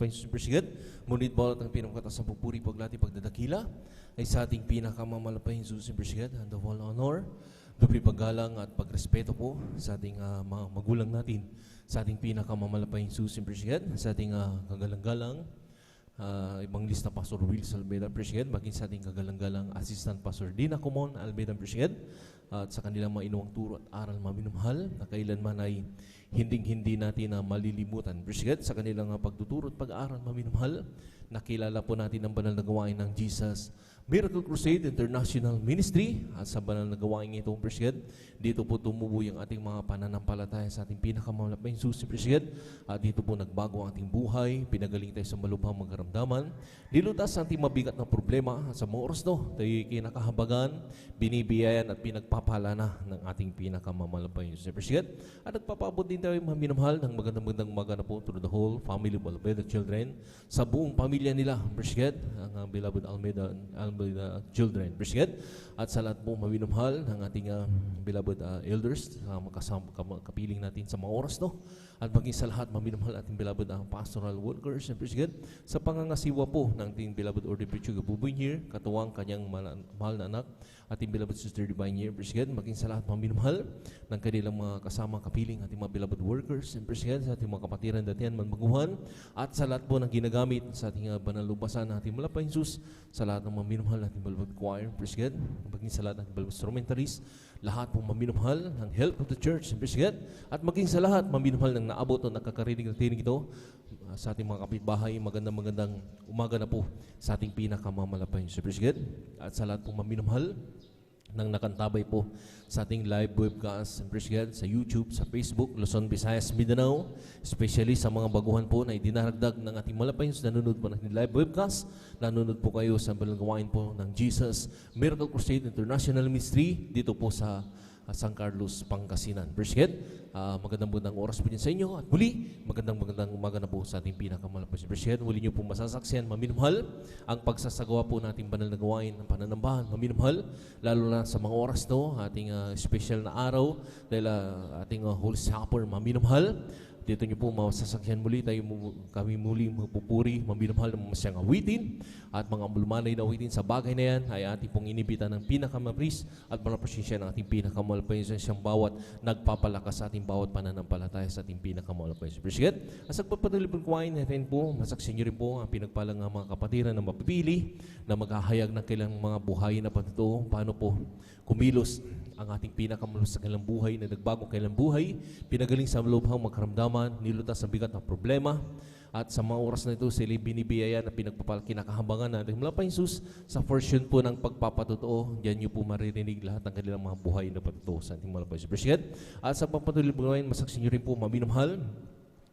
pinakamalapain susipersigat. Ngunit bawat ang pinamakatas ng pupuri, paglati, pagdadakila ay sa ating pinakamamalapain susipersigat. And of all honor, dubli paggalang at pagrespeto po sa ating mga magulang natin, sa ating pinakamamalapain susipersigat, sa ating kagalang-galang Evangelista Pastor Will Almeida President, maging sa ating kagalang-galang Assistant Pastor Dina Comon Almeida President, at sa kanilang mga inuwang turo at aral maminumhal na kailanman ay hindi natin na malilimutan. President, sa kanilang pagtuturo at pag-aaral maminumhal, nakilala po natin ang banal na gawain ng Jesus Miracle Crusade International Ministry, at sa banal na gawain itong President, dito po tumubo yung ating mga pananampalataya sa ating pinakamalapain susi President, at dito po nagbago ang ating buhay, pinagaling tayo sa malubhang magkaramdaman, nilutas ang ating mabigat na problema, at sa mga oras no, tayo kinakahabagan, binibiyayan at pinagpapala na ng ating pinakamamalapain susi President, at nagpapabot din tayo maminamahal ng magandang umaga na po through the whole family of Almeida children, sa buong pamilya nila President, ang beloved Almeida children, President, at sa lahat po maminamahal ng ating beloved elders, kapiling natin sa mga oras no, at maging sa lahat maminamahal ating beloved pastoral workers, President, sa pangangasiwa po ng ating beloved Order Preacher Buboy here, katuwang kanyang mahal na anak, ating beloved Sister Divine here, President, maging sa lahat maminamahal ng kanilang mga kasama kapiling, ating mga beloved workers, President, sa ating mga kapatiran datihan manbaguhan, at sa lahat po ng ginagamit sa ating banal lupasan ng ating malapain sus, sa lahat ng maminamahal natin beloved choir, President, maging sa lahat ng beloved instrumentalists, lahat pong maminamahal ng help of the church, President, at maging sa lahat maminamahal ng naabot o nakakarinig ng tinig ito sa ating mga kapitbahay, magandang umaga na po sa ating pinakamamalapain sa President, at sa lahat pong maminamahal nang nakantabay po sa ating live webcast sa YouTube, sa Facebook, Luzon, Visayas, Mindanao, especially sa mga baguhan po na idinaragdag ng ating malapain, nanonood po ng live webcast, nanonood po kayo sa balagawain po ng Jesus Miracle Crusade International Ministry dito po sa San Carlos, Pangasinan. President, magandang oras po din sa inyo, at muli, magandang umaga na po sa ating pinakamalapain. President, muli niyo po masasaksiyan, maminamahal, ang pagsasagawa po nating banal na gawain ng pananambahan, maminamahal, lalo na sa mga oras to, ating special na araw, dahil ating Holy Supper, maminamahal. Dito niyo po masasakyan muli, kami muli mapupuri, maminamahal ng masyang awitin, at mga mulmanay na awitin sa bagay na yan ay ating pong inibita ng pinakamapris at malaprasensya ng ating pinakamalapain siyang bawat nagpapalakas sa ating bawat pananampalataya sa ating pinakamalapain. President, as pagpatuloy po kuwain natin po, masaksin niyo rin po ang pinagpalang mga kapatiran na mapipili na maghahayag ng kailang mga buhay na patutuo, paano po kumilos ang ating pinakamulos sa kailang buhay na nagbagong kailang buhay, pinagaling sa lubhang magkaramdaman, nilutas sa bigat ng problema, at sa mga oras na ito, sila binibiyaya na kinakahambangan natin malapain sus sa portion po ng pagpapatotoo. Diyan niyo po maririnig lahat ng kanilang mga buhay na patutuo sa ating malapain sus. President, at sa pagpatuloy po ngayon, masaksin niyo rin po maminamahal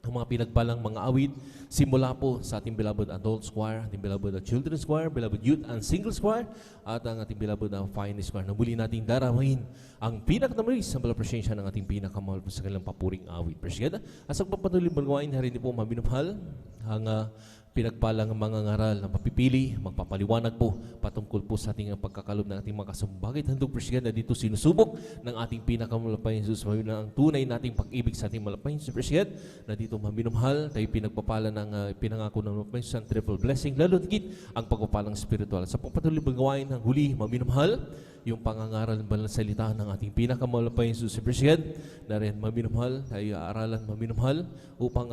ang mga pinagpalang mga awit, simula po sa ating beloved adult choir, ating beloved children's choir, beloved youth and singles choir, at ang ating beloved finest choir, na muli nating daramahin ang pinakamaris sa presensya ng ating pinakamahal sa kanilang papuring awit. President, at sa pagpatuloy magawain, harin po maminamahal ang pinagpalang mga ngaral na mapipili, magpapaliwanag po patungkol po sa ating pagkakalob ng ating mga kasumbagit. Handog President na dito sinusubok ng ating pinakamalapain Jesus, ang tunay nating pag-ibig sa ating malapain Jesus President, na dito maminumhal, tayo pinagpapala ng pinangako ng malapain Jesus, triple blessing, lalo higit ang pagpapalang spiritual. Sa pagpatuloy magawain ng huli, maminumhal, yung pangangaral ng banal salita ng ating pinakamalapain Jesus President, na rin maminumhal, tayo aralan maminumhal upang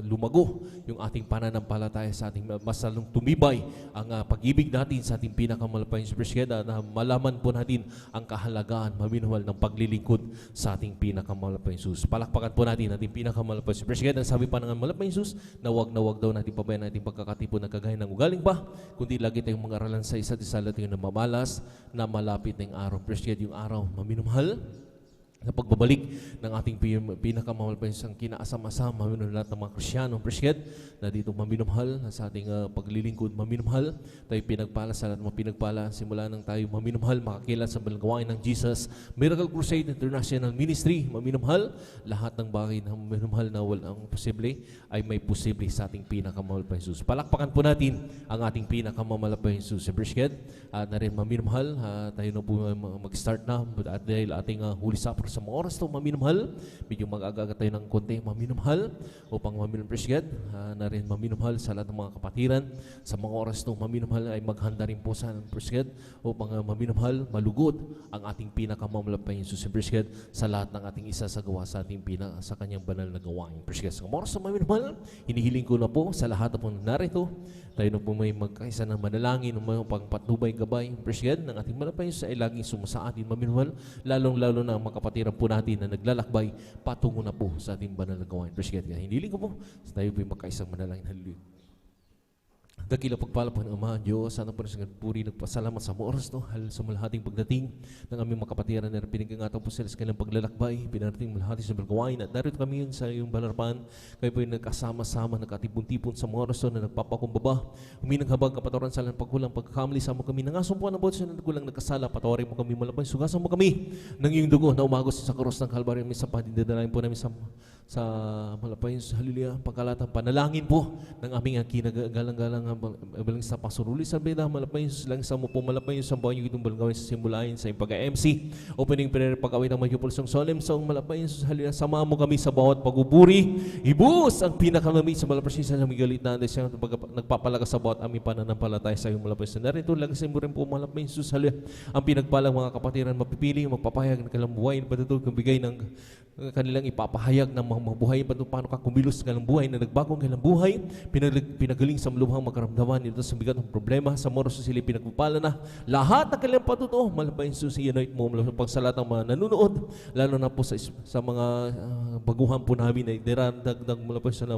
lumago yung ating pananampalataya sa ating mas lalong tumibay ang pag-ibig natin sa ating pinakamalapain Jesus President, na malaman po natin ang kahalagaan maminumhal ng paglilingkod sa ating pinakamalapain Jesus. Palakpakan po natin ating pinakamalapain Jesus President. Ang sabi pa ng malapain Jesus, na wag daw natin pabayan natin pagkakatipon na kagaya ng ugaling pa, kundi lagi tayong mag-aralan sa isa't isa, natin na mamalas na malapit ng araw. President, yung araw maminumhal sa pagbabalik ng ating pinakamamahal pa isang kinaasam-asam, maminumhal lahat ng mga Kristiyanong President, na dito maminumhal sa ating paglilingkod, maminumhal tayo pinagpala sa lahat ng mga pinagpala, simula nang tayo maminumhal, makakilat sa balagawain ng Jesus Miracle Crusade International Ministry, maminumhal lahat ng bagay na maminumhal na walang posible ay may posible sa ating pinakamamahal pa Jesus. Palakpakan po natin ang ating pinakamamahal pa Jesus President, at na rin maminumhal tayo na po mag-start na at dahil ating Holy Supper sa mga oras to, maminamahal. Medyo mag-agaga tayo ng konti, maminamahal. Upang maminamahal, na rin maminamahal sa lahat ng mga kapatiran. Sa mga oras to, maminamahal ay maghanda rin po sa presget upang maminamahal, malugod ang ating pinakamamalapay Jesus presget sa lahat ng ating isasagawa sa ating sa kanyang banal na gawain. Presget sa mga oras to, maminamahal, hinihiling ko na po sa lahat na po narito, tayo na po may magkaisa ng manalangin, ng pagpatnubay gabay, presget ng ating malapay sa laging sumasa atin maminamahal, lalong-lalo na ang mga kapatiran po natin na naglalakbay patungo na po sa ating banal na gawain. Presget, hinihiling ko po, tayo po may magkaisang manalangin. Hallelujah. Dakila pagpala po ng Ama, Diyos, sana po na puri, nagpasalamat sa mga oras to, hal sa malahating pagdating ng aming mga kapatiran na pinagkangataw po sila sa kanilang paglalakbay, pinarating malahati sa balgawain, at narito kami yun sa iyong balarapan, kayo po yung nagkasama-sama, nagkatipon-tipon sa mga oras to na nagpapakumbaba, huminang habag kapatawaran sa lalang pagkulang, pagkakamali sa mo kami, nangasumpuan ang bawat sa nagkulang nagkasala, patawarin mo kami malapay, sugasan mo kami ng iyong dugo na umagos sa krus ng Kalbaryo, may sampatin, dadalayin po namin sa malapay, hallelujah, pagkalatang panalangin po ng aming kinagalang-galang balang sa pasuruli sa beda, malapay lang sa mo po, malapay sa buwan yung itong balgawin sa simulain sa yung pag-MC, opening prayer, pag-awit ng Mayupulsong Solemn Song, malapay sa hallelujah, sama mo kami sa bawat paguburi, ibus ang pinakalamig sa malapay sa migalit na siya nagpapalaga sa bawat aming pananampalataya sa yung malapay sa narito, lagasin mo rin po malapay sa hallelujah, ang pinagpalang mga kapatiran mapipili, magpapahayag ng kanilang buhay, patutulog kang bigay ng kanilang ipapahayag ng mga buhay, paano ka kumilos sa kanilang buhay na nagbagong kanilang buhay, pinagaling sa malubhang makaramdaman nito sa bigat ng problema, sa moros sa sila pinagpapala na lahat ng kanilang patuto, malabayin susi, anoint mo, pagsalat ng mga nanonood, lalo na po sa mga baguhan po namin na idirandagdag mula po sa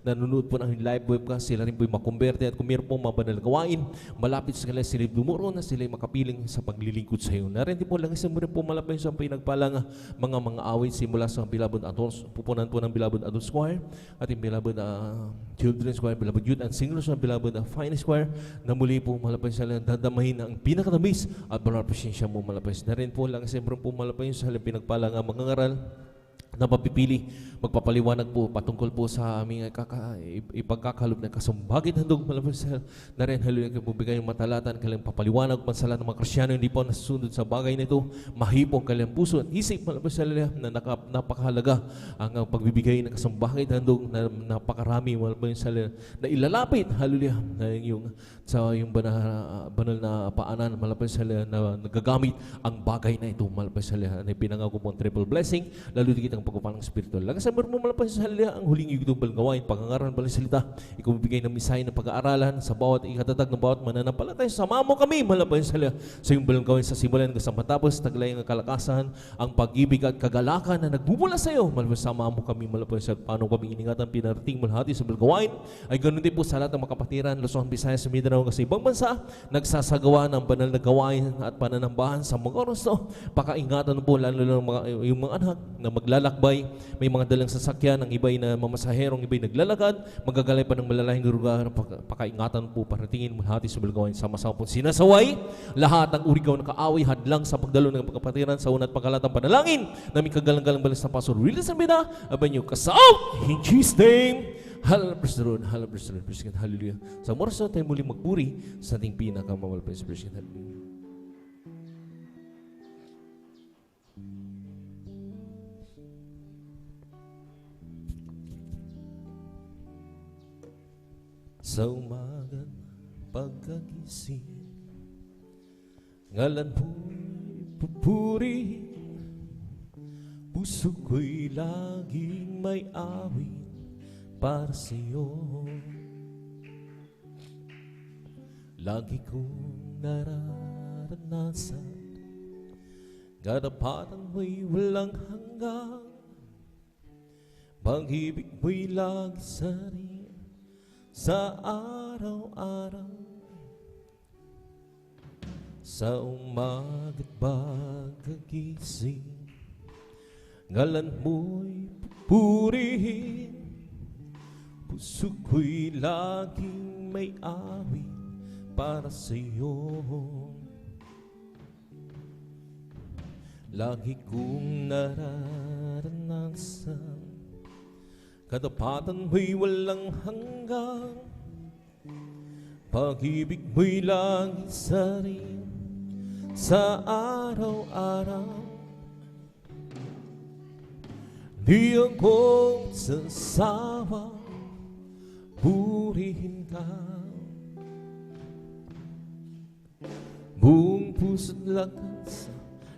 nanonood po ng live webcast, sila rin po yung makumberte at kung meron po mga banal gawain, malapit sa kanila sila dumuro na sila makapiling sa paglilingkod sa iyo. Narin din po lang isang mo rin po malabayin sa pinagpalang mga awit simula sa Beloved Adults, pupunan po ng Beloved Adults Choir, ating Beloved Children's Choir, Beloved Youth and Singers, Beloved Finest Choir, na muli po malapay sa dadamahin ang pinakatamis at banal presensya mo malapay. Na rin po lang siyempre po malapay sa pinagpalang mga ngaral na mapipili, magpapaliwanag po patungkol po sa aming ipagkakalob na kasumbagit handog malapit sa na rin hallelujah kayo bigay yung matalatan kailang papaliwanag pansala ng mga Kristyano hindi po nasusunod sa bagay na ito, mahipong kailang puso at isip malapit sa na napakahalaga ang pagbibigay ng kasumbagit handog na napakarami malapit sa na ilalapit hallelujah na yung sa yung banal na paanan malapit sa na nagagamit ang bagay na ito malapit sa na pinangako po ang triple blessing lalo dikit ang pagkupalang spiritual. Lagas sa mo malapit sa halya ang huling igdong balgawain, pangangaral balang salita, ikaw bibigay ng misay ng pag-aaralan sa bawat ikatatag ng bawat mananampalataya. Sama mo kami malapit sa halya sa iyong balgawain sa simulan hanggang matapos, taglay ang kalakasan, ang pag-ibig at kagalakan na nagbubula sa iyo. Malapit sama mo kami malapit sa paano kami iningatan pinarating malahati sa balgawain. Ay ganun din po sa lahat ng makapatiran, Luzon, Visayas, Mindanao, kasi ibang bansa, nagsasagawa ng banal na gawain at pananambahan sa mga oras to. Pakaingatan po lalo yung mga anak na maglalakbay, may mga dalang sasakyan, ang iba'y na mamasaherong, iba'y naglalakad, magagalay pa ng malalahing lugar, pakaingatan po, paratingin mo hati sa balgawain, sama-sama po sinasaway, lahat ng urigaw na kaaway, hadlang sa pagdalo ng pagkapatiran sa unat pagkalatang panalangin, namin kagalang-galang balas na pastor, release ang bina, aban nyo kasaw, in Jesus' name, hallelujah, hallelujah. Sa oras na tayo muling magpuri sa ating pinakamamalapay sa Presiden, hallelujah. Sa umaga pagkagising, ngalan mo'y pupuri, puso ko'y laging may awit para sa'yo. Lagi kong nararanasan, kadapatan mo'y walang hanggang, pag-ibig mo'y lagi sa rin sa araw-araw. Sa umaga't pagkagising, ngalan mo'y pupurihin, puso ko'y laging may awit para sa'yo. Lagi kong nararanasan, kadapatan mo'y walang hanggang, pag-ibig mo'y lagi sa rin sa araw-araw. Di ako sasawa, purihin ka. Buong puso't lakas,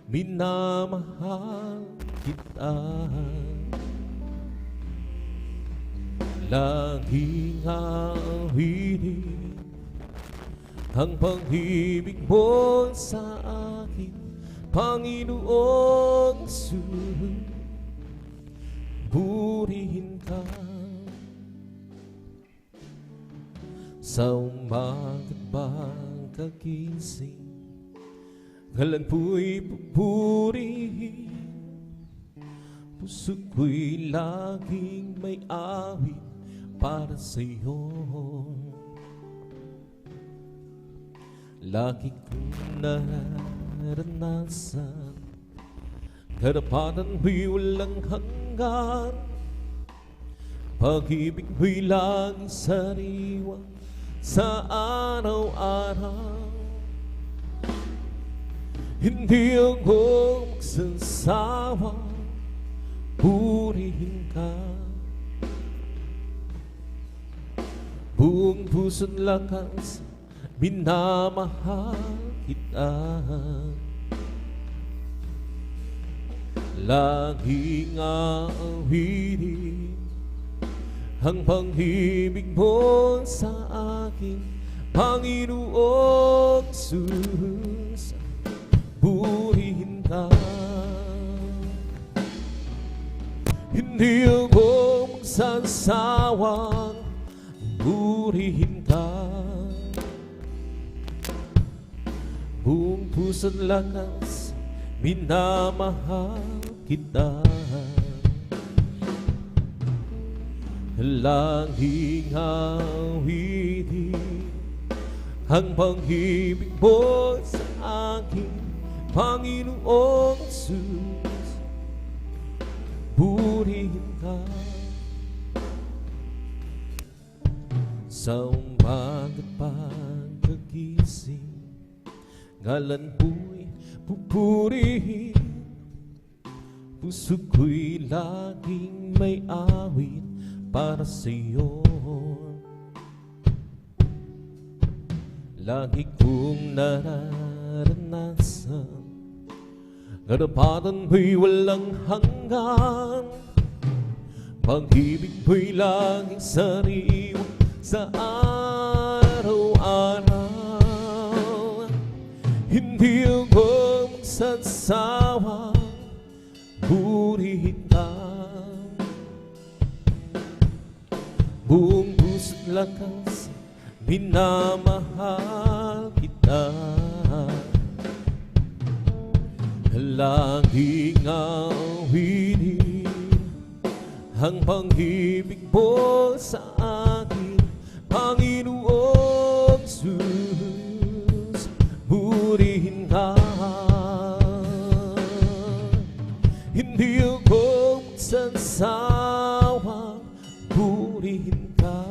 minamahal kita. Laging awitin ang pag-ibig mo sa akin, Panginoong Jesus. Purihin ka. Sa umaga't pagkagising, ngalan po'y pupurihin. Puso ko'y laging may awit para sa'yo. Lagi kong naranasan, karapatan mo'y walang hanggan. Pag-ibig mo'y laging sariwa sa araw-araw. Hindi ako magsasawa, purihin ka. Buong puso't lakas, minamahal kita. Laging awitin ang pag-ibig mo sa akin, Panginoong Jesus. Purihin ka. Hindi ako magsasawang purihin ka. Buong puso't lakas, minamahal kita. Laging awitin ang pag-ibig mo sa akin, Panginoong Jesus. Purihin ka. Sa umaga't pagkagising, ngalan po'y pupurihin. Puso ko'y laging may awit para sa'yo. Lagi kong nararanasan, karapatan mo'y walang hanggan. Pag-ibig mo'y laging sariwa sa araw-araw. Hindi ako magsasawa, purihin ka. Buong puso't lakas, minamahal kita. Laging awitin ang pag-ibig mo sa akin, Panginoong Jesus. Purihin ka. Hindi ako magsasawa, purihin ka.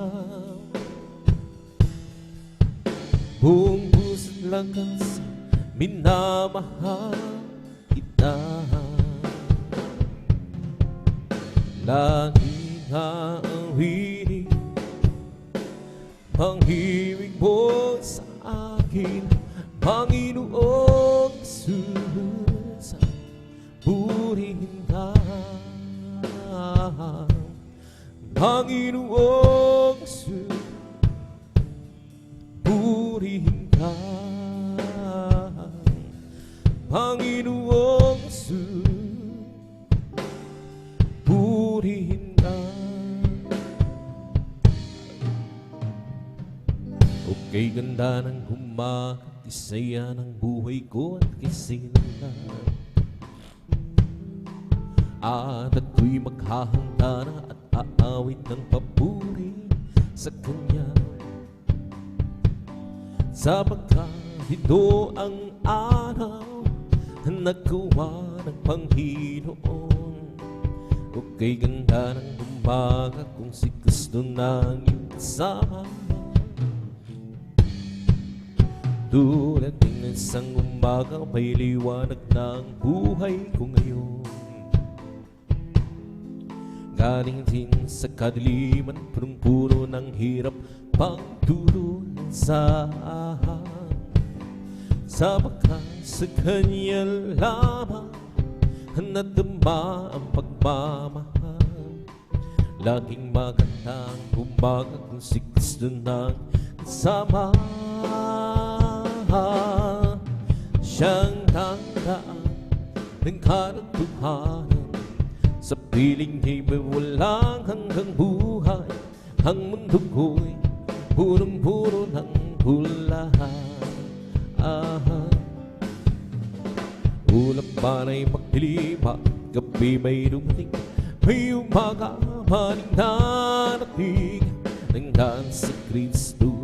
Buong puso't lakas, minamahal kita. Laging awitin ang ibig mo sa akin, Panginoong Jesus. Purihin ka. Panginoong Jesus, purihin ka. Panginoong Jesus, purihin ka. Okay, ganda ng umaga, isaya ng buhay ko at kasilalan. At ako'y maghahanda na at aawit ng papuri sa Kanya. Sapagkat ito ang araw na nagkawa ng Panginoon. Okay, ganda ng umaga kung si Kristo na iyong kasama. Tulad ng isang umaga, may liwanag na ang buhay ko ngayon. Galing din sa kadiliman, punong-puno ng hirap, pagdurusahan. Sa wakas sa kanya lamang nadama ang pagmamahal. Laging magandang umaga kung si Kristo nang kasama. Siyang tanggaan ng katotohanan, sa piling niya'y may walang hanggang buhay. Ang mundo ko'y punong-puno ng hulahan. Ulap man ay magdilim at gabi may dumating, may umaga man ang darating, nandaan si Kristo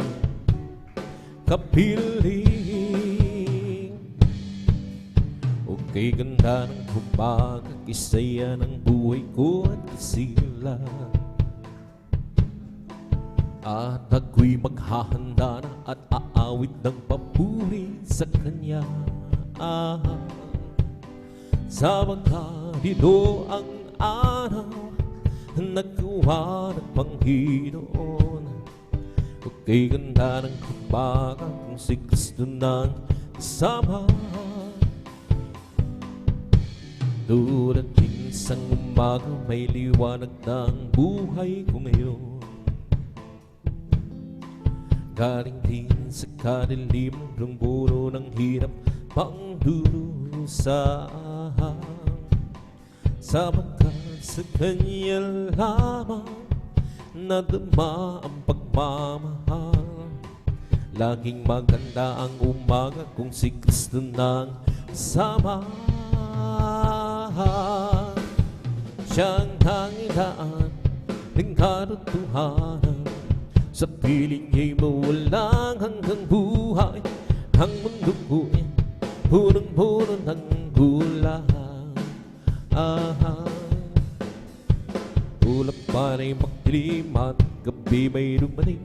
kapiling. Okay, ganda ng umaga, kisaya ng buhay ko at kisila. At ako'y maghahanda na at aawit ng papuri sa Kanya. Sa mga dilo ang araw, nagkawa ng Panginoon. Okay, ganda ng umaga kung si Kristo nang kasama. Tulad ng isang umaga, may liwanag ng buhay ko ngayon. Galing din sa kadiliman, punong-puno ng hirap, pangdurusahan. Sa wakas sa kanya lamang nadama ang pagmamahal. Laging maganda ang umaga kung si Kristo nang kasama. Siyang tanggaan ng katotohanan, sa piling niya'y mawalang hanggang buhay. Ang mundo ko'y punong-puno ng hulahan. Ulap man ay magdilim at gabi may dumating,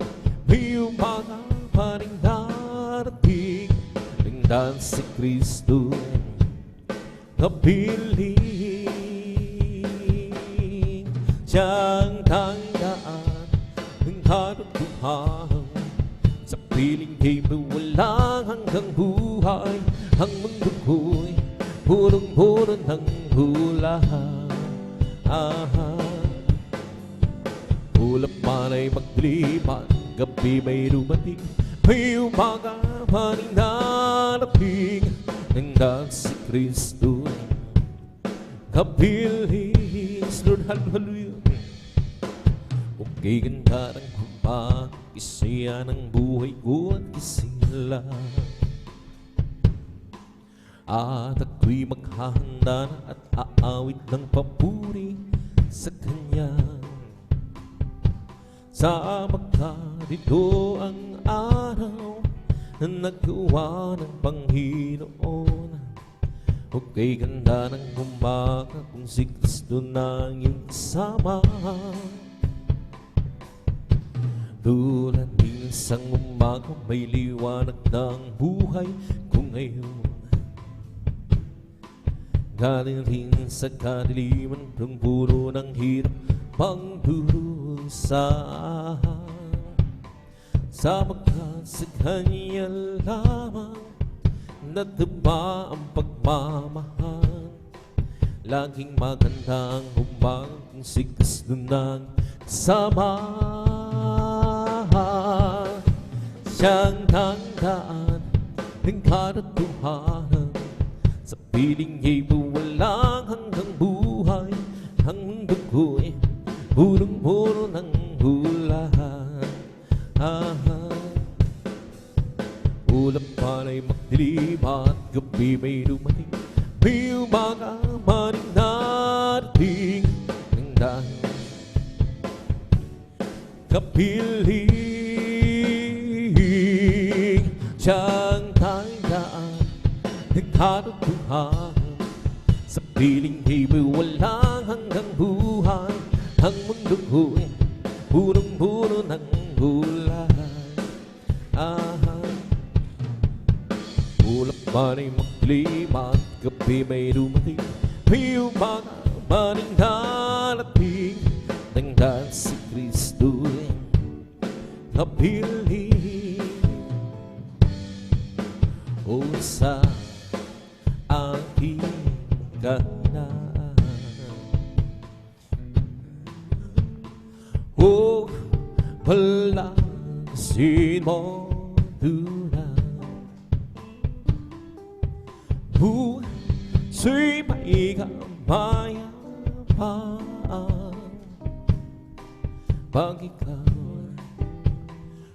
may umaga pa rin darating, nandaan si Kristo kapiling. Siyang tanggaan ng katotohanan, sa piling niya'y walang hanggang buhay. Ang mundo ko'y punong-puno ng hulahan. Ulap man ay magdilim at gabi may dumating, may umaga pa rin darating, nandaan si Kristo kapiling. Lord, hallelujah. Okay, ganda ng umaga, kisaya ng buhay ko at kisila. At ako'y maghahanda na at aawit ng papuri sa Kanya. Sa magkadito ang araw na nagawa ng Panginoon. Okay, ganda ng umaga kung si Kristo nang iyong kasama. Tulad ng isang umaga, may liwanag ng buhay ko ngayon. Galing rin sa kadiliman, punong-puno ng hirap, pangdurusahan. Sa wakas sa Kanya lamang nadama ang pagmamahal. Laging maganda ang umaga kung si Kristo nang kasama. Siyang tanggaan ng katotohanan, sa piling niya'y walang hanggang buhay. Ang mundo ko'y punong-puno ng hulahan. Ulap man ay magdilim at gabi may dumating, may umaga man ang darating, nandaan kapiling. Siyang tanggaan ng katotohanan, sa piling niya'y walang hanggang buhay. Ang mundo ko'y punong-puno ng hulahan. Ulap man ay magdilim at gabi may dumating, may umaga man ang darating, dahil si Kristo'y napili o sa aking kanan. O palakasin mo tunay, puso'y may kamayapaan pag ikaw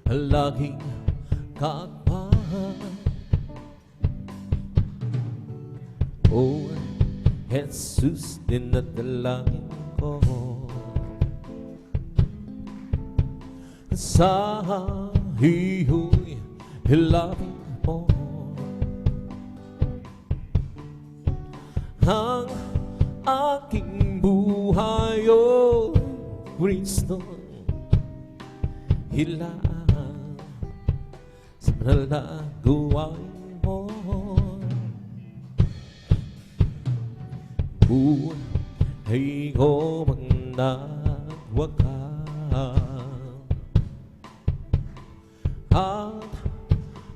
laging kakbahan. O Jesus, dinadalangin ko sa iyo'y hilapin mo ang aking buhay, o Kristo, hilaan sa banal na gawain mo. Buhay ko mang nagwakas at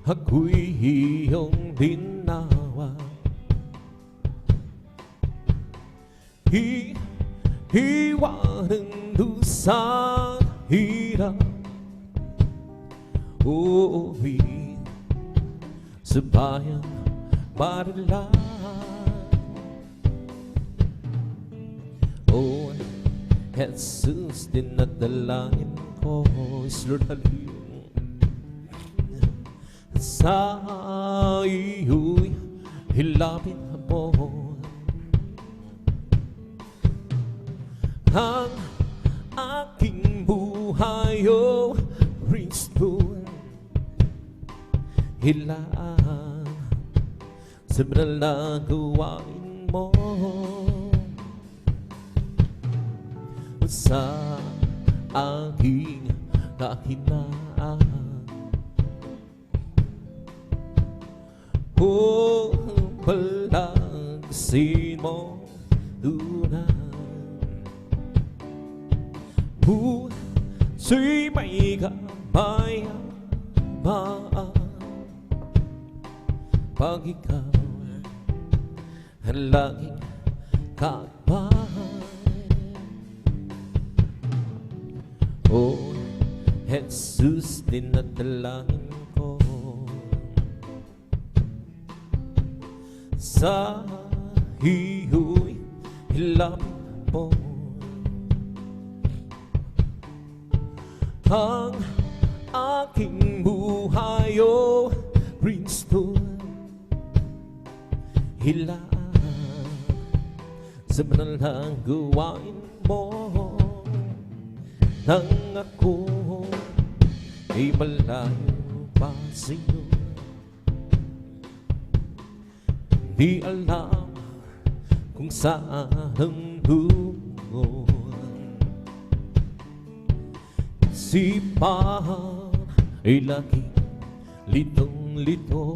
ako'y iyong dinawa. Iwanan doon sa hirap, uuwi sa bayang Manila. O Jesus, dinadalangin ko, is Lord, hallelujah, sa iyo'y hilapin mo ang aking buhay, o Kristo, hilaan sa banal na gawain mo. Sa aking kahinaan, o palakasin mo tunay, puso'y may kamayapaan pag ikaw ang laging kakbahan. O Jesus, dinadalangin ko sa iyo'y hilapin mo ang aking buhay, o Kristo, hilaan sa banal na gawain mo. Nang ako ay malayo pa sa'yo, di alam kung saan ang tungo. Isipan ay laging litong-lito,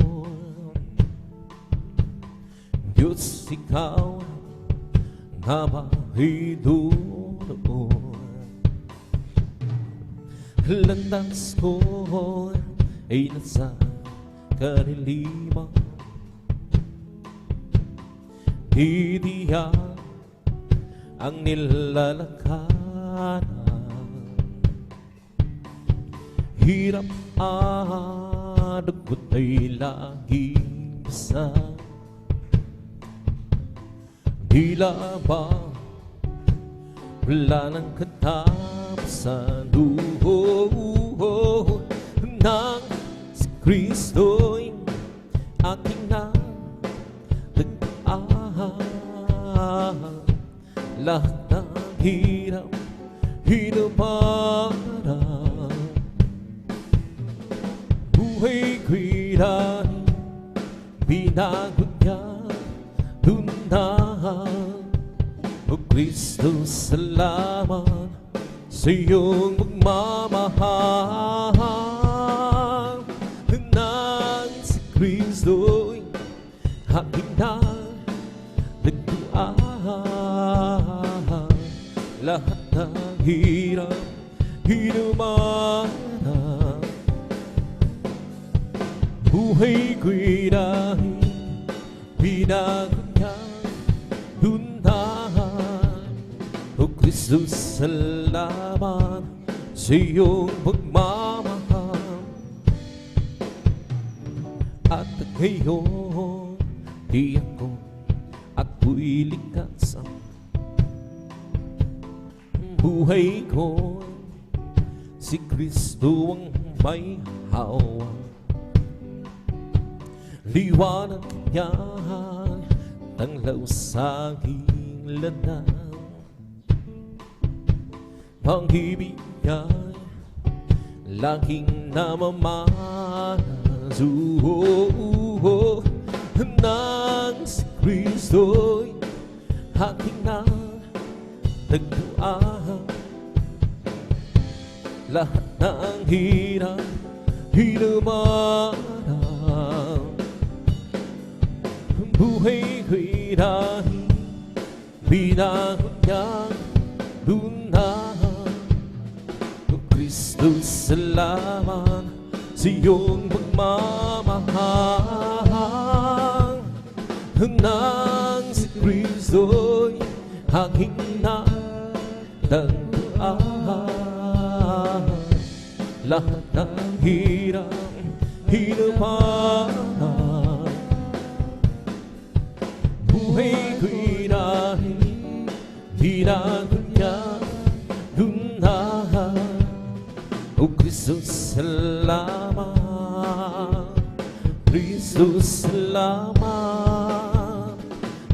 Diyos, ikaw nga ba'y doon? Landas ko ay nasa kariliman, titiyak ang nilalakaran. Hirap at dugot ay laging basa, tila ba wala nang katapusan. Nang si Kristo'y aking natagpuan, lahat ng hirap hinuparang buhay ko'y dahil binago niya tundahan. O Kristo, salamat sa iyong pagmamahal. Nang si Kristo'y aking natagpuan, lahat na ng hirap, hinumana. Buhay ko'y dahil binago niyang lundahan. O Kristo, salamat sa iyong pagmamahal. At ngayon, di ako ako'y ligtas. Buhay ko, si Kristo ang may hawak. Liwanag niya tanglaw sa aking lanang. Pag-ibig niya'y laging namamanas. Nang si Kristo'y aking natagpuan, lahat ng hirap hinumana. Buhay ko'y dahil binago niyang lunahan. O Kristo, salamat sa iyong pagmamahal. Nang si Kristo'y aking natagpuan, lahat ng hirap hinumana. Buhay ko'y dahil binago niyang lunahan. O Kristo, salamat. Kristo, salamat.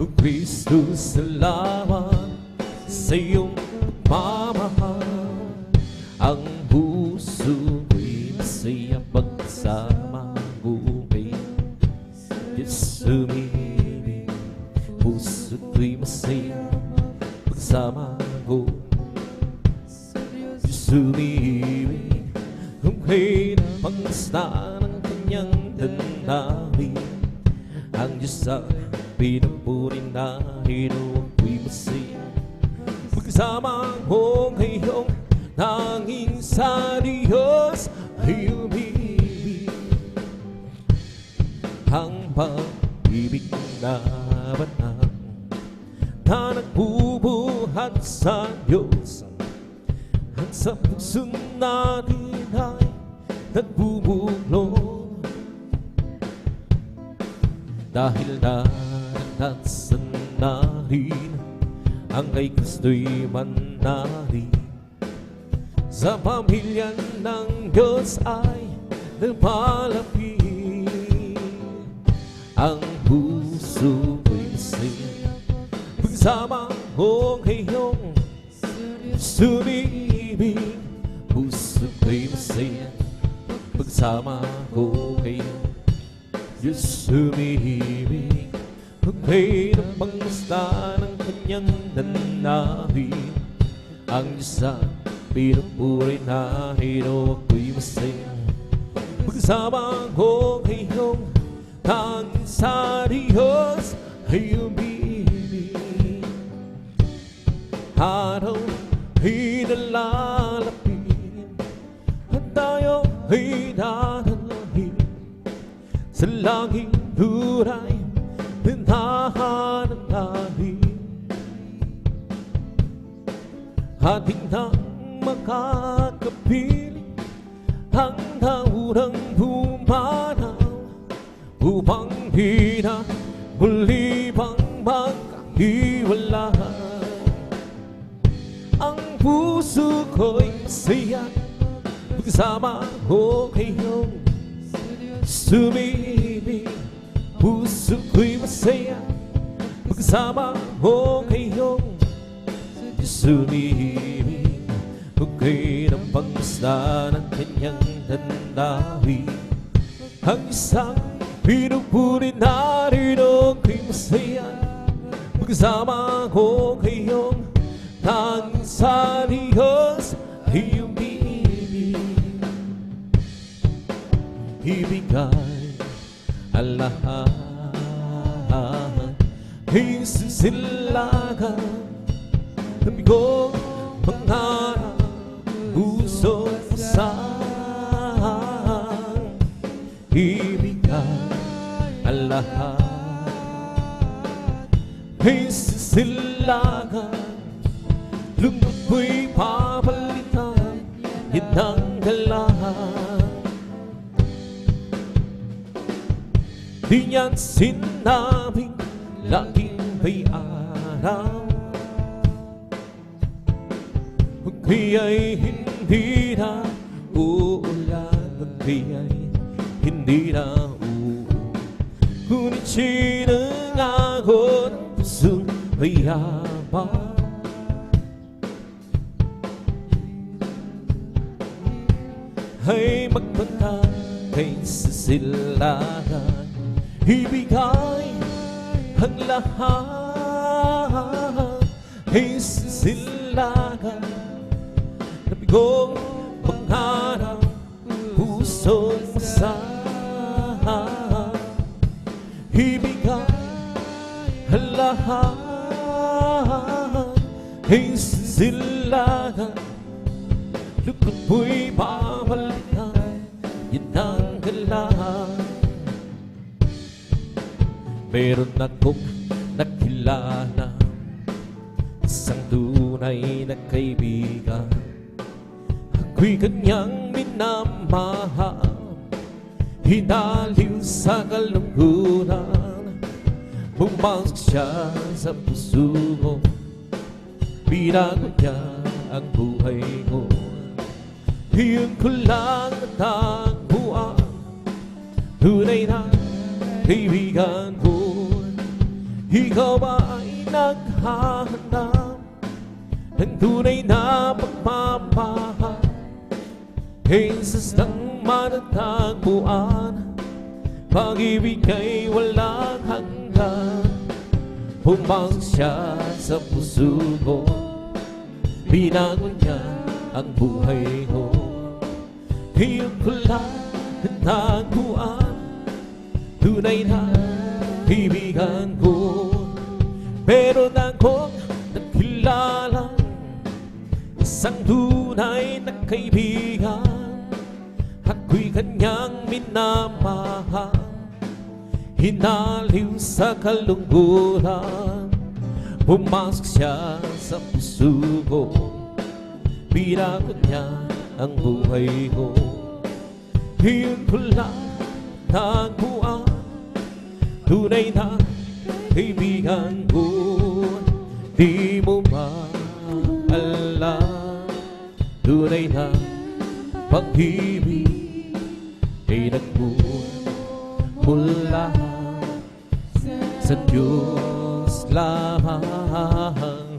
O Kristo, salamat sa iyong pagmamahal. Ang puso ko'y masaya pagsama ko kay Diyos umibig. Puso ko'y masaya pagsama ko, Diyos umibig. Kung kayo napangasta ng kanyang tanawin, ang Diyos ang pinupuri na ako'y masaya pagsama ko ngayong tanging sa Diyos ay umibig. Ang pag-ibig na banal na nagbubuhat sa Diyos, at sa puso natin ay nagbubuklod. Dahil naranasan na rin ang kay Kristo'y manari, sa pamilya ng Diyos ay napalapit. Ang puso ko'y masaya pagsama ko ngayong sumibig. Puso ko'y masaya pagsama ko ngayong Diyos sumibig. Kung kayo napangasta ng kanyang nanawin, ang Diyos ang pinupuri na ako'y masaya pagsama ko ngayong tanging sa Diyos ay umibig. Araw ay nalalapit at tayo ay dadalhin sa langing duray tindahan ng langit. Ating nang makakapiling ang naunang pumanaw, upang di na muli pang magkahiwalay. Ang puso ko'y masaya pagsama ko kayong sumibig. Puso ko'y masaya pagsama ko kayong sumibig. Kung kayo ng pangmasda ng kanyang dandawi, ang isang pinupuri narito ko'y masaya pagsama ko kayong tanging sa Diyos ay umibig. Ibigay ang lahat, Jesus silagan ng bigo mga lahat ay sisilagan, lungkot mo'y papalitan, yan ang dalahan. Di niyan sinabing laging may araw, kaya'y hindi na uulan, kaya'y hindi na uulan. Ngunit sinangako ng pusong mayaman, ay magpagkakay sa silangan, ibigay ang lahat ay sa silangan. Nabigong pangarap, pusong masahan, ibigay ang lahat ay sa silangan. Lungkot mo'y babalikan, yan ang galang. Meron akong nakilala, isang tunay na kaibigan. Ako'y kanyang minamahal, hinaliw sa kalungkutan. Pumasok siya sa puso ko, binago niya ang buhay ko. Iyon ko lang natagpuan, tunay na kaibigan ko. Ikaw ba ay naghahanap ng tunay na pagmamahal? Jesus ang matatagpuan, pag-ibig ay walang hanggan. Pumasok siya sa puso ko, binago niya ang buhay ko. Iyon ko lang natagpuan, tunay na kaibigan ko. Meron akong nakilala, isang tunay na kaibigan. Ako'y kanyang minamahal, hinaliw sa kalungkutan. Pumasok siya sa puso ko, binago niya ang buhay ko. Iyon ko lang natagpuan, tunay na kaibigan ko. Di mo ba alam, tunay na pag-ibig ay nagmumula sa Diyos lamang.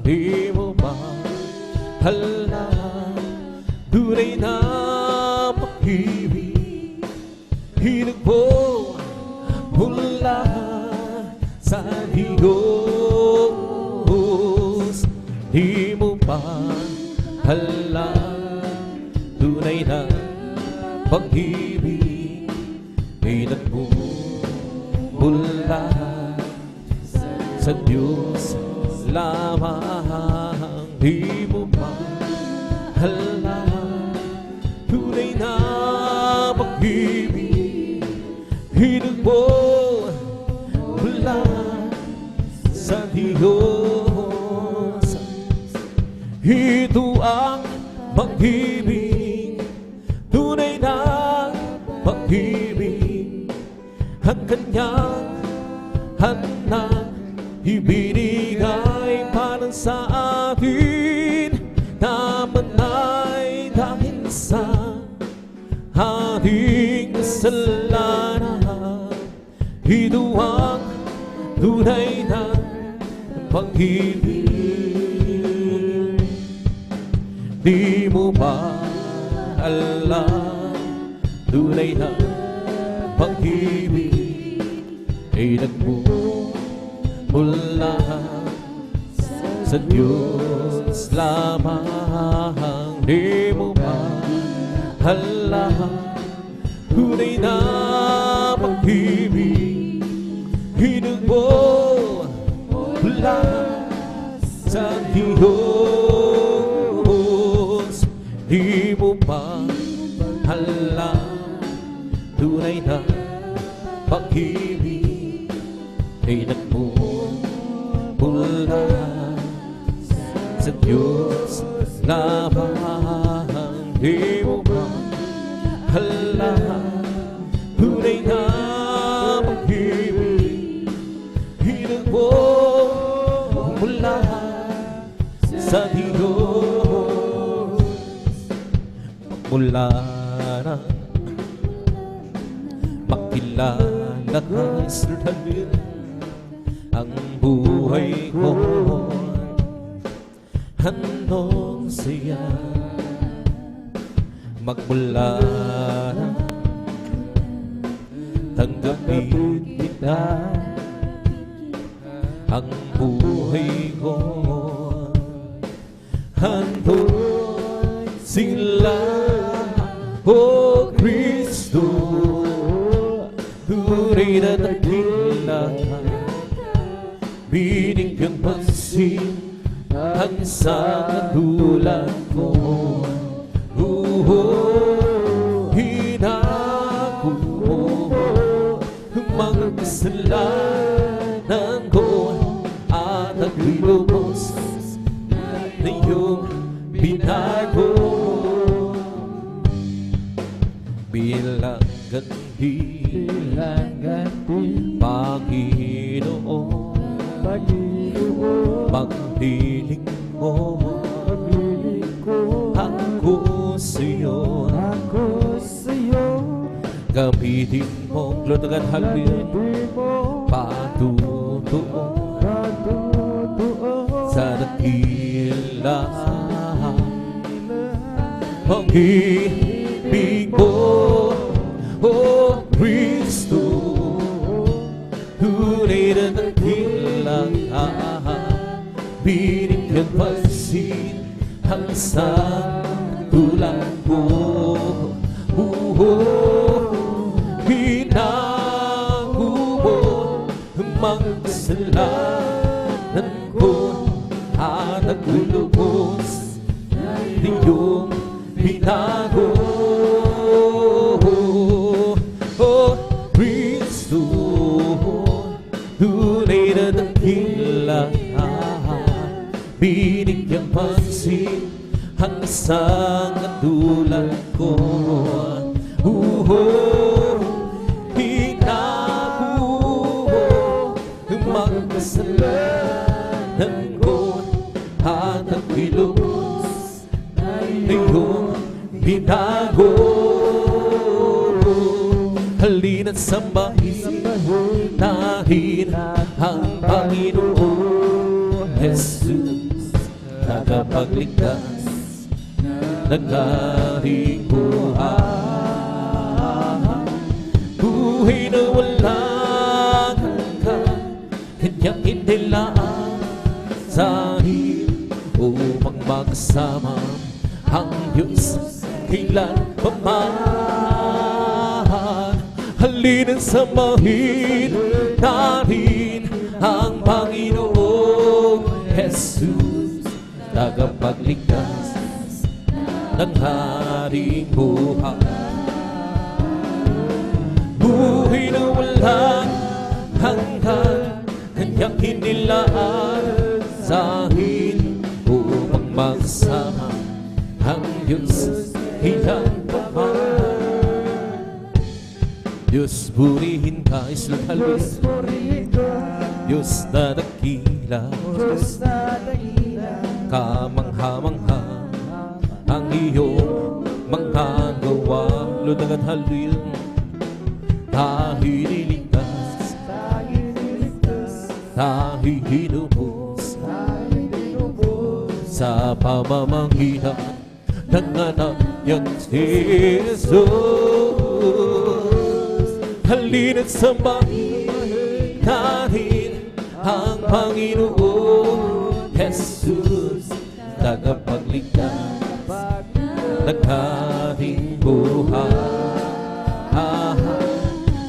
Di mo ba alam, tunay na pag-ibig hinagmumula sa Diyos. Di mo ba alam, tunay na pag-ibig ay nagmumula sa Diyos lamang. Di mo ba alam, tunay na pag-ibig hinagmumula sa Diyos. Ito ang pag-ibig, tunay na pag-ibig, ang kanyang anak ibinigay para sa atin. Naman ay dahil sa ating kasalanan. Ito ang tunay na pag-ibig. Di mo ba alam, tunay na pag-ibig ay nagmumula sa Diyos lamang. Di mo ba alam, tunay na pag-ibig hinagmumula sa Diyos. Di mo ba alam, tunay na pag-ibig ay nagmumula sa Diyos lamang. Di mo ba hala, tunay na pag-ibig mula sa Diyos. Mula na makilala ka, Israel, ang buhay ko handog siya. Magmula na tanggapin kita, ang buhay ko handog sila. O Kristo, tunay na dakila, binigyang pansin ang sa katulad ko. Hinako mo mga kasalanan ko at naglilubos na iyong binago. Bilang ganti, Panginoon, magdiling mo ako sa'yo. Gamitin mo glod at halin, patutuo sa dakila pag-ibig mo. O Kristo, tunay na dakila, binigyan pansin ang isang tulad ko. Hinako mo mga kasalanan ko at naglulubos niyong binago. O Kristo, tunay na dakila, binigyang pansin ang isang katulad ko. Hinako mo mga kasalanan ko at naglilubos niyong binago. Halina't sambahin natin ang Panginoon Jesus, tagapagligtas ng ating buhay. Buhay na walang hanggan, kanyang inilaan sa akin upang magkasama ang Diyos kailan pa man. Halina't samahin natin ang Panginoong Jesus, tagapagligtas ng ating buhay. Buhay na walang hanggan, kanyang hinilaan sa akin upang magsama ang Diyos kailan pa man. Diyos, purihin ka, isulhalin, Diyos na dakila, kamangha-mangha ang iyong mga gawa. Lundag at halil, tayo'y niligtas, tayo'y hinubos sa pamamagitan ng anak niyang Jesus. Halina't sambahin natin ang Panginoon Jesus, tagapagligtas ng ating buhay.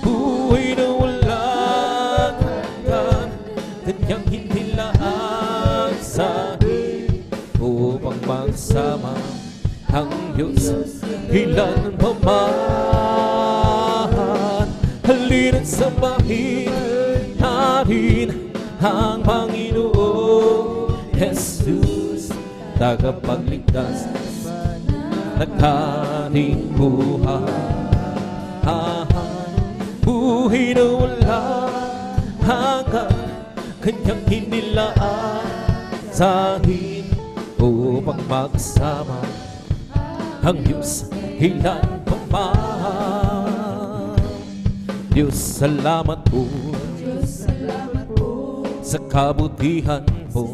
Buhay na walang hanggan, kanyang hinilaan sa atin upang magsama ang Diyos kailan pa man. Halina't sambahin natin natin ang Panginoong Jesus, tagapagligtas ng ating buhay. Buhay na wala hanggang kanyang hinilaan sa atin upang magsama ang Diyos kailan pa man. Diyos, salamat po sa kabutihan mo.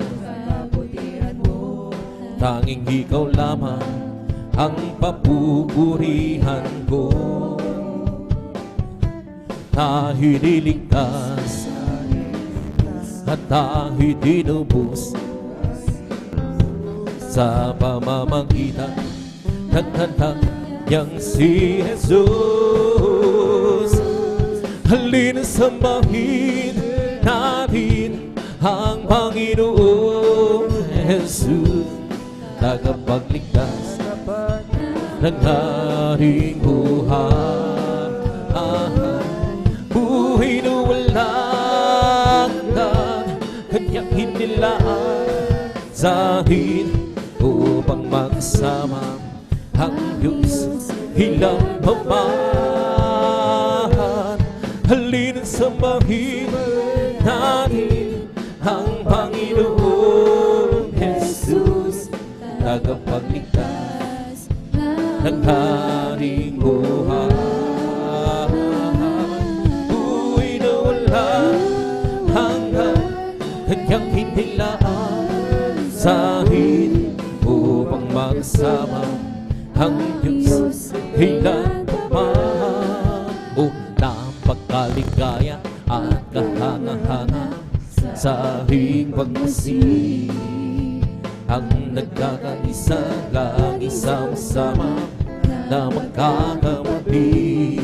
Tanging ikaw lamang ang papupurihan ko. Tayo'y niligtas at tayo'y tinubos sa pamamagitan ng kanyang si Jesus. Halina sambahin natin ang Panginoong Jesus, tagapagligtas ng ating buhay. Buhay na walang hanggan, kanyang hinilaan sa atin upang magsama ang Diyos ilang paman. Halina sambahin natin ang Panginoong Jesus, tagapagligtas ng ating buhay. Buhay na walang hanggan, kanyang hinilaan sa atin upang magsama ang Diyos kailan pa man. O napakaligaya at kahanga-hanga sa aking pagmasig, ang nagkakaisa lagi sama-sama na magkakamabig.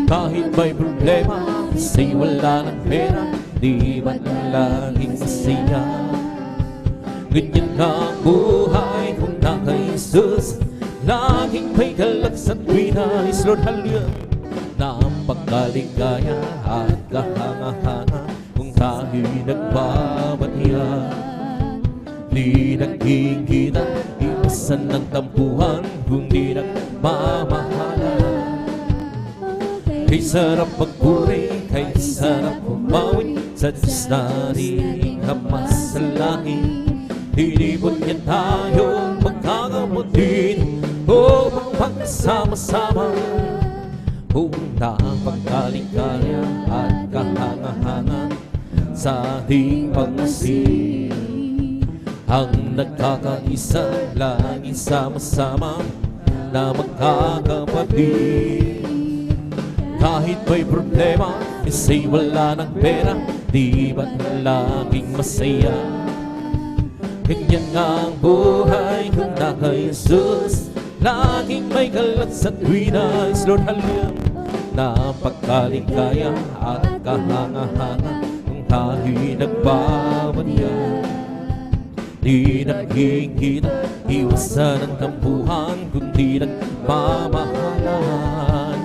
Kahit may problema, kasi wala ng pera, di ba't laging masaya? Ganyan na ang buhay kung na kay Jesus, laging may galak sa tuwinais. Lord, hallelujah. Napakaligaya at kahanga-hanga kung tayo'y nagbabatian. Di nagkikita, iwasan ng tampuhan kung di nagmamahalan. Kay sarap magpuri, kay sarap umawit sa Diyos nating Ama sa langit. Hinipon niya tayong magkakamutin upang magsama-sama. Kung napakaligaya at kahanga-hanga sa ating pagmasig, ang nagkakaisa laging sama-sama na magkakapatid. Kahit may problema, kasi wala ng pera, di ba't laging masaya? Ganyan nga ang buhay kung na kay Jesus, laging may galak sa tuwinais. Lord, hallelujah. Napakaligaya at kahanga-hanga kung tayo'y nagbabatian. Di nakikita, iwasan ang tampuhan kung di nagmamahalan.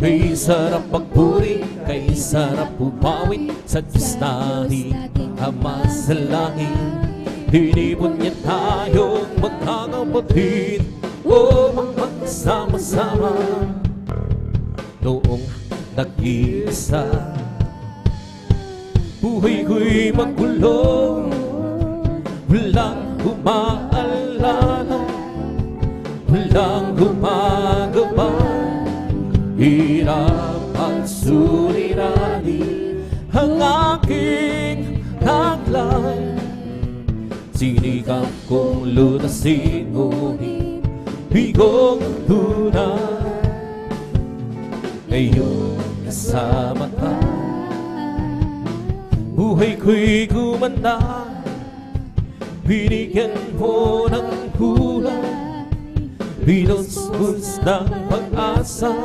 Kay sarap magpuri, kay sarap pumawit sa Diyos nating Ama sa langit. Hinipon niya tayong magkakapatid upang magsama-sama. Noong nag-iisa, buhay ko'y magulo, walang umaalala, walang gumagabay. Hirap at suliranin ang aking taglay. Sinikap kong lutasin, ngunit bigong tunay. Ngayon kasama ka, buhay ko'y gumanda. Binigyan mo ng kulay, binusbus ng pag-asa.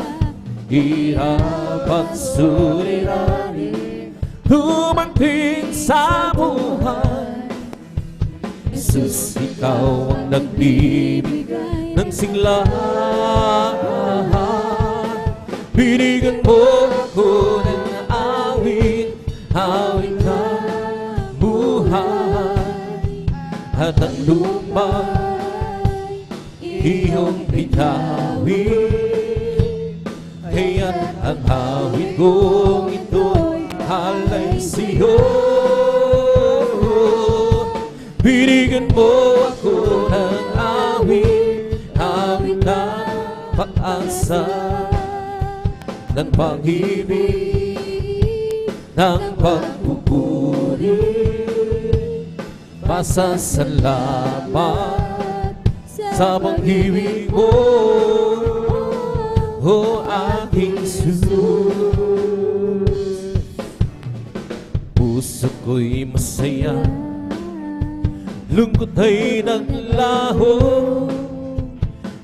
Hirap at suliranin, humanting sa buhay. Jesus, ikaw ang nagbibigay ng sigla. Binigyan mo ako ng awit at ang lupa iyong bitawin. Kaya't ang hawid kong ito'y halay sa'yo. Binigyan mo ako ng awit, awit na pag-asa, ng pag-ibig, ng pagpupuri, pasasalamat sa pag-ibig mo, o aking Jesus. Puso ko'y masaya, lungkot ay naglaho.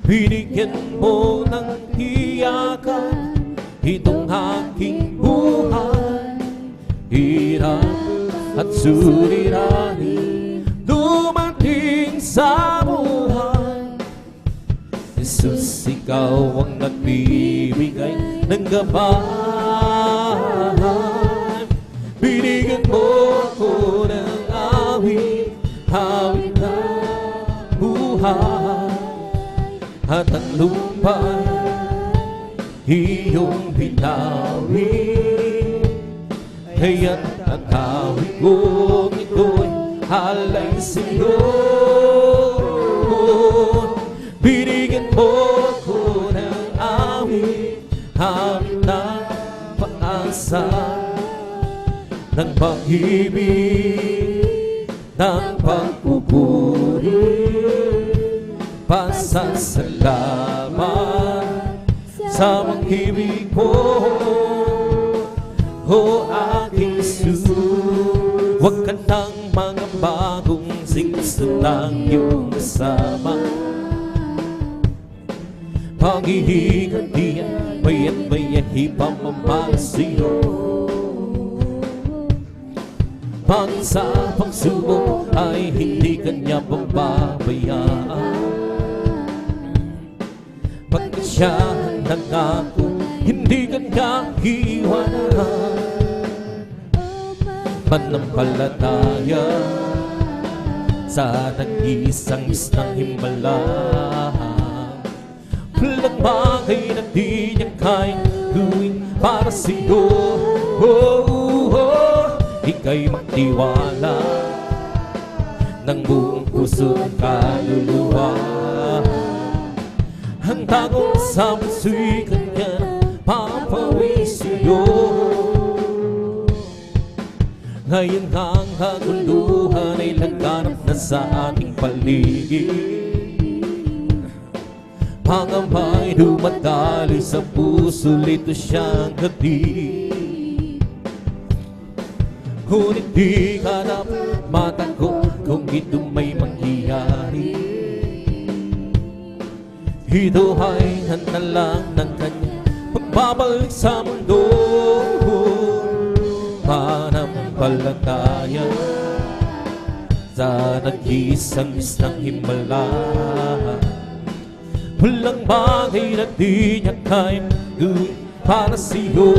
Binigyan mo ng tiyakan itong aking buhay. Hirap at suliranin dumating sa buhay. Jesus, ikaw ang nagbibigay ng gabay. Binigyan mo ako ng awit, awit na buhay. At ang lupa iyong bitawin. Kaya't ang awit kong ito'y halay sa'yo. Binigyan mo ako ng awit, awit na pag-asa, ng pag-ibig, ng pagpupuri, pasasalamat sa pag-ibig mo, o aking Jesus. Huwag ka nang mga bagong singsunang iyong kasama. Pag-ihigantian, baya't bayahi pamamahal sa'yo. Pangin sa pagsubok ay hindi kanya pababayaan. Pagkat siya nangako, hindi kanya iiwanan. Manampalataya sa nag-iisang isang himala. Walang bagay na di niya kayang gawin para sa'yo. Ika'y magtiwala ng buong puso at kaluluwa. Handa ko sa puso'y kanya papawin sa'yo. Ngayon ang kaguluhan ay laganap na sa ating paligid. Pangamba'y dumadaloy sa puso, lito siyang hatid. Ngunit di ka dapat matakot kung ito may mangyayari. Ito ay handa lang ng kanya pagbabalik sa mundo. Manampalataya sa nag-iisang isang himala. Walang bagay na di niya kayang gawin para sa'yo.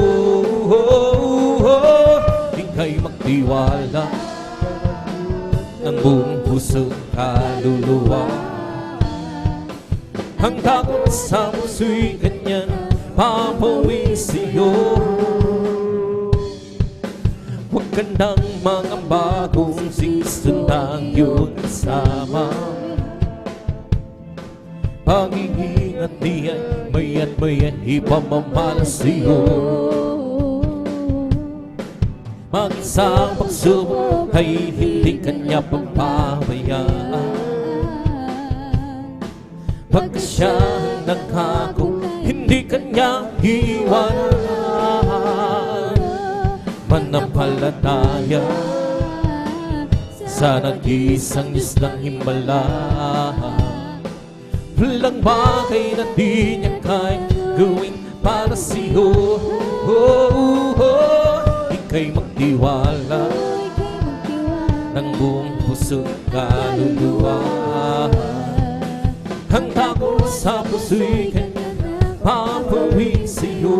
Ika'y magtiwala ng buong puso at kaluluwa. Hanggang sa puso'y kanyang papawin sa'yo. Huwag ka nang mga bagong singsundang iyong kasama. Pag-iingat niya, maya't maya't ipamamalas sa'yo. Mag-isang pagsubok ay hindi kanya papabayaan. Pagka siya nagkako, hindi kanya iwanan. Manampalataya sa nag-iisang islang himala. Walang bagay na di niya kayang gawin para sa'yo. Ika'y magtiwala ng buong puso at kaluluwa. Handa ko sa puso'y kanyang papawin sa'yo.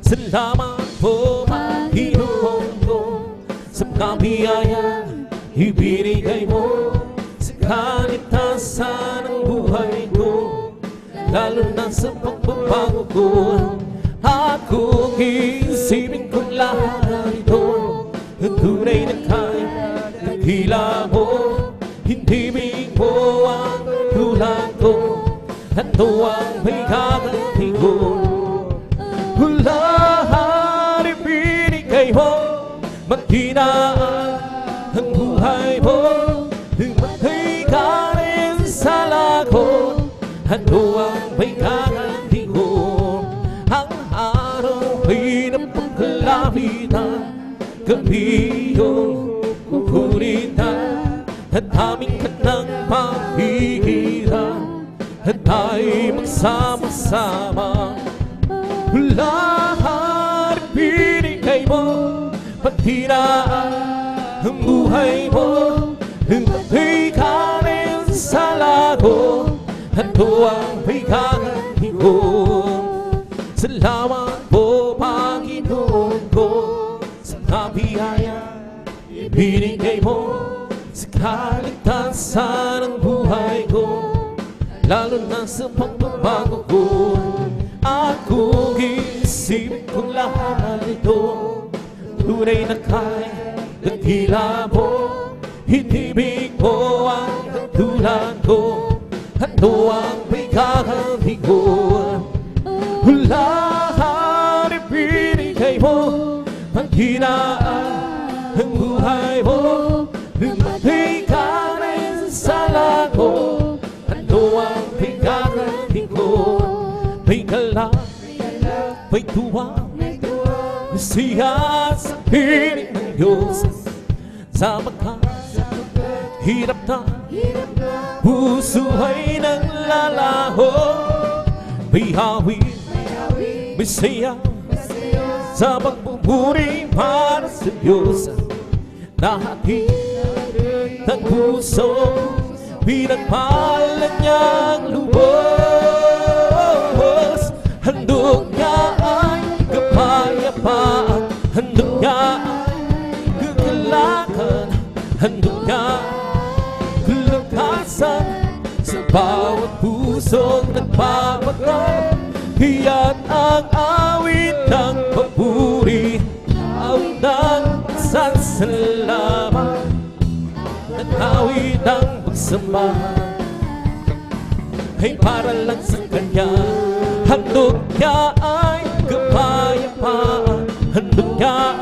Salamat po, Panginoon ko, sa kabiyaya ibinigay mo sa kaligtasan ng buhay ko, lalo na sa pagbabago ko. At kung iisipin kong lahat ito, ang tunay na kaya dakila mo, hindi mo ang tulad ko, at ito ang may gaganti ko. Lahat ibinigay mo, maghinaan ang buhay mo, matay ka rin sa lagot, at ito ang may gaganti ko. Ang araw ay napagkalapitan, gabi yung kukulitan, at aming kanang pagigiran, at tayo magsama-sama. Lahat binigay mo, paghinaan ang buhay mo, matay ka rin sa lago, at ito ang may gaganti ko. Salamat po, Panginoon ko, sa kabiyaya ibinigay mo sa kaligtasan ng buhay ko, lalo na sa pagbabago ko. At kung iisipin kong lahat ito, tunay na kaya dakila mo, hinibig mo ang katulad ko, at ito ang may gaganti ko. Lahat ibinigay mo, paghinaan ang buhay mo, lumatay ka rin sa lago, at ito ang may gaganti ko. May galak, may tuwa, siya sa piling ng Diyos, sa hirap na puso ay naglalaho. May hawin, may saya, sa pagpupuri para sa Diyos, nahati ng puso, pinagpalan niyang lubos. Handog niya ay kapayapaan, handog niya ay kagalakan, handog niya kalakasan sa bawat pusong nagpapagal. Iyan ang awit ng papuri, awit ng pagsasalamat, at awit ng pagsamba ay para lang sa Kanya. Handog niya ay kapayapaan, handog niya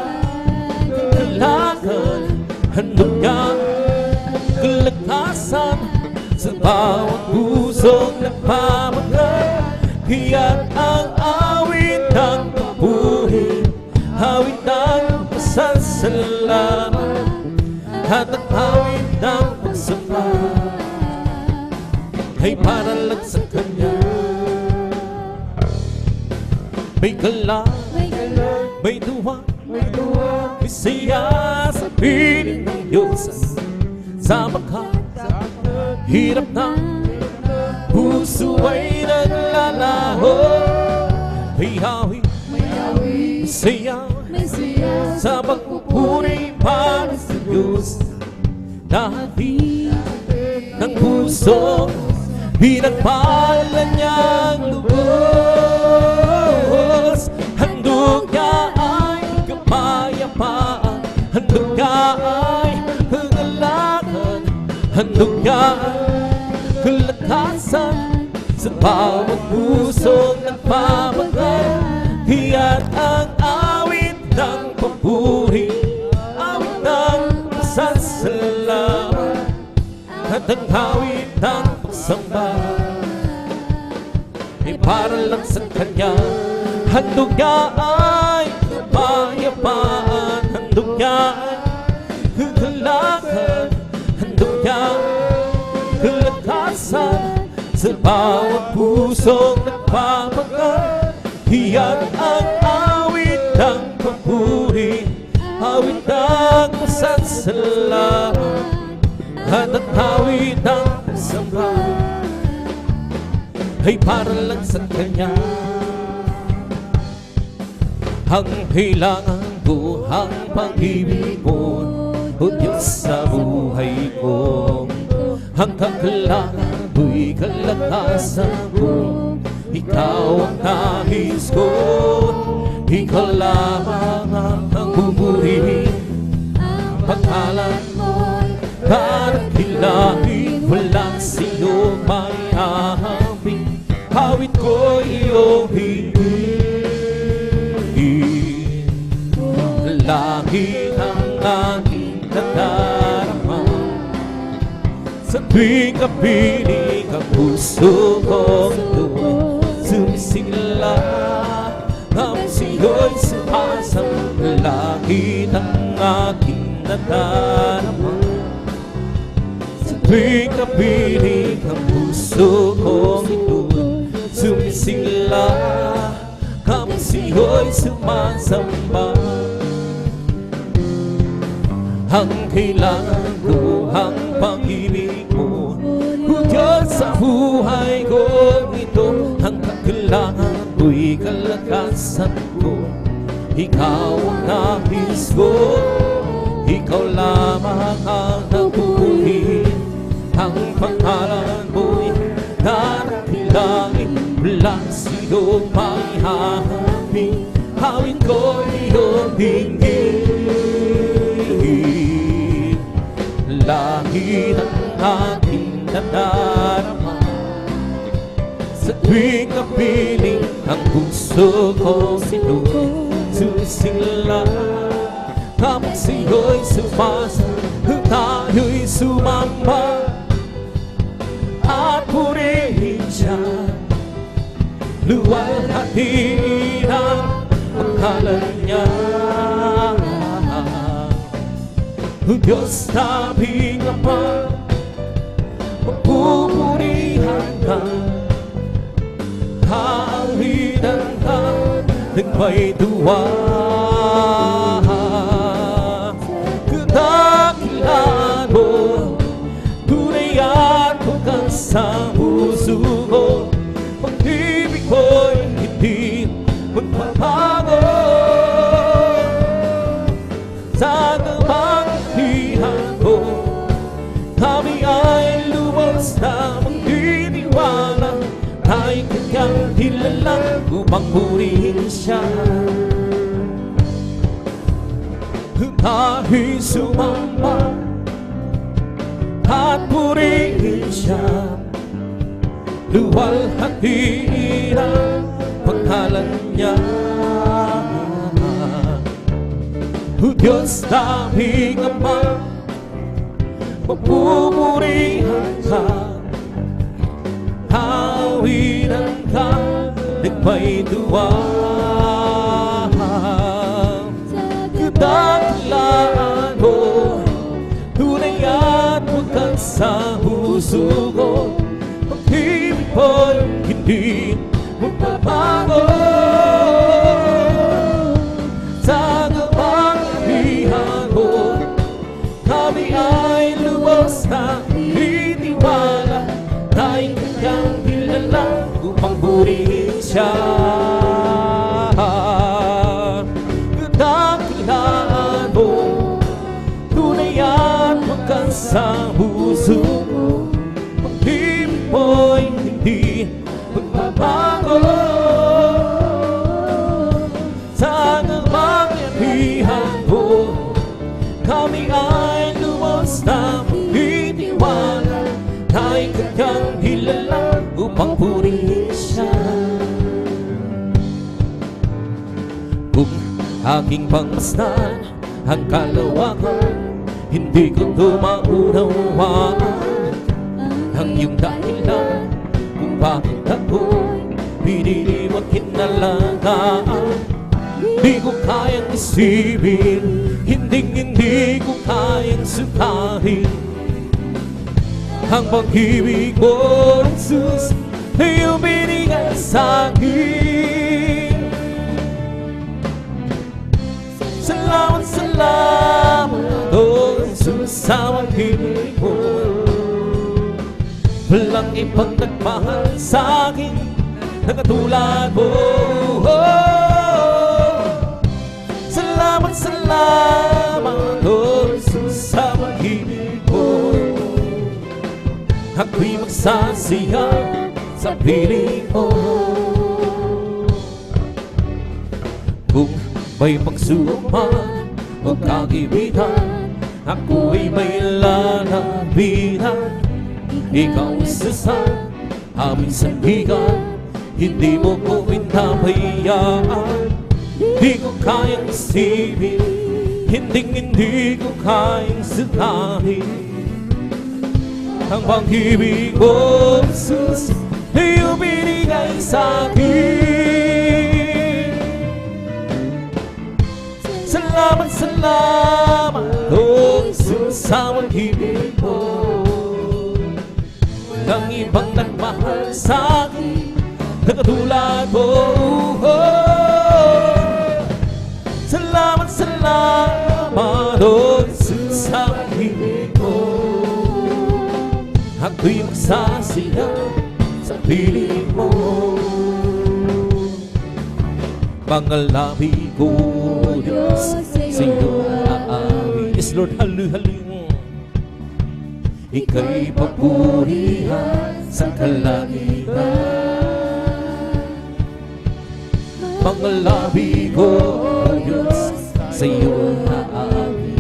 kagalakan, handog niya kalakasan sa bawat pusong nagpapagay. Iyan ang awit ng papuri, awit ng pasasalamat, at ang awit ng pagsamba ay para lang sa Kanya. May galak, may duwa, may siya sa piling ng Diyos, sa hirap na puso ay naglalaho. May hawin, may siya, sa pagpupuri para sa Diyos, nahati ng puso, pinagpalan niyang lubos. Handog niya ay kapayapaan, handog niya ay kagalakan, handog niya kalakasan sa bawat pusong nagpapagal. Iyan ang awit ng papuri, awit ng pasasalamat, at ang awit ng pagsamba ay para lang sa Kanya. Handog niya ay kapayapaan, handog niya ay kagalakan, handog niya kalakasan sa bawat pusong nagpapagal. Iyan ang awit ng papuri, awit ng pasasalamat, at ang awit ng pagsamba ay para lang sa Kanya. Ang kailangan ko, ang pag-ibig mo, O Diyos sa buhay ko. Hanggang kailangan mo'y kalakasan ko. Ikaw ang nais ko, ikaw lamang ang pupurihin. Ang pangalan mo'y dadakilain, walang sino may hahabing. Hawit ko iyong hingin, langit ang aking nadarama. Sa tuwing kapiling ang puso ko doon sumisigla. Ang siyo'y sumasang langit ang aking nadarama. Sa tuwing kapiling ang puso ko doon sumisigla. Ang siyo'y sumasamba. Ang kailangan ko ang pag-ibig mo, o Diyos sa buhay ko ito. Ang kailangan ko'y kalakasan ko, ikaw ang nais ko, ikaw lamang ang napupurihin. Ang pangalan mo'y dadakilain, walang sino may hahabing. Hawin ko iyong dinggin, langit ang aking nadarama. Sa tuwing kapiling ang puso ko sumisingla. Kapag sa'yo'y sumasa, tayo'y sumamba at purihin siya. Luwalhatiin ang pangalan niya. O Diyos naming Ama, pupurihan ka, hawinan ka ng may duwa. Kadakilaan mo, tunay at bukas sa puso ko. Pag-ibig ko'y hindi magpapago. Sa kapangyarihan ko, kami ay lubos na magtitiwala. Tayo'y kanyang kilala upang purihin siya. Tayo'y sumamba at purihin siya. Luwalhatiin ang pangalan niya. O Diyos naming Ama, papupurihan ka, hawinan ka ng may duwa. Kadakilaan mo, tunay at bukas sa puso ko. Pag-ibig ko'y hindi magbabago. Sa kapangyarihan mo, kami ay lubos na titiwala. Tayo'y kanyang kilala upang purihin siya. Kadakilaan mo, tunay at bukas sa puso ko. Pag-ibig mo'y hindi magbabago. Sa kapangyarihan mo, kami ay lubos na magtitiwala. Tayo'y kanyang kilala upang purihin siya. Kung aking pangmasdan ang kalawakan, hindi ko ito maunawaan. Ang iyong dahilan kung bakit ako'y pinili mo't kinalagaan. Hindi ko kayang isipin, hindi ko kayang sukahin. Ang pag-ibig mo, Jesus, ay iyong binigay sa'kin. Salamat, salamat, oh Jesus, sa pag-ibig mo. Walang ibang nagmahal sa'kin na katulad mo. Salamat, salamat, oh Jesus, ako'y magsasiyang sa piling mo. Kung may pagsubok man o kagibigan, ako'y may lalabinan. Ikaw isa sa aming sandigan, hindi mo ko pinabayaan. Di ko kayang isipin, hindi ko kayang sinahin ang pag-ibig ko, Jesus, iyong binigay sa'kin. Salamat, salamat, oh Jesus, sa pag-ibig mo. Walang ibang nagmahal sa'kin na katulad mo. Salamat, salamat, oh Jesus, sa pag-ibig mo. Ako'y magsasiyang sa piling mo. Mga labi ko, Diyos, sa'yo aawi. Yes, Lord, hallelujah. Ika'y papurihan sa kalangitan. Mga labi ko, Diyos, sa'yo aawi.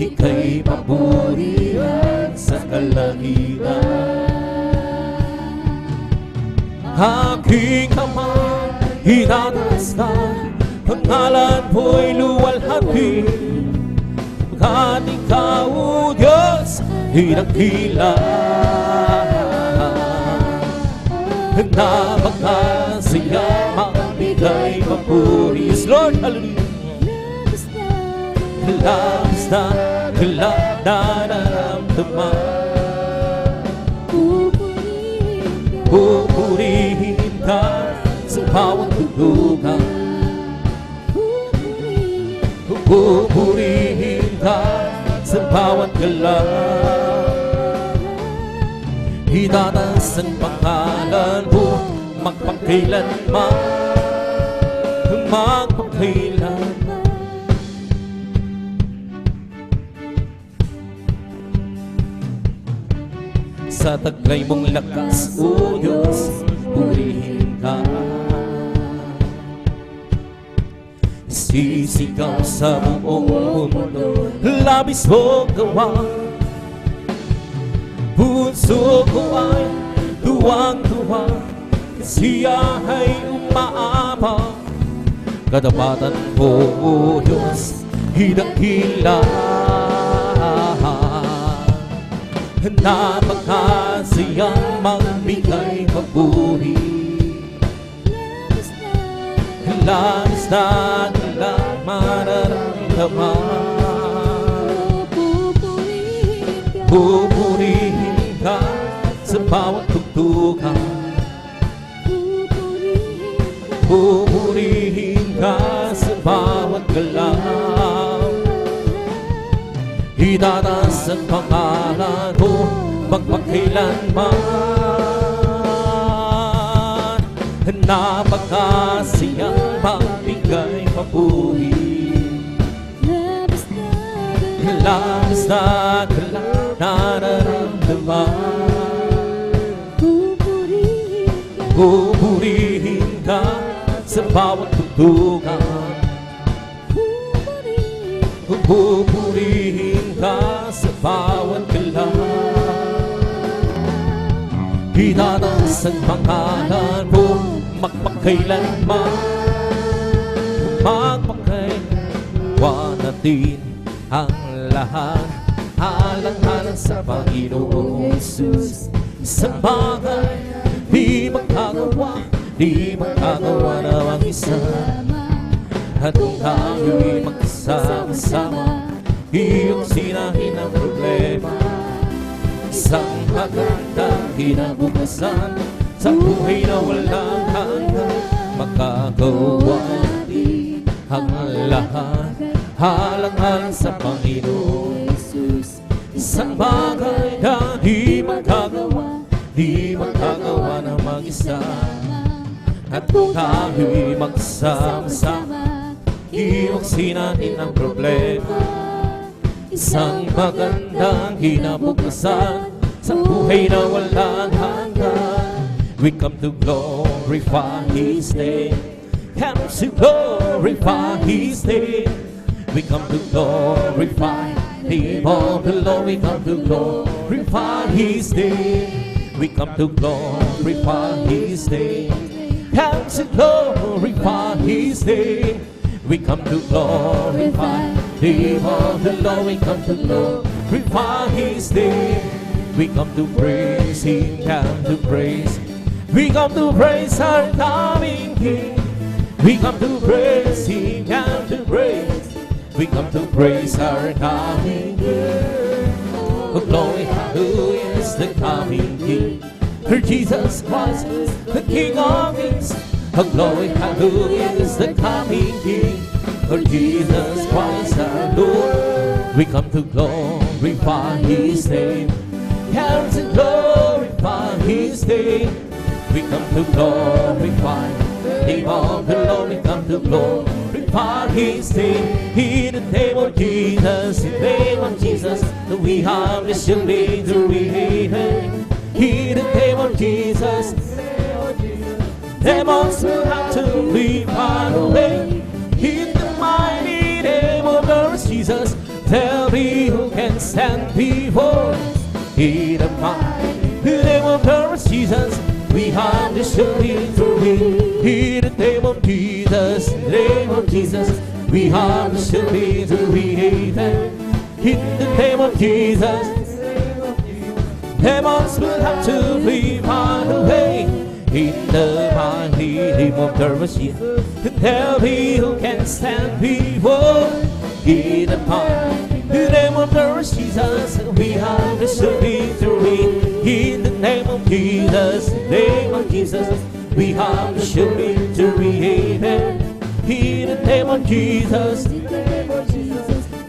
Ika'y papurihan sa kalangitan. Aking Ama, itataas ka, pangalan mo'y luwalhati. Pagkat ikaw, O Diyos, hinagkila na makasiyang magbigay papuri. Yes, Lord, hallelujah. Labis na nararamdaman, pupurihin ka sa bawat tulugan. Pupurihin ka sa bawat galaw. Itataas ang pangalan mo magpakailanman, magpakailanman. Sa taglay mong lakas, O Diyos, purihin ka. Sisigaw sa buong mundo, labis mo gawa. Puso ko ay tuwang-tuwa, siya ay umaabang. Kadapatan mo, O Diyos, hinagkila na makasiyang magbigay papuri. Labis na mararamdaman, pupurihin ka sa bawat tugtugan. Pupurihin ka sa bawat galaw. Itataas ang pangalan mo magpakailanman. Napakasiyang magbigay papuri. Labis na nararamdaman, pupurihin ka sa bawat tugtugan. Pupurihin ka sa bawat galaw. Itataas ang pangalan mo magpakailanman, magpakailanman natin ang lahat. Alang-alang sa Panginoong Jesus, sa bagay di magkagawa, di magkagawa na mag-isa. At kung tayo'y magsama-sama, iyong sinahin ang problema. Isang magandang kinabukasan sa buhay na walang hanggan, makagawa natin ang lahat. Alang-alang sa Panginoong Jesus, isang bagay na di magkagawa, di magkagawa na mag-isa. At kung tayo'y magsama-sama, iyong sinahin ang problema. isang magandang kinabukasan sa buhay na walang hanggan. We come to glorify His name. Come to glorify His name. We come to glorify Him all below. We come to glorify His name. We come to glorify His name. Come to glorify His name. We come to glorify Him all below. We come to glorify His name. We come to praise Him, come to praise. We come to praise our coming King. We come to praise Him, come to praise. We come to praise our coming King. Oh, glory, hallelujah is the coming King. For Jesus Christ is the King of Kings. Oh, glory, hallelujah is the coming King. For Jesus Christ our Lord. We come to glorify His name. Come to glorify His name. We come to glorify Him all below. We come to glorify His name. In the name of Jesus, in the name of Jesus, we have the shielding to rehaven. In the name of Jesus, demons will have to be far away. In the mighty name of our Jesus, tell me who can stand before. In the mighty name of our Jesus, we have the shielding to win. In the name of Jesus, in the name of Jesus, we have the shielding to win. In the name of Jesus, demons will have to flee far away. In the mighty name of the Messiah, tell me who can stand before. In the mighty name of the Jesus, we have the victory. In the name of Jesus, in the name of Jesus, we have the victory. In the name of Jesus,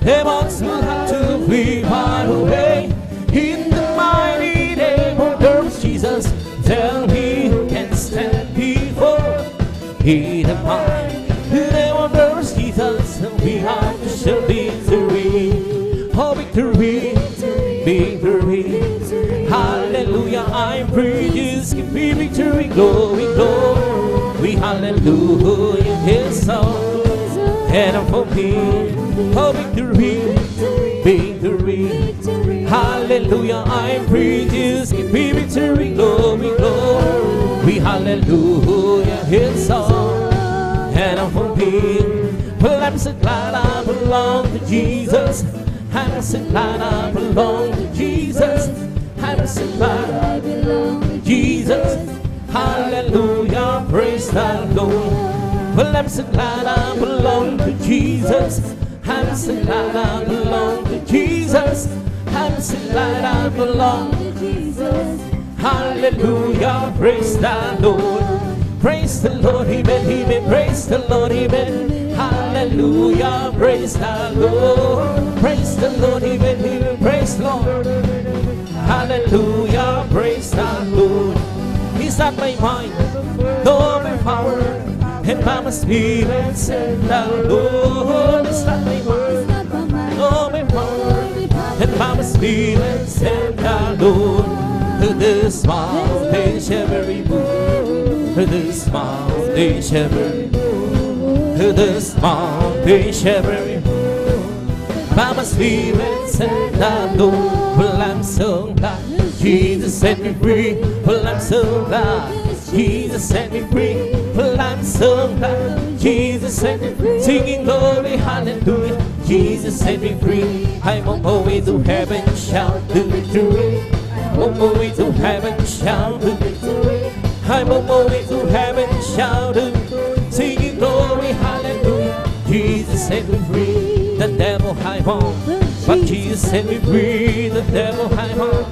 demons will have to flee far away. In the mighty name of the Jesus, tell me who can stand before. In the mighty name of the Jesus, we have the victory. Oh, victory, victory. Hallelujah, I'm free. Just give me victory, glory, glory. Hallelujah, His song. And I'm for me. Oh, victory, victory. Hallelujah, I'm free. Just give me victory, glory, glory. Hallelujah, His song. And I'm for me. Well, I'm so glad I belong to Jesus. I'm so glad I belong to Jesus. I'm so glad I belong to Jesus. Hallelujah, praise the Lord. Well, I'm so glad I belong to Jesus. I'm so glad I belong to Jesus. I'm so glad I belong to Jesus. Hallelujah, praise the Lord. Praise the Lord, amen, amen. Praise the Lord, amen. Hallelujah, praise the Lord. Praise the Lord, amen, amen. Praise the Lord. Hallelujah, praise the Lord. He's not my mind, nor my power, and by my spirit, said the Lord. It's not my mind, nor my power, and by my spirit, said the Lord. To this mountain shall be removed. To this mountain shall be removed. To this mountain shall be removed. By my spirit, said the Lord. Well, I'm so glad Jesus set me free. Well, I'm so glad Jesus set me free. Well, I'm so glad Jesus set me free. Singing glory, hallelujah. Jesus set me free. I'm on my way to heaven, shout the victory. I'm on my way to heaven, shout the victory. I'm on my way to heaven, shout the victory. Singing glory, hallelujah. Jesus set me free. The devil high on, but Jesus set me free. The devil high on,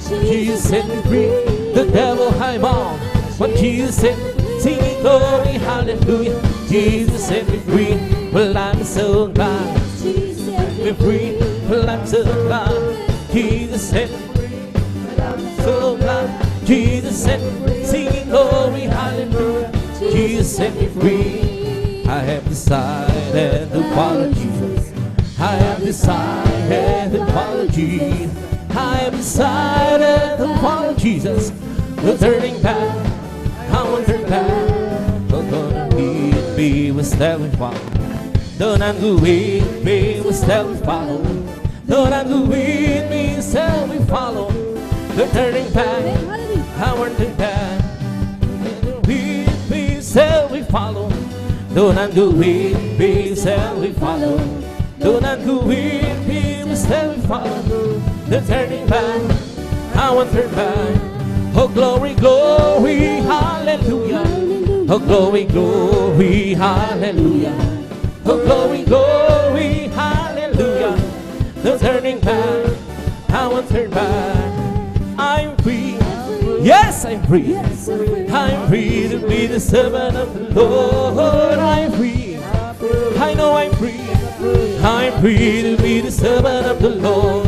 Jesus set me free. The devil high on, but Jesus set me. Singing glory, hallelujah. Jesus set me free. Well, I'm so glad Jesus set me free. Well, I'm so glad Jesus set me free. So glad Jesus set me free. Singing glory, hallelujah. Jesus set me free. I have decided to follow Jesus. I have decided to follow Jesus. I have decided to follow Jesus. No turning back, I won't turn back. No gonna lead me, we still will follow. Don't go with me, we still will follow. Don't go with me, still we follow. No turning back, I won't turn back. With me, still we follow. Don't go with me, still we follow. Don't go with me, we still we follow. No turning back, I won't turn back. Oh glory, glory, hallelujah. Oh glory, glory, hallelujah. Oh glory, glory, hallelujah. No turning back, I won't turn back. I'm free, yes I'm free. I'm free to be the servant of the Lord. I'm free, I know I'm free. I'm free to be the servant of the Lord.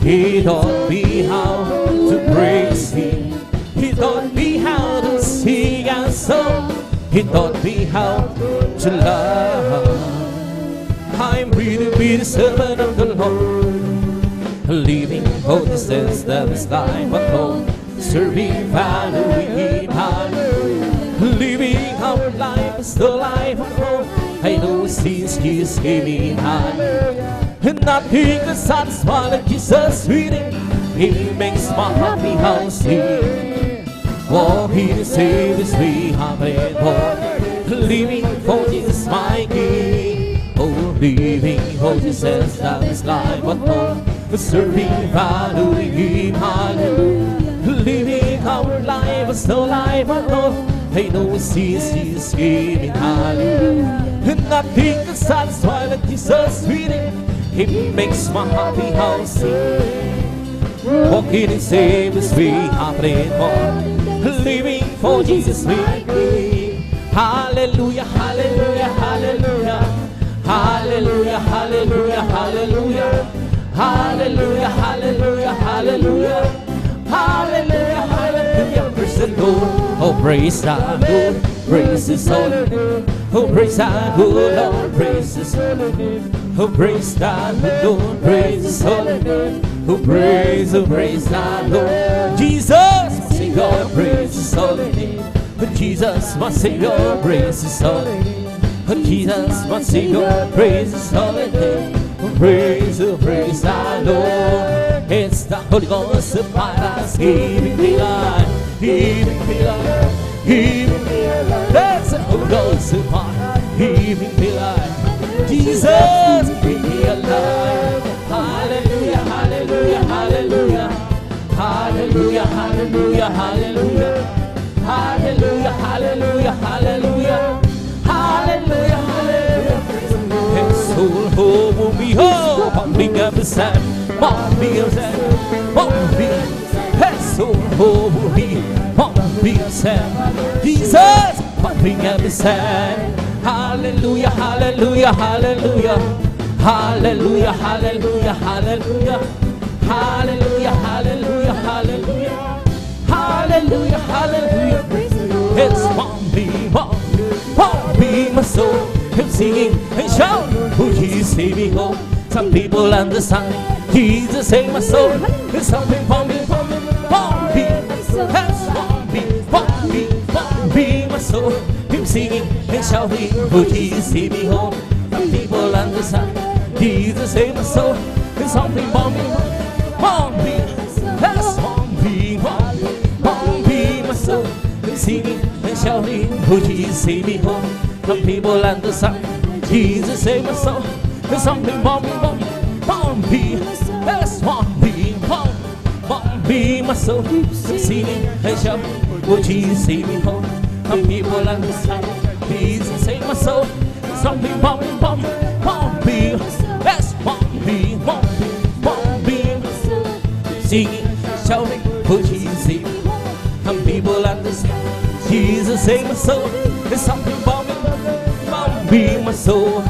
He taught me how to praise Him. He taught me how to sing a song. He taught me how to love. I'm free to be the servant of the Lord. Living holy says that this life alone. Serving, following Him. Living our life is the life alone. I know since He's giving high. And nothing can satisfy like Jesus reading. He makes my happy house sing. Walking to save His way, living for Jesus my King. Oh, living for Jesus, that is life alone. Serving, following Him, hallelujah. Living our life is no life alone. I know since He's giving hallelujah. And nothing can satisfy like Jesus reading. He makes my happy house sing. Walking in save His way, happening more. Living for Jesus my King. Hallelujah, hallelujah, hallelujah. Hallelujah, hallelujah, hallelujah. Hallelujah, hallelujah, hallelujah. Hallelujah, hallelujah. Praise the Lord. Oh, praise the Lord. Praise His holy name. Oh, praise the Lord. Praise His holy name. Oh, praise the Lord. Praise His holy name. Oh, praise the Lord. Jesus, my Savior, praise His holy name. Oh, Jesus, my Savior, praise His holy name. Oh, Jesus, my Savior, praise His holy name. Oh, praise the Lord. It's the Holy Ghost upon us, giving me life, giving me life, giving me life. That's the Holy Ghost upon us, giving me life. Jesus, bring me alive. Hallelujah, hallelujah, hallelujah. Hallelujah, hallelujah, hallelujah. Hallelujah, hallelujah, hallelujah. Hallelujah, hallelujah. And soul home me home, pumping up the sand, pumping up the sand, pumping up the sand. And soul home me, pumping up the sand. Jesus, pumping up the sand. Hallelujah, hallelujah, hallelujah. Hallelujah, hallelujah, hallelujah. Hallelujah, hallelujah, hallelujah. Hallelujah, hallelujah. It's pumping, pumping my soul. I'm singing and shouting, oh Jesus, save me home. Some people understand, Jesus, save my soul. It's something pumping, pumping, pumping. That's pumping, pumping, pumping my soul. I'm singing and shouting, oh Jesus, save me home. Some people understand, Jesus, save my soul. It's something pumping, pumping. That's pumping, pumping, pumping my soul. I'm singing and shouting, oh Jesus, save me home. Some people understand, Jesus, save my soul. There's something pumping, pumping, pumping. That's pumping, pumping, pumping my soul. Singing and shouting, oh Jesus, save me home. Some people understand, Jesus, save my soul. There's something pumping, pumping, pumping. That's pumping, pumping, pumping. Singing, shouting, oh Jesus, save me home. Some people understand, Jesus, save my soul. There's something pumping, pumping my soul.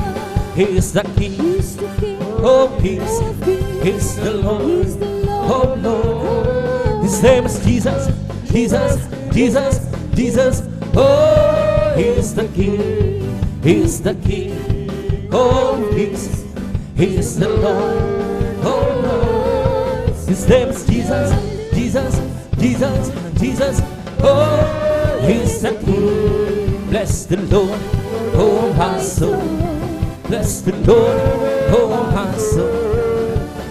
He's the King, oh peace. He's the Lord, oh Lord. His name is Jesus, Jesus, Jesus, Jesus. Oh, He's the King, He's the King, oh peace. He's the Lord. Oh Lord. His name is Jesus, Jesus, Jesus, Jesus. Oh, He's the King. Bless the Lord, oh my soul. Bless the Lord, oh my soul.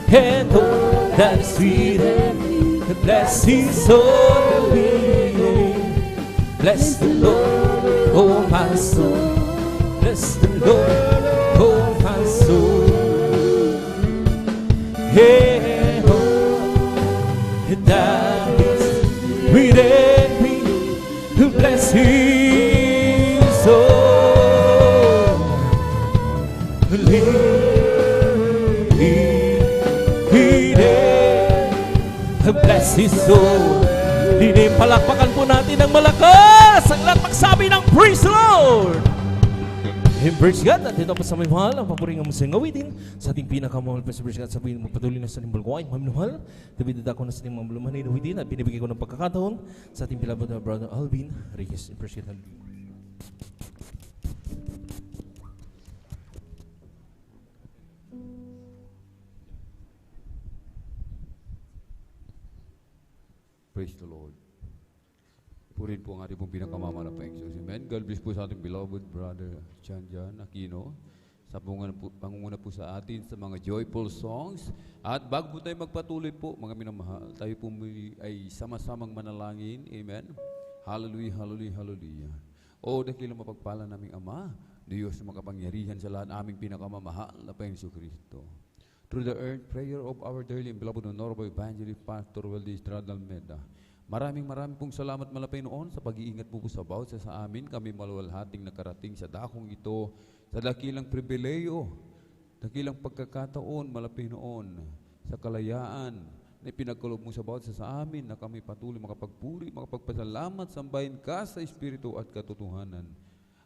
And all that is within me, bless His holy name. Bless the Lord, oh my soul. Bless the Lord, oh my soul. Hey, oh, that is within me, to bless His holy name. Bless His soul. Dini, palakpakan po natin ng malakas ang lahat magsabi ng praise the Lord. Praise God. At ito po sa may mahal ang papuring ang musang gawitin sa ating pinakamahal pa sa praise God. Sabihin mo patuloy na sa ating bulguay maminahal. Tabidad ako na sa ating mga malumanay na witin at binibigay ko ng pagkakataon sa ating pilabot na brother Alvin Reyes. Praise God. Praise the Lord. Purin po ang ating pong pinakamamalaking Diyos. Amen. God bless po sa ating beloved brother Jan Aquino sa pangunguna po sa atin sa mga joyful songs. At bago po tayo magpatuloy po, mga minamahal, tayo po ay sama-samang manalangin. Amen. Hallelujah, hallelujah, hallelujah. O dakilang mapagpala naming Ama, Diyos na makapangyarihan sa lahat aming pinakamamahal na Panginoon Kristo. Through the earned prayer of our dearly and beloved Honorable Evangelist Pastor Weldy Estrada Almeida, maraming pong salamat malapay noon sa pag-iingat po sa bawat sa amin. Kami maluwalhating nakarating sa dakong ito, sa dakilang pribileyo, dakilang pagkakataon malapay noon, sa kalayaan na pinagkulob mo sa bawat sa amin na kami patuloy makapagpuri, makapagpasalamat, sambahin ka sa Espiritu at katotohanan.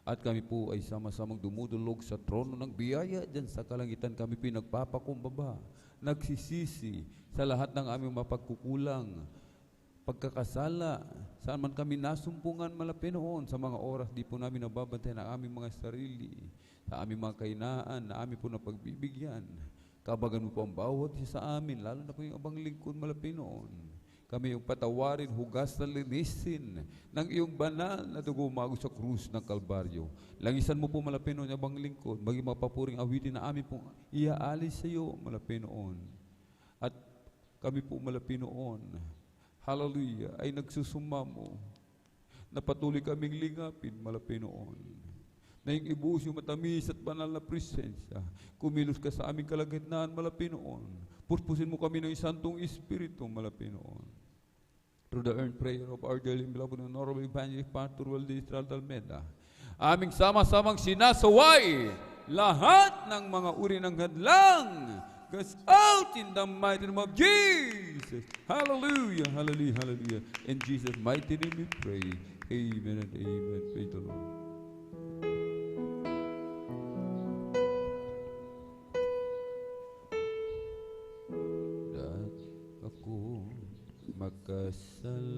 At kami po ay sama-samang dumudulog sa trono ng biyaya dyan sa kalangitan. Kami pinagpapakumbaba, nagsisisi sa lahat ng aming mapagkukulang, pagkakasala, saan man kami nasumpungan malapit noon sa mga oras di po namin nababantay ng aming mga sarili, sa aming mga kainaan na aming po napagbibigyan. Kabagan mo po ang bawat isa sa amin, lalo na po yung abang lingkod malapit noon. Kami yung patawarin, hugas na linisin ng iyong banal na dugo umago sa krus ng Kalbaryo. Langisan mo po malapit noon yung abang lingkod, maging mapapuring awitin na amin po iaalis sa iyo malapit noon. At kami po malapit noon, hallelujah, ay nagsusumamo na patuloy kaming lingapin malapit noon. Na yung ibuhos yung matamis at banal na presensya, kumilos ka sa aming kalagitnaan malapit noon. Purpusin mo kami ng Santong Espiritu malapit noon. Through the earned prayer of our dearly beloved Honorable Evangelist Pastor Weldy Estrada Almeida, aming sama-samang sinasaway lahat ng mga uri ng hadlang. Goes out in the mighty name of Jesus. Hallelujah, hallelujah, hallelujah. In Jesus' mighty name we pray. Amen and amen. Praise the Lord. Dat ako makasalanan,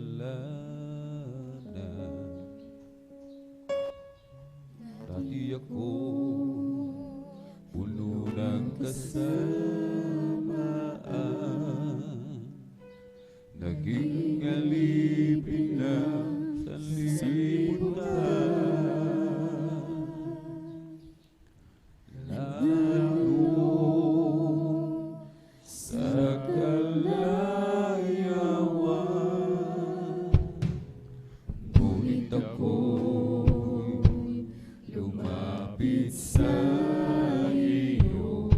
dati ako puno ng kasamaan, naging alipin na sa lipunan. Lalo sa kalayawan, ngunit ako'y lumapit sa iyo.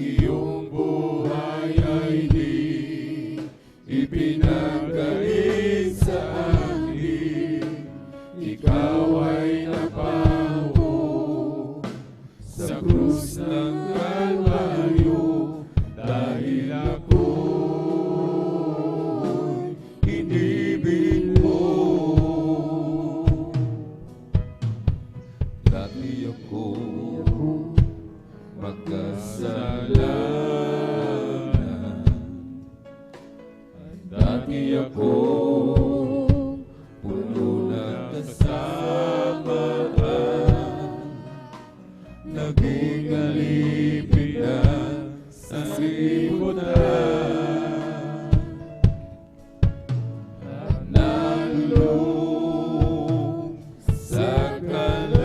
iyong buhay ay di ipinagkait sa akin. Ikaw ay napako sa krus ng Kalbaryo, dahil ako'y inibig mo. Dati ako magkasalanan, dati ako puno ng kasamaan, naging alipin na sa lipunan, at nalulong sa kalayawan.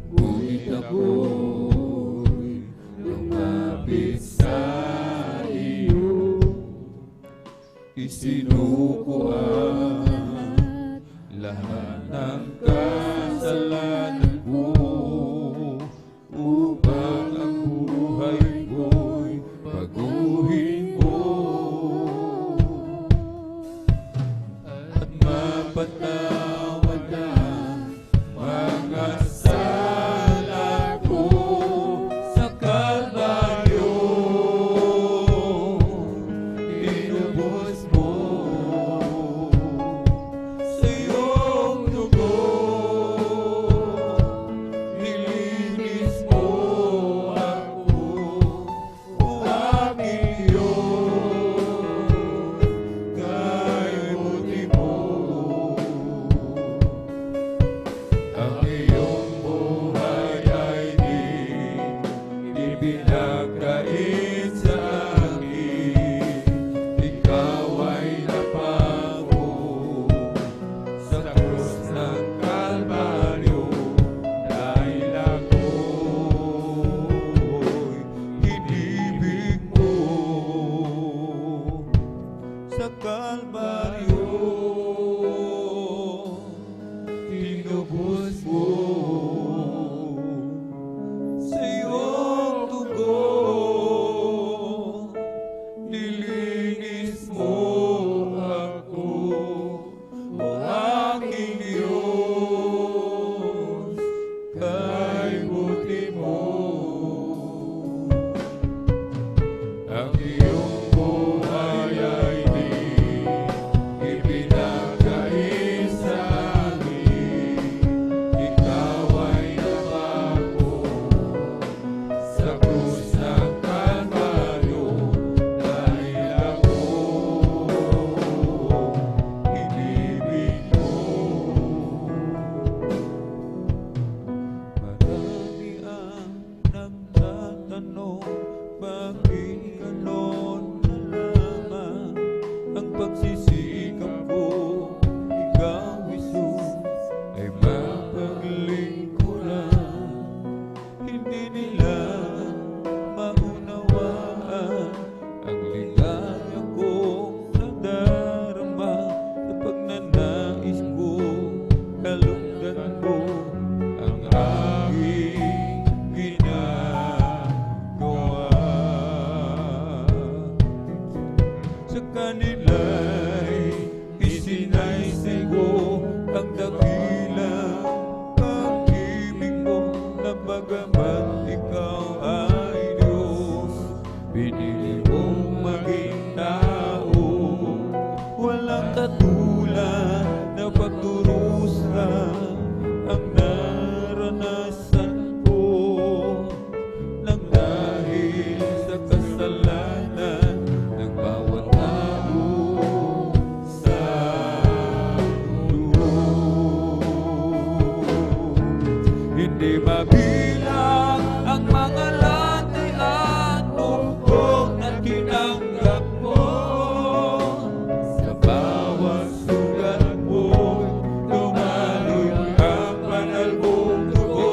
Ngunit ako'y lumapit sa iyo, isinuko ang lahat ng kasalanan ko, upang ang buhay ko'y baguhin mo at mapatawad ang mga sala ko sa Kalbaryo. Tinubos mo sa iyong dugo, nilinis mo ako, o aking Diyos, kay buti mo. Ang iyong buhay ay di ipinagkait sa akin. Ikaw ay napako sa krus ng Kalbaryo, dahil ako'y inibig mo. Sa Kalbaryo tinubos mo sa iyong dugo, nilinis mo ako, o aking Diyos, kay buti mo. Ang iyong buhay ay di ipinagkait sa akin. Ikaw ay napako sa krus ng Kalbaryo, dahil ako'y inibig mo. Marami ang nagtatanong, bakit ganon na lamang ang pagsisikap ko? Ikaw, Jesus, ay mapaglingkuran. Hindi nila maunawaan ang ligaya kong nadarama, na pagnanais ko kalungdan mo ang aking ginagawa. Sa kanila'y isinaysay ko ang dakilang pag-ibig mo, na bagamat ikaw ay Diyos, pinili mong maging tao. Walang katulad na pagdurusa ang naranasan ko, nang dahil sa kasalanan ng bawat tao sa mundo. Hindi mabilang ang mga latay at umpok na tinanggap mo. Sa bawat sugat mo, lumaloy ang banal mong dugo.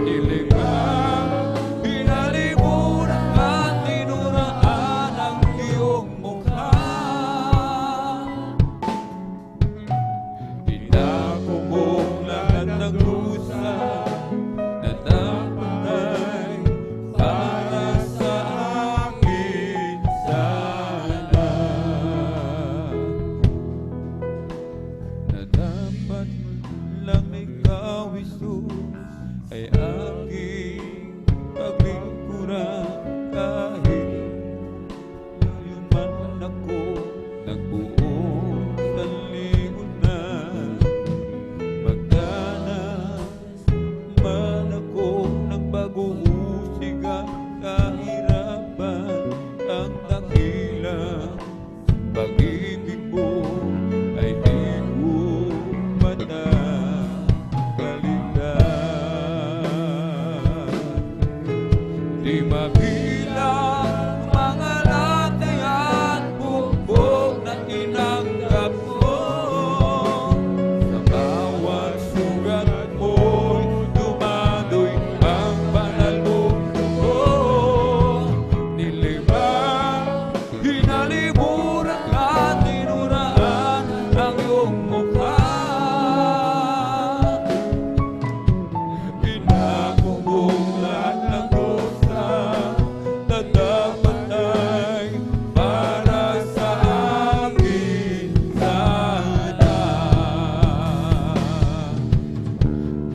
Nilikang pinalibunan at tinuraan ang iyong mukha. Tinako mong lahat ng rusa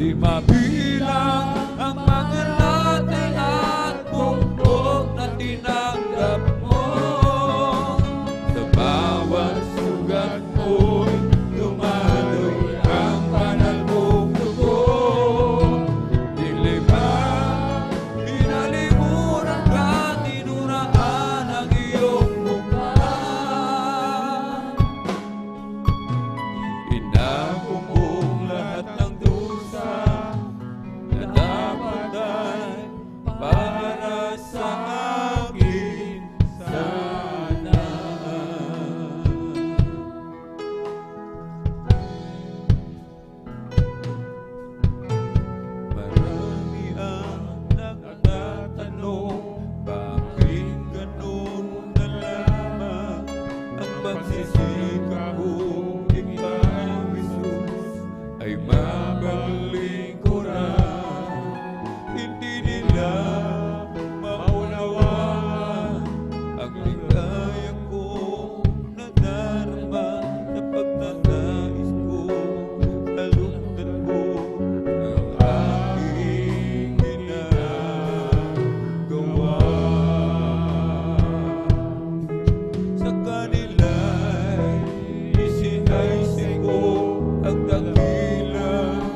Di mabilang ang mga latay at bumbok na tinanggap mo. Sa bawat sugat mo'y dumaloy ang banal mong dugo. Dilibang, pinalimuran ka, tinuraan ang iyong mukha. Inago mong lahat ng dusa na dapat ay para sa akin sana. Marami ang nagtatanong, bakit ganun na lamang ang pagsisikap kong ikaw, Jesus, ay magaling ko na. Hindi nila maunawaan ang ligaya kong nadarama na pagtatais ko. Talundan mo ang aking ginagawa. Sa kanila'y isinaysay ko ang dakilang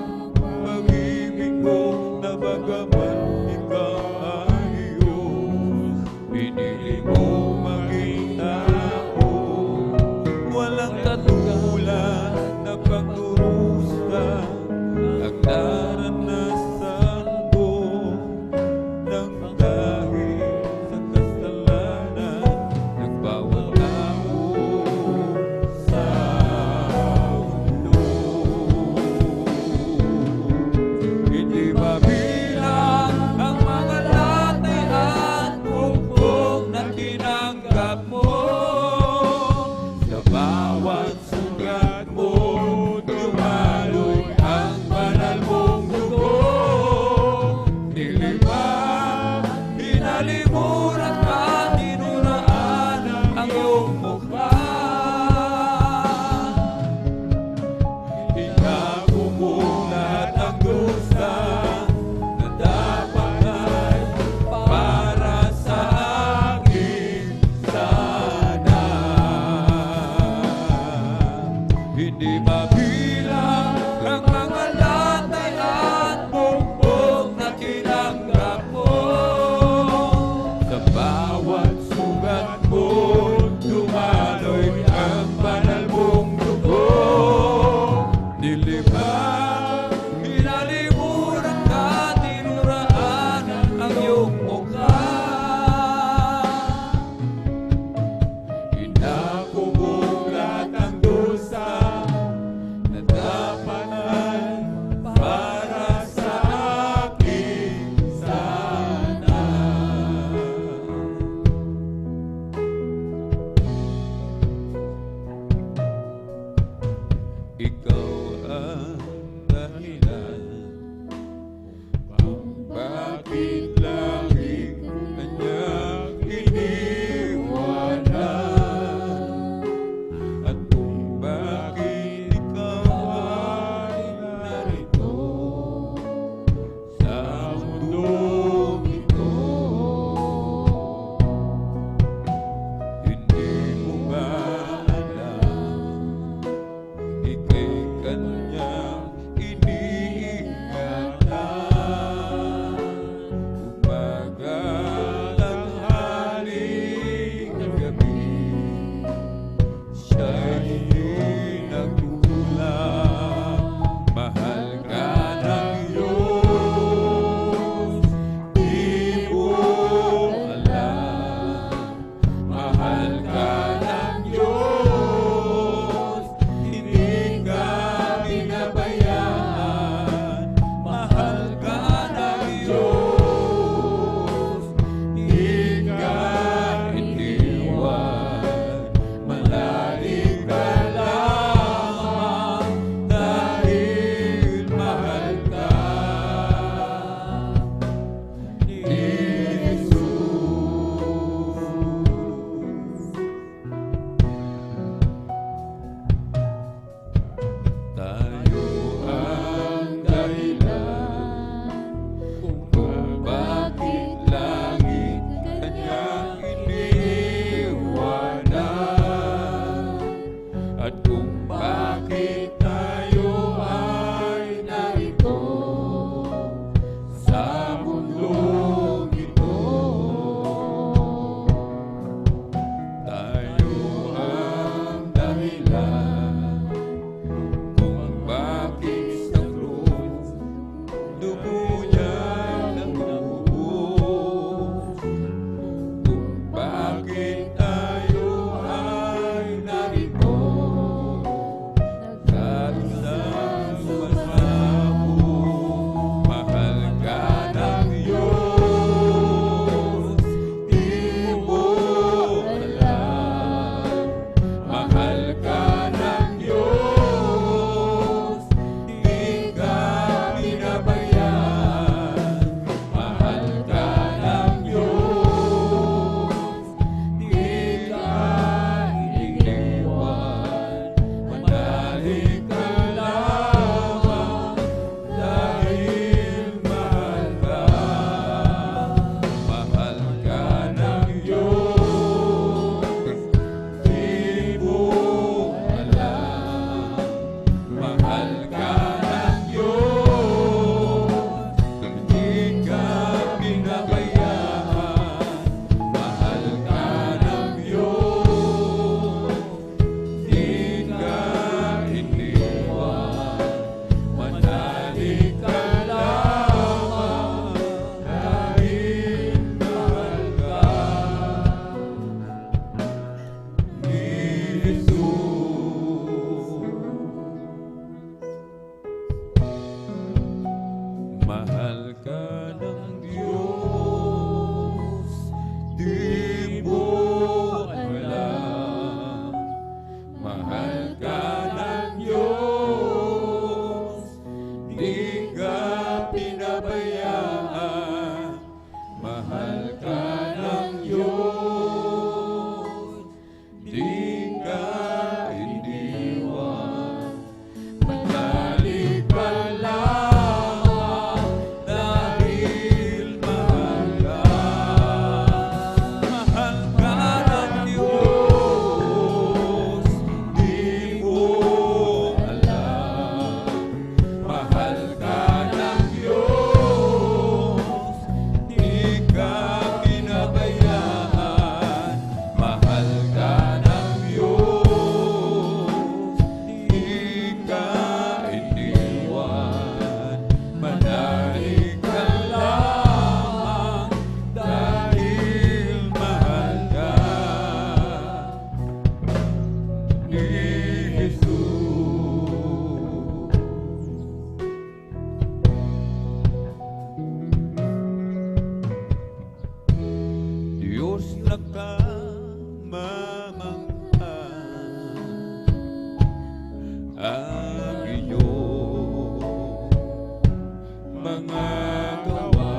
mga gawa.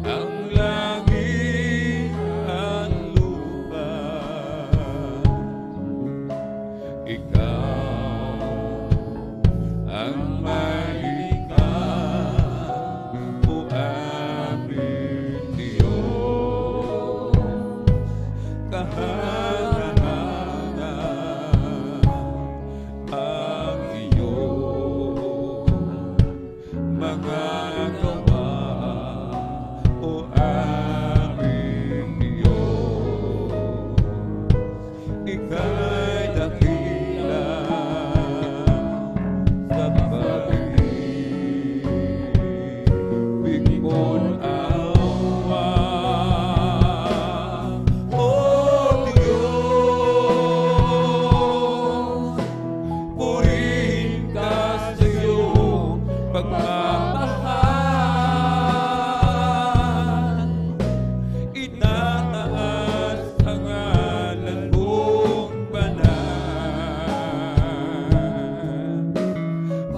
Ang langit at lupa, ikaw ang malikha, o aming Diyos. Kahanga-hanga ang iyong mga gawa, o aming Diyos. Ika'y dakila sa pag-ibig mo't awa. O Diyos, purihin ka sa iyong pagmamahal. Itataas ang ngalan mong banal.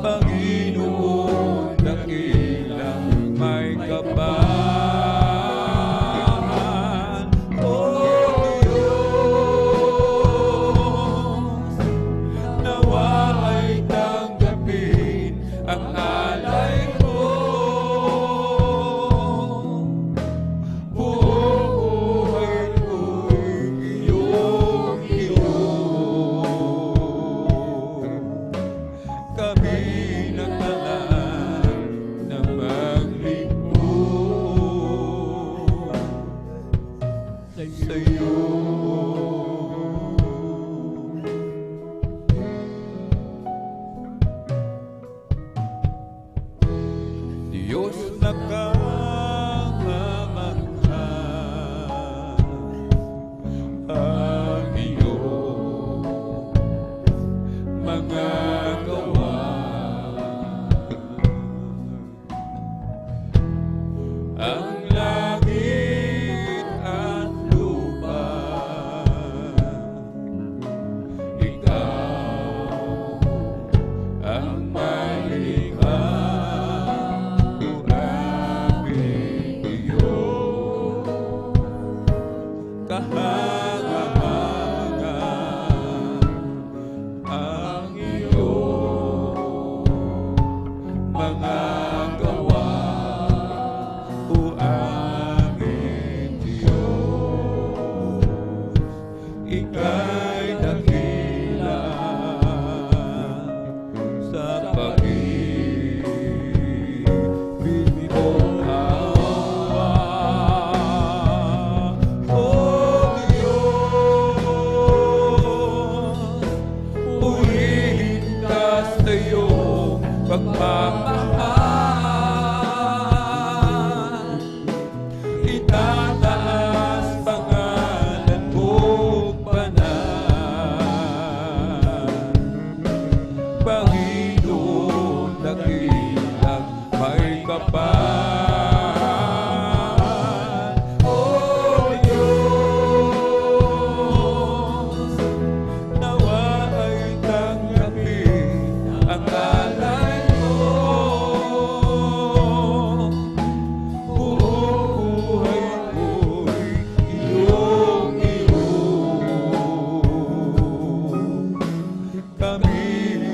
Panginoon, dakilang may kapal. O Diyos, nawa ay tanggapin ang alay ko. Buong buhay ko'y iyong iyong. Kami nagtalaan na maglingkod sa iyo. Diyos nakamamangha, ang iyong mga gawa. Ang langit at lupa, ikaw ang malikha, o aming Diyos. Kahanga-hanga ang iyong mga gawa, o aming Diyos. Ika'y dakila sa pag-ibig mo't awa. O Diyos, purihin ka sa iyong pagmamahal. Itataas pangalan mong banal. Panginoon, dakilang may kapal. O Diyos, nawa ay tanggapin ang alay ko. Buong buhay ko'y iyong iyong. Kami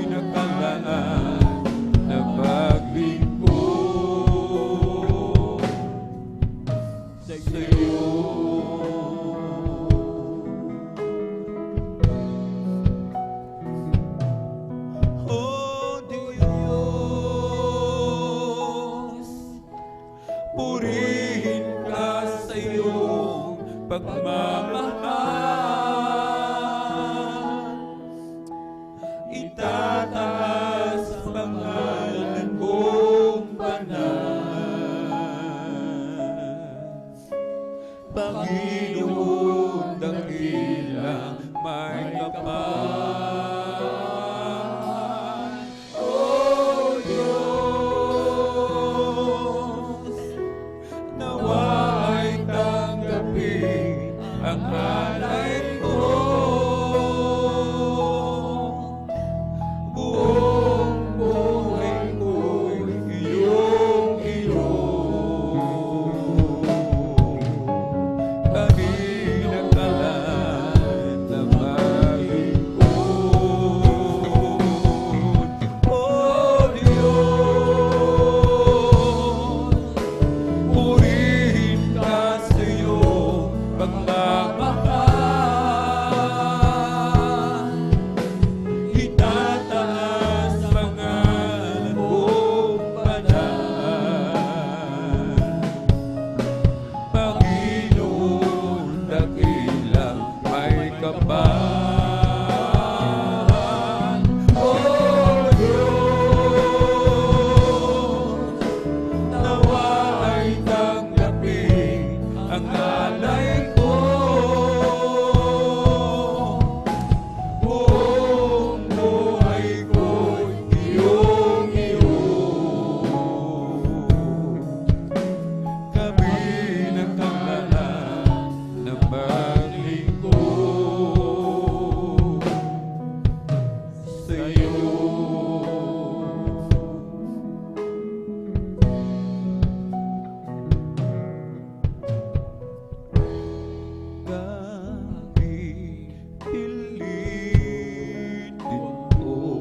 nagtalaan na maglingkod sa iyo. O Diyos, purihin ka sa iyong pagmamahal. Itataas pangalan mong banal. Panginoon, dakilang may kapal. O Diyos, nawa ay tanggapin ang alay ko. Buong sa'yo. Kahit pilitin ko,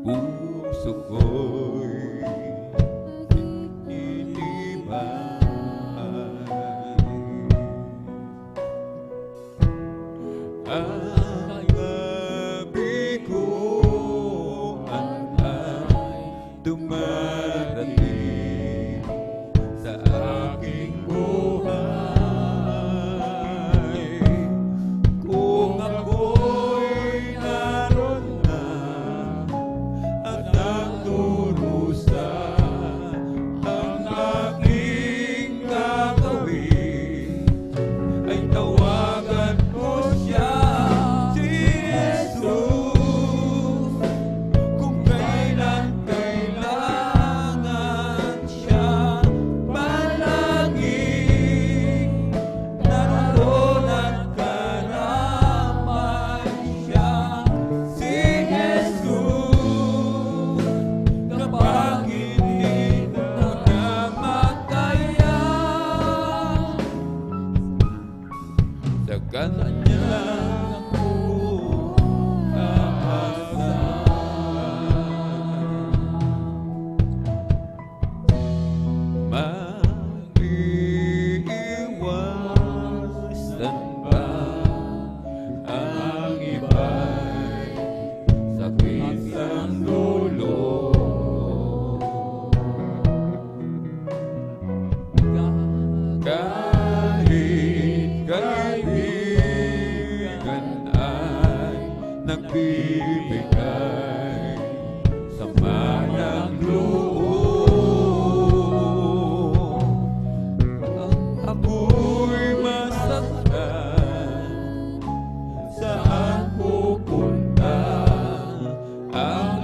puso ko'y inibay. Ang kabiguan ay dumarating sa aking buhay. Kung ako'y naroon na at nagdurusa, ang aking gagawin ay tawagan ko siya, si Jesus. Kung kailan kailangan siya, palaging naroon at karamay siya, si Jesus. Kapag hindi mo na makaya, sa kanya ako aasa. Maiiwasan ba ang iba'y sakit ng dulo? Kahit kaibigan ay nagbibigay sama ng loob, ako'y masaktan. Saan pupunta ang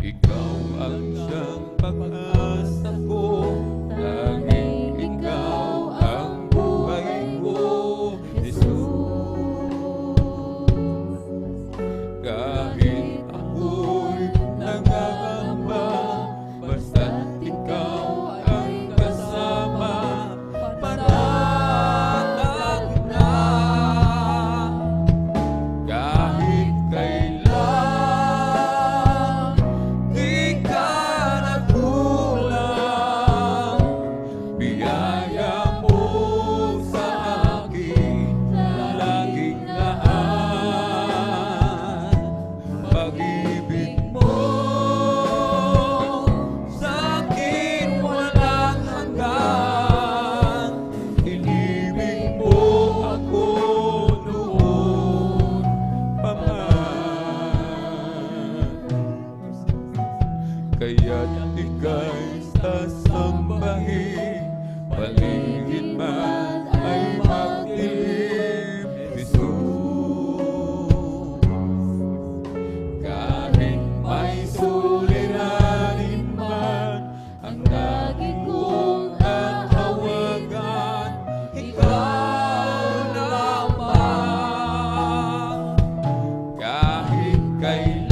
Ikaw ang siyang pag-asa ko, tanging ikaw ang buhay ko, Jesus. Kahit ako'y nangangamba, basta't ikaw ang kasama, panatag na. Kahit kailan di ka nagkulang, biyaya mo sa akin laging lahat. Pag-ibig mo sa akin walang hanggan, inibig mo ako noon pa man. Kaya't ika'y sasambahin, paligid man ay magdilim, Jesus. Kahit may suliranin man ang lagi kong ahawagan, ikaw naman. Kahit kailan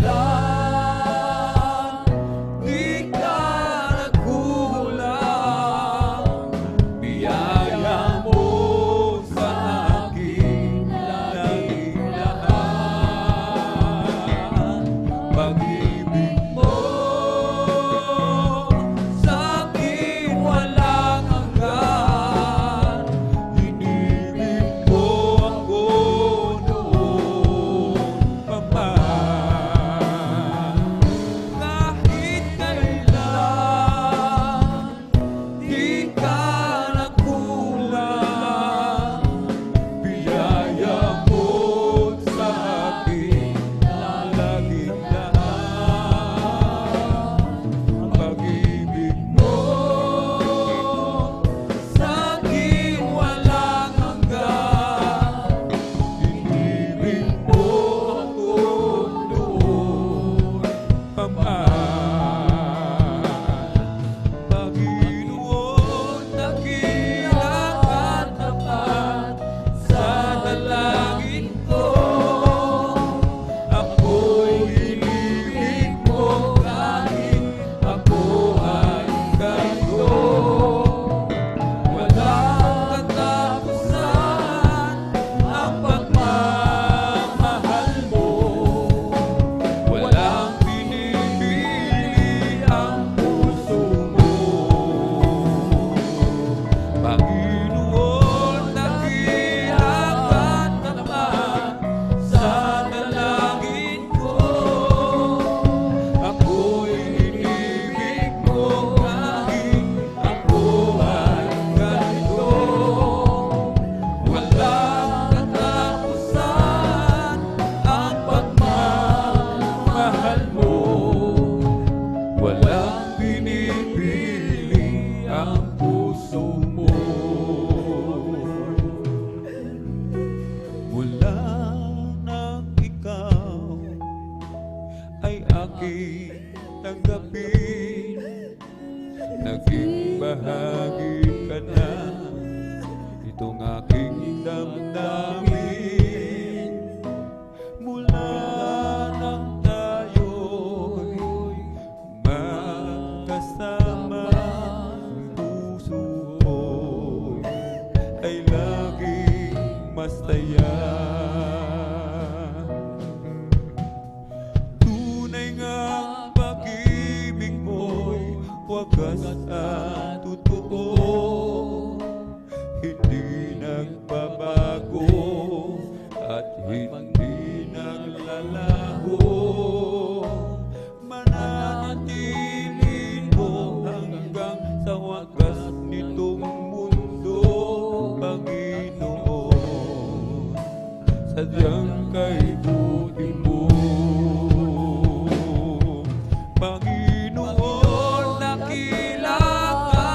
di ka nagkulang, biyaya mo sa akin laging lahat. Pag-ibig mo sa akin walang hanggan, inibig mo ako noon pa man. Kahit kailan di ka nagkulang, biyaya mo sa akin laging lahat. Pag-ibig mo sa akin walang hanggan, inibig mo ako noon pa man. Panginoon, dakila at tapat sa dalangin ko, ako'y inibig mo kahit ako ay ganito. Walang katapusan ang pagmamahal mo, walang pinipili ang puso mo. Panginoon, dakila at tapat sa dalangin ko, ako'y inibig mo kahit ako ay ganito. Walang katapusan ang pagmamahal mo, walang pinipili ang puso mo. Mula nang ikaw ay aking tanggapin, naging bahagi ka na itong aking damdamin. Mula nang tayo'y magkasama, ang puso ko ay laging masaya. Tunay nga pag-ibig mo'y wagas at totoo, hindi nagbabago at hindi naglalaho. Mananatili mo hanggang sa wagas nitong mundo, Panginoon. Sadyang kay buti mo, Panginoon, dakila ka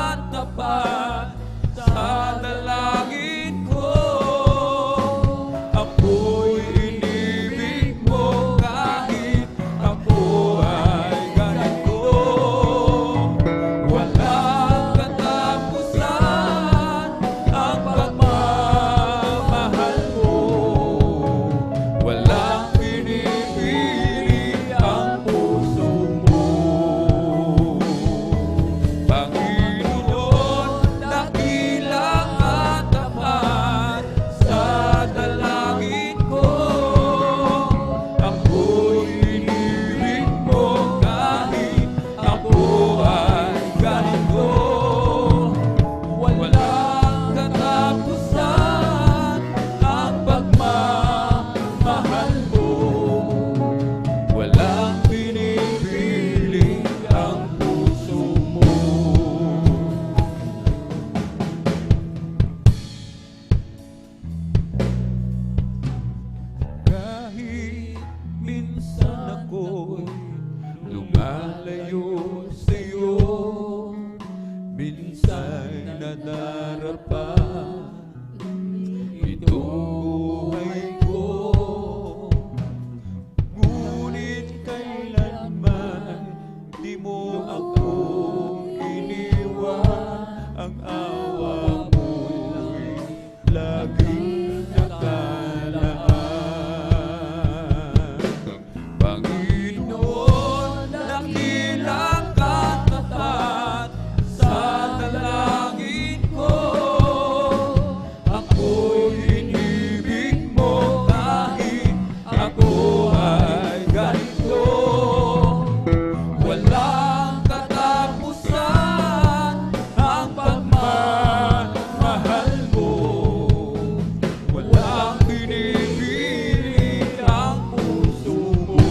lalayo sa'yo, minsan nadarapa itong buhay ko, ngunit kailanman di mo ako iniwan. Ang awa mo'y laging nakalaan. Panginoon, dakilang katapat sa dalangin ko. Ako'y inibig mo kahit ako ay ganito. Walang katapusan ang pagmamahal mo. Walang pinipilit ang puso mo.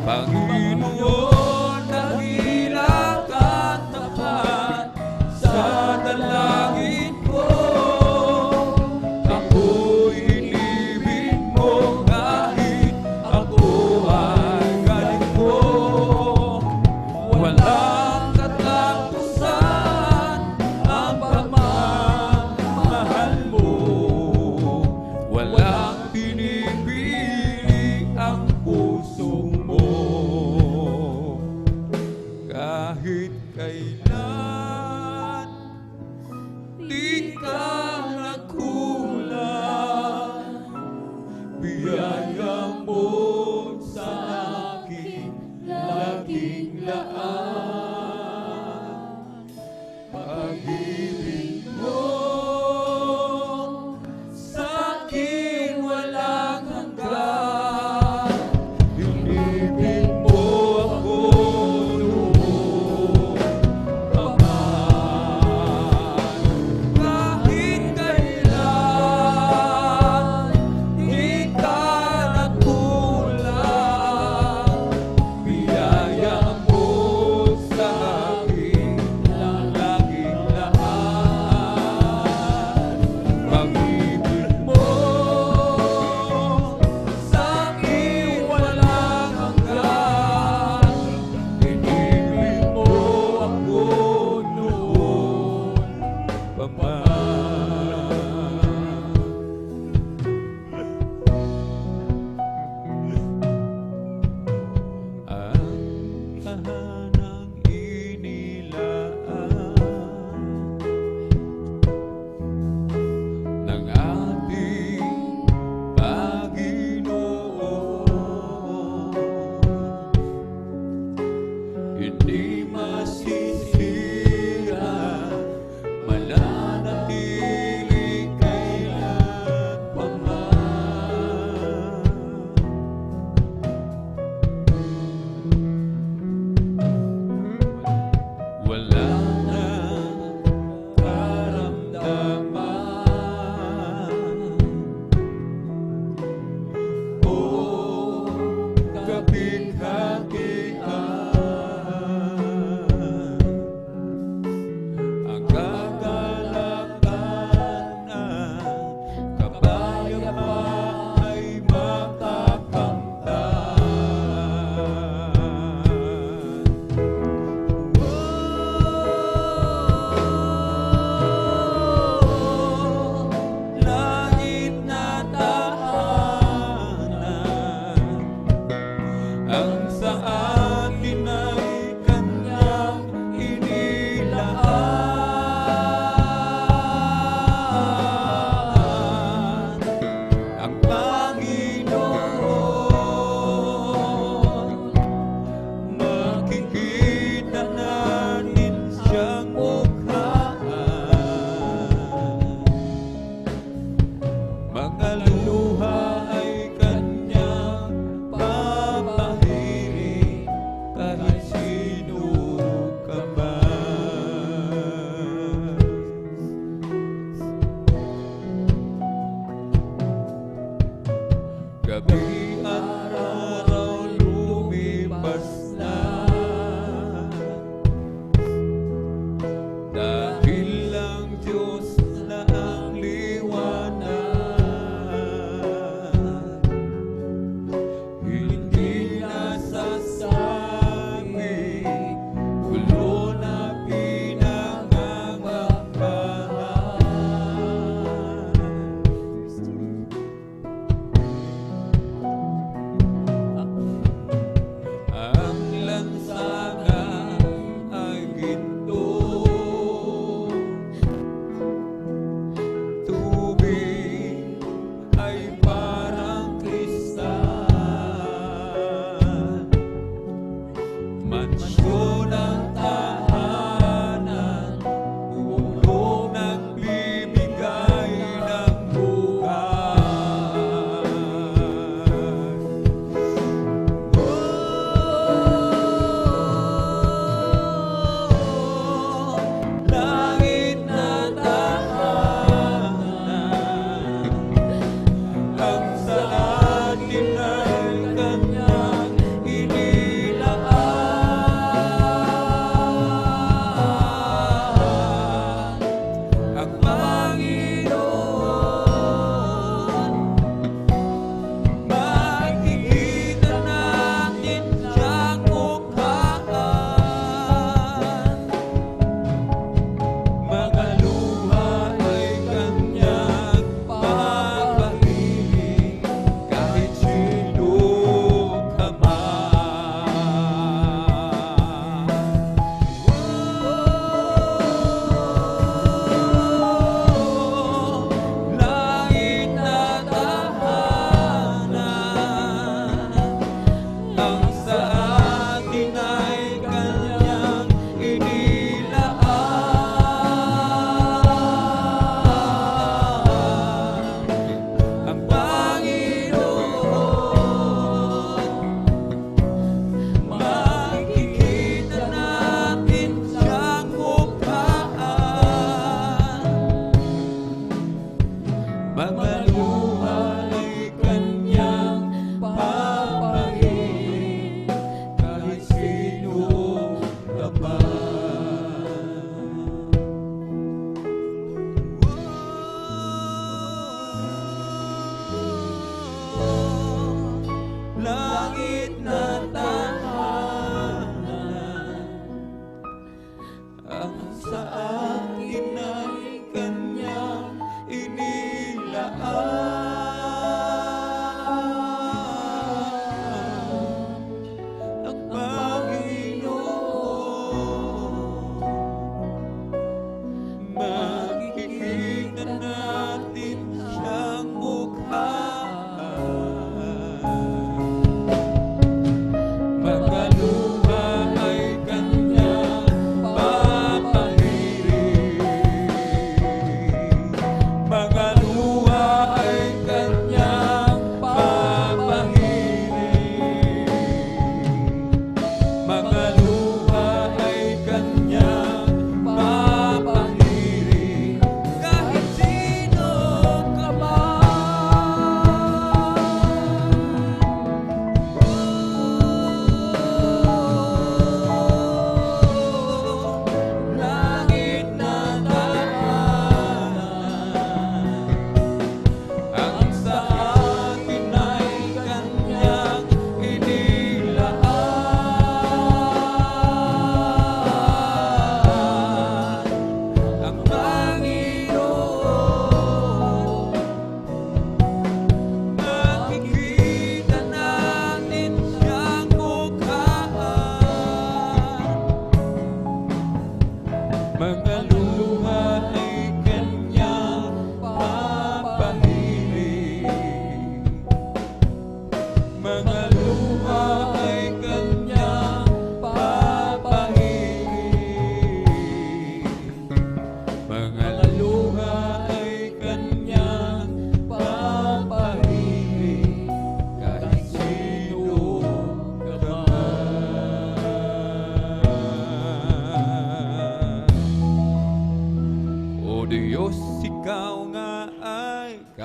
Panginoon, dakilang katapat sa dalangin ko. Ako'y inibig mo kahit ako ay ganito. Walang katapusan ang pagmamahal mo. Walang pinipili ang puso mo. Kahit kailan di ka nagkulang, biyaya mo sa aking laging laan. Pag-ibig mo sa akin walang hanggan. Inibig mo ako noon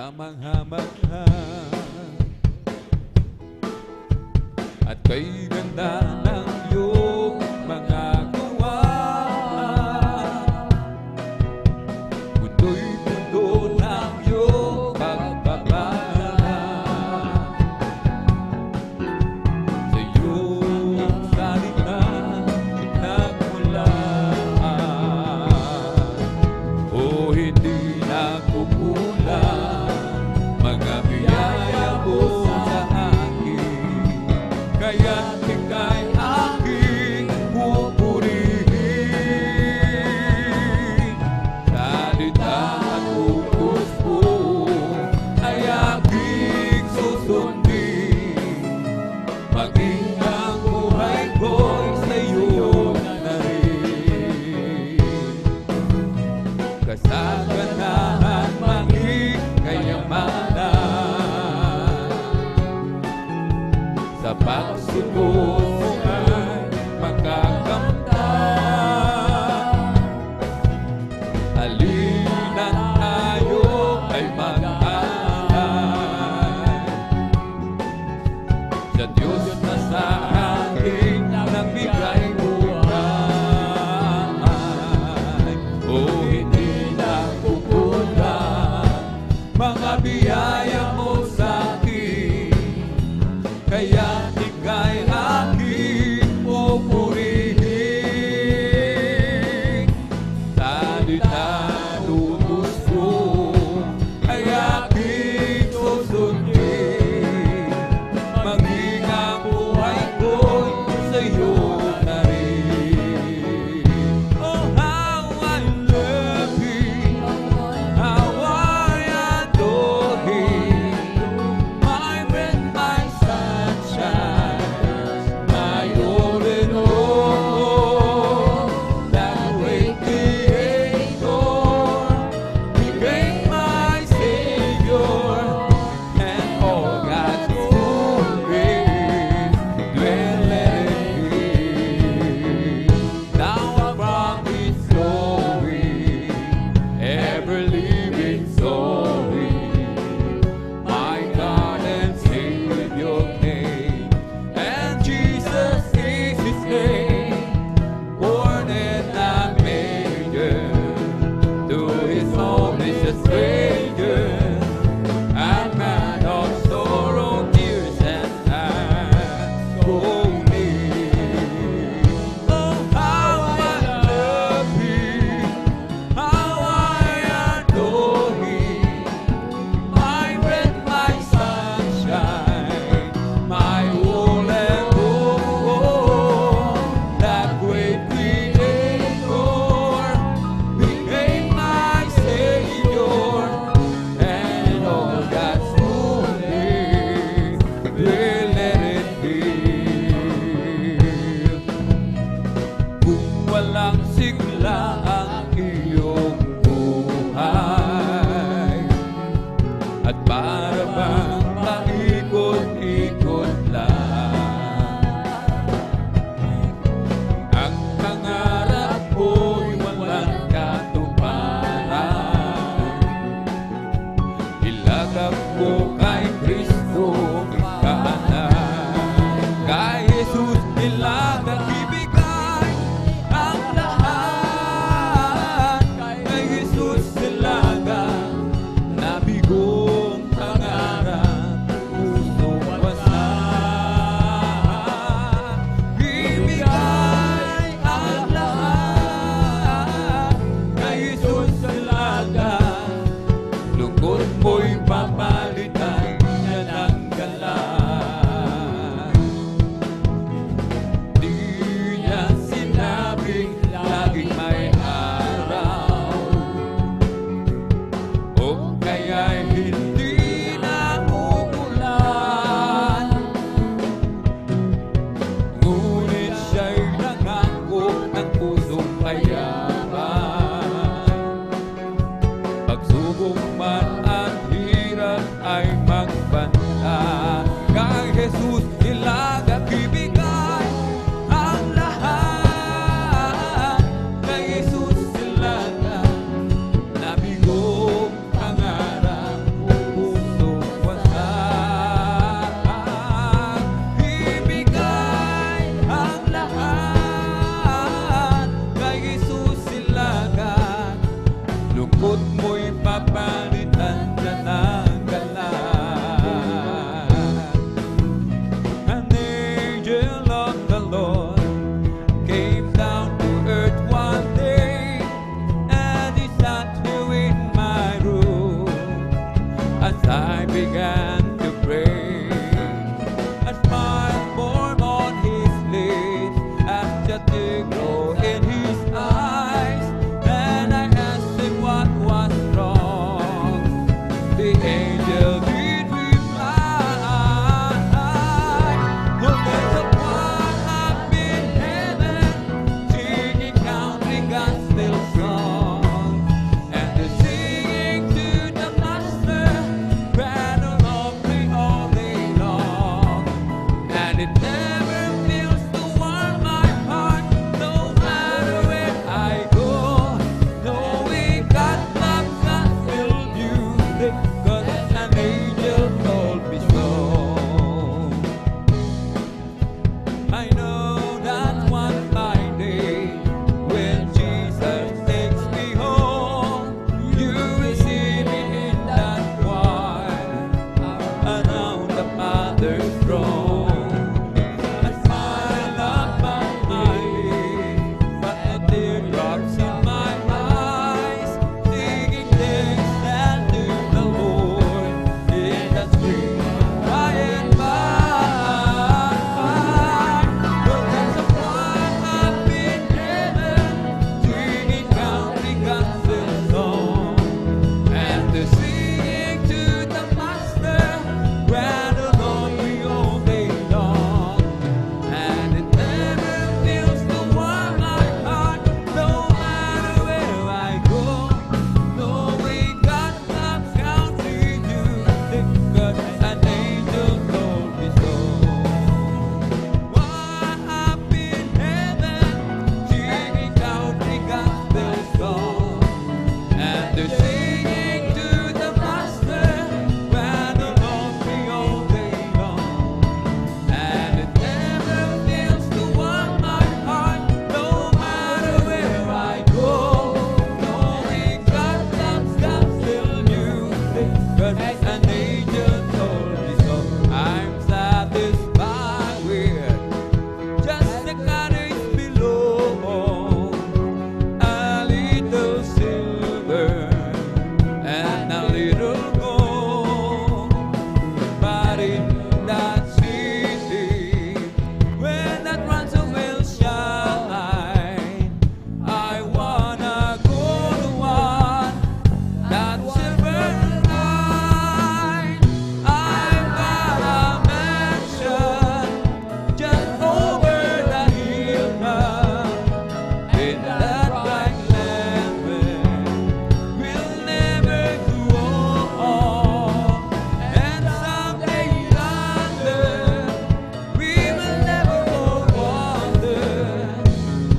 kamangha-mangha at kay ganda ng iyong mga gawa. Mundo'y mundo ng iyong pagpapala. Sa iyong salita nagmula, o hindi nagkukulang mga biyaya mo sa akin, kaya't ika'y aking pupurihin. Salita at utos mo ay aking susundin, maging ang buhay ko'y sa iyo na rin. Kasaganahan, manging kayamanan, sa pagsunod mo ay makakamtan. Halina't tayo ay mag-alay sa Diyos na sa akin nagbigay buhay. O hindi nagkukulang mga biyaya mo sa akin, kaya ika'y aking pupurihin. Salita utos mo ay aking susundin, maging ang buhay ko'y sa it never fails to warm my heart, no matter where I go. Knowing God loves us will music, 'cause an angel told me so. I know that one fine day, when Jesus takes me home, you will see me in that choir around the Father's throne. A smile upon my face, but a teardrops in my eyes, singing thanks and to the Lord in that street by and by. But there's a choir up in heaven, singing counting gospel song, and the singing to the Master, grand along we all day long. And it never fails to warm my heart, no matter where I go. Knowing God loves country music, 'cause an angel told me so. Why up in heaven, singing country gospel song, and they're singing to the Master, grand along we all day long. And it never fails to warm my heart, no matter where I go. Knowing God loves gospel music, 'cause an angel told me so. I'm satisfied with just a cottage below, a little silver and a little gold. But in that city, when that ransom will shine, I wanna go to one that silver line. I've got a mansion just over the hill now, in that bright land where we'll never grow old. And someday yonder we will never go wander,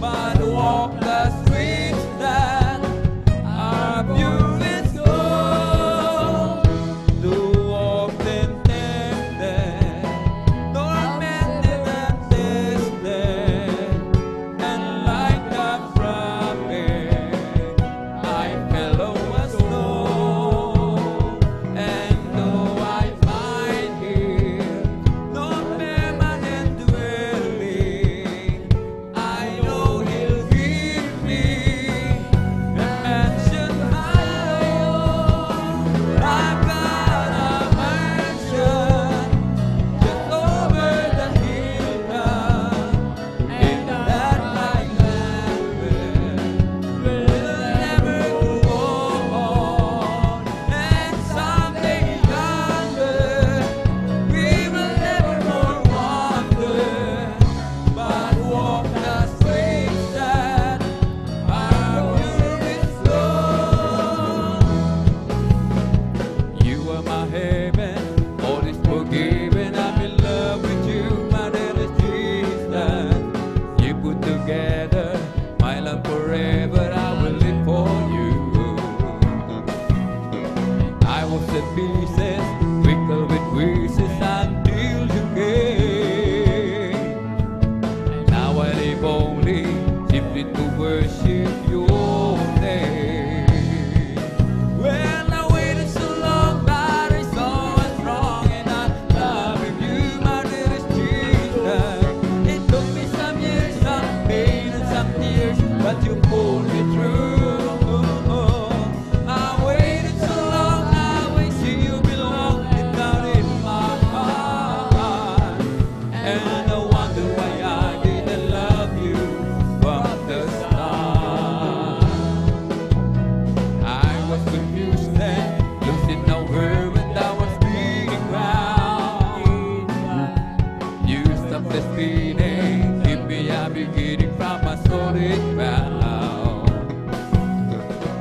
but walk the streets that are pure as gold. Too often tempted, tormented and tested, and like a prophet, I fell as low. And though I find here no permanent dwelling, I know He'll give me a mansion my own. I've got a mansion just over the hill now, in that bright land where we'll never grow old. And someday yonder we will never more wander, but walk the streets that are pure as gold. You are my heaven, all is forgiven. I'm in love with you, my dearest Jesus. You put together my love forever, I will live for you. I was at pieces, twinkle with wishes until you came. Now I live only simply to worship your name. Well, I waited so long, but I saw what's wrong, and I love you, my dearest Jesus. It took me some years, some pain and some tears, but you pulled me through. I waited so long, now I see you belong deep down in my heart. And I wonder why I didn't love you from the start. I was confused then, losing no word when I was beating ground. You stopped the speeding, give me a beginning from a solid ground.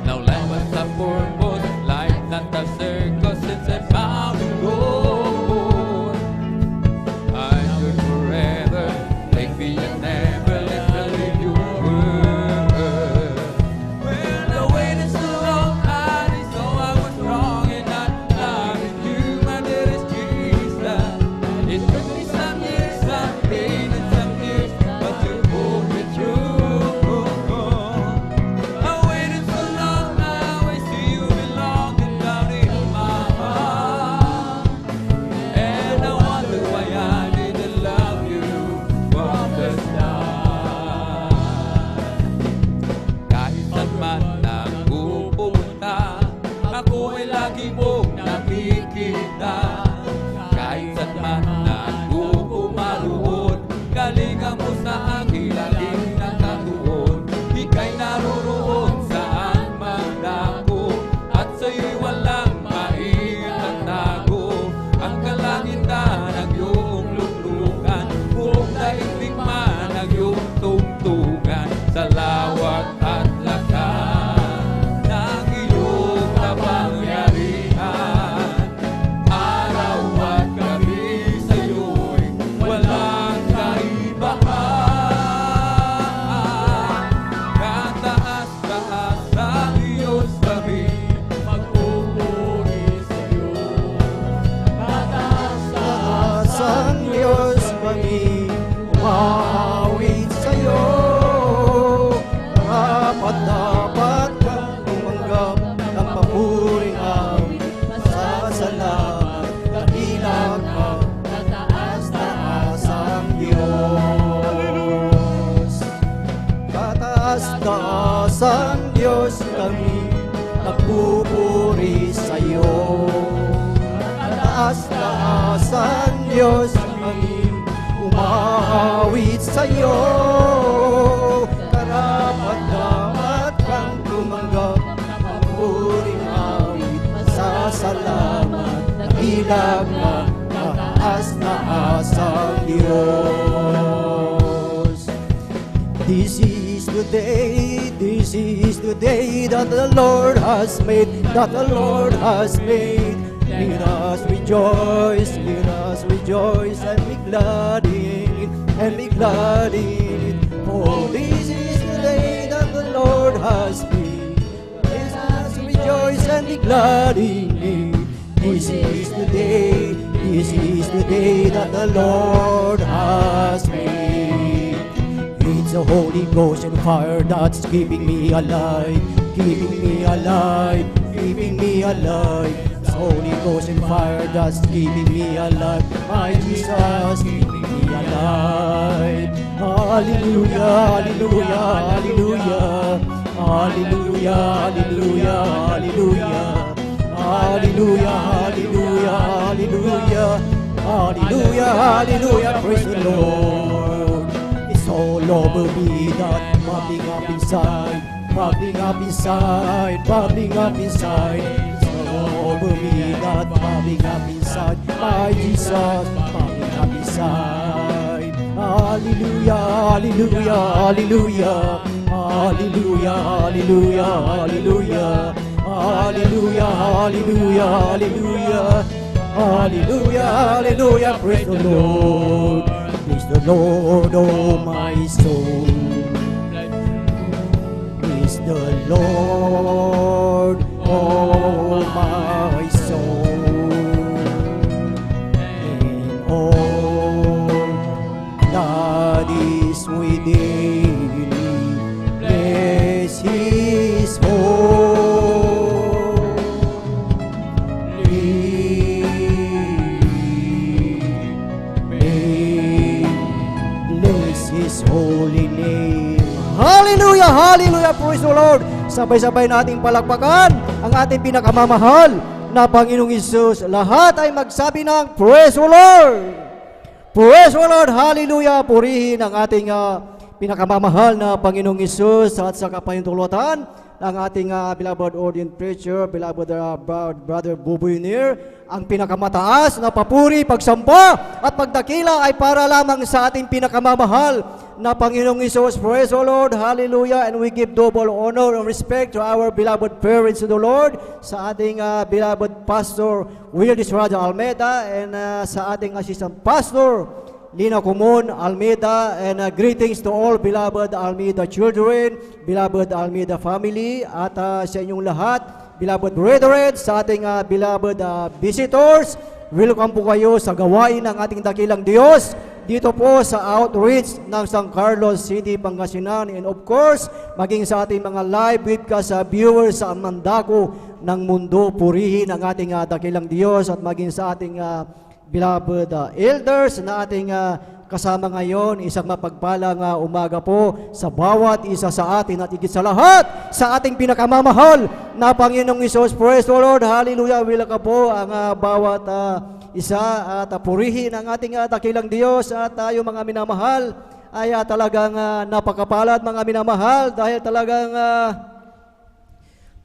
Now life was a purpose, life not a circus, since I found the goal. I should forever taas-taasang Diyos kami nagpupuri sa'yo. Taas-taasang Diyos kami umawit sa'yo. Karapat-dapat kang tumanggap ang puring awit. Masasalamat ng ilag na taas-taasang Diyos. This is the day that the Lord has made, that the Lord has made. Let us rejoice and be glad in it, and be glad in it. For this is the day that the Lord has made. Let us rejoice and be glad in it. This is the day that the Lord has made. It's the Holy Ghost and fire that's keeping me alive, keeping me alive, keeping me alive. It's Holy Ghost and fire that's keeping me alive. My Jesus, keeping me alive. Hallelujah, hallelujah, hallelujah, hallelujah, hallelujah, hallelujah. Hallelujah, hallelujah, hallelujah, hallelujah, hallelujah, praise the Lord. It's all over me that bubbling up inside, bubbling up inside, bubbling up inside. It's all over me that bubbling up inside, my Jesus, bubbling up inside. Hallelujah, hallelujah, hallelujah, hallelujah, hallelujah, hallelujah. Hallelujah, hallelujah, hallelujah, hallelujah, hallelujah, praise the Lord, oh my soul, praise the Lord, oh my soul, and all that is within me, bless His holy. Holy name. Hallelujah, hallelujah, praise the Lord. Sabay-sabay nating palakpakan ang ating pinakamamahal na Panginoong Hesus. Lahat ay magsabi ng praise the Lord. Praise the Lord, hallelujah. Purihin ang ating pinakamamahal na Panginoong Hesus at sa kapahintulutan ng ating beloved ordained preacher, beloved brother Buboy Nir. Ang pinakamataas na papuri, pagsampa at pagdakila ay para lamang sa ating pinakamamahal na Panginoong Hesus. Praise the Lord, hallelujah, and we give double honor and respect to our beloved parents in the Lord, sa ating beloved Pastor Wildis Raja Almeida, and sa ating assistant pastor Lina Kumon Almeida, and greetings to all beloved Almeida children, beloved Almeida family, at sa inyong lahat, beloved brethren, sa ating beloved visitors. Welcome po kayo sa gawain ng ating dakilang Diyos dito po sa outreach ng San Carlos City, Pangasinan, and of course, maging sa ating mga live webcast viewers sa mandako ng mundo. Purihin ang ating dakilang Diyos at maging sa ating beloved elders na ating kasama ngayon. Isang mapagpalang umaga po sa bawat isa sa atin at higit sa lahat sa ating pinakamamahal na Panginoong Hesus. Praise the Lord, hallelujah. Welcome po ang bawat isa at purihin ang ating dakilang Diyos at tayo mga minamahal ay talagang napakapalad mga minamahal dahil talagang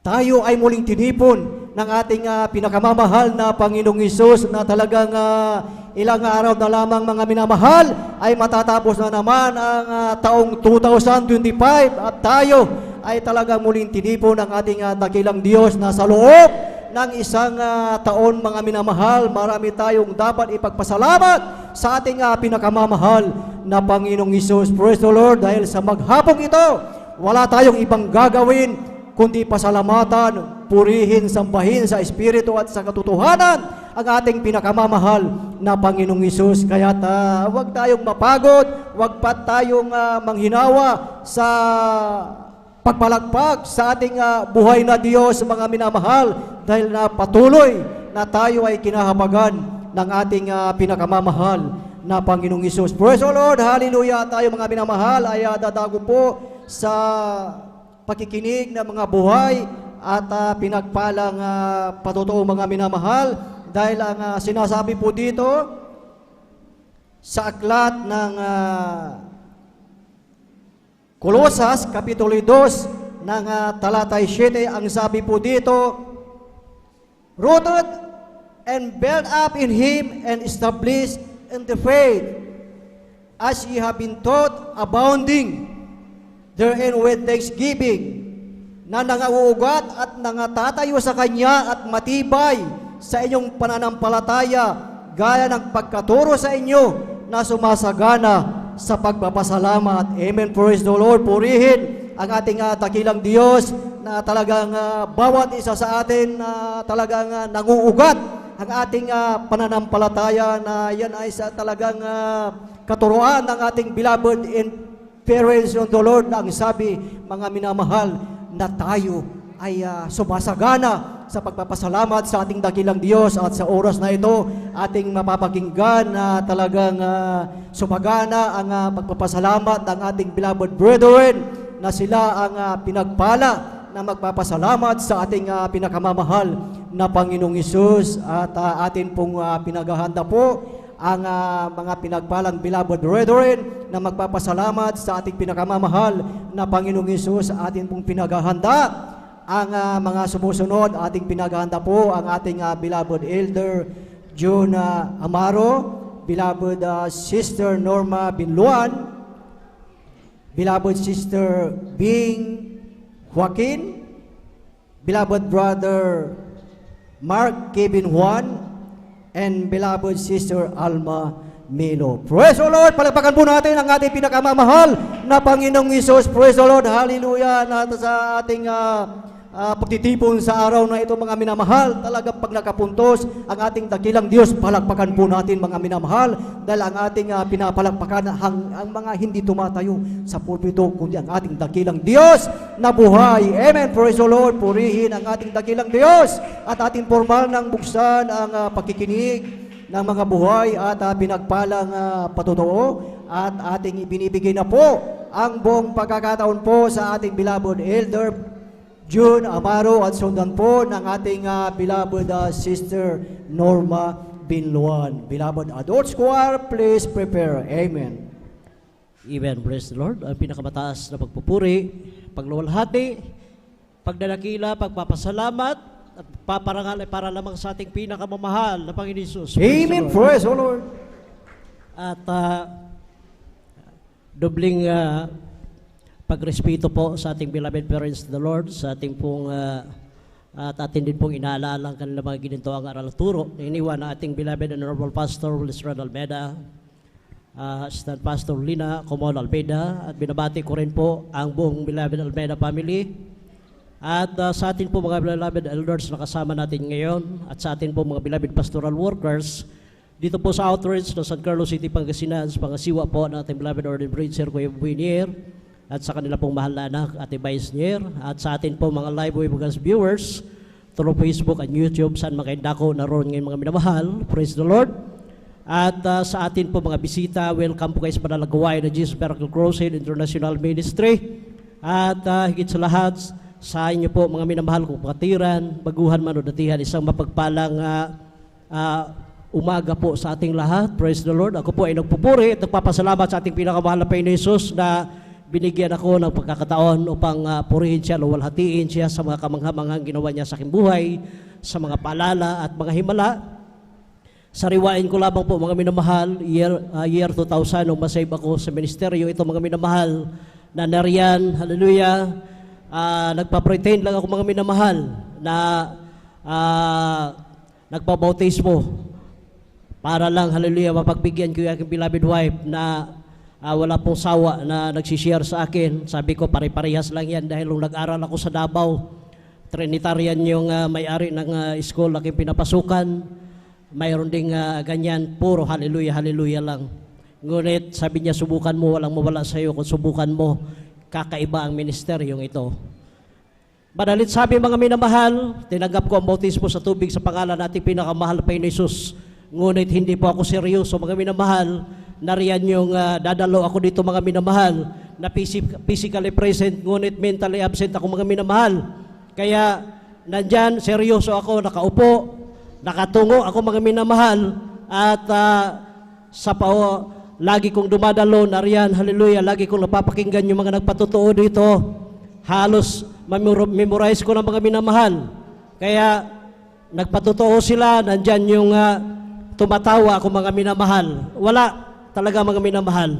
tayo ay muling tinipon ng ating pinakamamahal na Panginoong Hesus na talagang ilang araw na lamang mga minamahal ay matatapos na naman ang taong 2025 at tayo ay talagang muling tinipon ng ating dakilang Diyos na sa loob ng isang taon mga minamahal. Marami tayong dapat ipagpasalamat sa ating pinakamamahal na Panginoong Hesus. Praise the Lord, dahil sa maghapong ito, wala tayong ibang gagawin kundi pasalamatan, purihin, sambahin sa Espiritu at sa katotohanan ang ating pinakamamahal na Panginoong Hesus. Kaya huwag tayong mapagod, huwag pa tayong manghinawa sa pagpalagpag sa ating buhay na Diyos, mga minamahal, dahil na patuloy na tayo ay kinahabagan ng ating pinakamamahal na Panginoong Hesus. Praise the Lord, hallelujah. Tayo mga minamahal ay dadago po sa pakikinig ng mga buhay at pinagpalang patotoo mga minamahal, dahil ang sinasabi po dito sa aklat ng Kolosas, Kapitulo 2, ng talatay 7, ang sabi po dito, rooted and built up in Him and established in the faith, as ye have been taught, abounding therein with thanksgiving, na nangauugat at nangatatayo sa Kanya at matibay sa inyong pananampalataya, gaya ng pagkaturo sa inyo na sumasagana sa pagpapasalamat. Amen. Praise the Lord. Purihin ang ating dakilang Diyos na talagang bawat isa sa atin na talagang nanguugat ang ating pananampalataya, na yan ay sa talagang katuruan ng ating beloved and parents on the Lord, na ang sabi, mga minamahal, na tayo ay sumasagana sa pagpapasalamat sa ating dakilang Diyos. At sa oras na ito, ating mapapakinggan na talagang sumagana ang pagpapasalamat ng ating beloved brethren, na sila ang pinagpala na magpapasalamat sa ating pinakamamahal na Panginoong Hesus. At atin pong pinaghahanda po ang mga pinagpalang beloved brethren na magpapasalamat sa ating pinakamamahal na Panginoong Hesus. Atin pong pinaghahanda ang mga sumusunod. Ating pinaghahanda po ang ating beloved Elder June Amaro, beloved Sister Norma Binluan, beloved Sister Bing Joaquin, beloved Brother Mark Kevin Juan, and beloved Sister Alma Milo. Praise the Lord! Palagpakan po natin ang ating pinakamamahal na Panginoong Hesus. Praise the Lord! Hallelujah! Na sa ating pagtitipon sa araw na ito, mga minamahal, talagang pag nakapuntos ang ating dakilang Diyos, palagpakan po natin mga minamahal, dahil ang ating pinapalagpakan ang mga hindi tumatayo sa pulpito, kundi ang ating dakilang Diyos na buhay. Amen. Praise the Lord. Purihin ang ating dakilang Diyos at ating formal ng buksan ang pagkikinig ng mga buhay at pinagpalang patotoo, at ating ibinibigay na po ang buong pagkakataon po sa ating beloved Elder June Amaro, at sundan po ng ating beloved Sister Norma Binluan. Beloved Adult Choir, please prepare. Amen. Amen. Praise the Lord. Ang pinakamataas na pagpupuri, pagluwalhati, pagdadakila, pagpapasalamat, at paparangal ay para lamang sa ating pinakamamahal na Panginoon Hesus. Amen. Praise the Lord. At dobling pagrespeto po sa ating beloved parents of the Lord, sa ating pong at atin din pong inaalala ang kanilang mga ginintoang aral at turo. Iniwan na ating beloved and honorable Pastor Lisran Almeida, Assistant Pastor Lina Comon Almeida, at binabati ko rin po ang buong beloved Almeida family, at sa atin po mga beloved elders na kasama natin ngayon, at sa atin po mga beloved pastoral workers dito po sa outreach ng San Carlos City, Pangasinan, pangasiwa po ng ating beloved Order Bridge, Sir Kuya Buinier, at sa kanila pong mahal na anak, Ate Baisnier, at sa atin po mga live webcast viewers through Facebook and YouTube, saan makaindako naroon ngayon mga minamahal. Praise the Lord. At sa atin po mga bisita, welcome po kayo sa panalagawain ng Jesus Miracle Crusade International Ministry. At higit sa lahat, sa inyo po mga minamahal kong kapatiran, baguhan man o datihan, isang mapagpalang umaga po sa ating lahat. Praise the Lord. Ako po ay nagpupuri at nagpapasalamat sa ating pinakamahal na Panginoon Hesus na binigyan ako ng pagkakataon upang purihin siya, luwalhatiin siya sa mga kamanghamanghang ginawa niya sa aking buhay, sa mga paalala at mga himala. Sariwain ko lamang po mga minamahal, year 2000 nung masave ako sa ministeryo, ito mga minamahal na nariyan, hallelujah, nagpa-pretend lang ako mga minamahal na nagpabautismo para lang, hallelujah, mapagbigyan ko yung aking beloved wife na wala pong sawa na nagsishare sa akin. Sabi ko, pare-parehas lang yan dahil nung nag-aral ako sa Davao, Trinitarian yung may-ari ng school na aking pinapasukan. Mayroon ding ganyan, puro hallelujah, hallelujah lang. Ngunit sabi niya, subukan mo, walang mawala sa iyo. Kung subukan mo, kakaiba ang ministeryong ito. Madalit sabi mga minamahal, tinanggap ko ang bautismo sa tubig sa pangalan nating pinakamahal na Panginoon Hesus. Ngunit hindi po ako seryoso mga minamahal. Nariyan yung dadalo ako dito mga minamahal na physically present, ngunit mentally absent ako mga minamahal. Kaya nandyan, seryoso ako, nakaupo, nakatungo ako mga minamahal, at lagi kong dumadalo, nariyan, hallelujah, lagi kong napapakinggan yung mga nagpatotoo dito. Halos memorize ko ng mga minamahal. Kaya nagpatotoo sila, nandyan yung tumatawa ako mga minamahal. Wala talaga mga minamahal.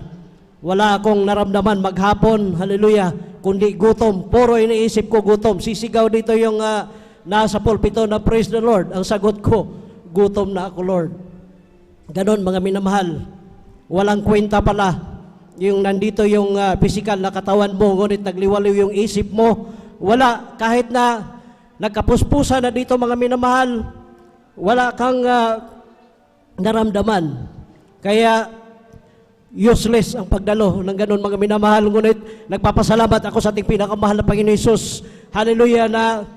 Wala akong naramdaman maghapon, hallelujah, kundi gutom. Puro iniisip ko gutom. Sisigaw dito yung nasa pulpito na praise the Lord. Ang sagot ko, gutom na ako, Lord. Ganon mga minamahal. Walang kwenta pala. Yung nandito yung physical na katawan mo, ngunit nagliwaliw yung isip mo. Wala, kahit na nagkapuspusa na dito mga minamahal, wala kang naramdaman. Kaya useless ang pagdalo ng ganon mga minamahal. Ngunit nagpapasalamat ako sa ating pinakamahal na Panginoon Hesus. Hallelujah, na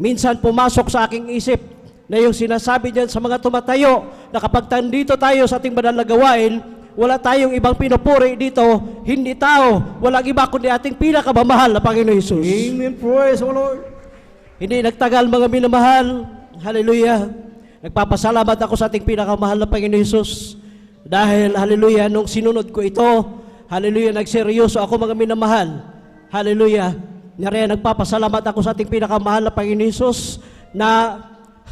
minsan pumasok sa aking isip na yung sinasabi dyan sa mga tumatayo na kapag nandito tayo sa ating banal na gawain, wala tayong ibang pinupuri dito, hindi tao, walang iba kundi ating pinakamamahal na Panginoon Hesus. Amen. Praise the Lord. Hindi nagtagal mga minamahal. Hallelujah. Nagpapasalamat ako sa ating pinakamahal na Panginoon Hesus. Dahil, hallelujah, nung sinunod ko ito, hallelujah, nagseryoso ako mga minamahal. Hallelujah. Nariyan, nagpapasalamat ako sa ating pinakamahal na Panginoon Hesus na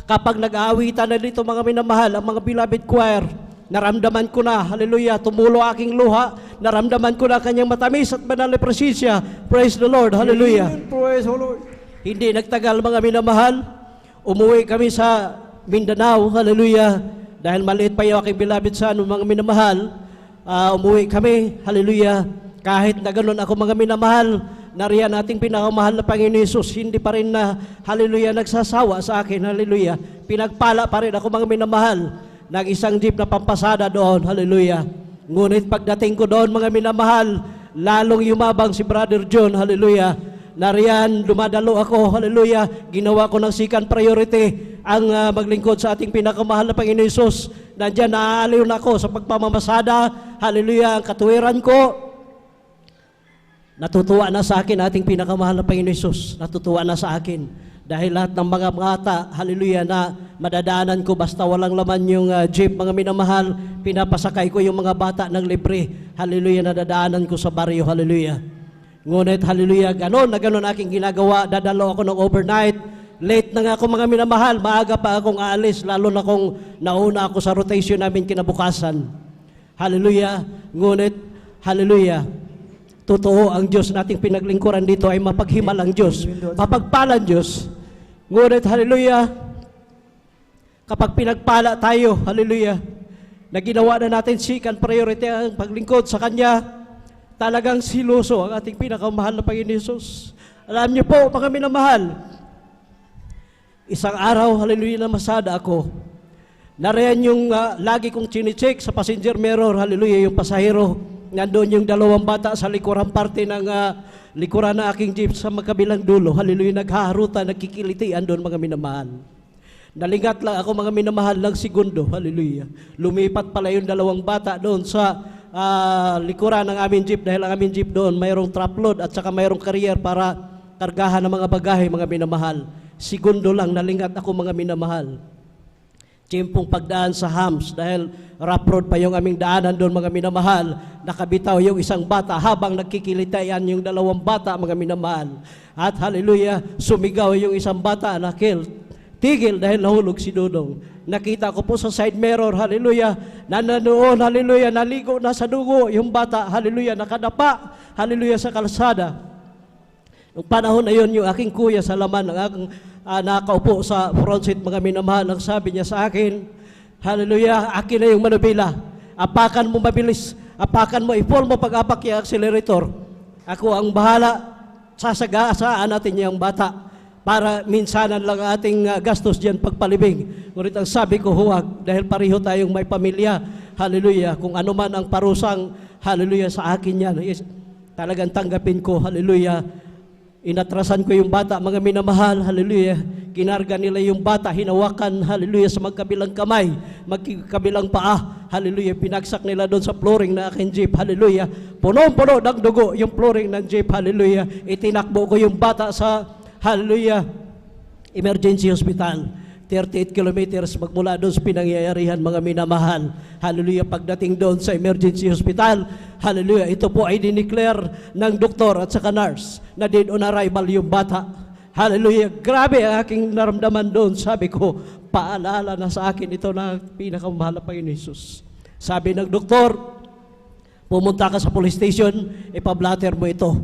kapag nag-aawitan na dito mga minamahal, ang mga beloved choir, naramdaman ko na, hallelujah, tumulo aking luha, naramdaman ko na kanyang matamis at banal na presensya. Praise the Lord, hallelujah. Amen. Praise the Lord. Hindi nagtagal mga minamahal, umuwi kami sa Mindanao, hallelujah, dahil maliit pa yung aking beloved son, mga minamahal, umuwi kami, hallelujah, kahit na ganun ako mga minamahal, nariyan ating pinakamahal na Panginoon Hesus, hindi pa rin na, hallelujah, nagsasawa sa akin, hallelujah, pinagpala pa rin ako mga minamahal, nag-isang jeep na pampasada doon, hallelujah, ngunit pagdating ko doon mga minamahal, lalong yumabang si Brother John, hallelujah, nariyan, dumadalo ako, hallelujah, ginawa ko ng second priority ang maglingkod sa ating pinakamahal na Panginoon Hesus. Nandiyan, naaaliw na ako sa pagpamamasada, hallelujah, ang katuwiran ko. Natutuwa na sa akin ating pinakamahal na Panginoon Hesus, natutuwa na sa akin. Dahil lahat ng mga bata, hallelujah, na madadaanan ko basta walang laman yung jeep, mga minamahal, pinapasakay ko yung mga bata ng libre, hallelujah, nadadaanan ko sa baryo, hallelujah. Ngunit, hallelujah, ganon na ganon aking ginagawa, dadalo ako ng overnight, late na nga ako mga minamahal, maaga pa akong aalis, lalo na kung nauna ako sa rotation namin kinabukasan. Hallelujah, ngunit, hallelujah, totoo ang Diyos nating pinaglingkuran dito ay mapaghimal ang Diyos, mapagpalan Diyos. Ngunit, hallelujah, kapag pinagpala tayo, hallelujah, na ginawa na natin second priority ang paglingkod sa Kanya, talagang siloso ang ating pinakamahal na Panginoon Hesus. Alam niyo po, mga minamahal, isang araw, hallelujah, na masada ako. Nariyan yung lagi kong chine-check sa passenger mirror, hallelujah, yung pasahero. Nandun yung dalawang bata sa likurang parte ng likuran na aking jeep sa magkabilang dulo. Hallelujah, naghaharutan, nagkikilitian doon mga minamahal. Nalingat lang ako mga minamahal ng segundo. Hallelujah. Lumipat pala yung dalawang bata doon sa likuran ng aming jeep dahil ang aming jeep doon mayroong trap load at saka mayroong carrier para kargahan ng mga bagahe mga minamahal. Segundo lang nalingat ako mga minamahal. Tiempong pagdaan sa Hams dahil rough road pa yung aming daanan doon mga minamahal. Nakabitaw yung isang bata habang nagkikilitayan yung dalawang bata mga minamahal. At hallelujah, sumigaw yung isang bata na tigil dahil nahulog si Dudong. Nakita ko po sa side mirror, hallelujah, nananoon, hallelujah, naligo na sa dugo yung bata, hallelujah, nakadapa, hallelujah, sa kalsada. Noong panahon na yun, yung aking kuya sa laman, ang aking nakaupo sa front seat mga minamahal, ang sabi niya sa akin, hallelujah, akin na yung manubila, apakan mo mabilis, apakan mo, i-pull mo pag-apak yung accelerator. Ako ang bahala, sasagasaan natin yung bata para minsanan lang ating gastos diyan pagpalibing. Ngunit ang sabi ko, huwag, dahil pareho tayong may pamilya, hallelujah, kung ano man ang parusang, hallelujah, sa akin yan, talagang tanggapin ko, hallelujah. Inatrasan ko yung bata, mga minamahal, hallelujah. Kinarga nila yung bata, hinawakan, hallelujah, sa magkabilang kamay, magkabilang paa, hallelujah. Pinagsak nila doon sa flooring na aking jeep, hallelujah. Punong-puno ng dugo yung flooring ng jeep, hallelujah. Itinakbo ko yung bata sa, hallelujah, emergency hospital. 38 kilometers magmula doon sa pinangyayarihan, mga minamahal. Hallelujah, pagdating doon sa emergency hospital, hallelujah, ito po ay dineclare ng doktor at saka nurse na dead on arrival yung bata. Hallelujah, grabe ang aking naramdaman doon. Sabi ko, paalala na sa akin ito na pinakamahal na Panginoon Jesus. Sabi ng doktor, pumunta ka sa police station, ipablatter mo ito.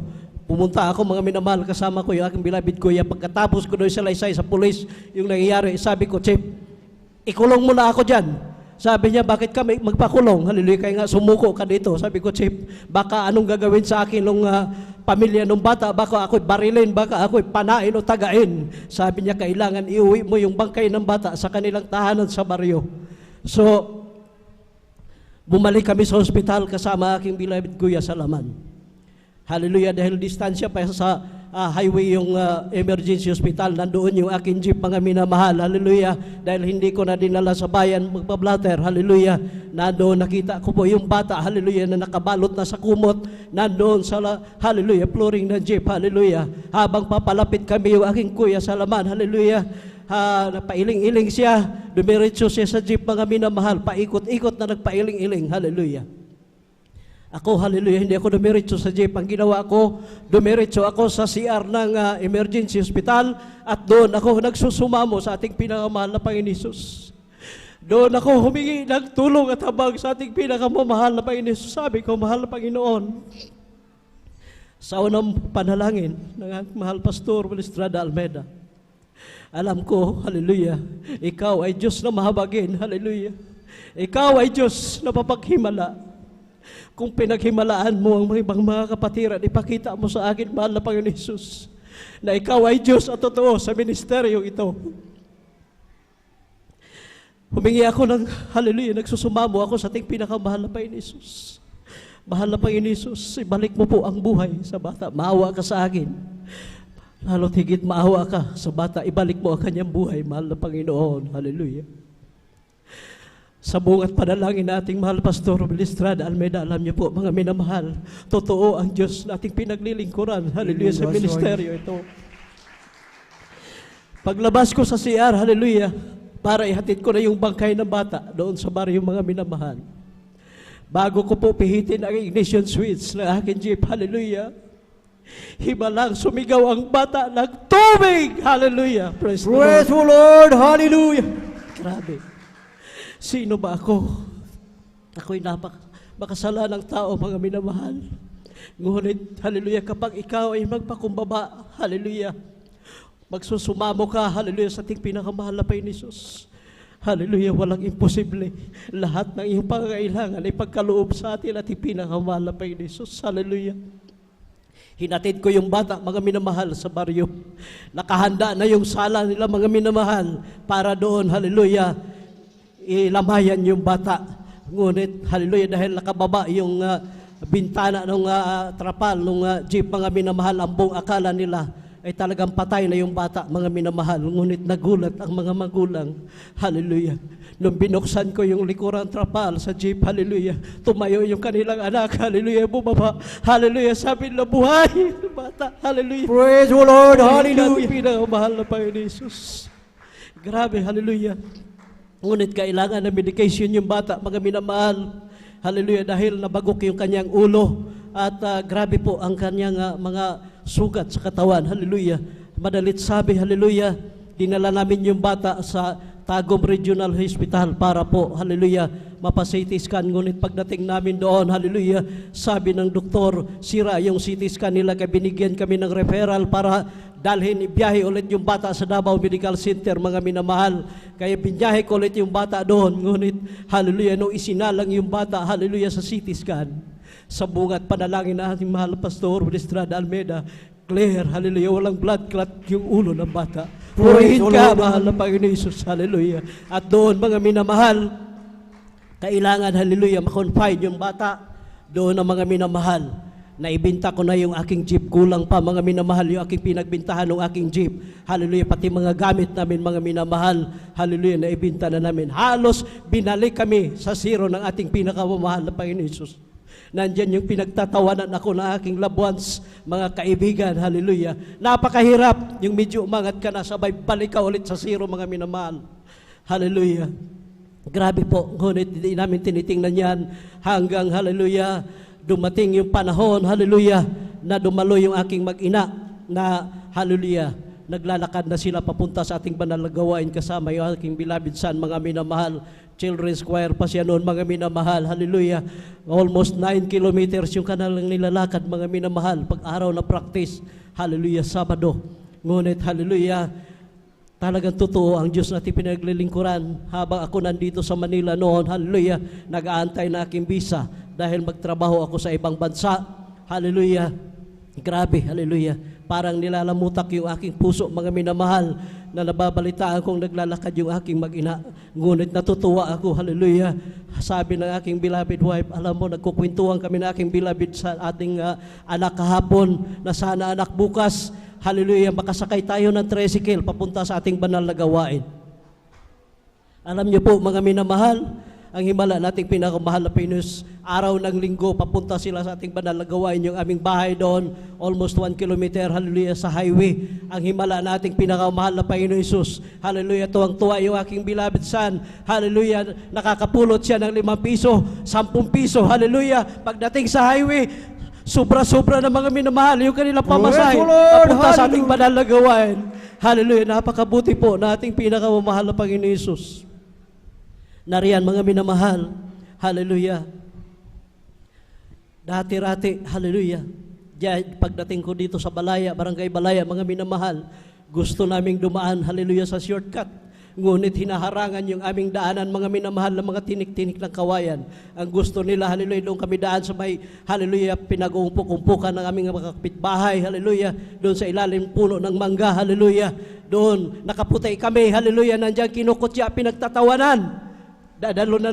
Pumunta ako, mga minamahal, kasama ko yung aking beloved kuya. Pagkatapos ko doon sa laysay sa pulis, yung nangyayari, sabi ko, Chief, ikulong mo na ako dyan. Sabi niya, bakit kami magpakulong? Hallelujah, kaya nga sumuko ka dito. Sabi ko, Chief, baka anong gagawin sa akin nung pamilya ng bata? Baka ako'y barilin, baka ako'y panain o tagain. Sabi niya, kailangan iuwi mo yung bangkay ng bata sa kanilang tahanan sa baryo. So, bumalik kami sa hospital kasama aking beloved kuya sa Laman. Hallelujah, dahil distansya pa sa highway yung emergency hospital, nandoon yung aking jeep, mga minamahal. Hallelujah, dahil hindi ko na dinala sa bayan magpa-blatter. Hallelujah, nandoon nakita ko po yung bata, hallelujah, na nakabalot na sa kumot, nandoon sa, hallelujah, flooring ng jeep. Hallelujah, habang papalapit kami yung aking kuya sa Laman. Hallelujah, napailing-iling siya, dumiretso siya sa jeep, mga minamahal, paikot-ikot na nagpailing-iling. Hallelujah. Ako, hallelujah, hindi ako dumiretso sa jeep. Ang ginawa ko, dumiretso ako sa CR ng emergency hospital at doon ako nagsusumamo sa ating pinakamahal na Panginoon Jesus. Doon ako humingi ng tulong at habag sa ating pinakamamahal na Panginoon Jesus. Sabi ko, mahal na Panginoon, sa unang panalangin ng aking mahal Pastor Wilistrada Almeida, alam ko, hallelujah, ikaw ay Diyos na mahabagin, hallelujah. Ikaw ay Diyos na papaghimala. Kung pinaghimalaan mo ang ibang mga kapatiran, ipakita mo sa akin, mahal na Panginoon Jesus, na ikaw ay Diyos at totoo sa ministeryong ito. Humingi ako ng, hallelujah, nagsusumamo ako sa ating pinakamahal na Panginoon Jesus. Mahal na Panginoon Jesus, ibalik mo po ang buhay sa bata. Maawa ka sa akin. Lalo't higit maawa ka sa bata, ibalik mo ang kanyang buhay, mahal na Panginoon. Hallelujah. Sa bungat panalangin nating mahal Pastor Wilistrada Almeida, alam niyo po, mga minamahal, totoo ang Diyos na ating pinaglilingkuran, hallelujah, sa ministeryo ito. Paglabas ko sa CR, hallelujah, para ihatid ko na yung bangkay ng bata doon sa baryo, mga minamahal. Bago ko po pihitin ang ignition switch ng aking jeep, hallelujah, himalang sumigaw ang bata ng tubig, hallelujah, praise the Lord, hallelujah. Grabe. Sino ba ako? Ako'y napakasalanang tao, mga minamahal. Ngunit, hallelujah, kapag ikaw ay magpakumbaba, hallelujah, magsusumamo ka, hallelujah, sa ating pinakamahal na Panginoon Jesus. Hallelujah, walang imposible. Lahat ng iyong pangangailangan ay pagkaloob sa atin at pinakamahal na Panginoon Jesus. Hallelujah. Hinatid ko yung bata, mga minamahal, sa baryo. Nakahanda na yung sala nila, mga minamahal, para doon, hallelujah, ilamayan yung bata. Ngunit, hallelujah, dahil nakababa yung bintana ng trapal, ng jeep, mga minamahal, ang buong akala nila ay talagang patay na yung bata, mga minamahal. Ngunit nagulat ang mga magulang. Hallelujah. Nung binuksan ko yung likurang trapal sa jeep, hallelujah, tumayo yung kanilang anak, hallelujah, bumaba, hallelujah, sabi na buhay, bata, hallelujah. Praise the Lord, hallelujah. Pinakamahal na Panginoon Jesus. Grabe, hallelujah. Ngunit kailangan na medication yung bata, mga minamahal. Hallelujah, dahil nabagok yung kanyang ulo at grabe po ang kanyang mga sugat sa katawan. Hallelujah. Madalit sabi, hallelujah, dinala namin yung bata sa Tagum Regional Hospital para po, hallelujah, mapa-CT scan. Ngunit pagdating namin doon, hallelujah, sabi ng doktor, sira yung CT scan nila, kaya binigyan kami ng referral para dalhin, ibiyahe ulit yung bata sa Davao Medical Center, mga minamahal. Kaya binyahe ko ulit yung bata doon. Ngunit, hallelujah, nung isinalang yung bata, hallelujah, sa CT scan, sa bungat panalangin na ating mahal Pastor Wilistrada Almeida, clear, hallelujah, walang blood clot yung ulo ng bata. Purihin ka, mahal na Panginoon Jesus, hallelujah. At doon, mga minamahal, kailangan, hallelujah, makonfine yung bata doon ang mga minamahal. Naibinta ko na yung aking jeep. Kulang pa, mga minamahal, yung aking pinagbintahan ng aking jeep. Hallelujah. Pati mga gamit namin, mga minamahal. Hallelujah. Naibinta na namin. Halos binalik kami sa zero ng ating pinakamamahal na Panginoon Hesus. Nandyan yung pinagtatawanan ako ng aking loved ones, mga kaibigan. Hallelujah. Napakahirap. Yung medyo umangat ka na, sabay balik ka ulit sa zero, mga minamahal. Hallelujah. Grabe po. Ngunit hindi namin tinitingnan yan hanggang, hallelujah, dumating yung panahon, hallelujah, na dumalo yung aking mag-ina na, hallelujah, naglalakad na sila papunta sa ating banal na gawain kasama yung aking beloved son, mga minamahal. Children's choir pa siya noon, mga minamahal. Hallelujah. Almost 9 kilometers yung kanilang nilalakad, mga minamahal. Pag araw na practice, hallelujah, Sabado. Ngunit, hallelujah, talagang totoo ang Diyos natin pinaglilingkuran. Habang ako nandito sa Manila noon, hallelujah, nag-aantay na aking visa dahil magtrabaho ako sa ibang bansa. Hallelujah. Grabe, hallelujah. Parang nilalamutak yung aking puso, mga minamahal, na nababalitaan kong naglalakad yung aking mag-ina. Ngunit natutuwa ako, hallelujah. Sabi ng aking beloved wife, alam mo, nagkukwentuhan kami ng aking beloved sa ating anak kahapon, na sana anak bukas, hallelujah, makasakay tayo ng tricycle papunta sa ating banal na gawain. Alam niyo po, mga minamahal, ang himala nating pinakamahal na Panginoon, araw ng linggo, papunta sila sa ating banal na gawain, yung aming bahay doon, almost 1 kilometer, hallelujah, sa highway. Ang himala nating pinakamahal na Panginoon Jesus, hallelujah, tuwang-tuwa yung aking beloved son, hallelujah, nakakapulot siya ng 5 piso, 10 piso, hallelujah, pagdating sa highway, sobra-sobra na mga minamahal yung kanilang pamasahe, papunta sa ating banal na gawain. Hallelujah, napakabuti po na ating pinakamamahal na Panginoon Jesus. Nariyan, mga minamahal, hallelujah. Dati-rati, hallelujah. Diyan, pagdating ko dito sa Balaya, Barangay Balaya, mga minamahal, gusto naming dumaan, hallelujah, sa shortcut. Ngunit hinaharangan yung aming daanan, mga minamahal, na mga tinik-tinik ng kawayan. Ang gusto nila, hallelujah, doon kami daan sa may, hallelujah, pinag-uumpok-umpukan ng aming mga kapitbahay, hallelujah, doon sa ilalim puno ng mangga, hallelujah, doon nakaputay kami, hallelujah, nandiyan kinukutya, pinagtatawanan. Dadalo na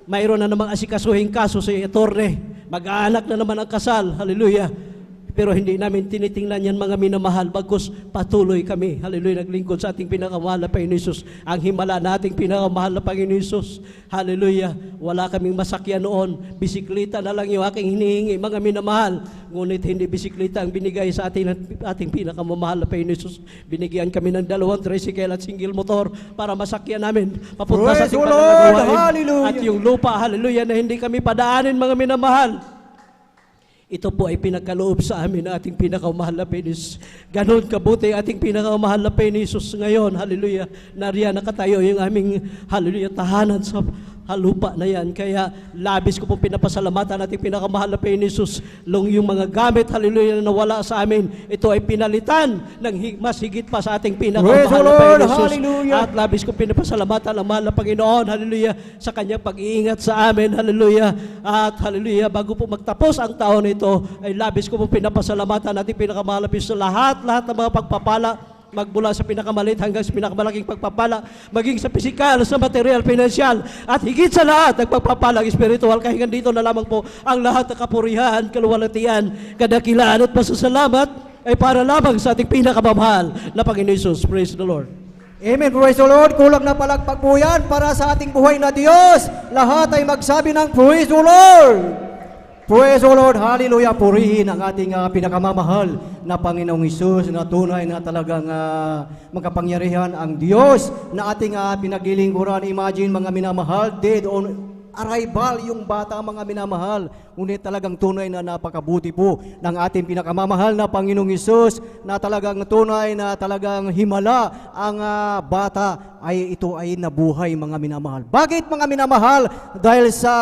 mayroon na namang asikasuhing kaso sa attorney. Mag-aanak na naman ang kasal. Hallelujah. Pero hindi namin tinitingnan yan, mga minamahal, bagkus patuloy kami, hallelujah, naglingkod sa ating pinakamahal na Panginoon Jesus. Ang himala nating pinakamahal na Panginoon Jesus, hallelujah. Wala kaming masakyan noon, bisikleta na lang yung aking hinihingi, mga minamahal. Ngunit hindi bisikleta ang binigay sa ating pinakamamahal na Panginoon Jesus. Binigyan kami ng 2 tricycle at single motor para masakyan namin papunta sa ating Hallelujah. at yung lupa, hallelujah, na hindi kami padaanin, mga minamahal. Ito po ay pinagkaloob sa amin na ating pinakamahal na Panginoon. Ganon kabuti ating pinakamahal na Panginoon ngayon. Hallelujah. Nariyan nakatayo yung aming, hallelujah, tahanan sa lupa na yan. Kaya labis ko po pinapasalamatan ating pinakamahal na Panginoon. Yung mga gamit, hallelujah, na nawala sa amin, ito ay pinalitan ng mas higit pa sa ating pinakamahal na Panginoon. At labis ko pinapasalamatan ang mahal na Panginoon, hallelujah, sa kanyang pag-iingat sa amin, hallelujah. At hallelujah, bago po magtapos ang taon ito, ay labis ko po pinapasalamatan ating pinakamahal na Panginoon sa lahat ng mga pagpapala, magmula sa pinakamalit hanggang sa pinakamalaking pagpapala, maging sa pisikal, sa material, pinansyal, at higit sa lahat, nagpagpapalang spiritual. Kahit dito na lamang po ang lahat ng kapurihan, kaluwalhatian, kadakilaan at pasasalamat ay para lamang sa ating pinakamamahal na Panginoon Jesus. Praise the Lord. Amen. Praise the Lord. Kulang na palagpag po yan para sa ating buhay na Diyos. Lahat ay magsabi ng Praise the Lord. Praise the Lord, hallelujah, purihin ang ating pinakamamahal na Panginoong Hesus na tunay na talagang magkapangyarihan ang Diyos na ating pinaglilingkuran. Imagine, mga minamahal, dead on arrival yung bata, mga minamahal. Ngunit talagang tunay na napakabuti po ng ating pinakamamahal na Panginoong Hesus na talagang tunay na talagang himala ang bata ay ito ay nabuhay, mga minamahal. Bakit, mga minamahal? Dahil sa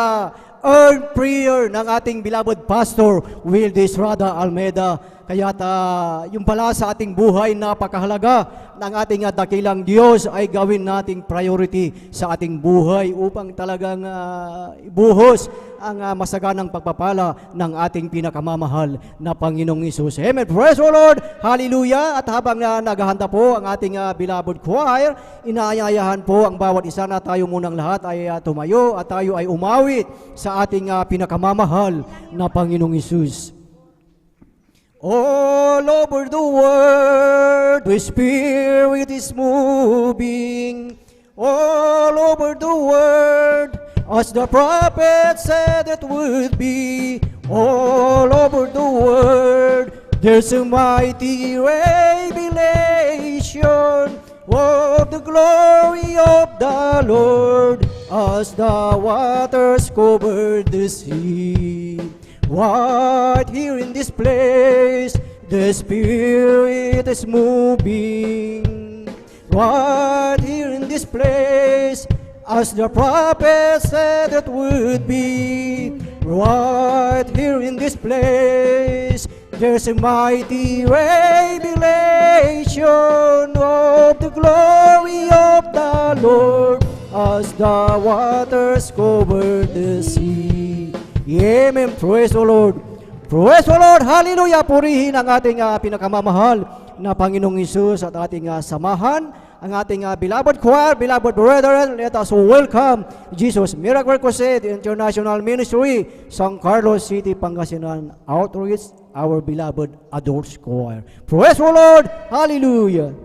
earned prayer ng ating beloved Pastor Wildes Rada Almeida. Kaya't yung pala sa ating buhay, napakahalaga ng ating dakilang Diyos ay gawin nating priority sa ating buhay upang talagang buhos ang masaganang pagpapala ng ating pinakamamahal na Panginoong Hesus. Amen. Praise the Lord. Hallelujah. At habang naghahanda po ang ating beloved choir, inaayayahan po ang bawat isa na tayo munang lahat ay tumayo at tayo ay umawit sa ating pinakamamahal na Panginoong Hesus. All over the world, the Spirit is moving. All over the world, as the prophet said it would be. All over the world, there's a mighty revelation of the glory of the Lord as the waters cover the sea. Right here in this place, the Spirit is moving. Right here in this place, as the prophet said it would be. Right here in this place, there's a mighty revelation of the glory of the Lord as the waters cover the sea. Amen. Praise the Lord. Praise the Lord. Hallelujah. Purihin ang ating pinakamamahal na Panginoong Hesus at ating samahan, ang ating beloved choir, beloved brethren. Let us welcome Jesus Miracle Crusade International Ministry, San Carlos City, Pangasinan Outreach, our beloved adults choir. Praise the Lord. Hallelujah.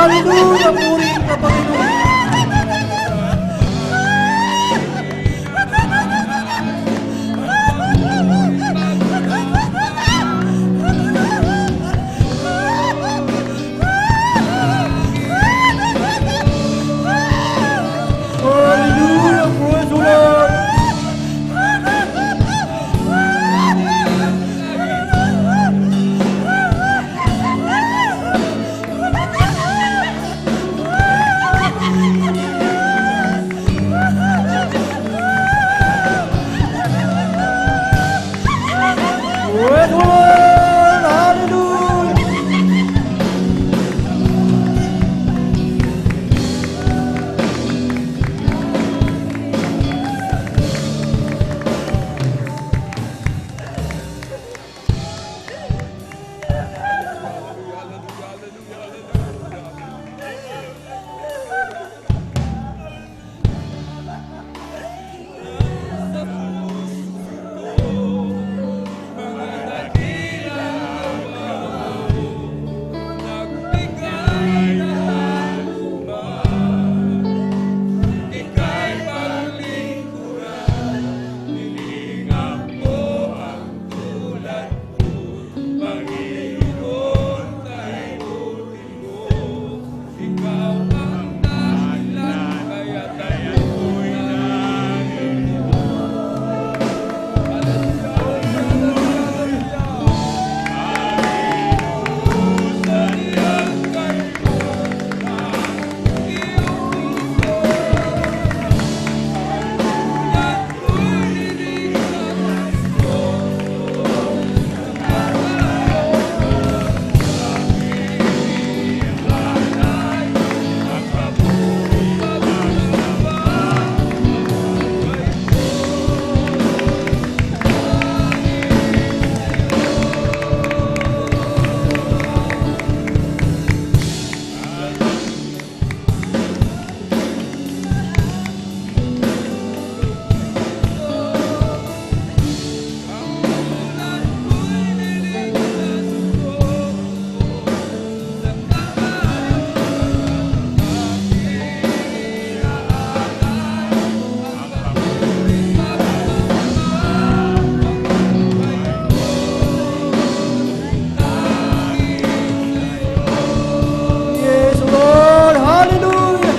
Hallelujah! Purihin ka, Panginoon. Hallelujah! Praise the Lord! Praise the Lord! Hallelujah! Yes, Lord! Hallelujah!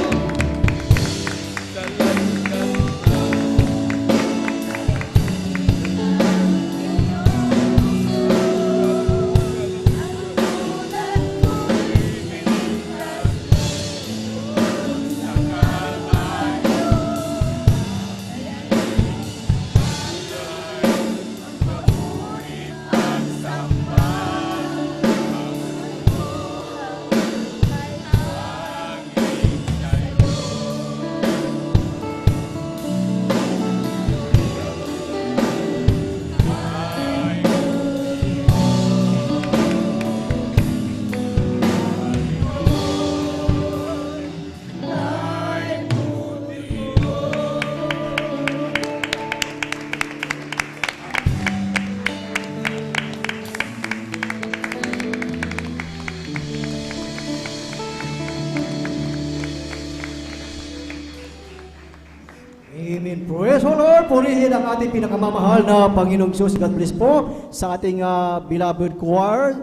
Amen. Praise the Lord. Purihin ang ating pinakamamahal na Panginoong Diyos. God bless po sa ating beloved choir.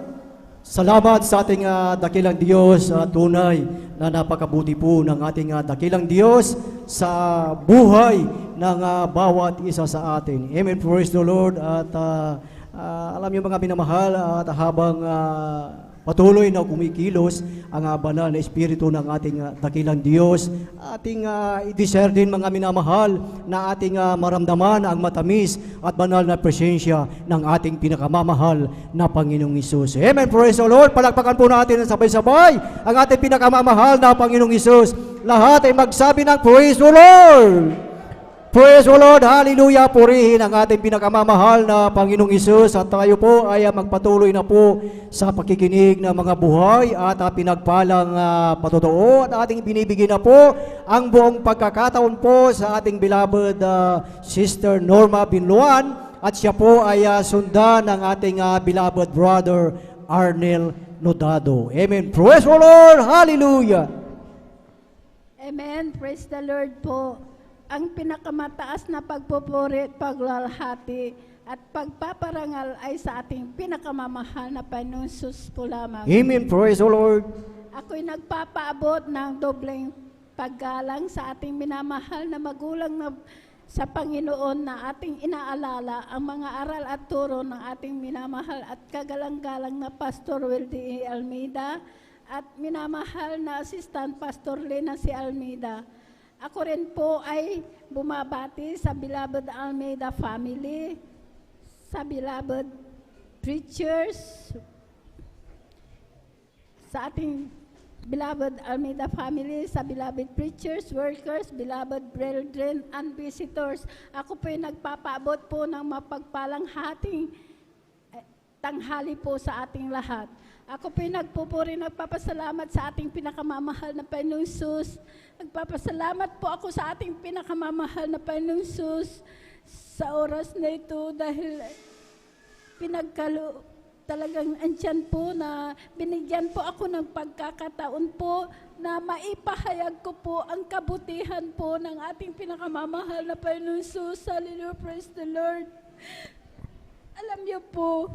Salamat sa ating dakilang Diyos. Tunay na napakabuti po ng ating dakilang Diyos sa buhay ng bawat isa sa atin. Amen. Praise the Lord. At alam niyo mga minamahal, at habang patuloy na kumikilos ang banal na Espiritu ng ating dakilang Diyos, ating i-desire din mga minamahal na ating maramdaman ang matamis at banal na presensya ng ating pinakamamahal na Panginoong Hesus. Amen. Praise the Lord. Palakpakan po natin ng sabay-sabay ang ating pinakamamahal na Panginoong Hesus. Lahat ay magsabi ng Praise the Lord. Praise the Lord, hallelujah, purihin ang ating pinakamamahal na Panginoong Hesus at tayo po ay magpatuloy na po sa pakikinig ng mga buhay at pinagpalang patotoo at ating binibigyan na po ang buong pagkakataon po sa ating beloved Sister Norma Binluan at siya po ay sundan ng ating beloved brother Arnel Nodado. Amen. Praise the Lord. Hallelujah. Amen. Praise the Lord po. Ang pinakamataas na pagpupuri at paglalahati at pagpaparangal ay sa ating pinakamamahal na Panginoon Jesus po lamang. Amen. Praise the Lord. Ako'y nagpapaabot ng dobleng paggalang sa ating minamahal na magulang na sa Panginoon na ating inaalala ang mga aral at turo ng ating minamahal at kagalang-galang na Pastor Wildy A. Almeida at minamahal na Assistant Pastor Lena C. Almeida. Ako rin po ay bumabati sa beloved Almeida family, sa beloved preachers, sa ating beloved Almeida family, sa beloved preachers, workers, beloved brethren, and visitors. Ako po ay nagpapaabot po ng mapagpalang hating tanghali po sa ating lahat. Ako po ay nagpupuri, nagpapasalamat sa ating pinakamamahal na Panginoong Jesus. Nagpapasalamat po ako sa ating pinakamamahal na Panginoong Jesus sa oras na ito dahil talagang andyan po na binigyan po ako ng pagkakataon po na maipahayag ko po ang kabutihan po ng ating pinakamamahal na Panginoon Jesus. Hallelujah, praise the Lord. Alam niyo po,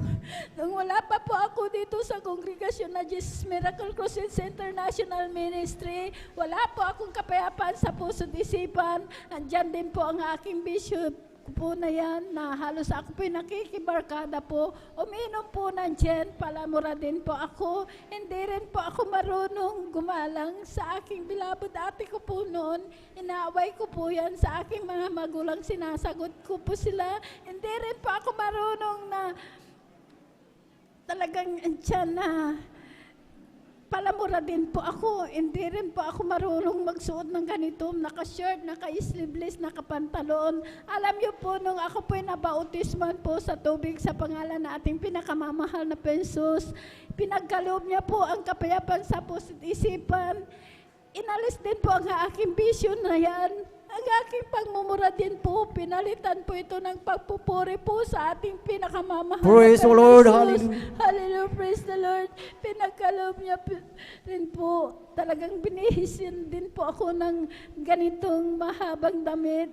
nung wala pa po ako dito sa kongregasyon na Jesus Miracle Crusade International Ministry, wala po akong kapayapaan sa puso't isipan. Andyan din po ang aking bishop po na yan, na halos ako po nakikibarkada po. Uminom po ng gin, palamura din po ako. Hindi rin po ako marunong gumalang sa aking beloved ate ko po noon. Inaaway ko po yan sa aking mga magulang, sinasagot ko po sila. Hindi rin po ako marunong na talagang andyan na palamura din po ako. Hindi rin po ako marunong magsuot ng ganito, naka-shirt, naka-sleeveless, naka-pantalon. Alam niyo po, nung ako po ay nabautisman po sa tubig sa pangalan na ating pinakamamahal na Jesus, pinagkaloob niya po ang kapayapaan sa puso't isipan. Inalis din po ang aking vision na yan. Ang aking pagmumura din po, pinalitan po ito ng pagpupuri po sa ating pinakamamahal. Praise the Lord. Jesus. Hallelujah. Hallelujah, praise the Lord. Pinagkaloob niya rin po, talagang binihisin din po ako ng ganitong mahabang damit.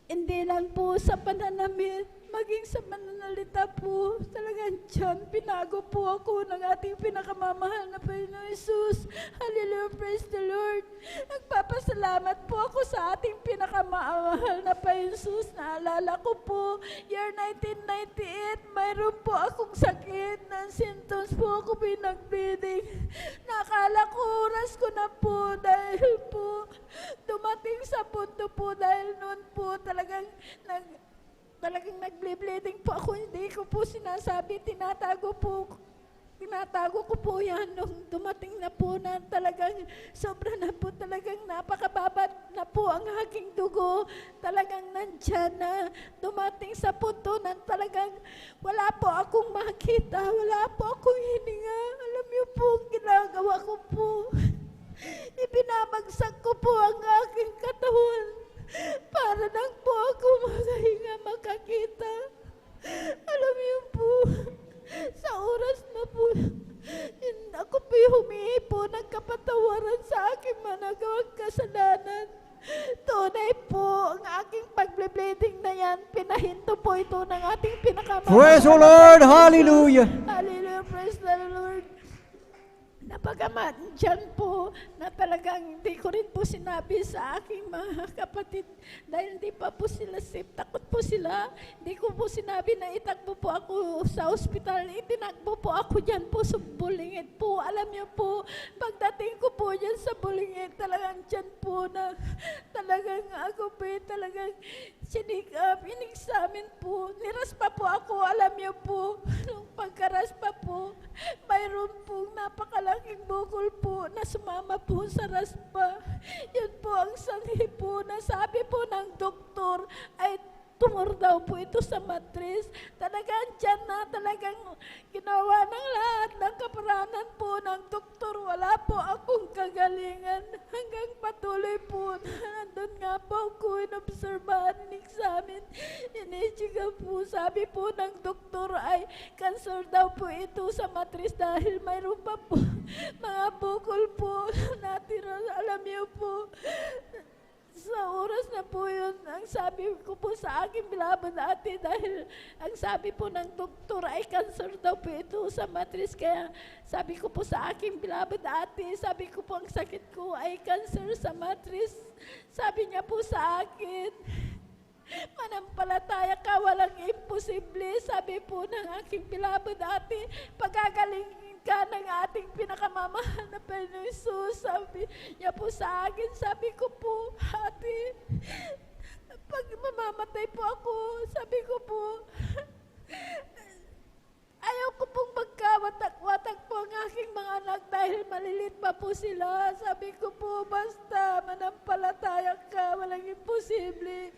Hindi lang po sa pananamit, maging sa mananalita po, talagang dyan, pinago po ako ng ating pinakamamahal na Panginoon Jesus. Hallelujah, praise the Lord. Nagpapasalamat po ako sa ating pinakamamahal na Panginoon Jesus. Naalala ko po, year 1998, mayroon po akong sakit ng symptoms po ako pinag-bleeding. Nakala ko oras ko na po dahil po dumating sa punto po dahil noon po talagang nag-bleeding po ako, hindi ko po sinasabi, tinatago ko po yan nung dumating na po na talagang sobra na po, talagang napakababat na po ang aking dugo, talagang nandyan na dumating sa punto na talagang wala po akong makita, wala po akong hininga. Alam niyo po, ginagawa ko po, ibinabagsak ko po ang aking katawan para lang po ako makahinga, makakita. Alam niyo po, sa oras na po, ako po humingi po ng kapatawaran sa aking managawang kasalanan. Tunay po, ang aking pag-bleeding na yan, pinahinto po ito ng ating pinakamamahal. Praise the Lord. Hallelujah. Hallelujah, praise the Lord. Napagaman dyan po na talagang hindi ko rin po sinabi sa aking mga kapatid dahil hindi pa po sila safe. Takot po sila. Hindi ko po sinabi na itakbo po ako sa ospital. Itinakbo po ako dyan po sa Bulingit po. Alam niyo po, pagdating ko po dyan sa Bulingit, talagang dyan po na talagang ako po talagang sinikap, in-examine po. Niraspa po ako, alam niyo po. Nung pagkaraspa po, mayroon pong napakalaking bukol po na sumama po sa raspa. Yun po ang sanhi po na sabi po ng doktor ay tumor daw po ito sa matris. Talagang dyan na talagang ginawa ng lahat ng kaparanan po ng doktor. Wala po akong kagalingan hanggang patuloy po. Nandun nga po ako, inobserbahan, in-examine, in-check po. Sabi po ng doktor ay cancer daw po ito sa matris dahil mayroon pa po mga bukol po natira. Alam niyo po, sa oras na po yun, ang sabi ko po sa aking beloved ate, dahil ang sabi po ng doktor ay cancer daw po ito sa matris. Kaya sabi ko po sa aking beloved ate, sabi ko po ang sakit ko ay cancer sa matris. Sabi niya po sa akin, manampalataya ka, walang imposible. Sabi po ng aking beloved ate, pagagalingin ka ng ating pinakamamahal na Panginoon Jesus. Sabi niya po sa akin, sabi ko po, ate, pag mamamatay po ako, sabi ko po, ayaw ko pong magkawatak-watak po ang aking mga anak dahil malilit pa po sila. Sabi ko po, basta manampalataya ka, walang imposible.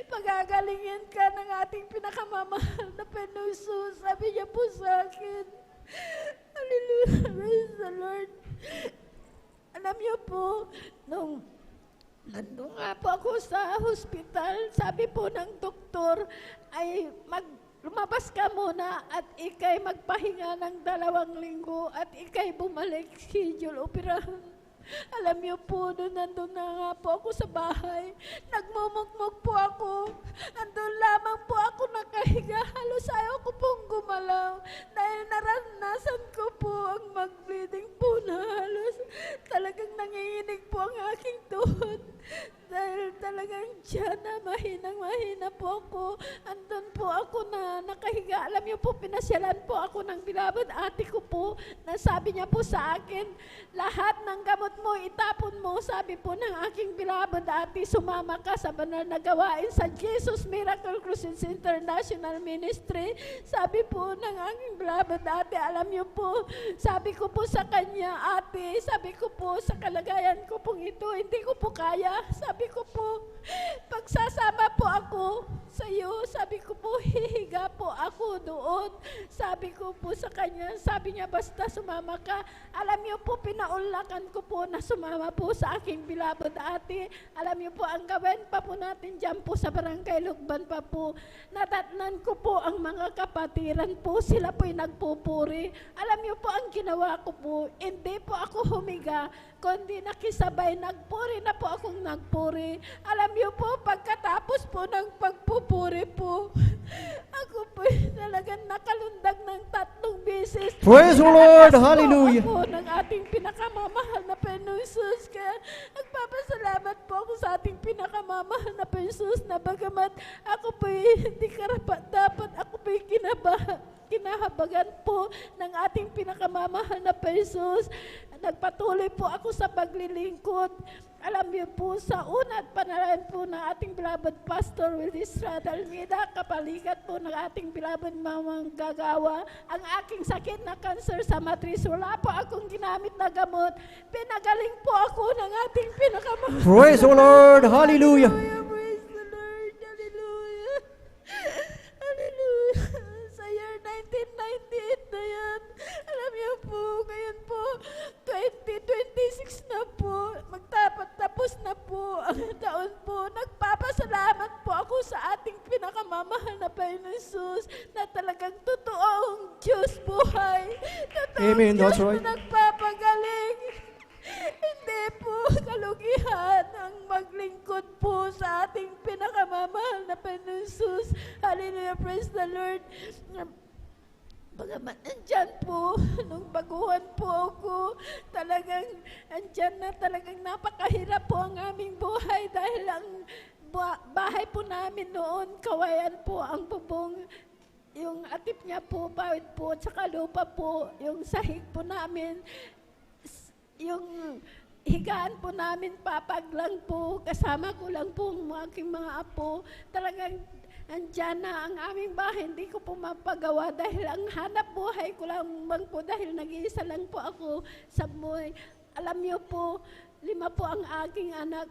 Pagagalingin ka ng ating pinakamamahal na Panginoon Jesus. Sabi niya po sa akin, hallelujah, praise the Lord. Alam niyo po, nung nandun nga po ako sa hospital, sabi po ng doktor ay lumabas ka muna at ikay magpahinga ng 2 linggo at ikay bumalik schedule operahan. Alam niyo po, nandun na nga po ako sa bahay. Nagmumugmog po ako. Nandun lamang po ako nakahiga. Halos ayaw ko pong gumalaw. Dahil naranasan ko po ang mag-bleeding po na halos talagang nanginginig po ang aking tuhod. Dahil talagang dyan na mahinang-mahina po ako. Andun po ako na nakahiga. Alam niyo po, pinasyalan po ako ng beloved ate ko po na sabi niya po sa akin, lahat ng gamot mo, itapon mo. Sabi po ng aking beloved ate, sumama ka sa banal na gawain sa Jesus Miracle Crusades International Ministry. Sabi po ng aking beloved ate, alam niyo po, sabi ko po sa kanya, ate, sabi ko po sa kalagayan ko pong ito, hindi ko po kaya. Sabi ko po, pagsasama po ako sa iyo, sabi ko po, hihiga po ako doon. Sabi ko po sa kanya, sabi niya, basta sumama ka. Alam niyo po, pinaulakan ko po na sumama po sa aking beloved ate. Alam niyo po, ang gawin pa po natin dyan po sa Barangay Lugban pa po, natatnan ko po ang mga kapatiran po, sila po'y nagpupuri. Alam niyo po, ang ginawa ko po, hindi po ako humiga, kundi nakisabay, nagpuri na po akong nagpuri. Alam niyo po, pagkatapos po ng pagpupuri po, ako po talagang nakalundag ng 3 beses. Praise the Lord! Pinalakas po Hallelujah! ako ng ating pinakamamahal na Panginoon Jesus. Kaya nagpapasalamat po ako sa ating pinakamamahal na Panginoon Jesus na bagamat ako po hindi karapat-dapat, ako po kinahabagan po ng ating pinakamamahal na Jesus. Nagpatuloy po ako sa paglilingkod. Alam niyo po, sa una at panalangin po ng ating beloved Pastor Willie Estrada Almeida, kapalikat po ng ating beloved Mamang Gagawa, ang aking sakit na cancer sa matris, wala po akong ginamit na gamot. Pinagaling po ako ng ating pinakamahal. Praise the Lord! Hallelujah! Praise the Lord! Hallelujah! Hallelujah! Sa year 1998 na yan. Alam niyo po, ngayon po, 2026 na po, magtapos na po ang taon po. Nagpapasalamat po ako sa ating pinakamamahal na Panginoon Jesus na talagang totoong Diyos buhay. Totoong Amen, Diyos that's right. na nagpapagaling. Hindi po kalugihan ang maglingkod po sa ating pinakamamahal na Panginoon Jesus. Hallelujah, praise the Lord. Bagamat nandyan po, nung baguhan po ako, talagang andyan na talagang napakahirap po ang aming buhay dahil ang bahay po namin noon, kawayan po ang bubong, yung atip niya po, bawid po, at saka lupa po, yung sahig po namin, yung higaan po namin, papag lang po, kasama ko lang po ang aking mga apo, talagang andyan na ang aming bahay, hindi ko po mapagawa dahil ang hanap buhay ko lang po dahil nag-iisa lang po ako sa buhay. Alam niyo po, 5 po ang aking anak.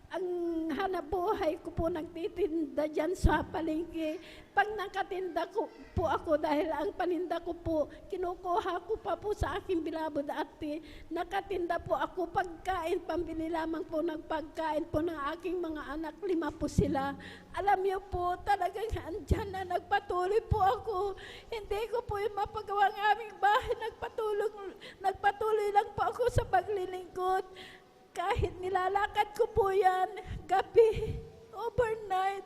ang hanap buhay ko po nagtitinda dyan sa palengke. Pag nakatinda ko po ako dahil ang paninda ko po, kinukuha ko pa po sa aking bilabod ate. Nakatinda po ako pagkain, pambili lamang po ng pagkain po ng aking mga anak, 5 po sila. Alam niyo po, talagang andyan na nagpatuloy po ako. Hindi ko po yung mapagawa ng aming bahay, nagpatuloy lang po ako sa paglilingkod. Kahit nilalakad ko po yan, gabi, overnight,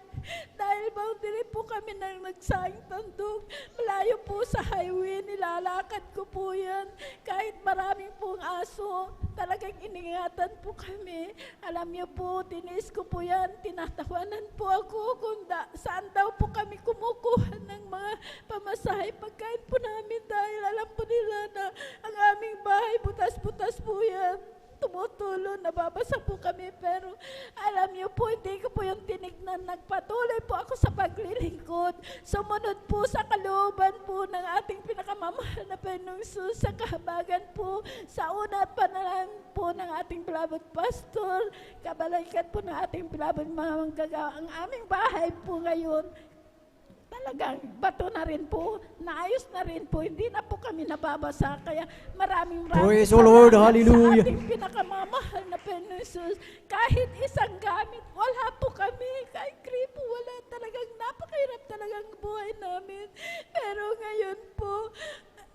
dahil boundary po kami nang nagsaing tandog, malayo po sa highway, nilalakad ko po yan. Kahit maraming pong aso, talagang iningatan po kami. Alam niyo po, tinis ko po yan, tinatawanan po ako kung saan daw po kami kumukuha ng mga pamasahe pagkain po namin dahil alam po nila na ang aming bahay, butas-butas po yan. Tumutulo, nababasa po kami, pero alam niyo po, hindi ko po yung tinignan. Nagpatuloy po ako sa paglilingkod. Sumunod po sa kalooban po ng ating pinakamamahal na Panginoong Jesus, sa kahabagan po, sa una panalangin po ng ating beloved pastor, kabalaikan po ng ating beloved mga manggagawa. Ang aming bahay po ngayon, talagang bato na rin po, naayos na rin po, hindi na po kami nababasa. Kaya maraming Praise the Lord, hallelujah. sa ating pinakamamahal na Panginoon Jesus. Kahit isang gamit, wala po kami. Kahit kripo, wala. Talagang napakahirap talagang buhay namin. Pero ngayon po,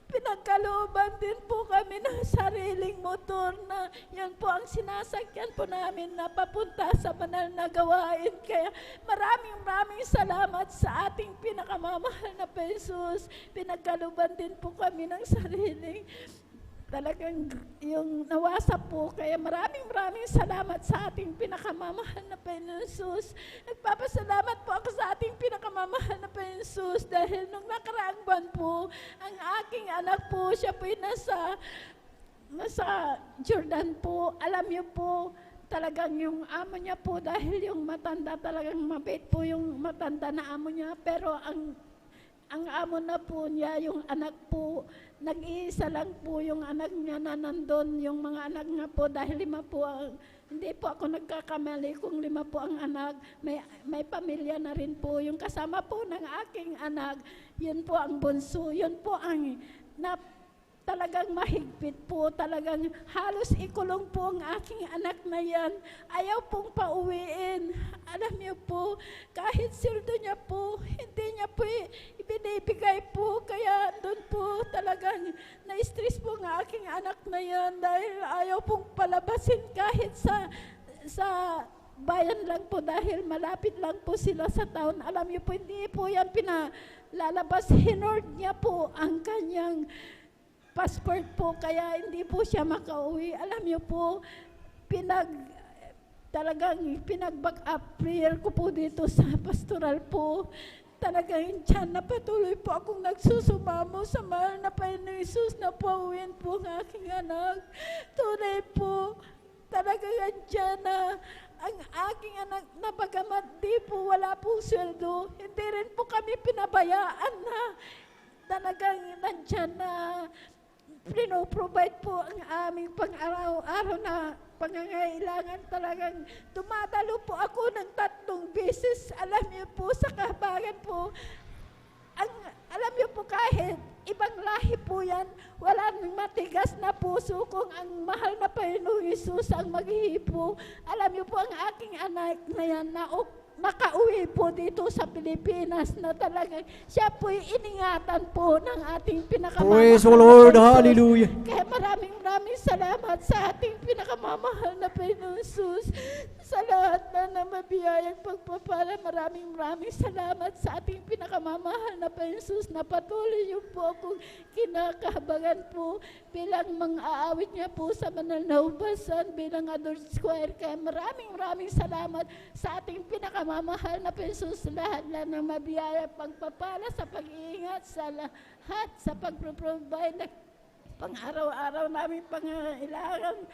pinagkalooban din po kami ng sariling motor na yan po ang sinasakyan po namin na papunta sa banal na gawain. Kaya maraming salamat sa ating pinakamamahal na Jesus. Pinagkalooban din po kami ng sariling talagang yung nawasa po. Kaya maraming salamat sa ating pinakamamahal na Panginoon Jesus. Nagpapasalamat po ako sa ating pinakamamahal na Panginoon Jesus dahil nung nakaraang buwan po, ang aking anak po, siya po nasa Jordan po. Alam niyo po, talagang yung amo niya po, dahil yung matanda, talagang mabait po yung matanda na amo niya, pero ang amo na po niya, yung anak po, nag-iisa lang po yung anak niya na nandun, yung mga anak nga po, dahil 5 po, hindi po ako nagkakamali kung 5 po ang anak, may pamilya na rin po, yung kasama po ng aking anak, yun po ang bunso, yun po ang talagang mahigpit po, talagang halos ikulong po ang aking anak na yan. Ayaw pong pauwiin. Alam niyo po, kahit sildo niya po, hindi niya po ibinibigay po. Kaya doon po talagang na-stress po ang aking anak na yan dahil ayaw pong palabasin kahit sa bayan lang po dahil malapit lang po sila sa town. Alam niyo po, hindi po yan pinalalabas. Hinord niya po ang kanyang passport po, kaya hindi po siya makauwi. Alam niyo po, talagang pinag-back up prayer ko po dito sa pastoral po. Talagang tiyan na patuloy po akong nagsusumamo sa mahal na Panginoong Jesus na pauwiin po ang aking anak. Tunay po, talagang tiyan na ang aking anak na bagamat di po wala pong sweldo, hindi rin po kami pinabayaan na talagang nandyan na provide po ang aming pang-araw-araw na pangangailangan. Talagang dumadalo po ako ng 3 beses. Alam niyo po, sa kahabagan po, alam niyo po, kahit ibang lahi po yan, walang matigas na puso kung ang mahal na Panginoong Jesus ang maghihipo. Alam niyo po, ang aking anak na yan na makauwi po dito sa Pilipinas na talagang siya po'y iningatan po ng ating pinakamamahal. Praise the Lord, hallelujah. Kaya maraming salamat sa ating pinakamamahal na Panginoon Jesus. Sa lahat na mabiyayang pagpapala, maraming salamat sa ating pinakamamahal na Panginoon Jesus na patuloy yung po akong kinakahabagan po bilang mang-aawit niya po sa banal na ubasan bilang adult square. Kaya maraming salamat sa ating pinakamamahal na Jesus, lahat lang ng mabiyaya pagpapala sa pag-iingat sa lahat, sa pag-provide na pang-araw-araw namin pangailangan.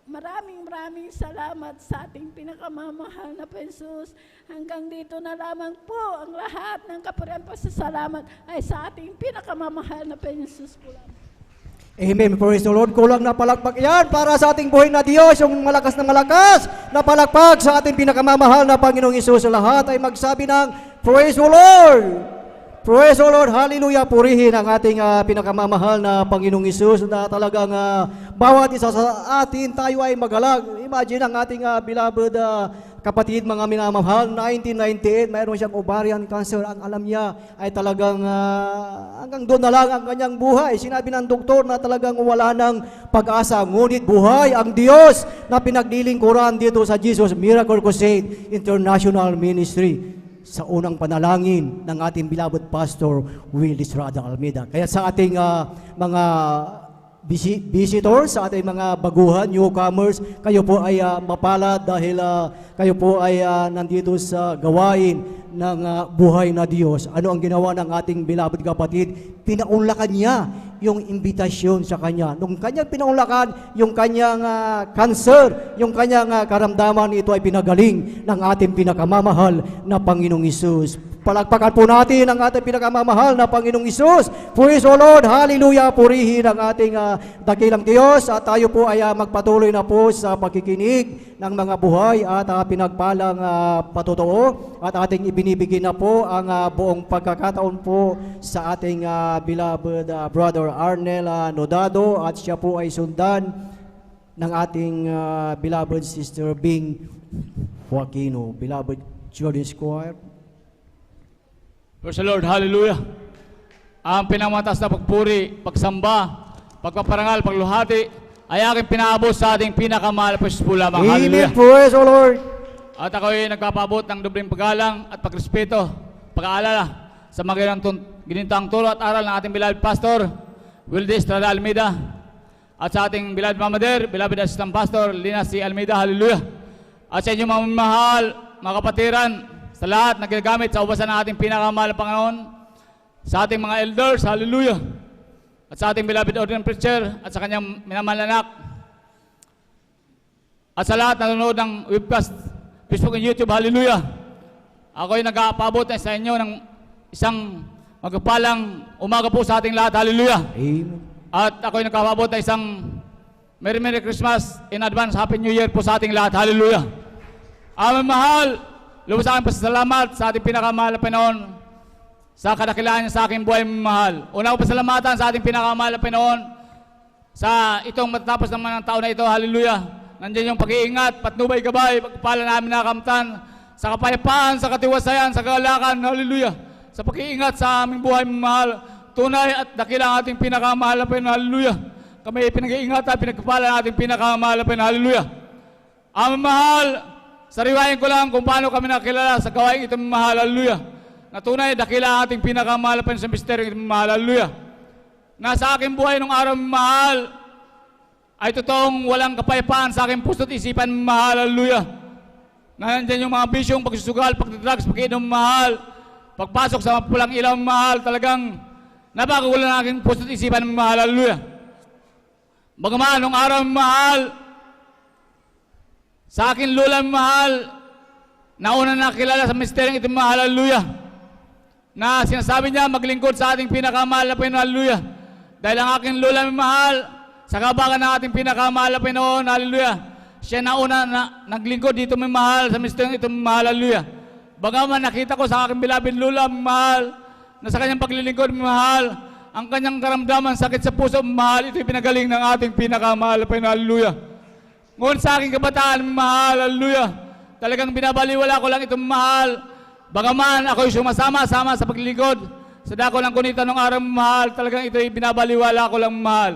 Maraming salamat sa ating pinakamamahal na Jesus. Hanggang dito na lamang po ang lahat ng kapurihan pasasalamat ay sa ating pinakamamahal na Jesus po lang. Amen. Praise the Lord. Kulang na palakpak yan para sa ating buhay na Diyos, yung malakas na palakpak sa ating pinakamamahal na Panginoong Hesus. Lahat ay magsabi ng Praise the Lord. Praise the Lord. Hallelujah. Purihin ang ating pinakamamahal na Panginoong Hesus na talagang bawat isa sa atin tayo ay magalag. Imagine ang ating beloved kapatid, mga minamahal, 1998, mayroon siyang ovarian cancer. Ang alam niya ay talagang hanggang doon na lang ang kanyang buhay. Sinabi ng doktor na talagang wala ng pag-asa. Ngunit buhay ang Diyos na pinaglilingkuran dito sa Jesus Miracle Crusade International Ministry sa unang panalangin ng ating beloved Pastor Will Estrada Almeida. Kaya sa ating mga visitors, sa ating mga baguhan, newcomers, kayo po ay mapalad dahil kayo po ay nandito sa gawain ng buhay na Diyos. Ano ang ginawa ng ating beloved kapatid? Pinaunlakan niya yung imbitasyon sa kanya. Nung kanyang pinaunlakan, yung kanyang cancer, yung kanyang karamdaman, ito ay pinagaling ng ating pinakamamahal na Panginoong Hesus. Palakpakan po natin ang ating pinakamamahal na Panginoong Hesus. Praise the Lord. Hallelujah. Purihin ang ating dakilang Diyos at tayo po ay magpatuloy na po sa pagkikinig ng mga buhay at pinagpalang patotoo at ating ibinibigay na po ang buong pagkakataon po sa ating beloved brother Arnel Nodado at siya po ay sundan ng ating beloved sister Bing Joaquino, beloved Children's Choir. Praise the Lord, hallelujah. Ang pinamatas na pagpuri, pagsamba, pagpaparangal, pagluhati, ay aking pinaabot sa ating pinakamahal na Diyos po lamang. Hallelujah. Amen. Praise the Lord. At ako ay nagpapaabot ng dobling paggalang at pagrespeto, pag-aalala sa mga ginintang turo at aral ng ating beloved Pastor, Wilde Estrada Almeida, at sa ating beloved Mamader, beloved Assistant Pastor, Lina C. Almeida, hallelujah. At sa inyong mga mahal, mga kapatiran, sa lahat na ginagamit sa ubasan ng ating pinakamahal na Panginoon, sa ating mga elders, hallelujah, at sa ating beloved ordinary preacher, at sa kanyang minamahal na anak, at sa lahat na nanonood ng webcast, Facebook and YouTube, hallelujah. Ako ay nag-aapabot sa inyo ng isang magpalang umaga po sa ating lahat, hallelujah. Amen. At ako ay nag-aapabot na isang Merry Christmas in advance, Happy New Year po sa ating lahat, hallelujah. Aming mahal, lubos sa aking pasalamat sa ating pinakamahal na Panginoon sa kadakilaan niya sa aking buhay mahal. Una ko pasalamatan sa ating pinakamahal na Panginoon sa itong matatapos naman ng taon na ito, hallelujah. Nandiyan yung pag-iingat, patnubay, gabay, pagpapala namin nakamtan, sa kapayapaan, sa katiwasayan, sa kagalakan, hallelujah. Sa pag-iingat sa aming buhay mahal, tunay at dakila ang ating pinakamahal na Panginoon, hallelujah. Kami pinag-iingatan, pinagpapala ng ating pinakamahal na Panginoon, hallelujah. Aming mahal, sariwain ko lang kung paano kami nakilala sa gawain itong mahal, hallelujah. Na tunay, dakila ang ating pinakamahal sa misteryo itong mahal, hallelujah. Na sa aking buhay nung araw mahal, ay totoong walang kapayapaan sa aking puso't isipan mahal, hallelujah. Na nandyan yung mga bisyong, pagsusugal, pagdadrugs, pag-inom mahal, pagpasok sa pulang ilaw mahal, talagang nabagulan ang aking puso't isipan mahal, hallelujah. Bagaman nung araw mahal, sa akin lula mahal, nauna nakilala sa misteryong itong mahal, hallelujah. Na sinasabi niya maglingkod sa ating pinakamahal na Panginoon, hallelujah. Dahil ang aking lula mahal, sa kabagan ng ating pinakamahal na Panginoon, hallelujah. Siya nauna na naglingkod dito may mahal sa misteryong itong mahal, hallelujah. Bagaman nakita ko sa aking beloved lula mahal, na sa kanyang paglilingkod mahal, ang kanyang karamdaman, sakit sa puso mahal, ito'y pinagaling ng ating pinakamahal na Panginoon, hallelujah. Ngunit sa aking kabataan, mahal, hallelujah, talagang binabaliwala ko lang itong mahal. Bagaman ako'y sumasama-sama sa paglilingkod, sa dako ng kunita ng araw mahal, talagang ito'y binabaliwala ko lang mahal.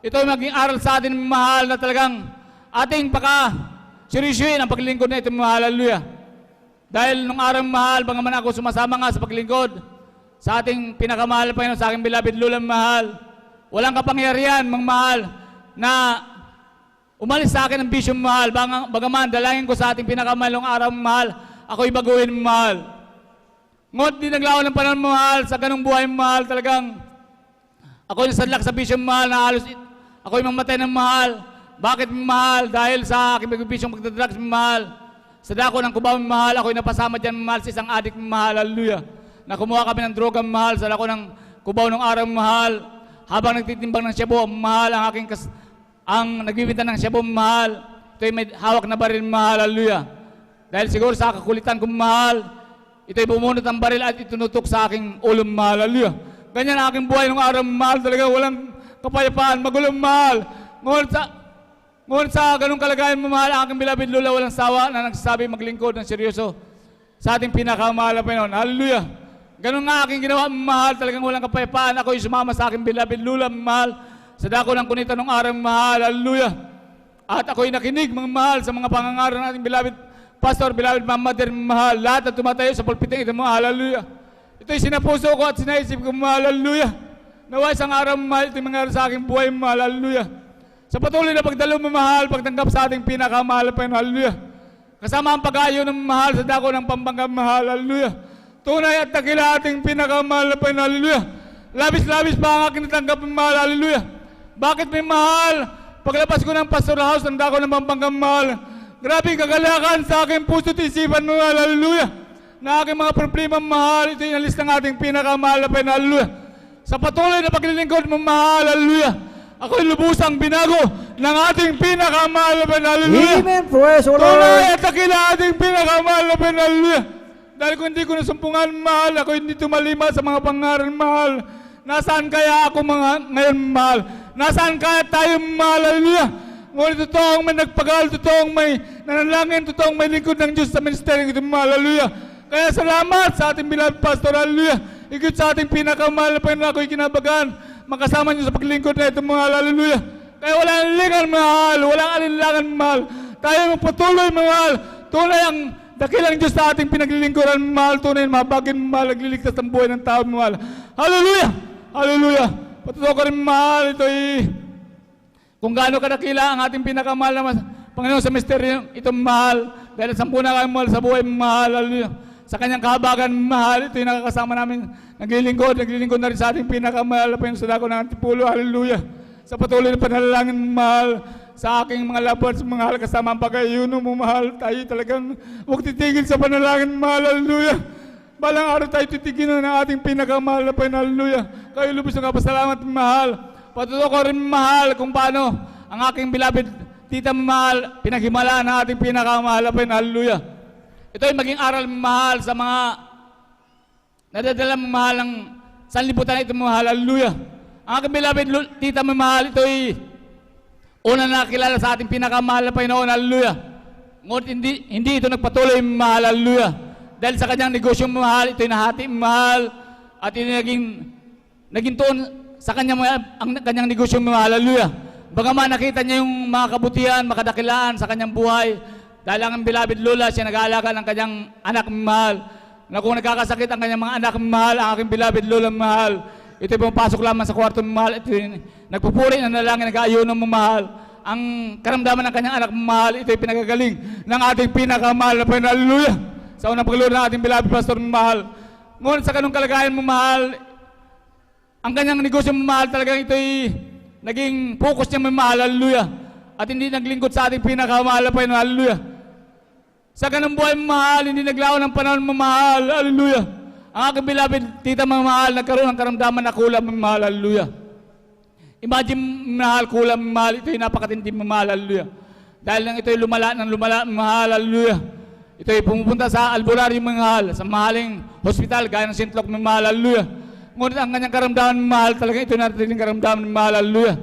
Ito'y maging aral sa atin mahal na talagang ating paka-sirisyuin ang paglilingkod na itong mahal, hallelujah. Dahil nung araw mahal, bagaman ako sumasama nga sa paglilingkod, sa ating pinakamahal na Panginoon, sa aking beloved lulang mahal, walang kapangyarihan, mga mahal, na umalis sa akin ang bisyong mahal. Bagaman, dalangin ko sa ating pinakamalong araw mahal, ako'y baguhin mahal. Ngunit di naglawan ng panahon mahal, sa ganung buhay mahal, talagang ako'y nasadlak sa bisyong mahal na halos ako'y mamatay ng mahal. Bakit mahal? Dahil sa aking bisyong pagdadrugs mahal. Sa dako ng kubaw mahal, ako'y napasama dyan mahal sa isang adik mahal, hallelujah. Na kumuha kami ng droga mahal, sa dako ng kubaw ng araw mahal. habang nagtitimbang ng shabu, mahal ang ang nagbibinta ng shabu, mahal. Ito'y may hawak na baril, mahal. Hallelujah. Dahil siguro sa kakulitan kong mahal, ito'y bumunot ang baril at itunutok sa aking ulo, mahal. Hallelujah. Ganyan ang aking buhay nung araw, mahal. Talaga walang kapayapaan, magulong, mahal. Ngunit sa ganung kalagayan, mahal, ang aking bilabid lula walang sawa na nagsasabi maglingkod ng seryoso sa ating pinakamahal na Panginoon. Hallelujah. Ganun nga aking ginawa, mahal. Talagang walang kapayapaan. Ako'y sumama sa aking bilabid lula, mahal. Sa dako ng kunita nung araw, mahal. Hallelujah. At ako'y nakinig, mga mahal, sa mga pangangaral ng ating bilabid pastor, bilabid mamader, mahal. Lahat na tumatayo sa pulpiting ito, mahal. Hallelujah. Ito'y sinapuso ko at sinaisip ko, mahal. Hallelujah. Nawa isang araw, mahal, ito'y mangyari sa aking buhay, mahal. Hallelujah. Sa patuloy na pagdalo, mahal, pagtanggap sa ating pinakamahal na Panginoon. Hallelujah. Kasama ang pag-ayo ng mahal sa dako ng Pampanga, mahal. Hallelujah. Tunay at dakila ating pinakamahal na Panginoon. Hallelujah. Labis-labis pa ang aking natanggap, mahal. Hallelujah. Bakit may mahal? Paglabas ko ng pastor house ng dako ng Pampanga, mahal, grabe kagalakan sa aking puso at isipan, mahal. Hallelujah. Na aking mga problema, mahal, ito yung alis ng ating pinakamahal na Panginoon. Hallelujah. Sa patuloy na paglilingkod mo, mahal. Hallelujah. Ako'y lubusang binago ng ating pinakamahal na Panginoon. Hallelujah. Amen. Praise the Lord. Tunay at dakila ating pinakamahal na Panginoon. Hallelujah. Dahil kung hindi ko nasumpungan, mahal, ako hindi tumalima sa mga pangaral, mahal. Nasaan kaya ako ngayon, mahal? Nasaan kaya tayo, mahal? Hallelujah. Ngunit totoong may nagpagal, totoong may nanalangin, totoong may lingkod ng Diyos sa ministeryo ito, mahal. Hallelujah. Kaya salamat sa ating beloved pastor. Hallelujah. Ikot sa ating pinakamahal na Panginoon, ako'y kinabagan. Makasama niyo sa paglingkod na ito, mahal. Hallelujah. Kaya walang alinlangan, mahal. Walang alinlangan, mahal. Tayo magpatuloy, mahal. Tunay ang dakilang Diyos sa ating pinaglilingkuran, mahal. Tunay ang mabagin, mahal. Nagliligtas ng buhay ng tao, mahal. Hallelujah. Hallelujah. Patutuwa ko rin, mahal. Ito'y kung gaano kadakila ang ating pinakamahal na Panginoon sa misteryo, ito, mahal. Dahil sampuna kayo, mahal, sa buhay, mahal. Hallelujah. Sa kanyang kahabagan, mahal. Ito'y nakakasama namin. Naglilingkod na rin sa ating pinakamahal na Panginoon sa dako ng Antipulo. Hallelujah. Sa patuloy na panalangin, mahal. Sa aking mga laban, mahal, kasama ang pag-ayuno mo, mahal. Tayo talagang huwag titigil sa panalangin, mahal. Hallelujah. Balang araw tayo titigil ng ating pinakamahal na Panginoon. Hallelujah. Kayo lubos ng kapasalamat, mahal. Patutuwa ko rin, mahal, kung paano ang aking beloved tita, mahal, pinaghimalaan ng ating pinakamahal na Panginoon. Hallelujah. Ito ay maging aral, mahal, sa mga nadadala, mahal, ng sanlibutan ito, mahal. Hallelujah. Ang aking beloved tita, mahal, ito ay una nakilala sa ating pinakamahal na Panginoon. Hallelujah. Ngunit hindi ito nagpatuloy, mahal. Hallelujah. Dahil sa kanyang negosyo, mahal, ito'y nahati, mahal. At ito naging tuon sa kanyang negosyo, mahal. Hallelujah. Bagaman nakita niya yung mga kabutihan, makadakilaan sa kanyang buhay. Dahil ang beloved lola, siya nag-aalaga ng kanyang anak, mahal. Na kung nagkakasakit ang kanyang mga anak, mahal, ang aking beloved lola, mahal, ito'y pumapasok lamang sa kwarto, mahal. Ito'y nagpupuri ng nalangin, nag-aayuno, mahal. Ang karamdaman ng kanyang anak, mahal, ito'y pinagagaling ng ating pinakamahal na Panginoon. Hallelujah. Sa unang paglulo ng ating beloved pastor, mahal. Ngunit sa ganung kalagayan, mahal, ang kanyang negosyo, mahal, talagang ito'y naging focus niya, mahal. Hallelujah. At hindi naglingkod sa ating pinakamahal na Panginoon. Hallelujah. Sa ganung buhay, mahal, hindi naglaon ng panahon, mahal. Hallelujah. Ang aking beloved tita, mahal, nagkaroon ng karamdaman na kulam, mahal. Hallelujah. Imagine, mahal, kulam, mahal, ito'y napakatindi, mahal. Hallelujah. Dahil lang ito'y lumala, mahal. Hallelujah. Ito'y pumupunta sa albularyo, mahal, sa mahaling hospital, gaya ng Sintlok, mahal. Hallelujah. Ngunit ang kanyang karamdaman, mahal, talaga ito natin karamdaman, mahal. Hallelujah.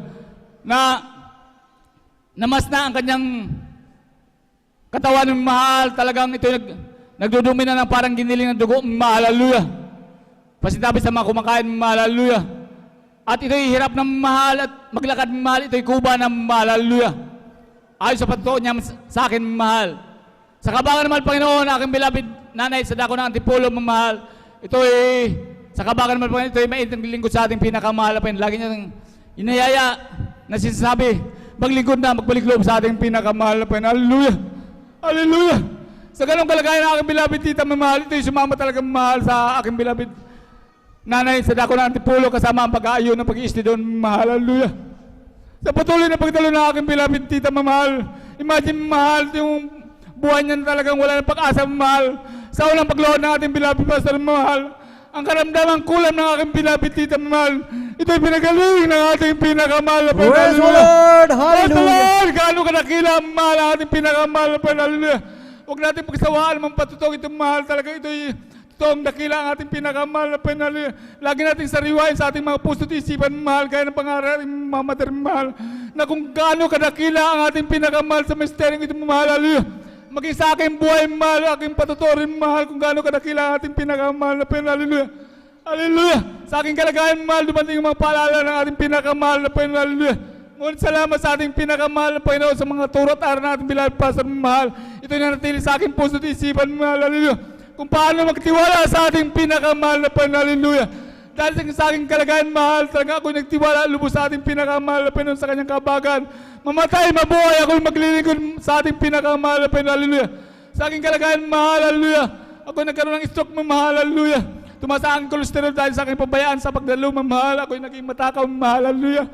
Namas na ang kanyang katawan, mahal, talagang ito nagdudumi na ng parang giniling ng dugo, mahal. Hallelujah. Pasitabi sa mga kumakain, mahal. Hallelujah. At ito'y hirap ng mahal at maglakad, mahal, ito'y kuba ng mahal. Hallelujah. Ayon sa patutuo niya sa akin, mahal. Sa kabagan naman, Panginoon, aking beloved nanay sa dako ng Antipulo, mahal, ito'y sa kabagan naman, Panginoon, ito'y maitang lingkod sa ating pinakamahal, Panginoon. Lagi niya inayaya na sinasabi, maglingkod na, magbalik loob sa ating pinakamahal, Panginoon. Hallelujah. Hallelujah. Sa ganong kalagayan ng aking beloved tita, mahal, ito'y sumama talagang mahal sa aking beloved nanay sa dako ng Antipulo, kasama ang pag-aayon ng pag-iisti doon, mahal. Hallelujah. Sa patuloy na pagdalo ng aking beloved tita, mahal, imagine, mahal, yung buhay niya talagang wala ng pag-asa, mahal. Sa unang paglood ng ating beloved pastor, mahal, ang karamdaman kulam ng aking beloved tita, mahal, Ito'y pinagaling ng ating pinakamahal na Praise the Hallelujah. Lord! Praise the Hallelujah! Lord! Gaano ka nakila ang mahal ang ating pinakamahal na Hallelujah. Huwag natin pagsawaan ang patutong itong mahal talaga. Ito'y totoong dakila ang ating pinakamahal na Hallelujah. Lagi natin sariwain sa ating mga puso at isipan mahal, gaya ng pangarap ng mga mater mahal, na kung gaano kadakila ang ating pinakamahal sa misteryong itong mahal. Hallelujah. Maging sa aking buhay mahal, aking patuturin mahal, kung gaano kadakila ang ating pinakamahal na Hallelujah. Hallelujah! Sa aking kalagayan mahal, dumating ang mga paalala ng ating pinakamahal na Panginoon. Hallelujah! Ngunit salamat sa ating pinakamahal na Panginoon sa mga turo at aral na ating bilal pastor mahal. Ito'y nanatili sa aking puso at isipan mahal. Hallelujah! Kung paano magtiwala sa ating pinakamahal na Panginoon. Hallelujah! Dahil sa aking kalagayan mahal, talaga ako'y nagtiwala lubos sa ating pinakamahal na Panginoon sa kanyang kabagan. Mamatay, mabuhay, ako'y maglilingkod sa ating pinakamahal na Panginoon. Hallelujah! Sa aking kalagayan mahal. Hallelujah! Ako'y nagkaroon ng stroke mahal. Hallelujah! Tumaas ang kolesterol dahil sa aking pabayaan sa pagdalo, mamahal. Ako'y naging matakaw, mamahal. Hallelujah!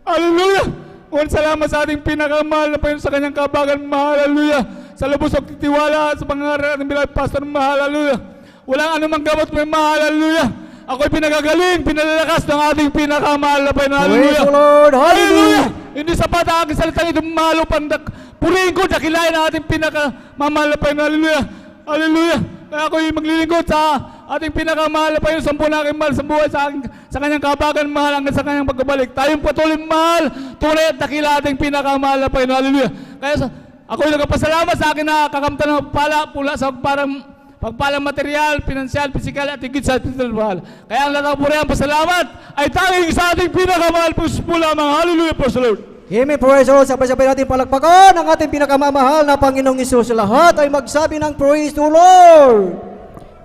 Hallelujah! Ngunit salamat sa ating pinakamahal na Panginoon sa kanyang kabagan, mahal. Hallelujah! Sa lubos at titiwala sa pangaral ng bilal pastor, mahal. Hallelujah! Walang anumang gamot, mahal. Hallelujah! Ako'y pinagagaling, pinalalakas ng ating pinakamahal na Panginoon. Praise Hallelujah! the Lord! Hallelujah! Hindi sapat ang aking salitang ito, mahal upang purihin ko, dakilain ang ating pinakamahal na Panginoon. Hallelujah! Hallelujah! Kaya ako'y maglilingkod sa ating pinakamahal na Panginoon, sampu na aking mahal sa buhay sa kanyang kabagan, mahal hanggang sa kanyang pagbabalik. Tayong patuloy mahal, tunay at dakila ating pinakamahal na Panginoon. Hallelujah! Kaya ako'y nagpasalamat sa akin na kakamtan ng pala pula sa pagpalang material, pinansyal, pisikal at higit sa spiritual. Kaya ang latapurihan pasalamat ay tanging sa ating pinakamahal po lamang. Hallelujah! Praise the Lord! Amen. Praise the Lord. Sabay-sabay natin palakpakan ang ating pinakamamahal na Panginoong Isus. Lahat ay magsabi ng Praise the Lord.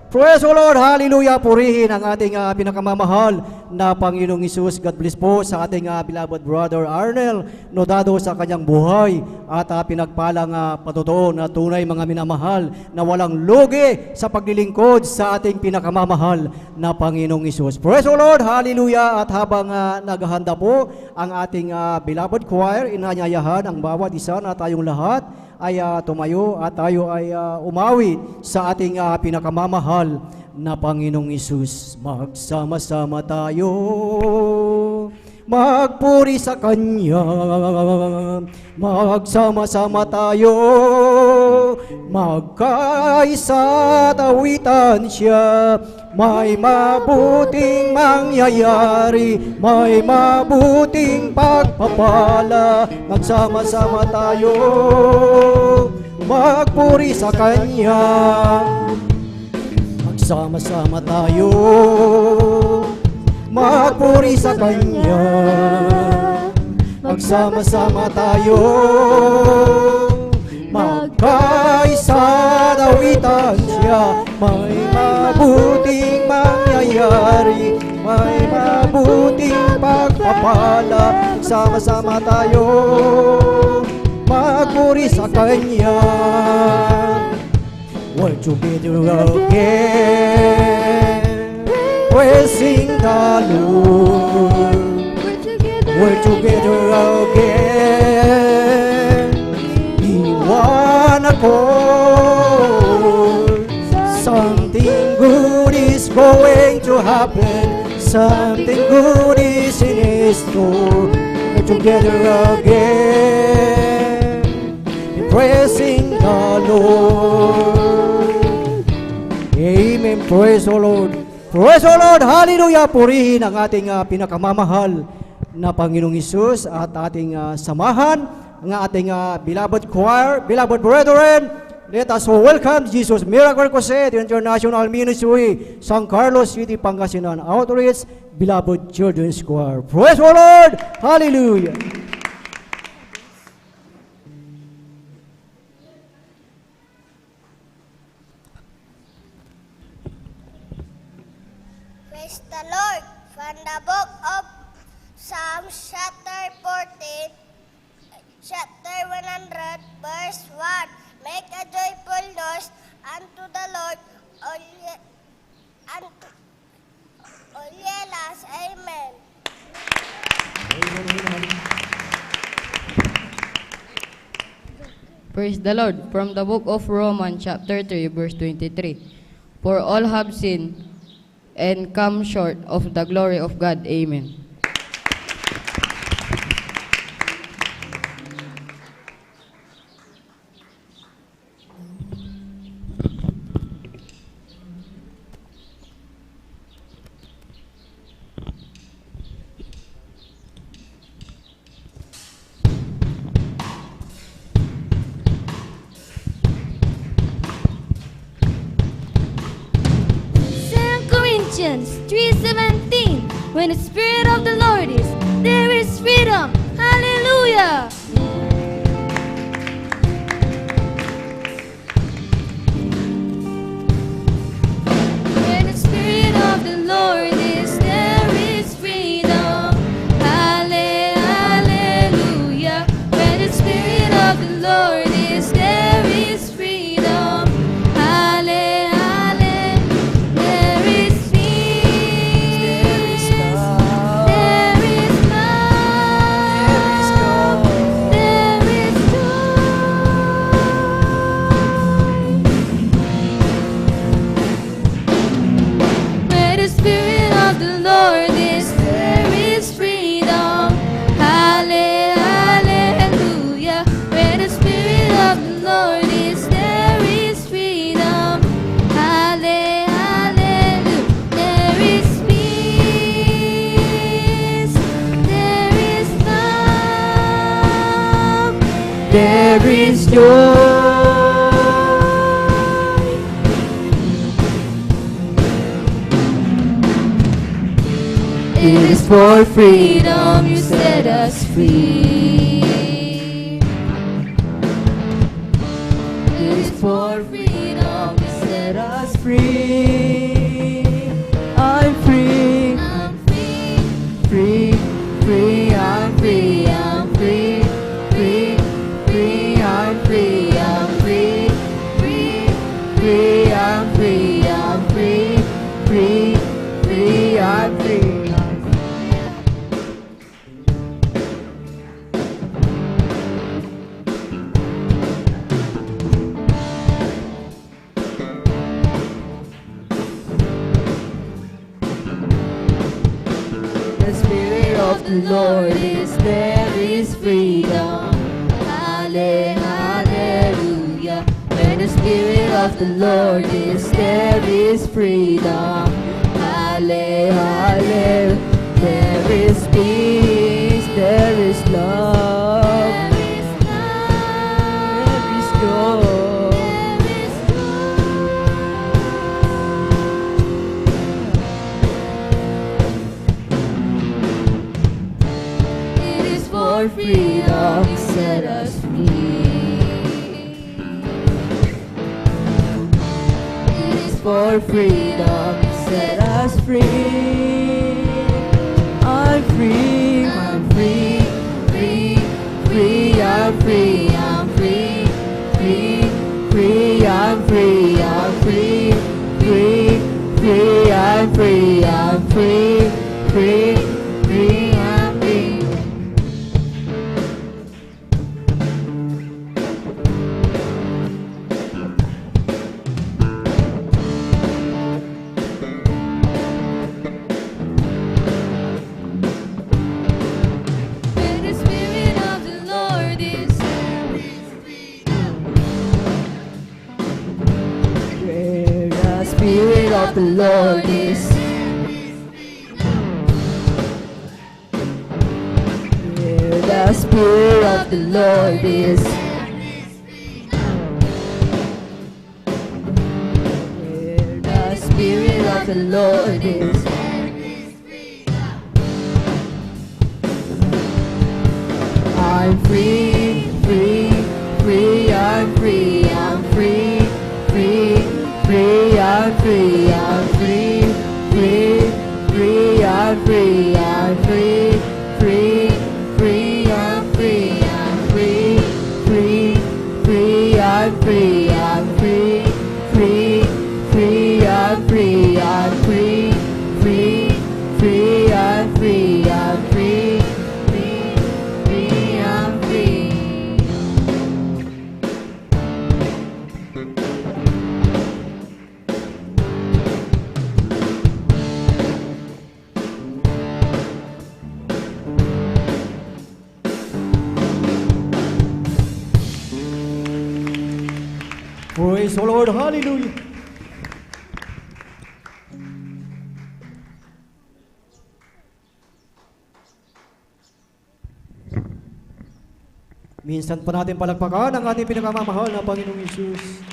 Praise the Lord. Hallelujah. Purihin ang ating pinakamamahal na Panginoong Isus. God bless po sa ating beloved brother Arnel, nodado sa kanyang buhay at pinagpalang patutuo na tunay mga minamahal na walang lugi sa paglilingkod sa ating pinakamamahal na Panginoong Isus. Praise the Lord. Hallelujah. At habang naghahanda po ang ating beloved choir, inanyayahan ang bawat isa na tayong lahat ay tumayo at tayo ay umawi sa ating pinakamamahal na Panginoong Isus. Magsama-sama tayo, magpuri sa Kanya. Magsama-sama tayo, magkaisa tawitan siya. May mabuting mangyayari, may mabuting pagpapala. Magsama-sama tayo, magpuri sa Kanya. Magsama-sama tayo, magpuri sa Kanya. Magsama-sama tayo, magkaisa dawitan siya. May mabuting mangyayari, may mabuting pagpapala. Sama-sama tayo, magpuri sa Kanya. We're together again, praising the Lord. We're together again, iwan ako. Something good is going to happen, something good is in store. We're together again, praising the Lord. Amen. Praise the Lord. Praise the Lord. Hallelujah. Purihin ang ating pinakamamahal na Panginoong Isus at ating samahan ang ating beloved choir, beloved brethren. Let us welcome Jesus Miracle Crusade International Ministry, San Carlos City, Pangasinan Outreach, beloved children's choir. Praise the Lord. Hallelujah. Praise the Lord. From the book of Psalms, chapter 14, chapter 100, verse 1. Make a joyful noise unto the Lord, all yelas. Amen. Praise the Lord. From the book of Romans, chapter 3, verse 23. For all have sinned and come short of the glory of God. Amen. James 3:17. When the Spirit of the Lord is, there is freedom. Hallelujah. When the Spirit of the Lord is, there is freedom. Hallelujah. When the Spirit of the Lord is, there is freedom. Hallelujah. There is peace. There is love. There is joy. Where the Spirit of the Lord is, there is freedom. Hallelujah. Where the Spirit of the Lord is, there is freedom. Hallelujah. There is peace. There is love. There is joy. It is for freedom you set us free. It is for freedom you set us Free. I'm free. I'm free. Free. Free. I'm free. I'm free. Free. Free. I'm free. I'm free. Free. Free. I'm free. I'm free. Free. Free. I'm free. The Spirit of the Lord is, there is freedom. Hallelujah. Where the Spirit of the Lord is, there is freedom. Hallelujah. There is peace, there is love, There is love. there is joy. There is joy. It is for freedom you set us free. It is For freedom, set us free. I'm free, I'm free, free, free, I'm free, I'm free, free, free, I'm free, I'm free, free, free, I'm free, I'm free, free, free, I'm free. Where the Spirit of the Lord is, Where the Spirit of the Lord is, where the Spirit of the Lord is, where the Spirit of the Lord is, I'm free, free, free, I'm free, I'm free, free, free, I'm free, I'm free, free, free, I'm free, I'm free, free, free, I'm free, I'm free, free, free, I'm free, I'm free, free, free, I'm free, I'm free, free, free, I'm free, I'm free, free, free, I'm free. Praise the Lord, hallelujah. Minsan pa natin palagpakan ang ating pinakamamahal na Panginoong Hesus. 1 Peter 1:9.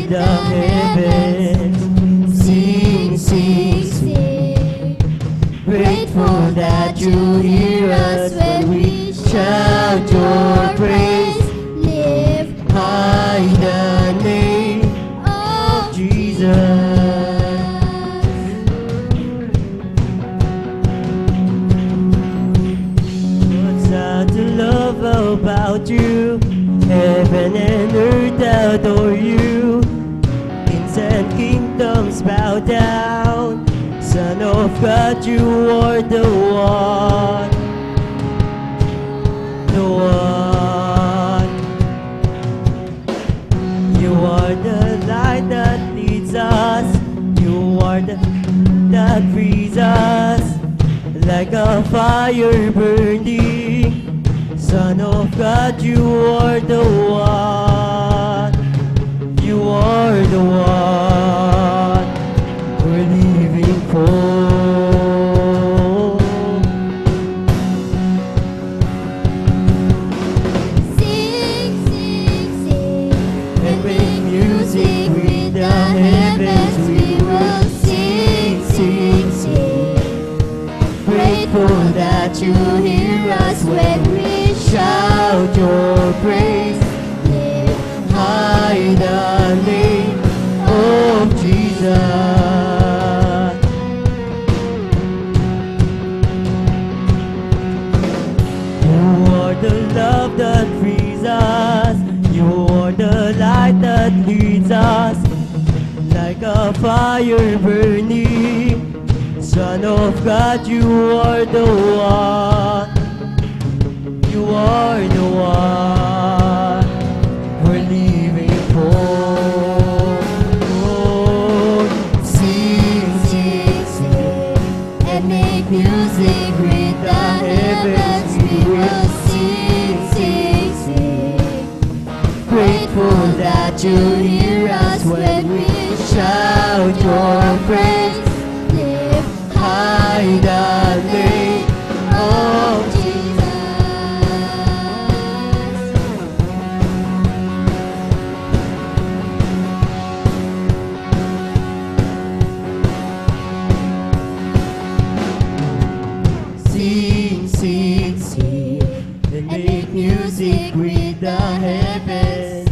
with the heavens. Sing, sing, sing. Grateful that you hear us when we shout your praise. Lift High the name up Jesus. What's not to love about you? Heaven and earth adore you. Kings and kingdoms bow down. Son of God, you are the one. The one. You are the light that leads us. You are the that frees us. Like a fire burning. Son of God, you are the one. You are the one we're living for. Sing, sing, sing. And make music with the heavens. We will sing, sing, sing. Grateful that you hear us when we shout your praise. Lift high the name of Jesus. You are the love that frees us. You are the light that leads us. Like a fire burning. Son of God, you are the one. You are the one we're living for. Sing, sing, sing, and make music with the heavens. We will sing, sing, sing. Grateful that you hear us when we shout your praise. Lift high the name of Jesus. Sing, sing, sing, and make music with the heavens.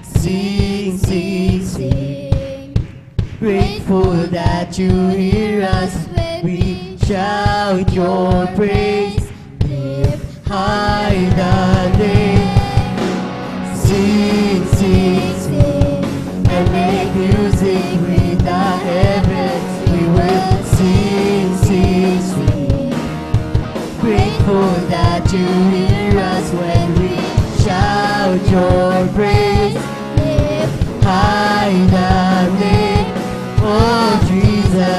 Sing, sing, sing. Grateful that you hear us when we shout your praise. Lift high the name. Sing, sing, sing, and make music with the heavens. We will sing, sing, sing. Grateful that you hear us when we shout your praise. Lift high the name of Jesus.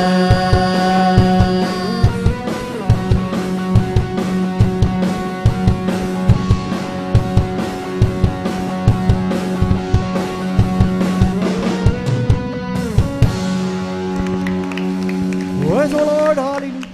Praise the Lord, hallelujah.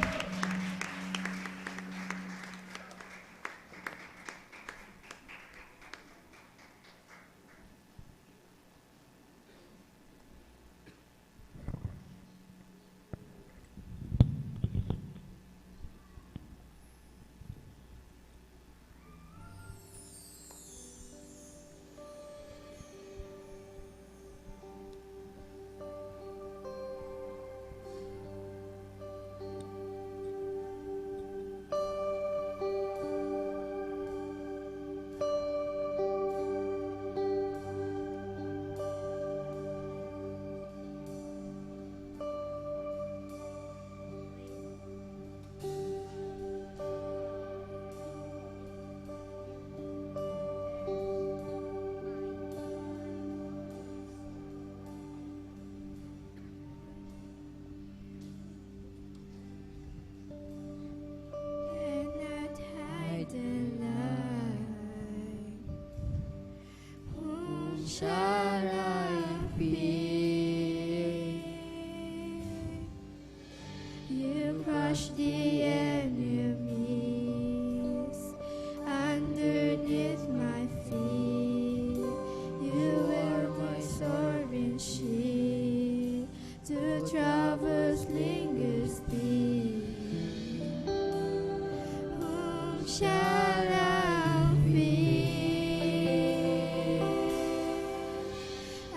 shall I fear? I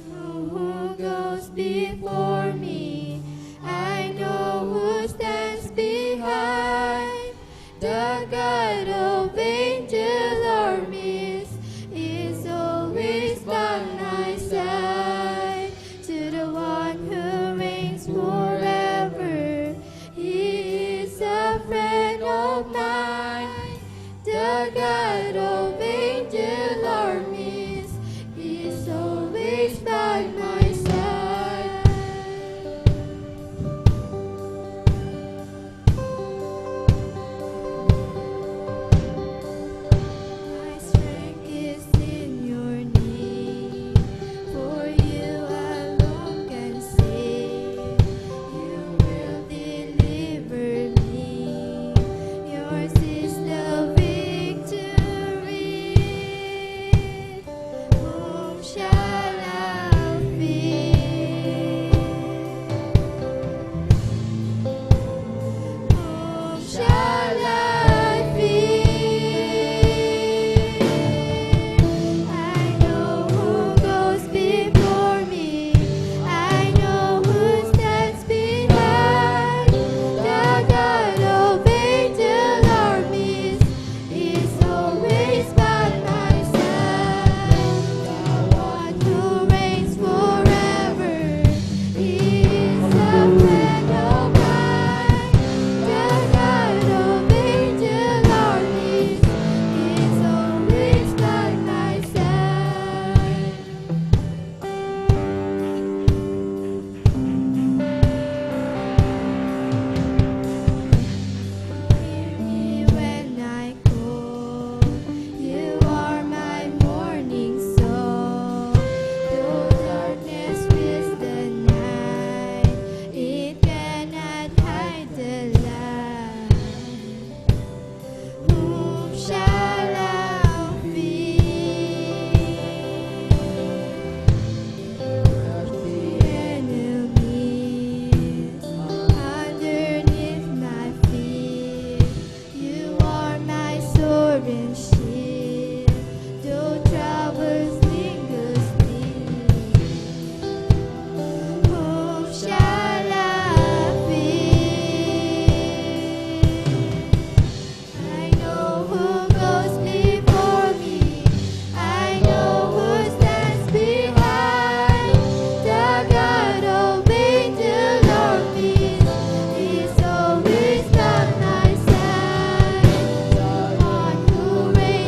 know who goes before me. I know who stands behind. The God of angel armies is always by my side. To the one who reigns forever, He is a friend of mine. The God of angel armies is always by my side. My strength is in your need, for you alone can save. You will deliver me. Yours is the victory. Whom shall I fear? Whom shall I fear? I know who goes before me. I know who stands behind. The God of angel armies is always by my side. The one who reigns forever, He is a friend of mine. The God of angel armies is always by my side. Hear me when I call. You are my morning song. Though darkness fills the night, it cannot hide the light. Whom shall I fear? The enemies underneath my feet. You are my sword and shield. Though troubles lingers near, whom shall I fear? I know who goes before me. I know who stands behind. The God of angel armies is always by my side. The one who reigns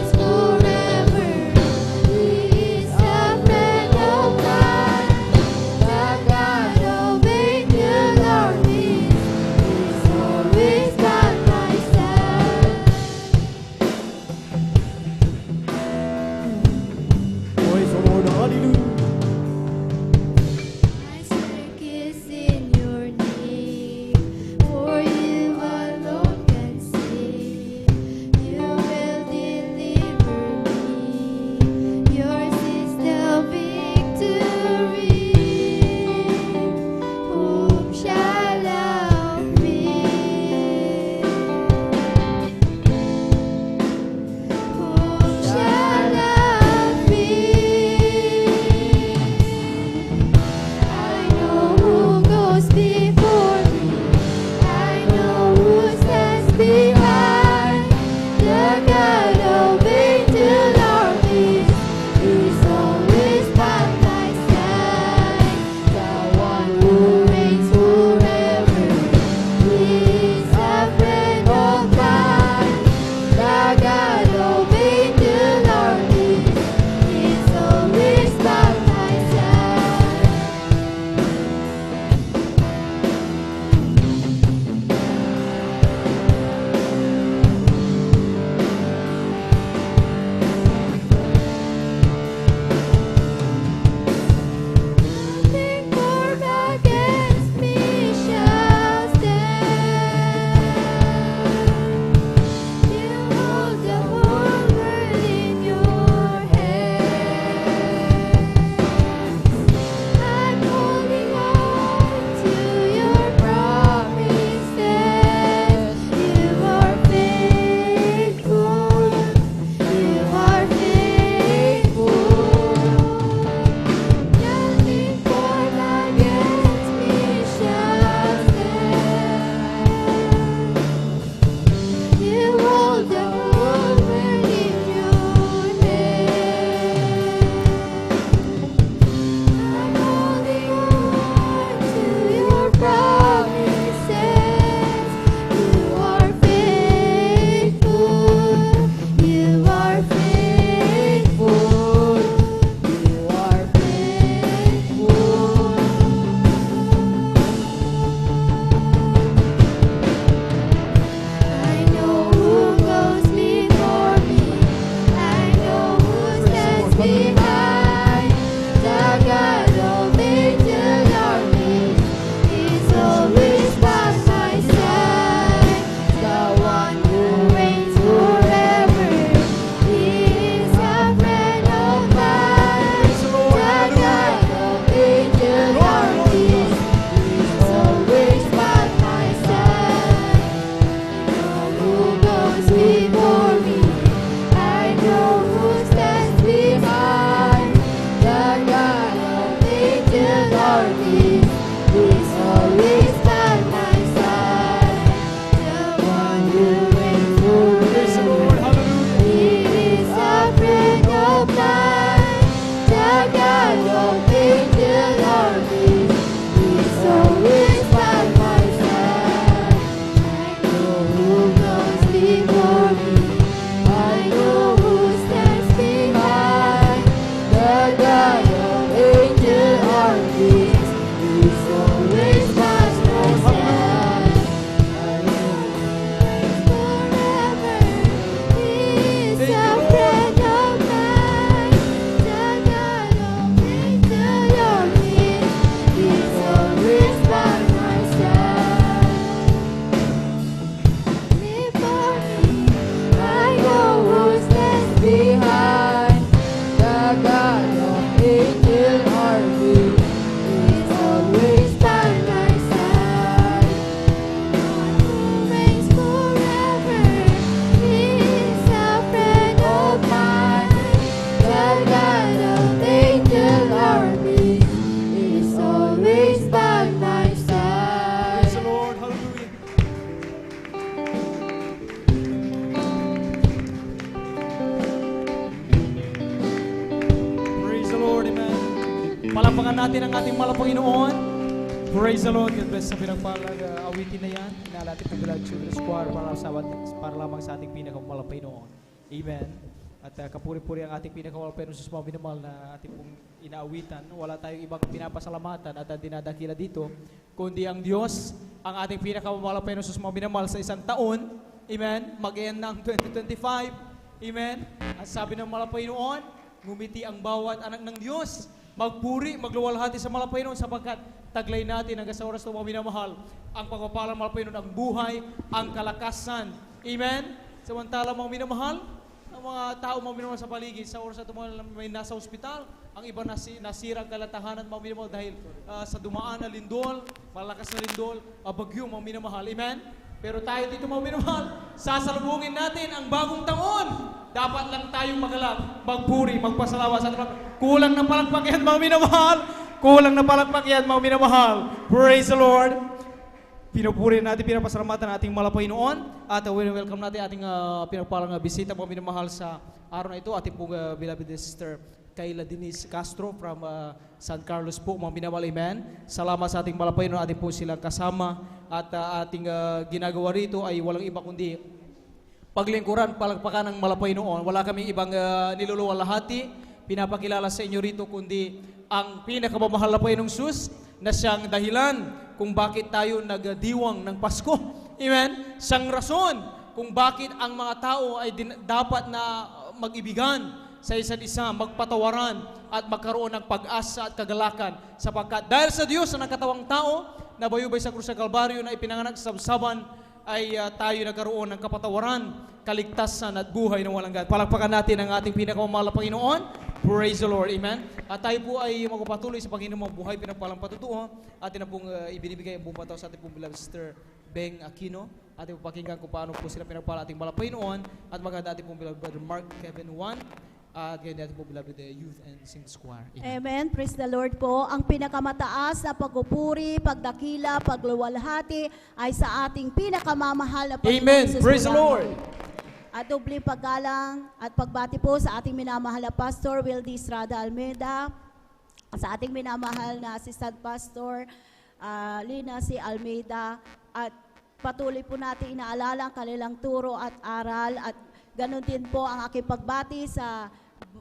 before me. I know who stands behind. The God of angel armies is always by my side. I know forever. He is a friend of mine. The God of angel armies is always by my side. Before me, I know who stands behind. The God of angel armies is always by my side. One who reigns forever, He is a friend of mine. The God of angel armies is always by my side. Praise the Lord. Hallelujah. Praise the Lord. Amen. Palakpakan natin ang ating mahal na Panginoon. Praise the Lord. God bless sa pinagpalag awitin na yan. Inalatin ng Beloved Children's Choir para lamang sa ating pinakamahal na Panginoon. Amen. At kapuri-puri ang ating pinakamahal na Panginoon sa mga minamahal na ating pong inaawitan. Wala tayong ibang pinapasalamatan at dinadakila dito, kundi ang Diyos, ang ating pinakamahal na Panginoon sa mga minamahal sa isang taon. Amen. Mag-end ng 2025. Amen. At sabi ng mahal na Panginoon, ngumiti ang bawat anak ng Diyos. Magpuri, magluwalhati sa mahal na Panginoon sapagkat taglay natin hanggang sa oras ng mga minamahal ang pagpapalang mahal na Panginoon, ang buhay, ang kalakasan. Amen. Samantala mga minamahal, ang mga tao mga minamahal sa paligid, sa oras na mga may nasa ospital, ang iba nasirang kalatahanan mga minamahal dahil sa dumaan na lindol, malakas na lindol, bagyo mga minamahal. Amen. Pero tayo dito mga minamahal, sasalubungin natin ang bagong taon. Dapat lang tayong magalak, magpuri, magpasalamat sa ating Panginoon. Kulang na palakpak yan mga minamahal. Kulang na palakpak yan mga minamahal. Praise the Lord. Pinupuri natin, pinapasalamatan ang ating mahal na Panginoon. At welcome natin ating pinagpalang bisita mga minamahal sa araw na ito. Ating pong beloved sister Kayla Denise Castro from San Carlos po, mga minamahal. Amen. Salamat sa ating mahal na Panginoon. Ating po silang kasama. At ating ginagawa rito ay walang iba kundi paglingkuran, palagpakan ng mahal na Panginoon. Wala kaming ibang niluluwalhati, pinapakilala sa inyo rito, kundi ang pinakamamahal na Panginoong Sus na siyang dahilan kung bakit tayo nagdiwang ng Pasko. Amen? Siyang rason kung bakit ang mga tao ay dapat na mag-ibigan sa isa't isa, magpatawaran at magkaroon ng pag-asa at kagalakan. Sapagkat dahil sa Diyos na nakatawang tao, na bayubay sa krus sa Kalbaryo na ipinanganak sa sabsaban, ay tayo nagkaroon ng kapatawaran, kaligtasan at buhay na walang hanggan. Palakpakan natin ang ating pinakamamahal na Panginoon. Praise the Lord. Amen. At tayo po ay magpapatuloy sa Panginoon mga buhay, pinagpalang patutuo. Atin na pong ibinibigay ang buong pataw sa ating pong beloved sister Beng Aquino. Ating po pakinggan kung paano po sila pinagpala ating mahal na Panginoon. At maganda ating pong beloved brother Mark Kevin Juan. At ganyan natin po beloved Youth and Singers Choir. Amen. Praise the Lord po. Ang pinakamataas na pagpupuri, pagdakila, pagluwalhati ay sa ating pinakamamahal na Panginoon. Amen. Jesus Praise the po Lord. At doble paggalang at pagbati po sa ating minamahal na Pastor Wildy Estrada Almeida, sa ating minamahal na Assistant Pastor Lina C. Almeida, at patuloy po natin inaalala ang kanilang turo at aral, at ganun din po ang aking pagbati sa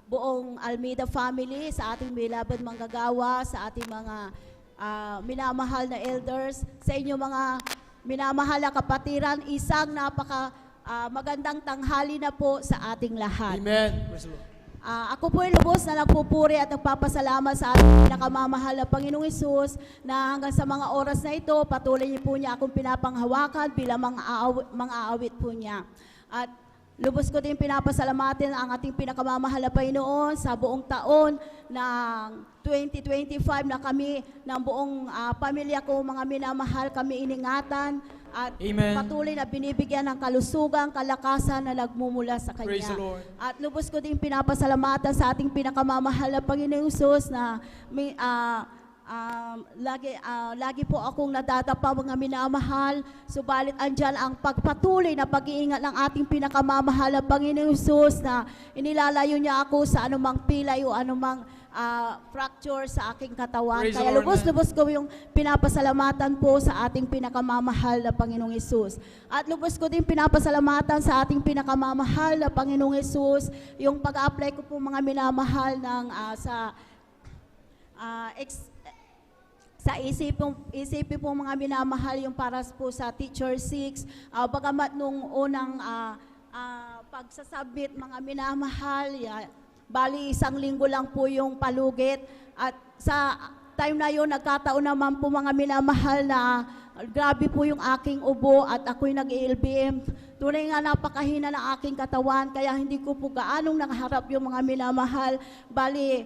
buong Almeida family, sa ating beloved manggagawa, sa ating mga minamahal na elders, sa inyo mga minamahal na kapatiran, isang magandang tanghali na po sa ating lahat. Amen. Ako po ay lubos na nagpupuri at nagpapasalamat sa ating pinakamamahal na Panginoong Hesus na hanggang sa mga oras na ito, patuloy niyo po niya akong pinapanghawakan bilang mga aawit po niya. At lubos ko din pinapasalamatin ang ating pinakamamahal na Panginoon sa buong taon ng 2025 na kami, ng buong pamilya ko, mga minamahal, kami iningatan at Amen. patuloy na binibigyan ng kalusugan, kalakasan na nagmumula sa Kanya. Praise the Lord. At lubos ko din pinapasalamatan sa ating pinakamamahal na Panginoong Hesus na lagi po akong nadadapa mga minamahal, subalit andyan ang pagpatuloy na pag-iingat ng ating pinakamamahal na Panginoong Hesus na inilalayo niya ako sa anumang pilay o anumang fracture sa aking katawan. Praise the Kaya Lord, lubos-lubos ko yung pinapasalamatan po sa ating pinakamamahal na Panginoong Hesus. At lubos ko din pinapasalamatan sa ating pinakamamahal na Panginoong Hesus, yung pag-apply ko po mga minamahal ng sa isipin po mga minamahal yung para po sa Teacher 6, bagamat nung unang pagsasubmit mga minamahal, bali 1 linggo lang po yung palugit, at sa time na yun nagkataon naman po mga minamahal na grabe po yung aking ubo at ako'y nag-LBM. Tunay nga napakahina ng aking katawan, kaya hindi ko po gaanong nakaharap yung mga minamahal. Bali,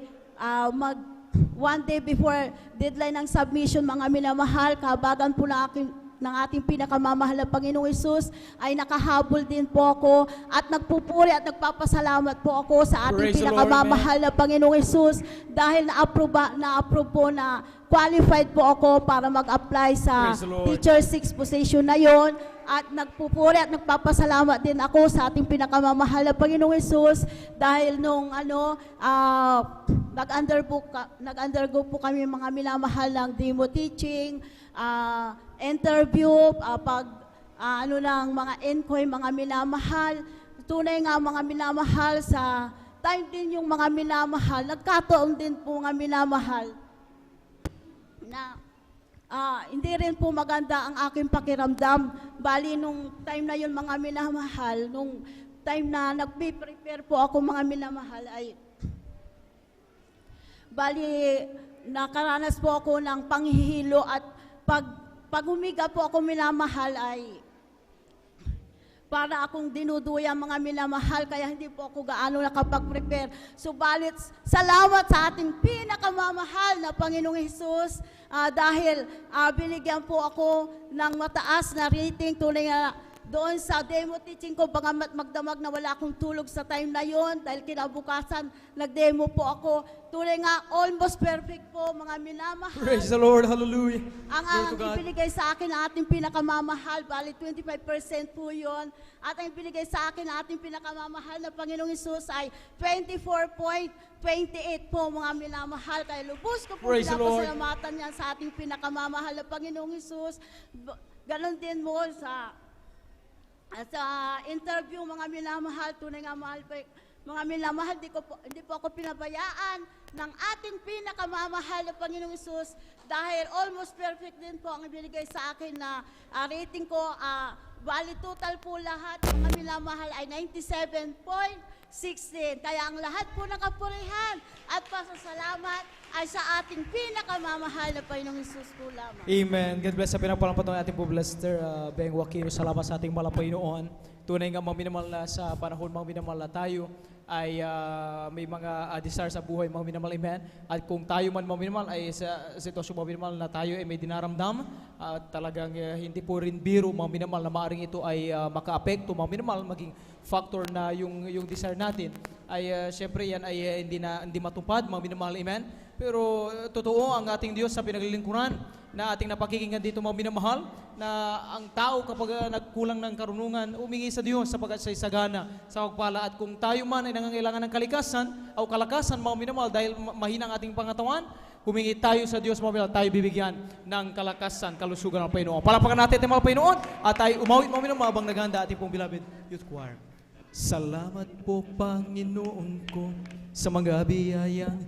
one day before deadline ng submission, mga minamahal, kabagan po ng ating pinakamamahal na Panginoong Hesus, ay nakahabol din po ako at nagpupuri at nagpapasalamat po ako sa ating Praise the Lord, pinakamamahal na Panginoong Hesus dahil na-approve po na qualified po ako para mag-apply sa Praise the Lord. Teacher 6 position na yon, at nagpupuri at nagpapasalamat din ako sa ating pinakamamahal na Panginoong Hesus dahil nung nag-undergo po kami mga minamahal ng demo teaching, interview, mga encoy, mga minamahal. Tunay nga mga minamahal, sa time din yung mga minamahal, nagkataon din po mga minamahal na hindi rin po maganda ang aking pakiramdam. Bali, nung time na yun mga minamahal, nung time na nagpe-prepare po ako mga minamahal, ay bali, nakaranas po ako ng panghihilo at pag humiga po ako minamahal ay para akong dinuduya mga minamahal, kaya hindi po ako gaano nakapag-prepare. Subalit, salamat sa ating pinakamamahal na Panginoong Hesus dahil binigyan po ako ng mataas na rating. Tunay nga doon sa demo teaching ko, bagamat magdamag na wala akong tulog sa time na yon dahil kinabukasan nag-demo po ako. Tunay nga, almost perfect po mga minamahal. Praise the Lord, hallelujah. Ang ibinigay sa akin ng ating pinakamamahal, bali 25% po yun. At ang ibinigay sa akin ng ating pinakamamahal na Panginoong Hesus ay 24.28 po mga minamahal. Kaya lubos ko po Praise the Lord. pinapasalamatan yan sa ating pinakamamahal na Panginoong Hesus. Ganon din mo sa interview mga minamahal. Tunay nga mahal pa mga minamahal, hindi po ako pinabayaan ng ating pinakamamahal na Panginoong Hesus dahil almost perfect din po ang ibinigay sa akin na rating ko. Bali total po lahat mga minamahal ay 97.16. Kaya ang lahat po ng kapurihan at pasasalamat ay sa ating pinakamamahal na Panginoong Hesus po lamang. Amen. God bless sa pinapalampatong ating po Blaster Beng Joaquin. Salamat sa ating mahal na Panginoon. Tunay nga mga minamahal na sa panahon mga minamahal na tayo ay may mga desire sa buhay mga minamahal, amen. At kung tayo man mga minamahal ay sa sitwasyon mga minamahal na tayo ay may dinaramdam, talagang hindi po rin biro mga minamahal na maaaring ito ay maka-apekto mga minamahal, maging factor na yung desire natin ay syempre yan ay hindi matupad mga minamahal, amen. Pero totoo ang ating Diyos sa pinaglilingkuran na ating napakikinggan dito mga minamahal, na ang tao kapag nagkulang ng karunungan, umingi sa Diyos sapagkat siya'y sagana sa pagpala. At kung tayo man ay nangangailangan ng kalikasan o kalakasan mga minamahal dahil mahina ang ating pangatawan, humingi tayo sa Diyos mga minamahal, tayo bibigyan ng kalakasan, kalusugan ng Panginoon. Palapakan natin mga Panginoon at tayo umawit mga minamahal habang naghanda ating pong beloved youth choir. Salamat po Panginoon ko sa mga biyayang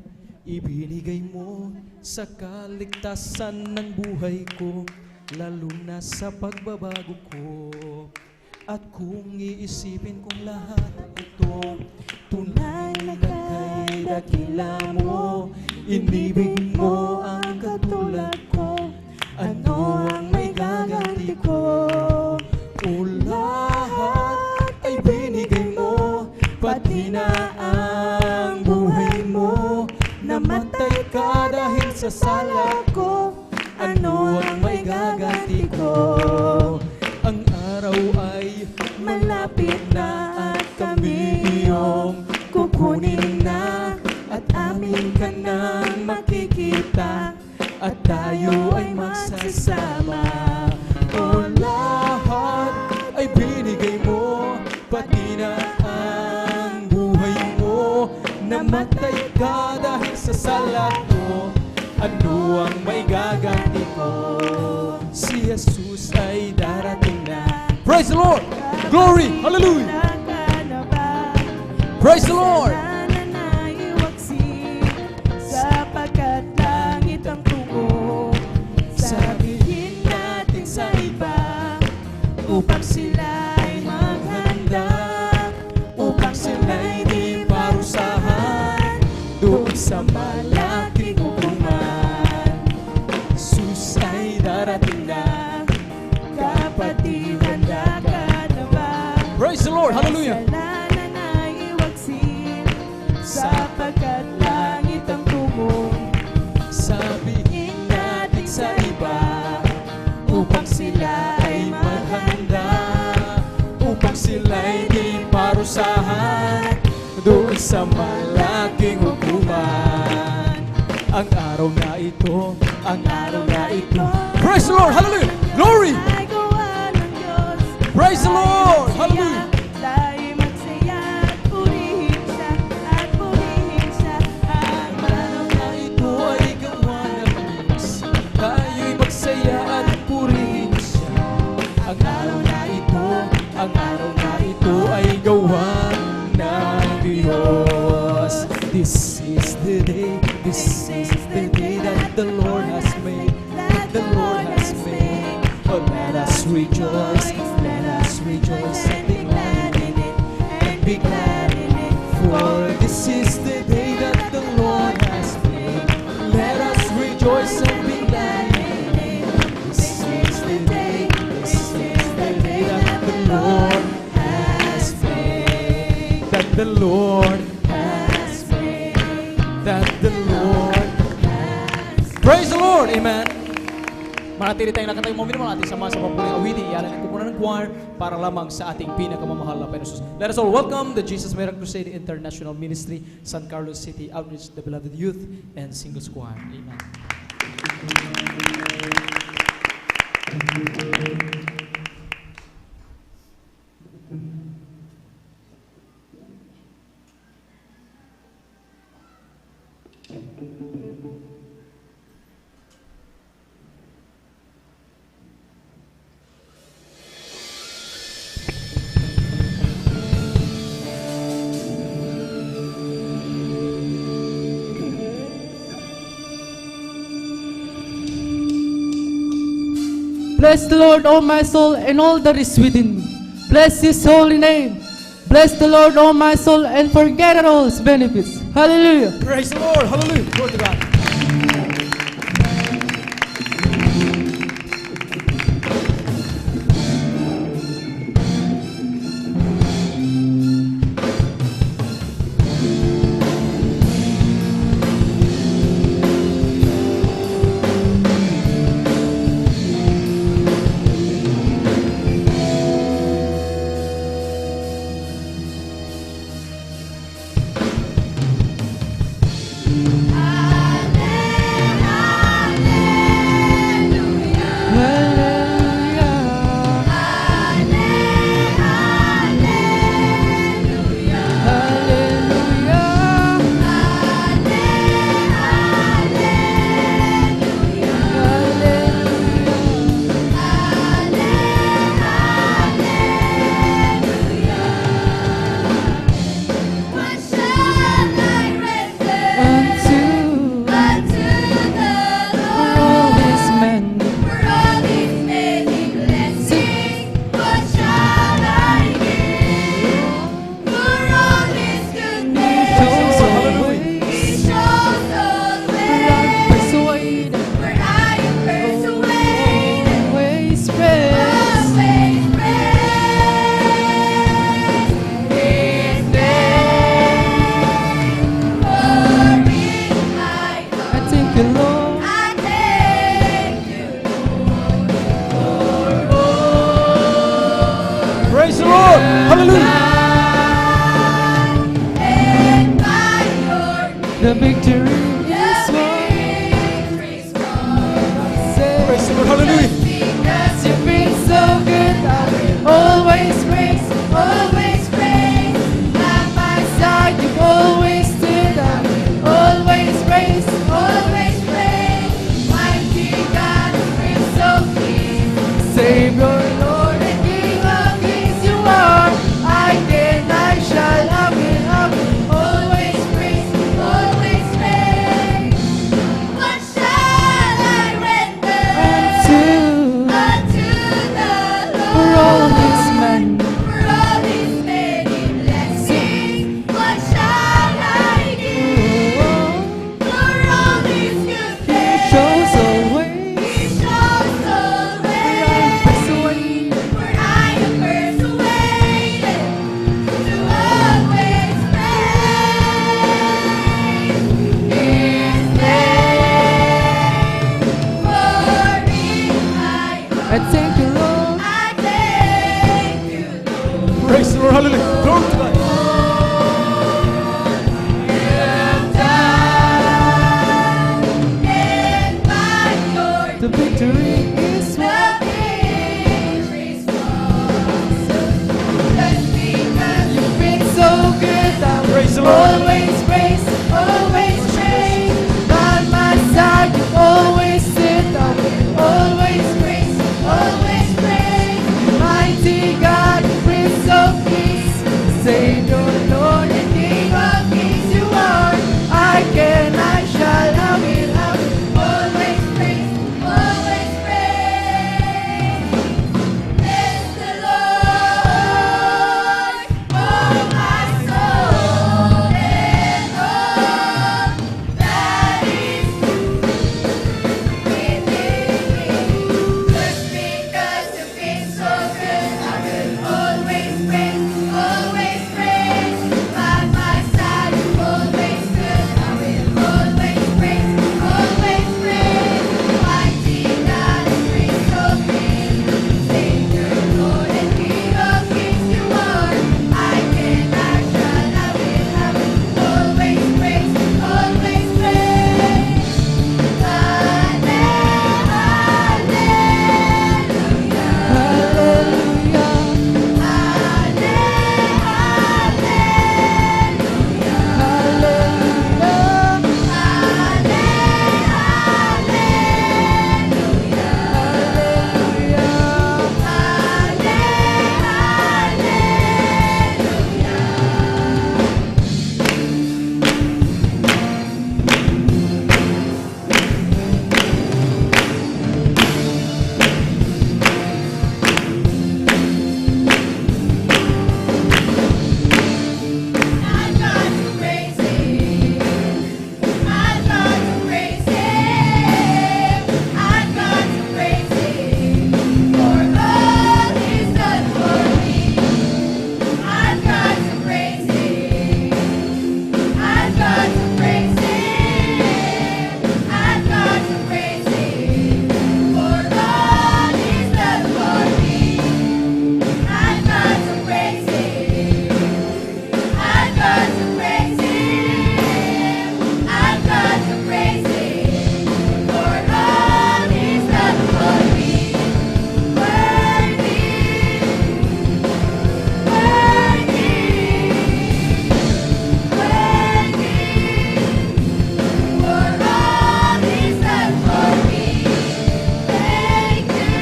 ibinigay mo sa kaligtasan ng buhay ko, lalo na sa pagbabago ko. At kung iisipin kong lahat ito, tunay na kay dakila mo, inibig mo ang katulad ko, ano ang may gaganti ko? O lahat ay binigay mo, pati na ang buhay mo. Namatay ka dahil sa sala ko, ano ang may gaganti ko? Ang araw ay malapit na at kami iyong kukunin na, at amin ka nang makikita, at tayo ay magsasama. O lahat ay binigay mo, pati na ang buhay mo. Namatay ka dahil sa pagkakasala ko, ano ang maigaganti ko? Si Jesus ay darating na. Praise the Lord! Glory! Hallelujah! Praise the Lord! Sapagkat langit ang tungo, sabihin natin sa iba, upang sila'y maghanda, upang sila'y di parusahan, doon sa malaking hukuman. Jesus ay darating na, kapatid, handa ka na ba? Praise the Lord! Hallelujah! Kasalanan ay iwagsin, sapagkat langit ang tungo, sabihin natin sa iba, upang sila ay maghanda, upang sila'y di parusahan, doon sa malaking hukuman. Ang araw na ito, ang araw na ito, praise the Lord! Hallelujah! Glory! Ay gawa ng Diyos. Praise the Lord! Hallelujah! Tayo'y magsaya at purihin siya, at purihin siya. Ang araw na ito ay gawa ng Diyos. Tayo'y magsaya at purihin siya. Ang araw na ito, ang araw na ito ay gawa ng Diyos. This is the day, this is the day that the Lord has made, that the Lord has made. Oh, let us rejoice and be glad in it, and be glad in it. For this is the day that the Lord has made. Let us rejoice and be glad in it. This is the day, this is the day that the Lord has made. That the Lord has made. That the Lord has made. Praise the Lord! Amen! Manatili tayong nakatayong mga minamahal ating sama sa papuling awiti. Ialanin ko muna ng choir para lamang sa ating pinakamamahal na Panginoon. Let us all welcome the Jesus Miracle Crusade International Ministry, San Carlos City Outreach, the Beloved Youth, and Singles Choir. Amen. Bless the Lord, O my soul, and all that is within me. Bless His holy name. Bless the Lord, O my soul, and forget all His benefits. Hallelujah. Praise the Lord. Hallelujah. Glory to God. Hallelujah. hallelujah. Glory to God. The victory is won. You've been so good. I Praise the will Lord. always praise, always praise. By my side, you always sit. I will always praise, always praise. Mighty God, Prince of Peace, Savior, Lord, and King of Kings, you are. I can, I shall, I will always praise, always praise. Bless the Lord, oh my soul, and all that is within me. Just because you've been so good, I will always praise, always praise. By my side, you're always good. I will always praise, always praise. Mighty God and Prince of Peace, Savior, Lord, and King of Kings, you are. I can, I shall, I will always praise, always praise. I've got to praise Him. I've got to praise Him. I've got to praise Him for all He's done for me. I've got to praise Him. I've got to praise Him. I've got to praise Him for all He's done for me. I've got to praise Him. I've got to praise Him. I've got to praise Him for all He's done for me. Worthy, worthy, for all He's done for me. Thank you,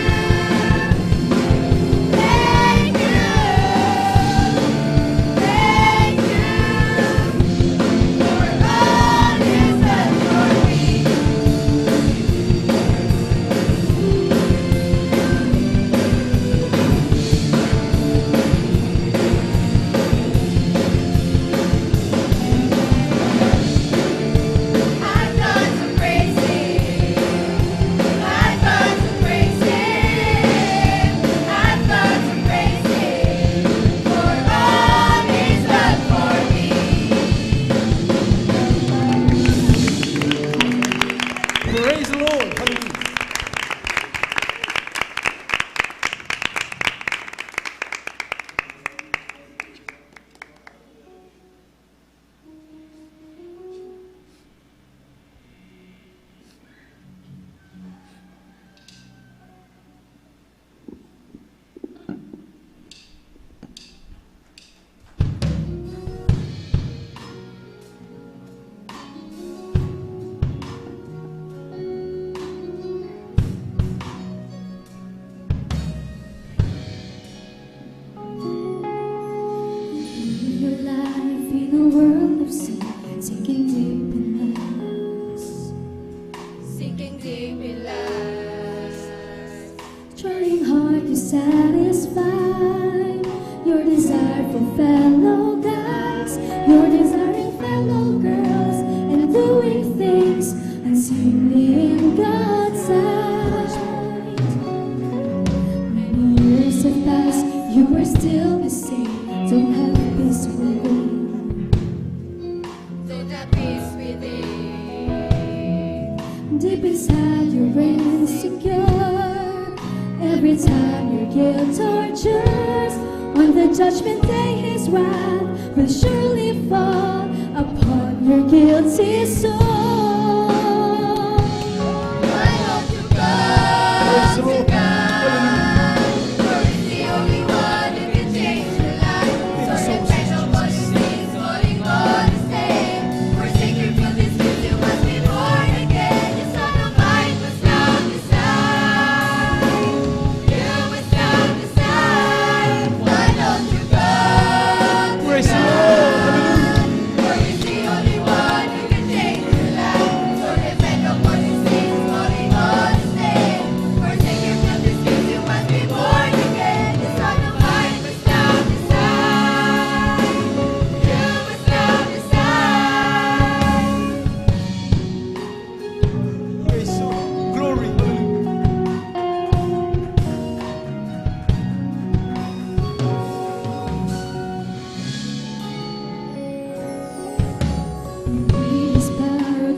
thank you. Thank you for all He's done for me. I've got to praise Him. I've got to praise Him. I've got to praise Him for all He's done for me. Praise the Lord. Hallelujah. Your life in a world of sin, sinking deep in us, Sinking deep in love. trying hard to satisfy your desire for fellow guys, your desiring fellow girls, and doing things unseemly in God's sight. Many years have passed, you are still the same. Don't have peace within. Don't have peace within. Deep inside you're insecure. Every time your guilt tortures, on the judgment day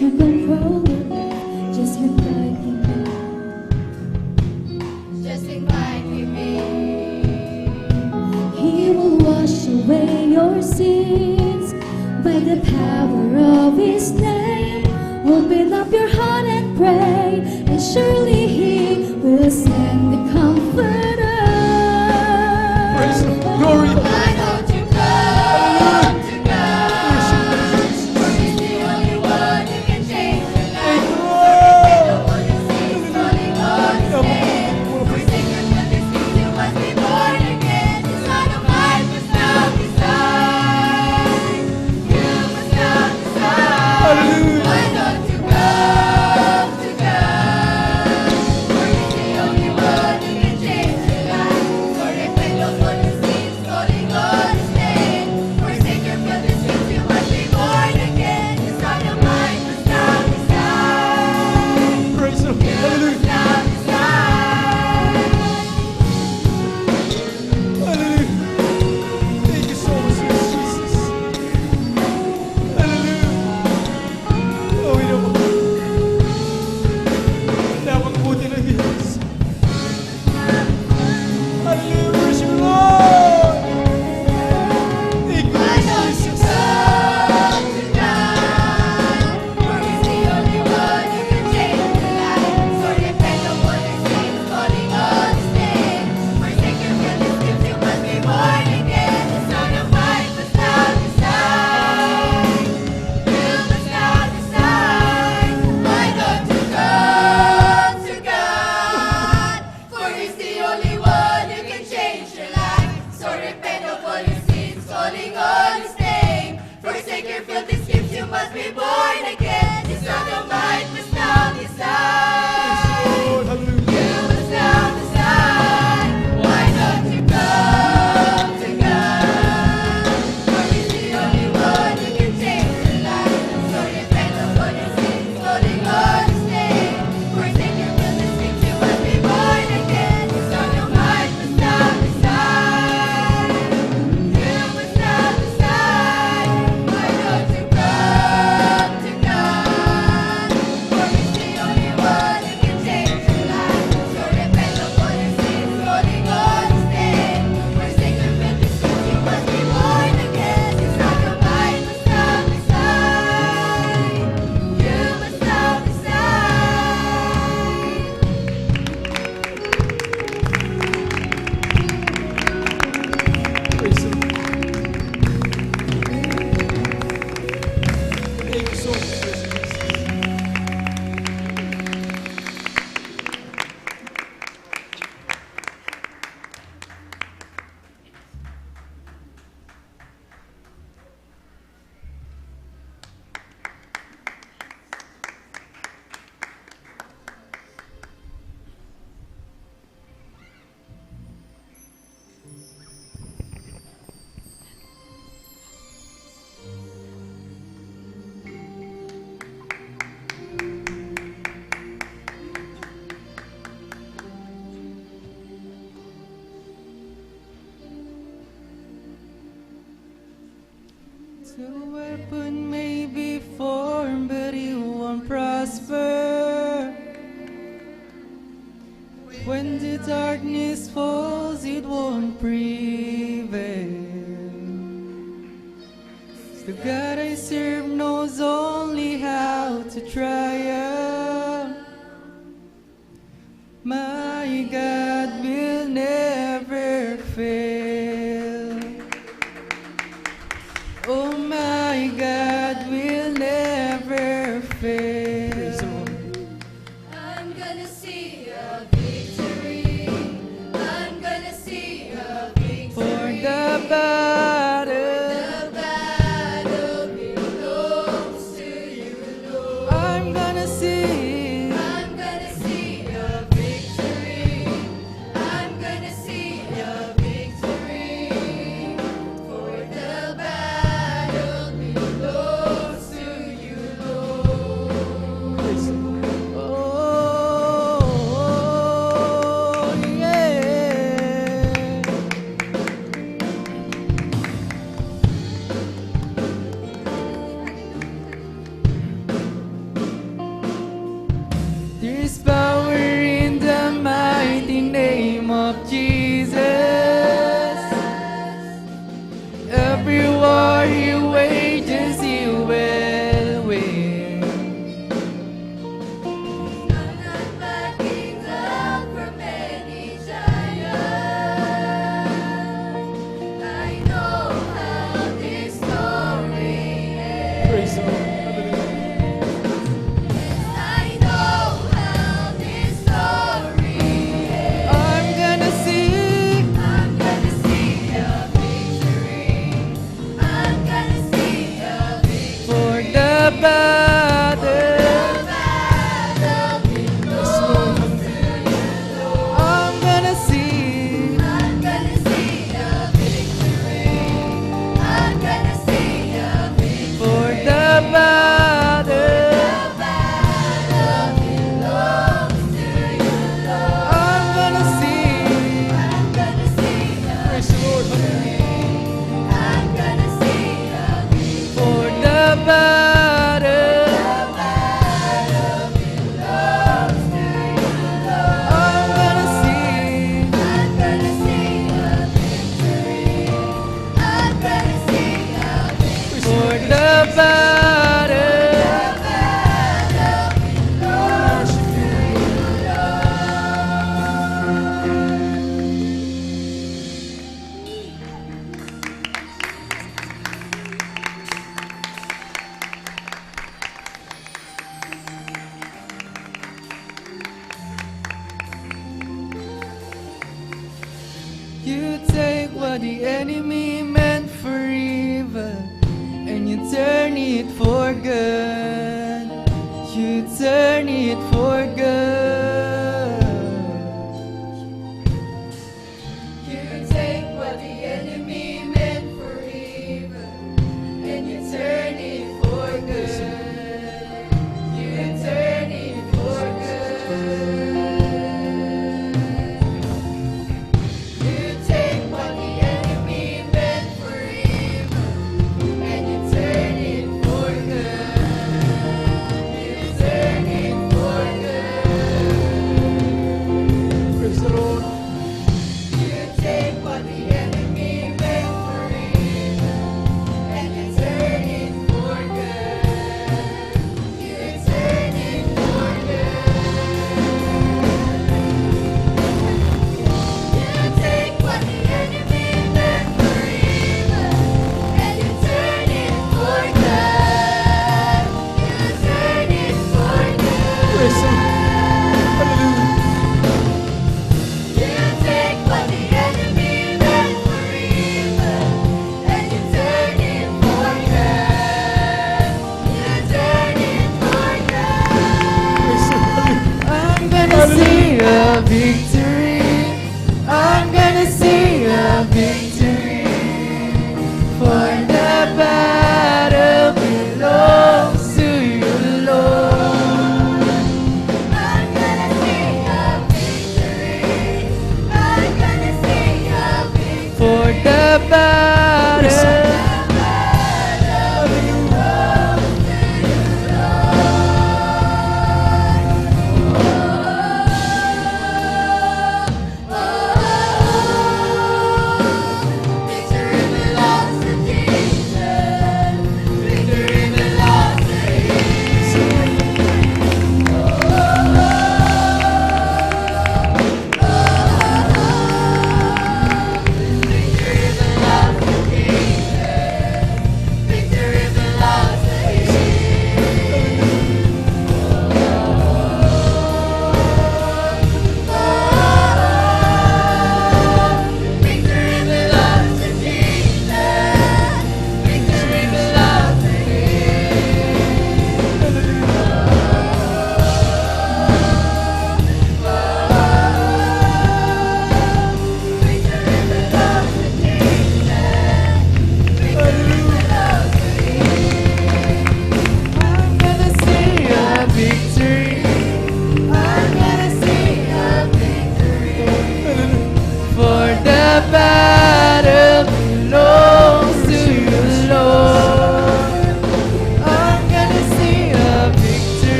to control your life. Just invite him in. Just invite him in. He will wash away your sins by the power of his name. Open up your heart and pray, and surely he will send the comforter. Praise the glory. Why don't you come to God? For he's the only one who can change your life. The one who sees calling on his name. Forsake your filthy sins, you must be born again. The Son of life must now decide. You must now decide. Why don't you come to God? For he's the only one who can change your life. So repent of all your sins, calling on his name. Forsake your filthy sins, you must be born again. The Son of life must now decide. Praise the Lord. You must now decide. Hallelujah. Thank you so much, Jesus. Hallelujah. Gawin naman. Napakabuti ng Diyos. Hallelujah. Praise you, Lord. Thank you, Why don't you Jesus. come to God? For he's the only one who can change your life. So repent of all your sins, calling on his name. Forsake your filthy sins, you must be born again. The Son of life must now decide. You must now decide. Why don't you come to God? For he's the only one who can change your life. So repent of all your sins, calling on his name. Forsake your filthy sins, you must be born again. The Son of life must now decide. Lord, hallelujah. You must now decide. Why don't you come to God? For he's the only one who can change your life. So repent of all your sins, calling on his name. Forsake your filthy sins, you must be born again. The Son of life must now decide. You must now decide. Why don't you come to God? For he's the only one who can change your life. So repent of all your sins, calling on his name. Forsake your filthy sins, you must be born again. The Son of life must now decide. You must now decide. Praise the Lord. Thank you so much, Jesus. The weapon may be formed, but it won't prosper. When the darkness falls, it won't prevail. The God I serve knows only how to triumph. My God will never fail. Oh, my God will never fail. Praise the Lord. I'm gonna see a victory. I'm gonna see a victory. For the battle, The battle belongs to you, Lord. I'm gonna see. I'm gonna see a victory. I'm gonna see a victory. For the battle belongs every war He wages He will win. I'm not backing up from any giant. I know how this story ends. Praise the Lord. I know how this story ends. I'm gonna sing. I'm gonna see a victory. I'm gonna see a victory. For the battle, I'm gonna sing. I'm gonna see a victory. I'm gonna see a victory. For the battle, belongs to you, Lord. I'm gonna sing. I'm gonna see a victory. I'm gonna see a victory. For the battle,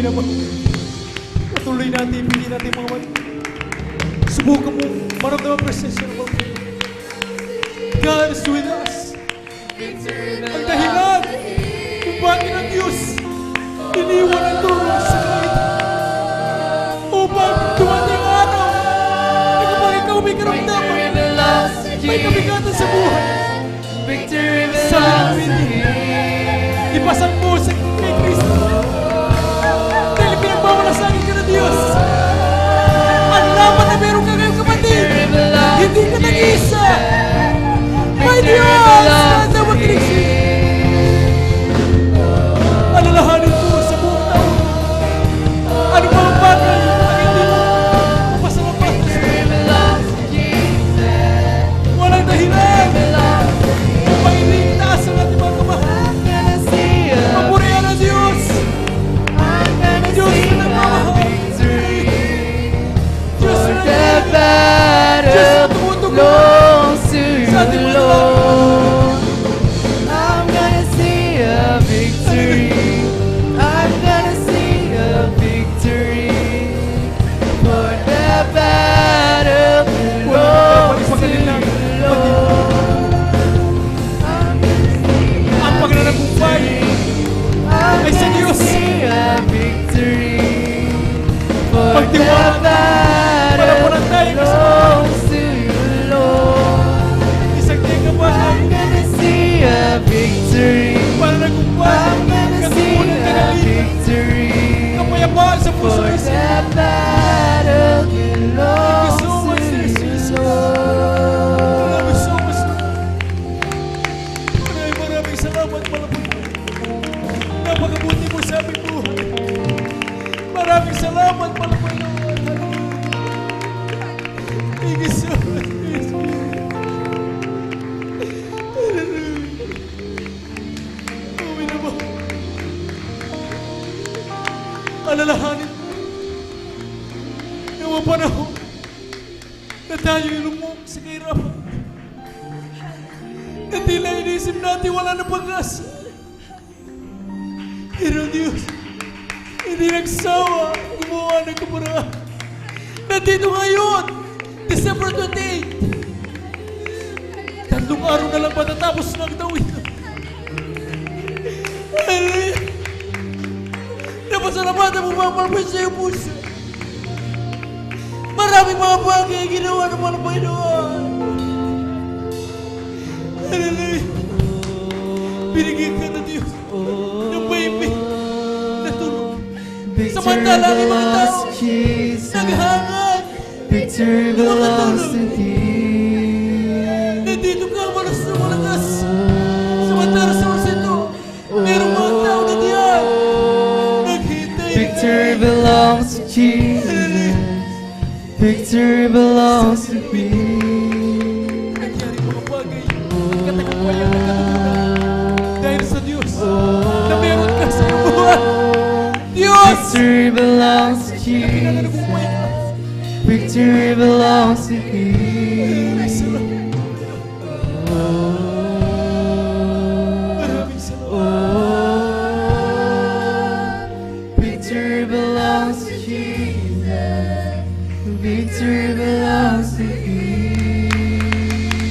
naman. Patuloy natin, hindi natin mga subukan mo, maramdaman presensya ng mga God is with us. Ang dahilan kung bakit ang Diyos iniwan ang turo sa kahit upang dumating ang araw na kapag ikaw may karamdaman, may kabigatan sa buhay, salawin ipasang mo sa kay Kristo dahil pinagbawalasangin ka na Diyos. Ang laban na meron ka ngayong kapatid, hindi ka nag-isa. May Diyos na makinig. Alalahanin mo sa buong taon ano ba ang bagay ang hindi mo mapasalamatan sa walang dahilan upang iligtas ang ating mga kamahal. Papurihan ang Diyos. Diyos na nagmamahal. Diyos na nagmamahal. Diyos na tumutugon sa ating mga Lord, I'm gonna see a victory. I'm gonna see a victory. For the battle belongs to you, Lord. ang pagnanagumpay ay sa Diyos. Pagtiwala para panantay ka sa isang tingkabahan pananagumpay katugunan ka ng liman kapayapaan sa puso ng isa. Thank you so much, Jesus. Maraming so much. Maraming salamat, Malapayon. Napakabuti mo sa aming buhay. Maraming salamat, Malapayon. Thank you so much, Jesus. Uwi na ba? Alalahanin mo na mga panahon na tayo ilumok sa kahirapan. Na tila inisip natin wala na pag-asa. Pero Diyos, hindi nagsawa gumawa ng kaparaan. Nandito ngayon, December 28. 3 araw na lang matatapos ng taon ito. Hallelujah! Napasalamatan mo mga palpay sa iyong puso. Maraming mga bagay ginawa ng mga Panginoon. Hallelujah! Binigyan ka na Diyos ng baby na tulog. Samantala ang mga tao naghangad. Victory belongs to Him. Nandito ka malas na malakas. Samantala sa oras ito, merong mga tao na diyan. Naghintay. Victory belongs to Jesus. Victory belongs to Him. Nangyari mga bagay. Katagapayan ng katutunan. Dahil sa Diyos na meron ka sa iyong buhay. Diyos! Victory belongs to Jesus. Victory belongs to Him. Maraming salamat. Victory belongs to Jesus. Victory belongs to Him.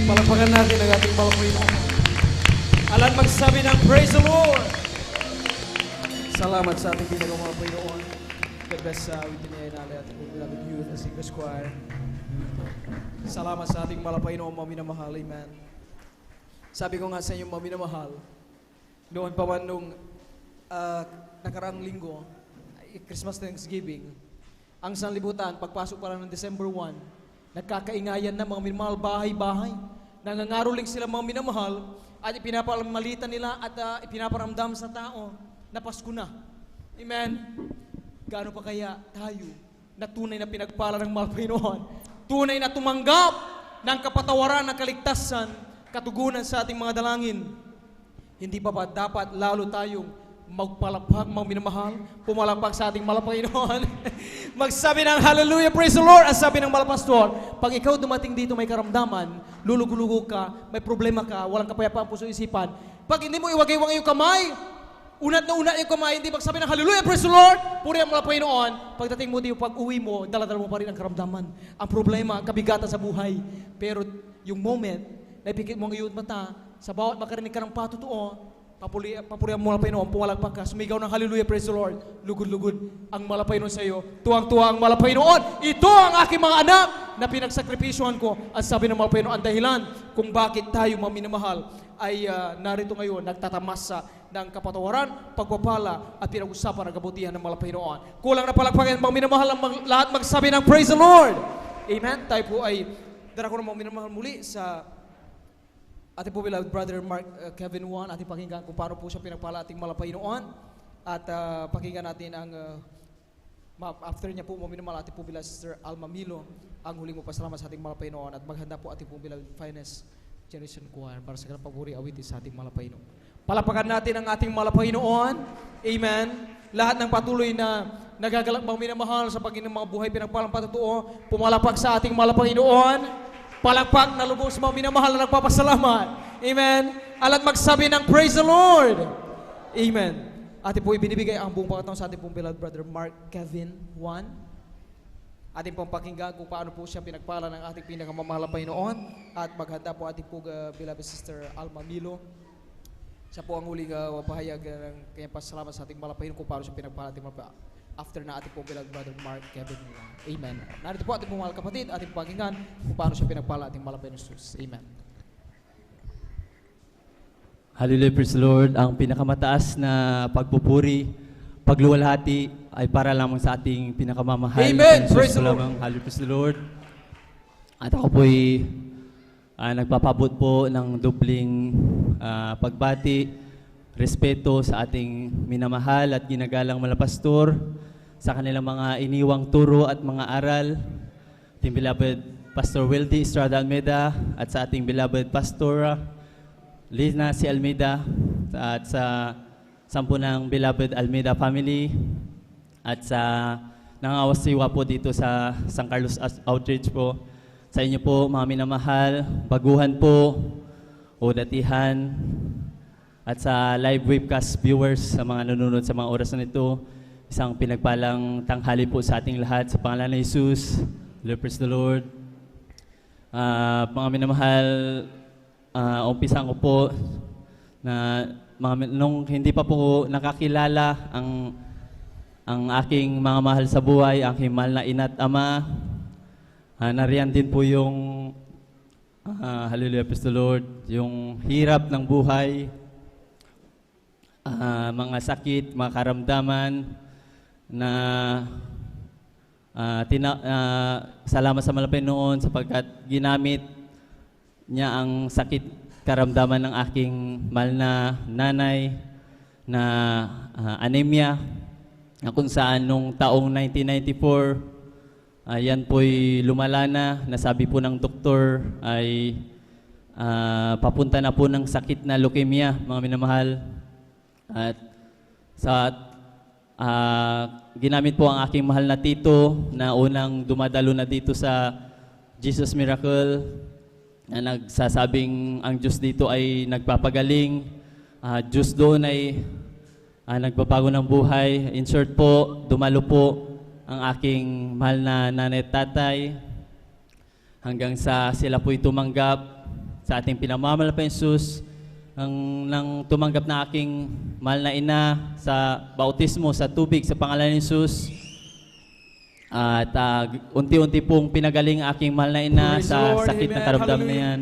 Palakpakan natin ang ating Panginoon. Alam magsabi ng praise the Lord. Salamat sa ating pinagawang Panginoon. God bless with the name ng ating beloved youth and singers choir. Salamat sa ating Panginoon, mga minamahal. Amen. Sabi ko nga sa inyo, mga minamahal, noon pa man nung nakaraang linggo, Christmas Thanksgiving, ang sanlibutan, pagpasok pa lang ng December 1, nagkakaingayan na mga minamahal bahay-bahay. Nangangaroling sila mga minamahal at ipinapamalitan nila at ipinaparamdam sa tao na Pasko na. Amen. Gaano pa kaya tayo na tunay na pinagpala ng mga Panginoon, tunay na tumanggap ng kapatawaran ng kaligtasan, katugunan sa ating mga dalangin, hindi pa ba dapat lalo tayong magpalakpak, mga minamahal, pumalakpak sa ating Panginoon? Magsabi ng hallelujah, praise the Lord. Ang sabi ng Pastor, pag ikaw dumating dito may karamdaman, lulugo-lugo ka, may problema ka, walang kapayapaan puso isipan, pag hindi mo iwagay-wang iyong kamay, Unat na una yung kumain, di magsabi ng hallelujah, praise the Lord, puri ang mga Panginoon. Pagdating mo di, pag uwi mo, dala-dala mo pa rin ang karamdaman. Ang problema, kabigatan sa buhay. Pero yung moment, na ipikit mo ang iyong mata, sa bawat makarinig ka ng patotoo, papurihan mo ang Panginoon, pumalagpak ka, sumigaw ng hallelujah, praise the Lord, lugod-lugod ang Malapaynoon sa iyo, tuwang-tuwa ang Malapaynoon. Ito ang aking mga anak na pinagsakripisyohan ko. At sabi ng Malapaynoon, ang dahilan kung bakit tayo maminamahal ay narito ngayon, nagtatamasa ng kapatawaran, pagpapala at pinag-usapan ng kabutihan ng Malapaynoon. Kulang na palagpagan, mga minamahal ang lahat magsabi ng praise the Lord. Amen. Tayo po ay darako ng mga minamahal muli sa ating po beloved brother Mark Kevin Juan. Ating pakinggan kung paano po siya pinagpala ating Malapaynoon. At pakinggan natin ang after niya po mga minamahal ating po beloved Sister Alma Milo, ang huling mo pasalamat sa ating Malapaynoon. At maghanda po ating po beloved finest Generation Choir para sa kanang paburi awiti sa ating Malapaynoon. Palapakan natin ang ating Malapaynoon. Amen. Lahat ng patuloy na nagagalak mga minamahal sa pagiging mga buhay pinagpalang patotoo, pumalapak sa ating Malapaynoon. Palakpak na lubos mga minamahal na nagpapasalamat. Amen. Alat magsabi ng praise the Lord. Amen. Ating po ibinibigay ang buong pagkataon sa ating pong beloved brother Mark Kevin Juan. Ating pong pakinggan kung paano po siya pinagpala ng ating pinakamamahal na Panginoon. At maghanda po ating po beloved Sister Alma Milo. Siya po ang huling pahayag ng kanyang pasalamat sa ating Malapaynoon kung paano siya pinagpala ating after na ating pong beloved brother Mark Kevin. Amen. Narito po ating pong mahal kapatid, ating pakinggan kung paano siya pinagpala ating Malapaynoon Jesus. Amen. Hallelujah, praise the Lord. Ang pinakamataas na pagpupuri, pagluwalhati ay para lamang sa ating pinakamamahal. Amen. Praise the Lord. Hallelujah, praise the Lord. At ako po'y nagpapabot po ng dupling pagbati, respeto sa ating minamahal at ginagalang malapastor, sa kanilang mga iniwang turo at mga aral, ating beloved Pastor Wildy Estrada Almeida at sa ating beloved Pastor Lina C. Almeida at sa sampunang beloved Almeida family at sa nangawasiwa po dito sa San Carlos Outreach po. Sa inyo po mga minamahal, baguhan po o datihan at sa live webcast viewers sa mga nanonood sa mga oras na ito, isang pinagpalang tanghali po sa ating lahat sa pangalan ni Jesus. Praise the Lord. Mga minamahal, umpisan ko po na nung hindi pa po nakakilala ang aking mga mahal sa buhay, ang aking mahal na ina at ama, nariyan din po yung hallelujah, praise the Lord, yung hirap ng buhay, mga sakit, mga karamdaman na salamat sa Malapaynoon sapagkat ginamit niya ang sakit karamdaman ng aking mahal na nanay na anemia, na kung saan nung taong 1994 yan po'y lumala na. Nasabi po ng doktor ay papunta na po ng sakit na leukemia, mga minamahal. At sa ginamit po ang aking mahal na tito na unang dumadalo na dito sa Jesus Miracle, na nagsasabing ang Diyos dito ay nagpapagaling. Diyos doon ay nagbabago ng buhay. In short po, dumalo po ang aking mahal na nanay at tatay hanggang sa sila po'y tumanggap sa ating pinamamahal na Jesus, nang tumanggap na aking mahal na ina sa bautismo sa tubig sa pangalan ni Jesus. At unti-unti pong pinagaling aking mahal na ina sa sakit na karamdaman na yan.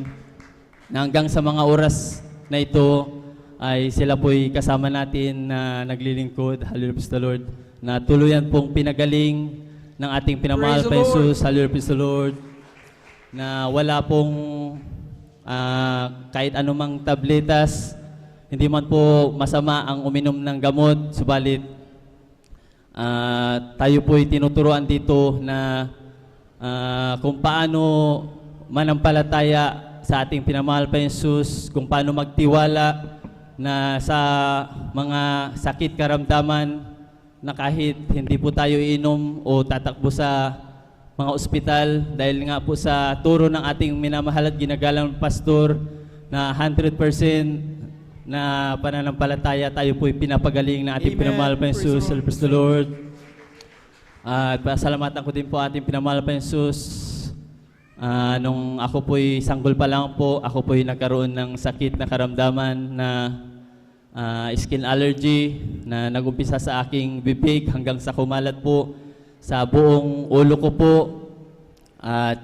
Hanggang sa mga oras na ito ay sila po'y kasama natin na naglilingkod. Hallelujah, praise the Lord. Na tuluyan pong pinagaling ng ating pinamahal pa Jesus. Hallelujah, praise the Lord. Na wala pong kahit anumang tabletas, hindi man po masama ang uminom ng gamot, subalit tayo po'y tinuturuan dito na kung paano manampalataya sa ating pinamahal pa Jesus, kung paano magtiwala na sa mga sakit karamdaman na kahit hindi po tayo inom o tatakbo sa mga ospital, dahil nga po sa turo ng ating minamahal at ginagalang pastor na 100% na pananampalataya, tayo po'y pinapagaling na ating Amen. pinamahal pa Praise Jesus. the Lord. Praise the Lord. At pasalamatan ko din po ating pinamahal pa Jesus. Nung ako po'y sanggol pa lang po, ako po'y nagkaroon ng sakit na karamdaman na skin allergy na nagumpisa sa aking bibig hanggang sa kumalat po sa buong ulo ko po. At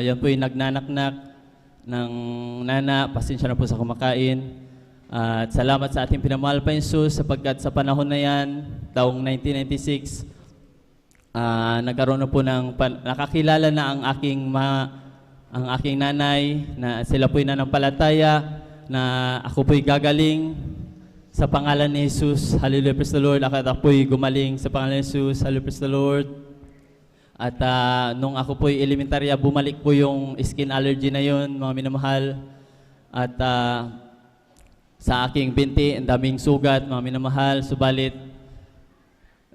yan po'y nagnanaknak ng nana, pasensya na po sa kumakain. At salamat sa ating pinamahal pa Jesus sapagkat sa panahon na yan, taong 1996, nagkaroon na po nakakilala na ang aking nanay na sila po'y nanampalataya na ako po'y gagaling sa pangalan ni Jesus. Hallelujah, praise the Lord. Ako po'y gumaling sa pangalan ni Jesus. Hallelujah, praise the Lord. At nung ako po'y elementarya, bumalik po yung skin allergy na yun, mga minamahal. At sa aking binti, ang daming sugat, mga minamahal. Subalit,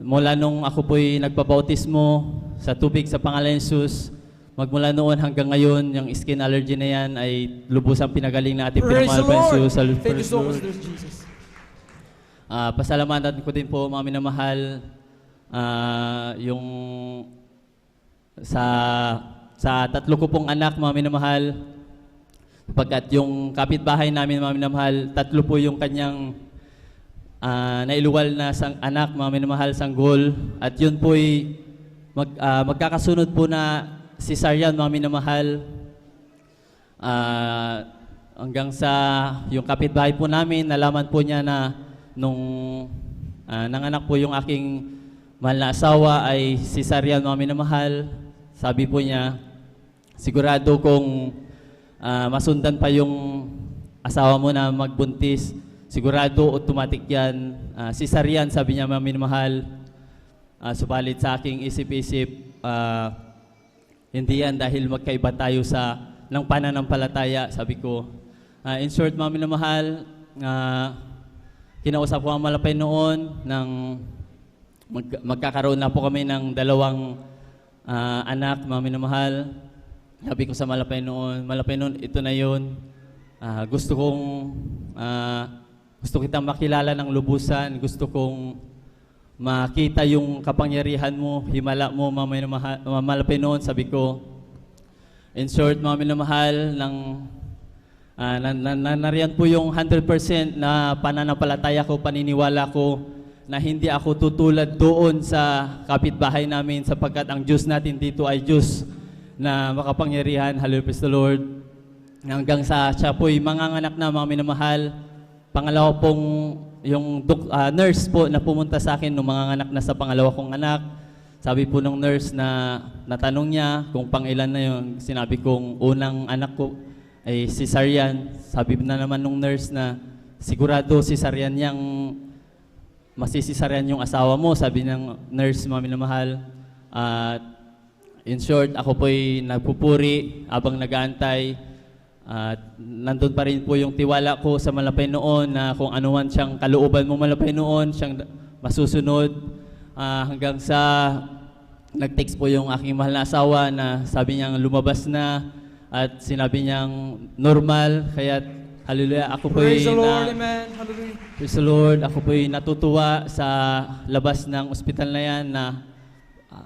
mula nung ako po'y nagpabautismo sa tubig sa pangalan ni Jesus, magmula noon hanggang ngayon, yung skin allergy na yan ay lubusang pinagaling na ating Praise pinamahal the pa Lord. Jesus. Thank you so much, Lord Jesus. Pasalamatan ko din po, mga minamahal, yung sa tatlo ko pong anak, mga minamahal, pagkat yung kapitbahay namin, mga minamahal, tatlo po yung kanyang nailuwal na anak, mga minamahal, sanggol, at yun po'y magkakasunod po na cesarean, mga minamahal, hanggang sa yung kapitbahay po namin, nalaman po niya na nung nanganak po yung aking mahal na asawa ay cesarean, mga minamahal. Sabi po niya, sigurado kung masundan pa yung asawa mo na magbuntis, sigurado automatic yan. Cesarean, sabi niya, mga minamahal. Subalit sa aking isip-isip, hindi yan dahil magkaiba tayo ng pananampalataya, sabi ko. In short, mga minamahal, kinausap ko ang malapay noon ng magkakaroon na po kami ng dalawang anak, mga minamahal. Sabi ko sa malapay noon, ito na yun. Gusto kitang makilala ng lubusan, gusto kong makita yung kapangyarihan mo, himala mo, mga malapay noon, sabi ko. In short, mga minamahal, nariyan po yung 100% na pananampalataya ko, paniniwala ko, na hindi ako tutulad doon sa kapitbahay namin sapagkat ang Diyos natin dito ay Diyos na makapangyarihan. Hallelujah, praise the Lord. Hanggang sa siya po'y manganganak na, mga minamahal. Pangalawa pong yung nurse po na pumunta sa akin nung manganganak na sa pangalawa kong anak. Sabi po ng nurse na natanong niya kung pangilan na yun. Sinabi kong unang anak ko ay cesarean. Sabi na naman nung nurse na sigurado cesarean niyang masisisaryan yung asawa mo, sabi ng nurse, mga minamahal. In short, ako po'y nagpupuri habang nag-aantay. Nandun pa rin po yung tiwala ko sa malapay noon na kung ano man siyang kalooban mo malapay noon, siyang masusunod. Hanggang sa nag-text po yung aking mahal na asawa na sabi niyang lumabas na at sinabi niyang normal, kaya hallelujah, ako po'y Praise the Lord, amen. Hallelujah. Praise the Lord, ako po'y natutuwa sa labas ng ospital na yan na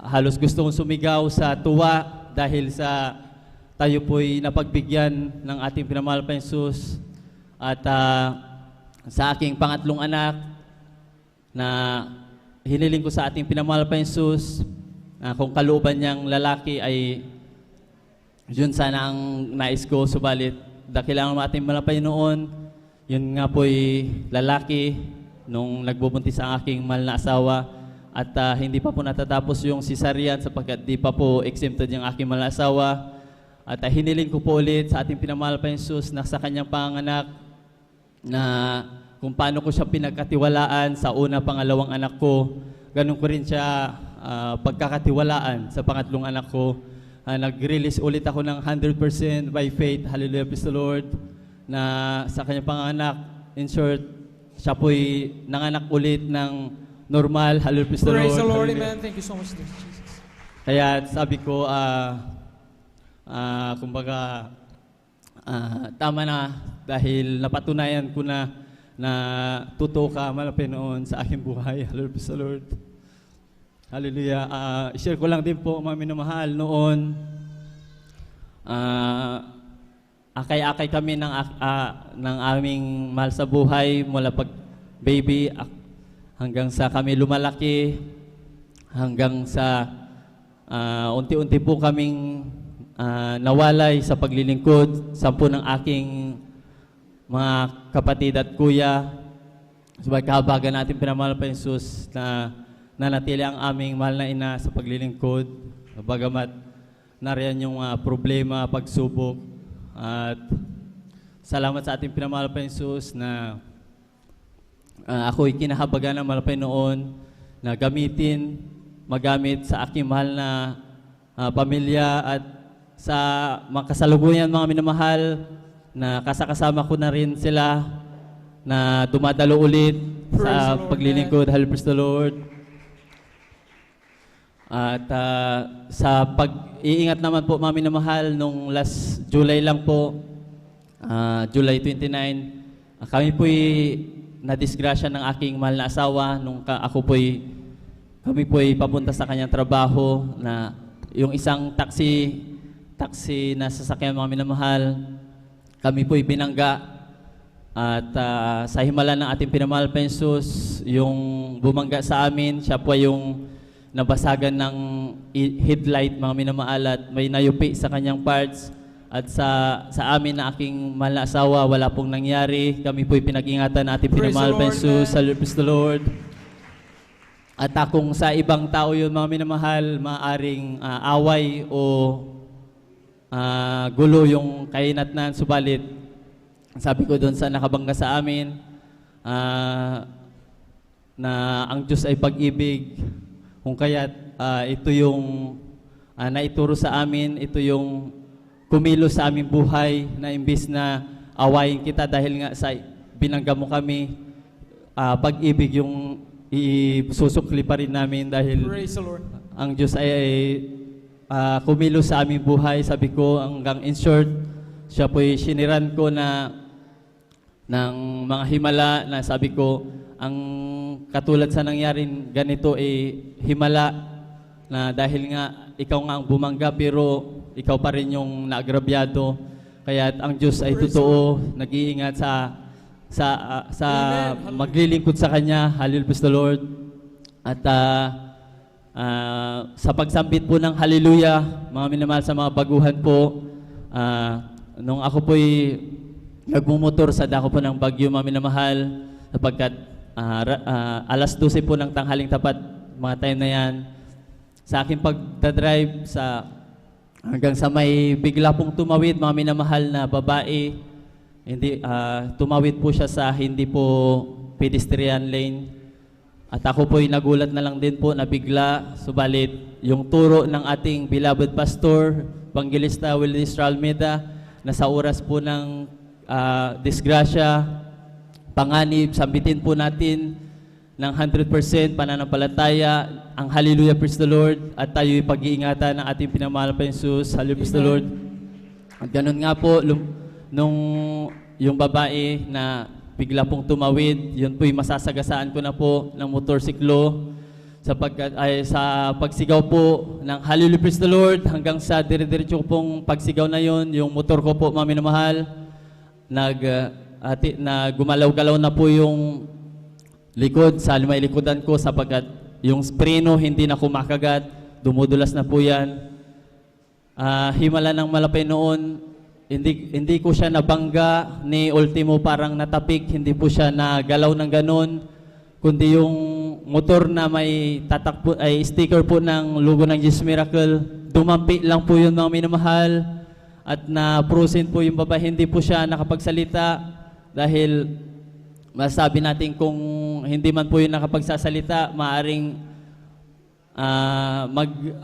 halos gusto kong sumigaw sa tuwa dahil sa tayo po'y napagbigyan ng ating pinamahal pa Jesus. At sa aking pangatlong anak na hiniling ko sa ating pinamahal pa Jesus, kung kalooban niyang lalaki ay yun sana ang nais ko, subalit dakilang ating malapay noon, yun nga po'y lalaki nung nagbubuntis ang aking mahal na asawa at hindi pa po natatapos yung cesarean sapagkat di pa po exempted yung aking mahal na asawa. At hiniling ko po ulit sa ating pinamahal pa Jesus na sa kanyang panganak na kung paano ko siya pinagkatiwalaan sa una, pangalawang anak ko, ganun ko rin siya pagkakatiwalaan sa pangatlong anak ko. Nag-release ulit ako ng 100% by faith. Hallelujah, praise the Lord. Na sa kanyang panganak, in short, siya po'y nanganak ulit ng normal. Hallelujah, praise the Lord. Praise the Lord, Hallelujah. amen. Thank you so much, Lord Jesus. Kaya sabi ko, kumbaga, tama na dahil napatunayan ko na totoo ka, mahal na Panginoon, sa aking buhay. Hallelujah sa Lord. Hallelujah. Share ko lang din po, mga minamahal, noon, akay-akay kami ng aming mahal sa buhay mula pag baby hanggang sa kami lumalaki, hanggang sa unti-unti po kaming nawalay sa paglilingkod sa po ng aking mga kapatid at kuya. Sabay kahabagan natin pinamahal pa Jesus na nanatili ang aming mahal na ina sa paglilingkod. Bagamat nariyan yung problema, pagsubok. At salamat sa ating pinamahal pa Jesus na ako'y kinahabagan ng mahal pa noon na magamit sa aking mahal na pamilya at sa mga kasalukuyan mga minamahal na kasama ko na rin sila na dumadalo ulit sa paglilingkod. Praise the Lord. At sa pag-iingat naman po mga minamahal, nung last July lang po, July 29, kami po'y nadisgrasya ng aking mahal na asawa nung kami po'y papunta sa kanyang trabaho na yung isang taxi na sasakyan mga minamahal, kami po'y binangga at sa himala ng ating pinamahal pa Jesus, yung bumangga sa amin, siya po yung nabasagan ng headlight mga minamahal at may nayupi sa kanyang parts at sa amin na aking mahal na asawa, wala pong nangyari. Kami po'y pinag-ingatan ng ating pinamahal pa Jesus. Praise the Lord. At kung sa ibang tao yun mga minamahal, maaring away o gulo yung kainatnan, subalit sabi ko doon sa nakabangga sa amin na ang Diyos ay pag-ibig, kung kaya't ito yung naituro sa amin, ito yung kumilos sa aming buhay na imbis na awayin kita dahil nga sa binangga mo kami, pag-ibig yung isusukli pa rin namin dahil ang Diyos ay kumilos sa aming buhay. Sabi ko, hanggang in short, siya po'y siniran ko ng mga himala na sabi ko, ang katulad sa nangyaring ganito himala na dahil nga ikaw nga ang bumangga pero ikaw pa rin yung naagrabyado. Kaya ang Diyos ay totoo, nag-iingat sa maglilingkod sa Kanya. Hallelujah, praise the Lord. At sa pagsambit po ng hallelujah, mga minamahal sa mga baguhan po, nung ako po'y nagmumotor sa dako po ng Bagyo, mga minamahal, sapagkat alas 12 po ng tanghaling tapat, mga time na yan, sa aking pagdadrive hanggang sa may bigla pong tumawid, mga minamahal na babae, tumawid po siya sa hindi po pedestrian lane. At ako po'y nagulat na lang din po na bigla, subalit yung turo ng ating beloved pastor, Evangelista Willis Almeida, na sa oras po ng disgrasya, panganib, sambitin po natin ng 100% pananampalataya, ang hallelujah, praise the Lord, at tayo'y pag-iingatan ng ating pinamahal pa Jesus. Hallelujah, praise the Lord. At ganun nga po, nung yung babae na bigla pong tumawid, yun po'y masasagasaan ko na po ng motorsiklo sapagkat sa pagsigaw po ng hallelujah, praise the Lord, hanggang sa dire-diretso pong pagsigaw na yun, yung motor ko po, mga minamahal, na gumalaw-galaw na po yung likod sa may likodan ko sapagkat yung preno hindi na kumakagat, dumudulas na po yan. Himala ng malapay noon, hindi ko siya nabangga ni ultimo parang natapik, hindi po siya nagalaw ng ganon, kundi yung motor na may tatak po, ay sticker po ng logo ng Jesus Miracle, dumampi lang po yun mga minamahal at na-prosent po yung babae, hindi po siya nakapagsalita dahil masabi natin kung hindi man po yung nakapagsasalita, maaring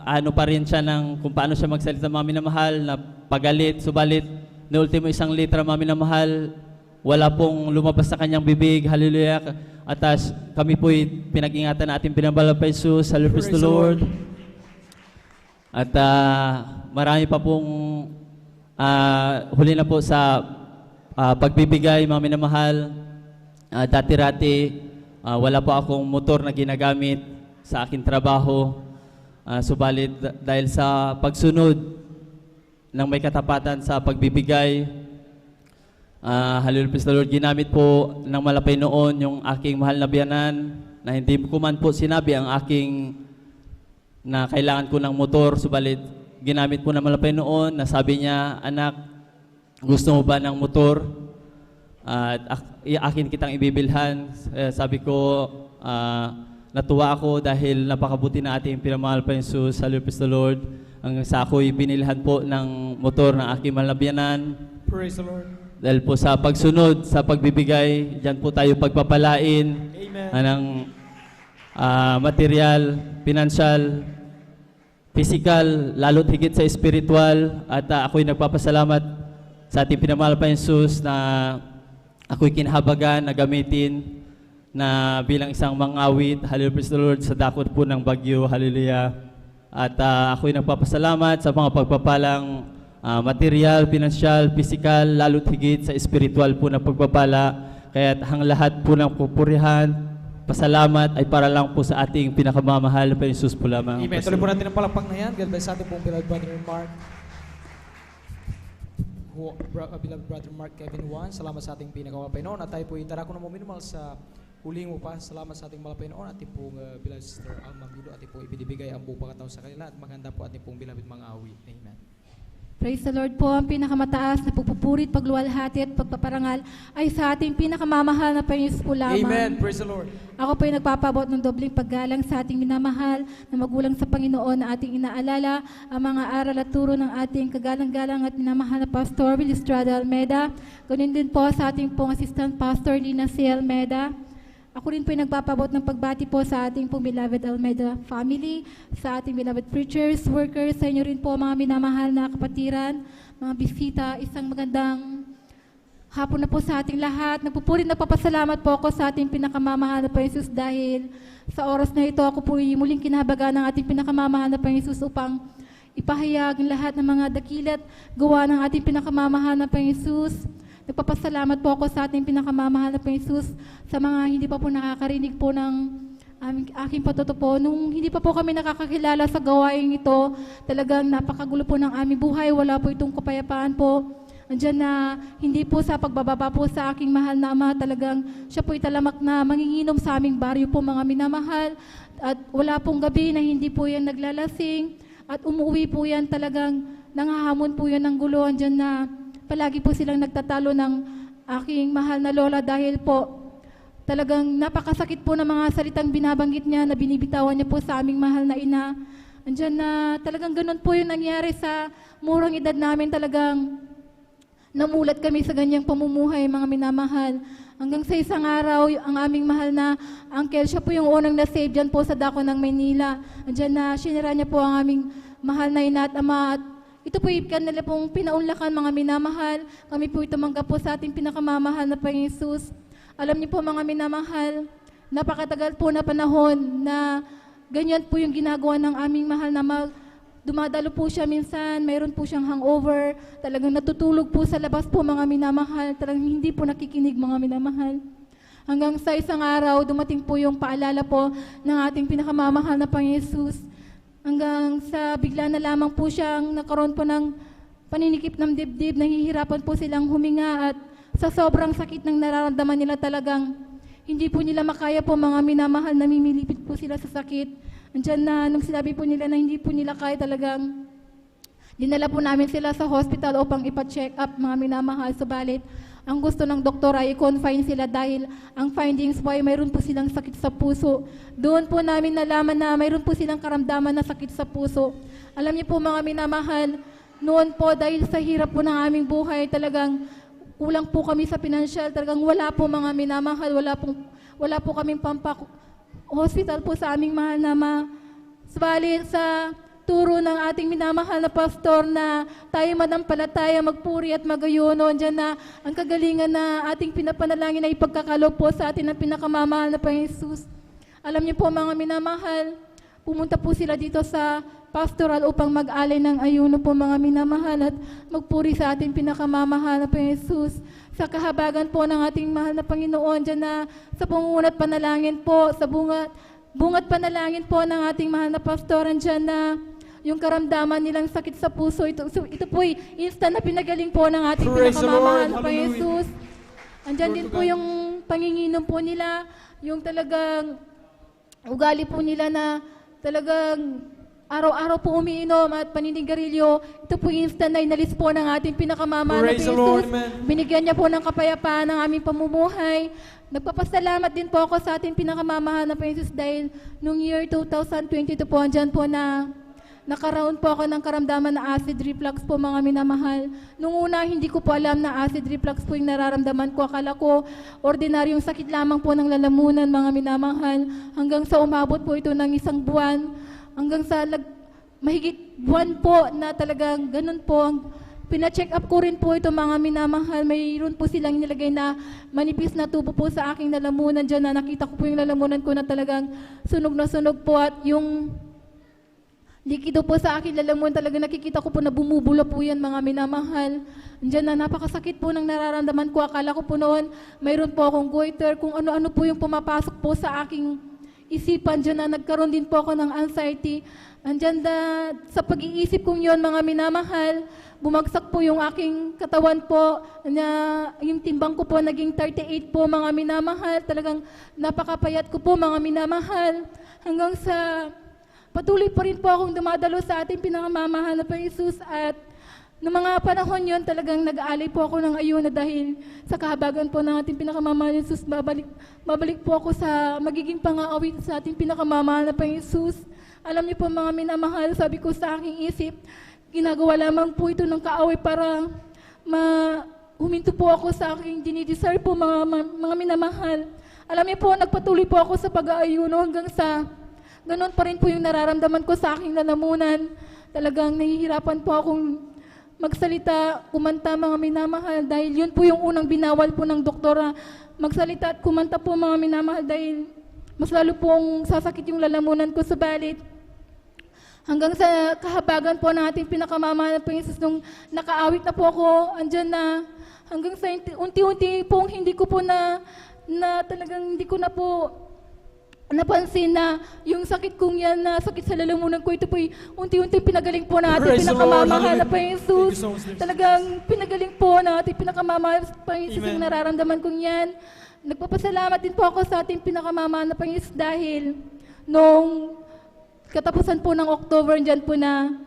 ano pa rin siya ng kung paano siya magsalita mga minamahal na pagalit, subalit na ultimo 1 litra mga minamahal, wala pong lumabas sa kanyang bibig. Hallelujah. At kami po'y pinag-ingatan natin pinabala pa Jesus. Hallelujah, praise the Lord. At marami pa pong Huli na po sa pagbibigay, mga minamahal. Dati-rati, wala po akong motor na ginagamit sa aking trabaho. Subalit dahil sa pagsunod ng may katapatan sa pagbibigay, hallelujah, praise the Lord, ginamit po ng malapay noon yung aking mahal na biyanan na hindi ko man po sinabi ang aking na kailangan ko ng motor, subalit ginamit po ng malapay noon na sabi niya, anak, gusto mo ba ng motor? Akin kitang ibibilhan. Sabi ko, natuwa ako dahil napakabuti na ating pinamahal pa Jesus. Hallelujah, praise the Lord. Ang sa ako'y binilhan po ng motor ng aking mahal na biyanan. Praise the Lord. Dahil po sa pagsunod, sa pagbibigay, diyan po tayo pagpapalain. Amen. Ng material, pinansyal, physical, lalo't higit sa spiritual. At ako'y nagpapasalamat sa ating pinamahal pa Jesus na ako'y kinahabagan na gamitin na bilang isang mangawit. Hallelujah, praise the Lord, sa dakot po ng bagyo. Hallelujah. At ako'y nagpapasalamat sa mga pagpapalang material, pinansyal, physical, lalo't higit sa spiritual po na pagpapala. Kaya't ang lahat po ng pupurihan, pasalamat ay para lang po sa ating pinakamamahal na Jesus po lamang. Amen. Tuloy po natin ang palakpak na yan. God bless sa ating pong beloved brother Mark. Beloved brother Mark Kevin Juan, salamat sa ating pinakamapay noon. At tayo po itarako na mo minimal sa huling mo pa. Salamat sa ating malapay noon. Ating pong beloved sister Alma Guido. Ating pong ibinibigay ang buong pagkataon sa kanila. At maganda po ating pong beloved mga awit. Amen. Praise the Lord po, ang pinakamataas na pagpupurit, pagluwalhati at pagpaparangal ay sa ating pinakamamahal na Panginoon po lamang. Amen. Praise the Lord. Ako po ay nagpapabot ng dobling paggalang sa ating minamahal na magulang sa Panginoon na ating inaalala ang mga aral at turo ng ating kagalang-galang at minamahal na Pastor Will Estrada Almeida. Ganun din po sa ating pong Assistant Pastor Lina C. Almeida. Ako rin po ay nagpapabot ng pagbati po sa ating pong beloved Almeida family, sa ating beloved preachers, workers, sa inyo rin po mga minamahal na kapatiran, mga bisita, isang magandang hapon na po sa ating lahat. Nagpupulit nagpapasalamat po ako sa ating pinakamamahal na Panginoon Jesus dahil sa oras na ito ako po ay muling kinahabagan ng ating pinakamamahal na Panginoon Jesus upang ipahayag ang lahat ng mga dakilat gawa ng ating pinakamamahal na Panginoon Jesus. Nagpapasalamat po ako sa ating pinakamamahal na Panginoon Jesus sa mga hindi pa po nakakarinig po ng aking patutupo. Nung hindi pa po kami nakakakilala sa gawain ito, talagang napakagulo po ng aming buhay. Wala po itong kapayapaan po. Andiyan na hindi po sa pagbababa po sa aking mahal na ama, talagang siya po'y talamak na manginginom sa aming baryo po mga minamahal. At wala pong gabi na hindi po yan naglalasing. At umuwi po yan talagang nangahamon po yan ng gulo. Andiyan na palagi po silang nagtatalo ng aking mahal na lola dahil po talagang napakasakit po ng mga salitang binabanggit niya na binibitawan niya po sa aming mahal na ina. Andiyan na talagang ganun po yung nangyari sa murang edad namin, talagang namulat kami sa ganyang pamumuhay mga minamahal. Hanggang sa isang araw, ang aming mahal na uncle, siya po yung unang na-save dyan po sa dako ng Maynila. Andiyan na sinira niya po ang aming mahal na ina at ama. At ito po yung kanila pong pinaunlakan mga minamahal. Kami po tumanggap po sa ating pinakamamahal na Panginoon Jesus. Alam niyo po mga minamahal, napakatagal po na panahon na ganyan po yung ginagawa ng aming mahal na dumadalo po siya minsan, mayroon po siyang hangover, talagang natutulog po sa labas po mga minamahal, talagang hindi po nakikinig mga minamahal. Hanggang sa isang araw, dumating po yung paalala po ng ating pinakamamahal na Panginoon Jesus. Hanggang sa bigla na lamang po siyang nakaroon po ng paninikip ng dibdib, nahihirapan po silang huminga at sa sobrang sakit ng nararamdaman nila talagang hindi po nila makaya po mga minamahal, namimilipit po sila sa sakit. Andiyan na, nung sinabi po nila na hindi po nila kaya talagang, dinala po namin sila sa hospital upang ipa-check up mga minamahal. Subalit, ang gusto ng doktor ay i-confine sila dahil ang findings po ay mayroon po silang sakit sa puso. Doon po namin nalaman na mayroon po silang karamdaman na sakit sa puso. Alam niyo po mga minamahal, noon po dahil sa hirap po ng aming buhay, talagang kulang po kami sa pinansyal. Talagang wala po mga minamahal, wala po kaming hospital po sa aming mahal na ama. Subalit sa turo ng ating minamahal na pastor na tayo manampalataya, magpuri at magayuno. Diyan na ang kagalingan na ating pinapanalangin na ipagkakalob po sa atin ng pinakamamahal na Panginoon Jesus. Alam niyo po mga minamahal, pumunta po sila dito sa pastoral upang mag-alay ng ayuno po mga minamahal at magpuri sa ating pinakamamahal na Panginoon Jesus. Sa kahabagan po ng ating mahal na Panginoon, dyan na sa pungunat panalangin po, sa bungat panalangin po ng ating mahal na pastoran dyan na yung karamdaman nilang sakit sa puso, ito po'y instant na pinagaling po ng ating pinakamamahal na Panginoon Jesus. Andyan din po yung panginginom po nila, yung talagang ugali po nila na talagang araw-araw po umiinom at paninigarilyo. Ito po instant na inalis po ng ating pinakamamahal na Jesus. Binigyan niya po ng kapayapaan ng aming pamumuhay. Nagpapasalamat din po ako sa ating pinakamamahal na Jesus dahil noong year 2022 po, andyan po na nakaroon po ako ng karamdaman na acid reflux po mga minamahal. Nung una, hindi ko po alam na acid reflux po yung nararamdaman ko. Akala ko ordinaryong sakit lamang po ng lalamunan mga minamahal. Hanggang sa umabot po ito ng 1 buwan. Hanggang sa mahigit buwan po na talagang ganun po. Pina-check up ko rin po ito mga minamahal. Mayroon po silang nilagay na manipis na tubo po sa aking lalamunan dyan na nakita ko po yung lalamunan ko na talagang sunog na sunog po at yung likido po sa akin lalamunan talaga nakikita ko po na bumubula po yan mga minamahal. Diyan na napakasakit po ng nararamdaman ko. Akala ko po noon mayroon po akong goiter, kung ano-ano po yung pumapasok po sa aking isipan. Diyan na nagkaroon din po ako ng anxiety. Andyan na sa pag-iisip kong yun mga minamahal, bumagsak po yung aking katawan po, na yung timbang ko po naging 38 po mga minamahal. Talagang napakapayat ko po mga minamahal. Hanggang sa patuloy pa rin po akong dumadalo sa ating pinakamamahal na Panginoon Jesus at noong mga panahon yon talagang nag-aalay po ako ng ayuna dahil sa kahabagan po ng ating pinakamamahal na Jesus, babalik po ako sa magiging pang-aawit sa ating pinakamamahal na Panginoon Jesus. Alam niyo po mga minamahal, sabi ko sa aking isip, ginagawa lamang po ito ng kaaway para huminto po ako sa aking dinidesire po mga minamahal. Alam niyo po, nagpatuloy po ako sa pag-aayuno hanggang sa ganon pa rin po yung nararamdaman ko sa aking lalamunan. Talagang nahihirapan po akong magsalita, kumanta mga minamahal dahil yun po yung unang binawal po ng doktora. Magsalita at kumanta po mga minamahal dahil mas lalo pong sasakit yung lalamunan ko. Subalit, hanggang sa kahabagan po ng ating pinakamamahal na Panginoon, nung nakaawit na po ako, andyan na hanggang sa unti-unti pong hindi ko po na talagang hindi ko na po napansin na yung sakit kong yan na sakit sa lalamunan ko, ito po'y unti-unti pinagaling po na ating pinakamamahal na Panginoon Jesus. Talagang pinagaling po na ating pinakamamahal na Panginoon Jesus yung nararamdaman kong yan. Nagpapasalamat din po ako sa ating pinakamamahal na Panginoon Jesus dahil nung katapusan po ng October, dyan po na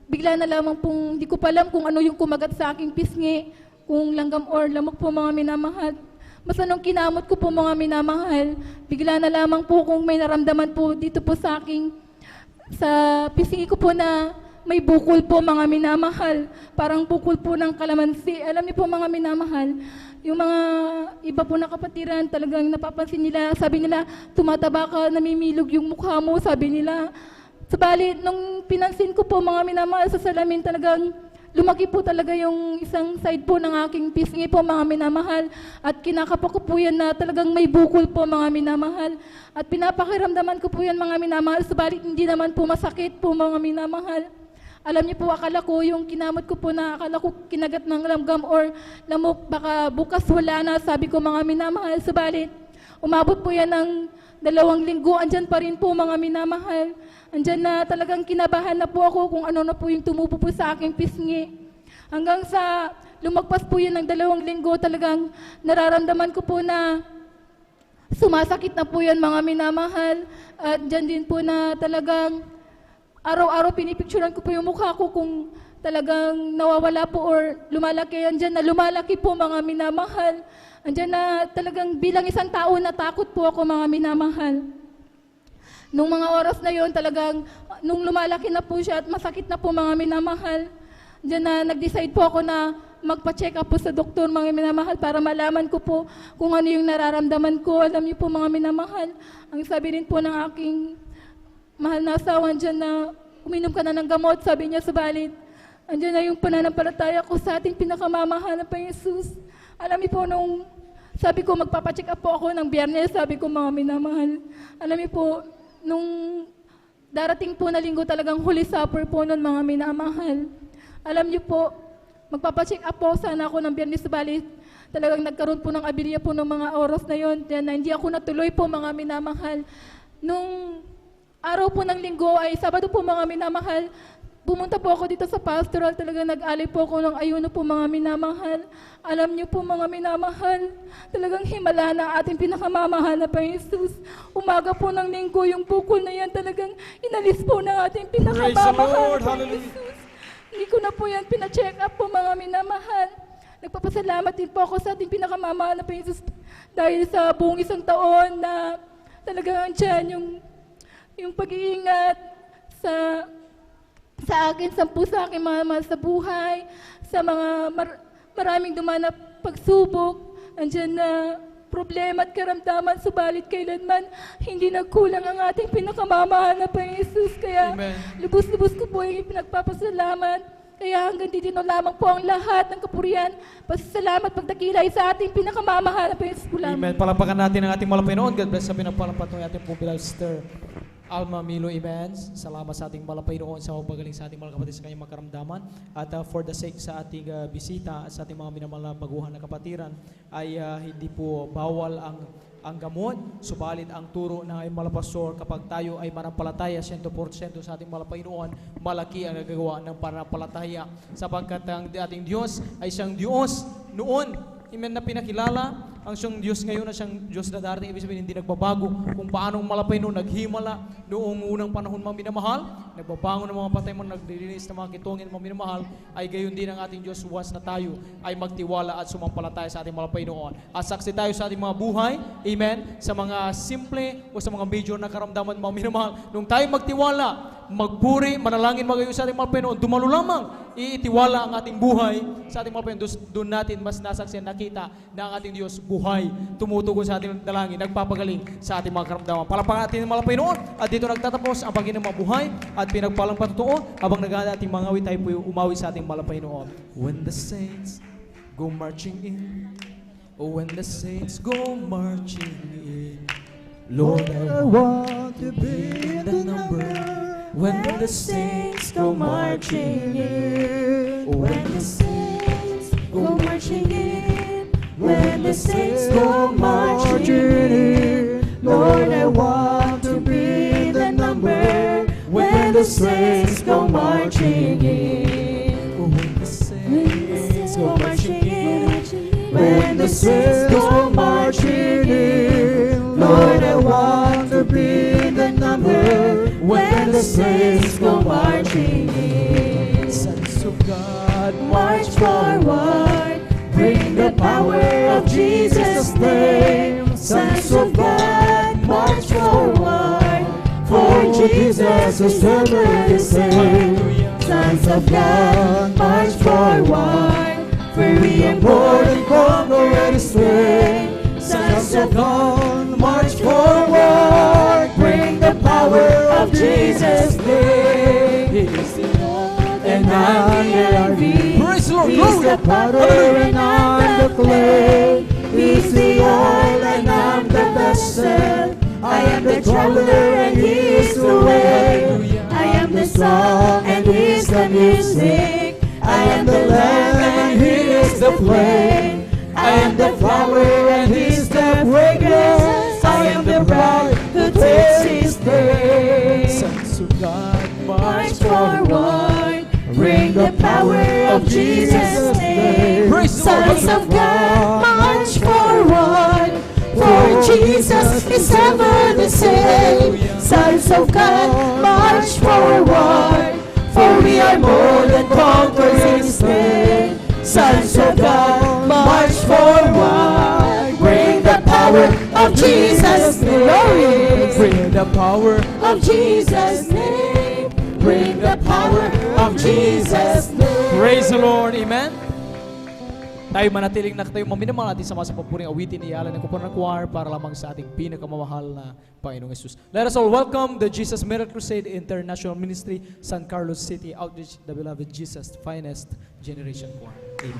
bigla na lamang pong hindi ko pa alam kung ano yung kumagat sa aking pisngi, kung langgam or lamok po mga minamahal. Basta nung kinamot ko po mga minamahal, bigla na lamang po kung may naramdaman po dito po sa pisngi ko po na may bukol po mga minamahal. Parang bukol po ng kalamansi. Alam niyo po mga minamahal, yung mga iba po na kapatiran talagang napapansin nila, sabi nila, tumataba ka, namimilog yung mukha mo, sabi nila. Subalit, nung pinansin ko po mga minamahal sa salamin, talagang lumaki po talaga yung isang side po ng aking pisngi po mga minamahal at kinakapa ko po yan na talagang may bukol po mga minamahal at pinapakiramdaman ko po yan mga minamahal, subalit hindi naman po masakit po mga minamahal. Alam niyo po, akala ko yung kinamot ko po na akala ko kinagat ng langgam or lamok, baka bukas wala na, sabi ko mga minamahal, subalit umabot po yan ng 2 linggo, andyan pa rin po mga minamahal. Andyan na talagang kinabahan na po ako kung ano na po yung tumubo po sa aking pisngi. Hanggang sa lumagpas po yun ng 2 linggo, talagang nararamdaman ko po na sumasakit na po yan mga minamahal. At dyan din po na talagang araw-araw pinipicturan ko po yung mukha ko kung talagang nawawala po or lumalaki. Andyan na lumalaki po mga minamahal. Andyan na talagang bilang isang tao natakot po ako mga minamahal. Nung mga oras na yon talagang, nung lumalaki na po siya at masakit na po mga minamahal, diyan na nag-decide po ako na magpa-check up po sa doktor mga minamahal para malaman ko po kung ano yung nararamdaman ko. Alam niyo po mga minamahal, ang sabi rin po ng aking mahal na asawa diyan na uminom ka na ng gamot, sabi niya, subalit andyan na yung pananampalataya ko sa ating pinakamamahal na Panginoon Jesus. Alam niyo po nung sabi ko magpapacheck up po ako ng Biyernes, sabi ko mga minamahal, alam niyo po, nung darating po na linggo talagang Holy Supper po nun, mga minamahal. Alam niyo po, magpapacheck up po sana ako ng Biyernes, bali talagang nagkaroon po ng aberya po ng mga oras na yon, na hindi ako natuloy po, mga minamahal. Nung araw po ng linggo ay Sabado po, mga minamahal, pumunta po ako dito sa pastoral, talagang nag-alay po ako ng ayuno po, mga minamahal. Alam niyo po, mga minamahal, talagang himala na ating pinakamamahal na Panginoon Jesus. Umaga po ng linggo, yung bukol na yan talagang inalis po ng ating pinakamamahal na Panginoon Jesus. Hindi ko na po yan pina-check up po, mga minamahal. Nagpapasalamat din po ako sa ating pinakamamahal na Panginoon Jesus dahil sa buong isang taon na talagang andyan yung pag-iingat sa akin, sa aking mga mahal sa buhay, sa mga maraming dumaan na pagsubok, andyan na problema at karamdaman, subalit kailanman hindi nagkulang ang ating pinakamamahal na Panginoon Jesus. Kaya lubos-lubos ko po yung pinagpapasalamat. Kaya hanggang dito lamang po ang lahat ng kapurihan, pasasalamat, pagdakilay sa ating pinakamamahal na Panginoon Jesus. Amen. Palapakan natin ang ating malapinoon. God bless sa pinagpalapat ng ating pong Sister Alma Milo, amen. Salamat sa ating malapay noon sa pagaling sa ating mga kapatid sa kanyang makaramdaman. At for the sake sa ating bisita at sa ating mga minamahal na baguhan na kapatiran ay hindi po bawal ang gamot, subalit ang turo ng ating malapastor kapag tayo ay manampalataya 100% sa ating malapay noon, malaki ang nagagawa ng panampalataya sapagkat ang ating Diyos ay siyang Diyos noon, amen, na pinakilala. Ang siyang Diyos ngayon na siyang Diyos na darating, ibig sabihin hindi nagbabago. Kung paanong malapay noon naghimala noong unang panahon, mga minamahal, nagbabango ng mga patay mo, naglilinis ng mga kitongin, mga minamahal, ay gayon din ang ating Diyos once na tayo ay magtiwala at sumampalataya sa ating malapay noon. At saksi tayo sa ating mga buhay, amen, sa mga simple o sa mga major na karamdaman, mga minamahal. Nung tayo magtiwala, magpuri, manalangin magayon sa ating malapay noon, dumalo lamang, iitiwala ang ating buhay sa ating malapay noon. Doon natin mas nasaksihan, nakita na ang ating Diyos buhay, tumutugon sa ating dalangin, nagpapagaling sa ating mga karamdaman. Palapakan natin ang malapay noon. At dito nagtatapos ang Panginoong mabuhay at pinagpalang patotoo habang naghahanap ating mga awit, tayo po umawi sa ating malapay noon. When the saints go marching in, oh, when the saints go marching in, Lord, I want to be in the number. When the saints go marching in, when the saints go marching in, when the saints go marching in, Lord, I want to be in the number. When the saints go marching in, when the saints go marching in, when the saints go marching in, Lord, I want to be in the number. When the saints go marching in, sons of God, march forward, bring the power of Jesus' name. Sons of God, march forward, for Jesus is ever the same. Sons of God, march forward, for we are more than conquerors today. Sons of God, march forward, bring the power of Jesus' name. He's the Lord and I'm the envy. Praise the Lord, He's the potter and I'm the clay. He's the oil and I'm the vessel. I am the traveler and He is the way. I am the song and He is the music. I am the lamp and He is the flame. I am the flower and He is the fragrance. I am the bride who takes His place. Sons of God, march forward, bring the power of Jesus' name. Sons of God, march forward, for Jesus is ever the same. Sons of God, march forward, for we are more than conquerors in His name. Sons of God, march forward, bring the power of Jesus' name. Bring the power of Jesus' name. Bring the power of Jesus' name. Praise the Lord, amen. Tayo manatiling nakatayo maminamahal natin sama sa papuring awitin iyalan ng Kupunan Choir para lamang sa ating pinakamamahal na Panginoong Yesus. Let us all welcome the Jesus Miracle Crusade International Ministry, San Carlos City Outreach, the beloved Jesus Finest Generation Choir. Amen.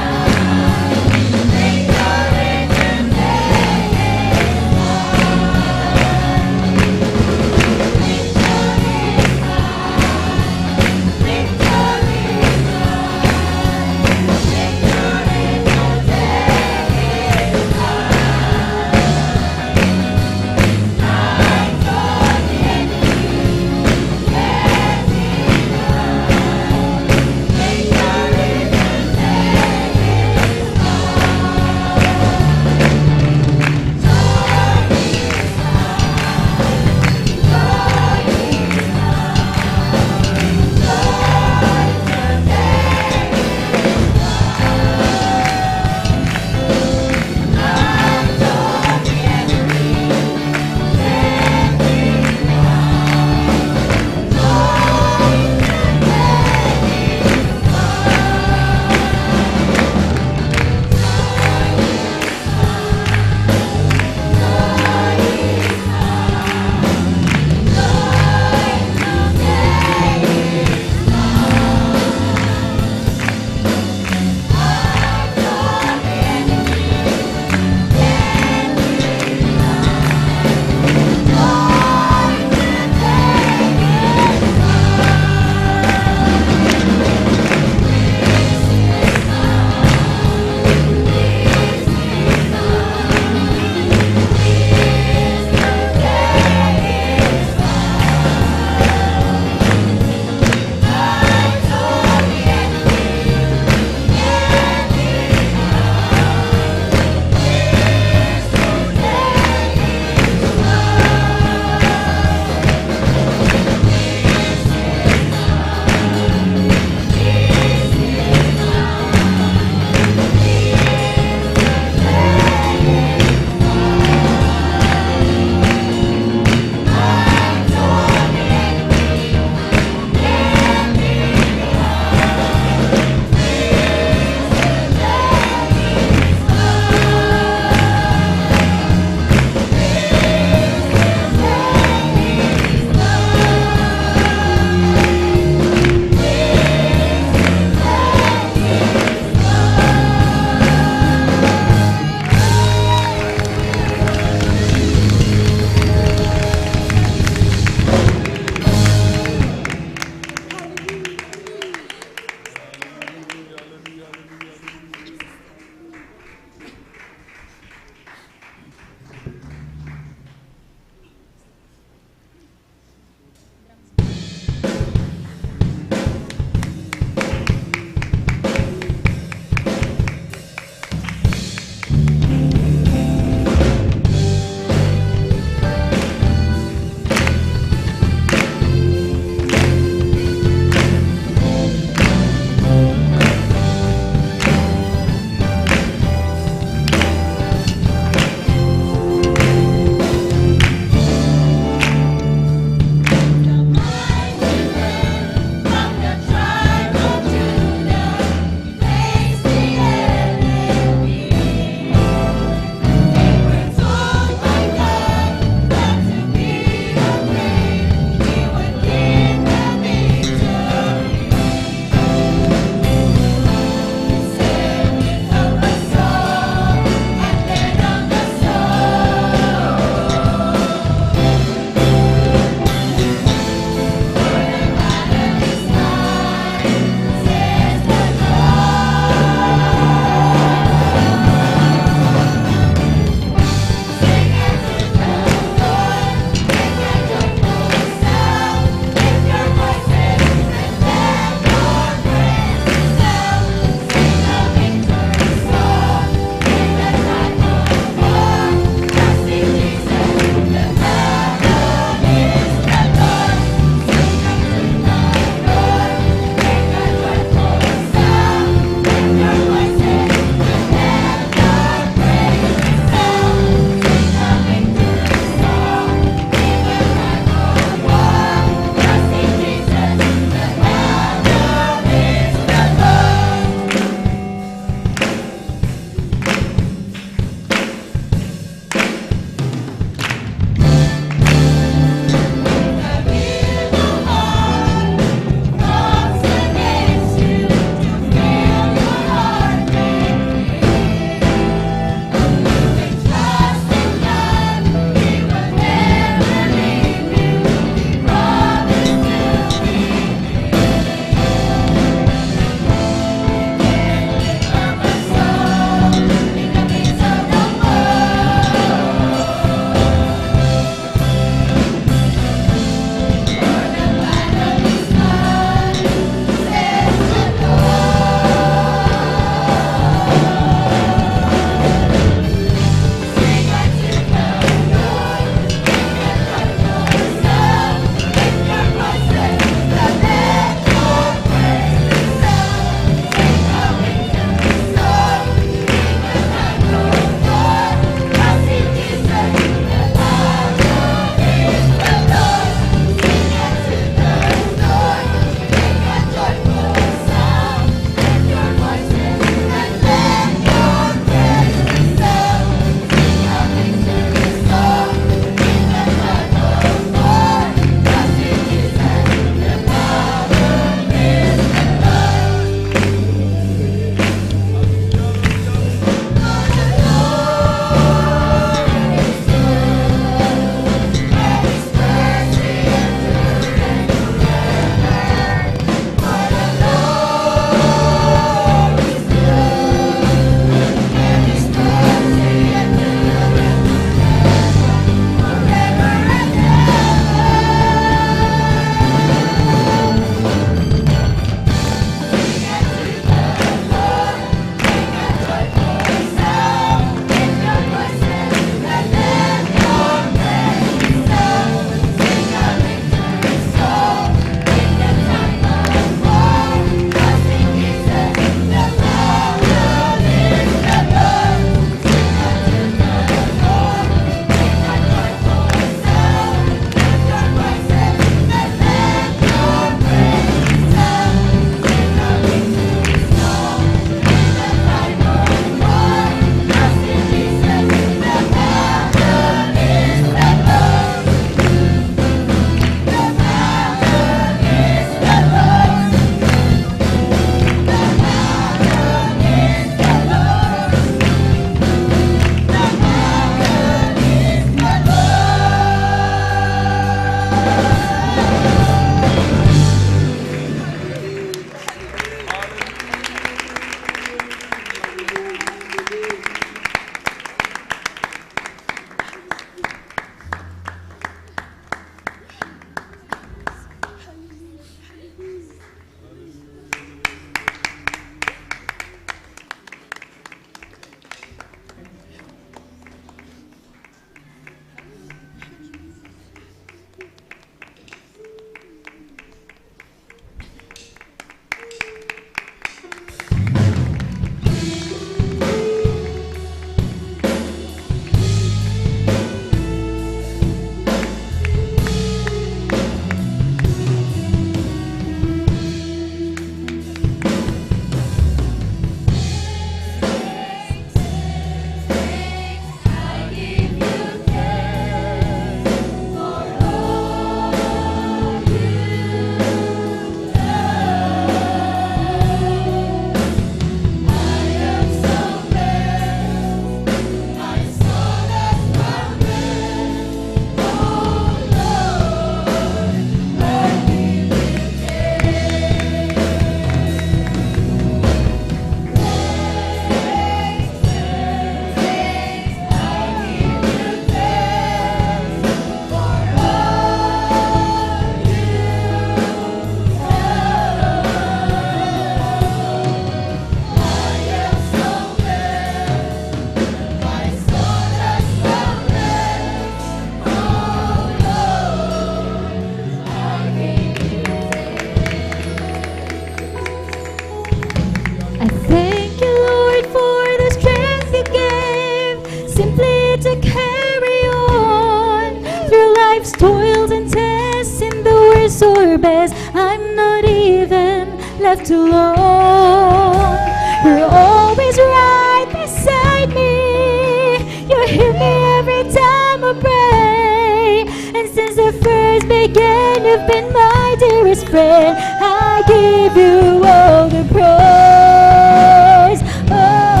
left alone. You're always right beside me. You hear me every time I pray. And since the first began, you've been my dearest friend. I give you all the praise. Oh.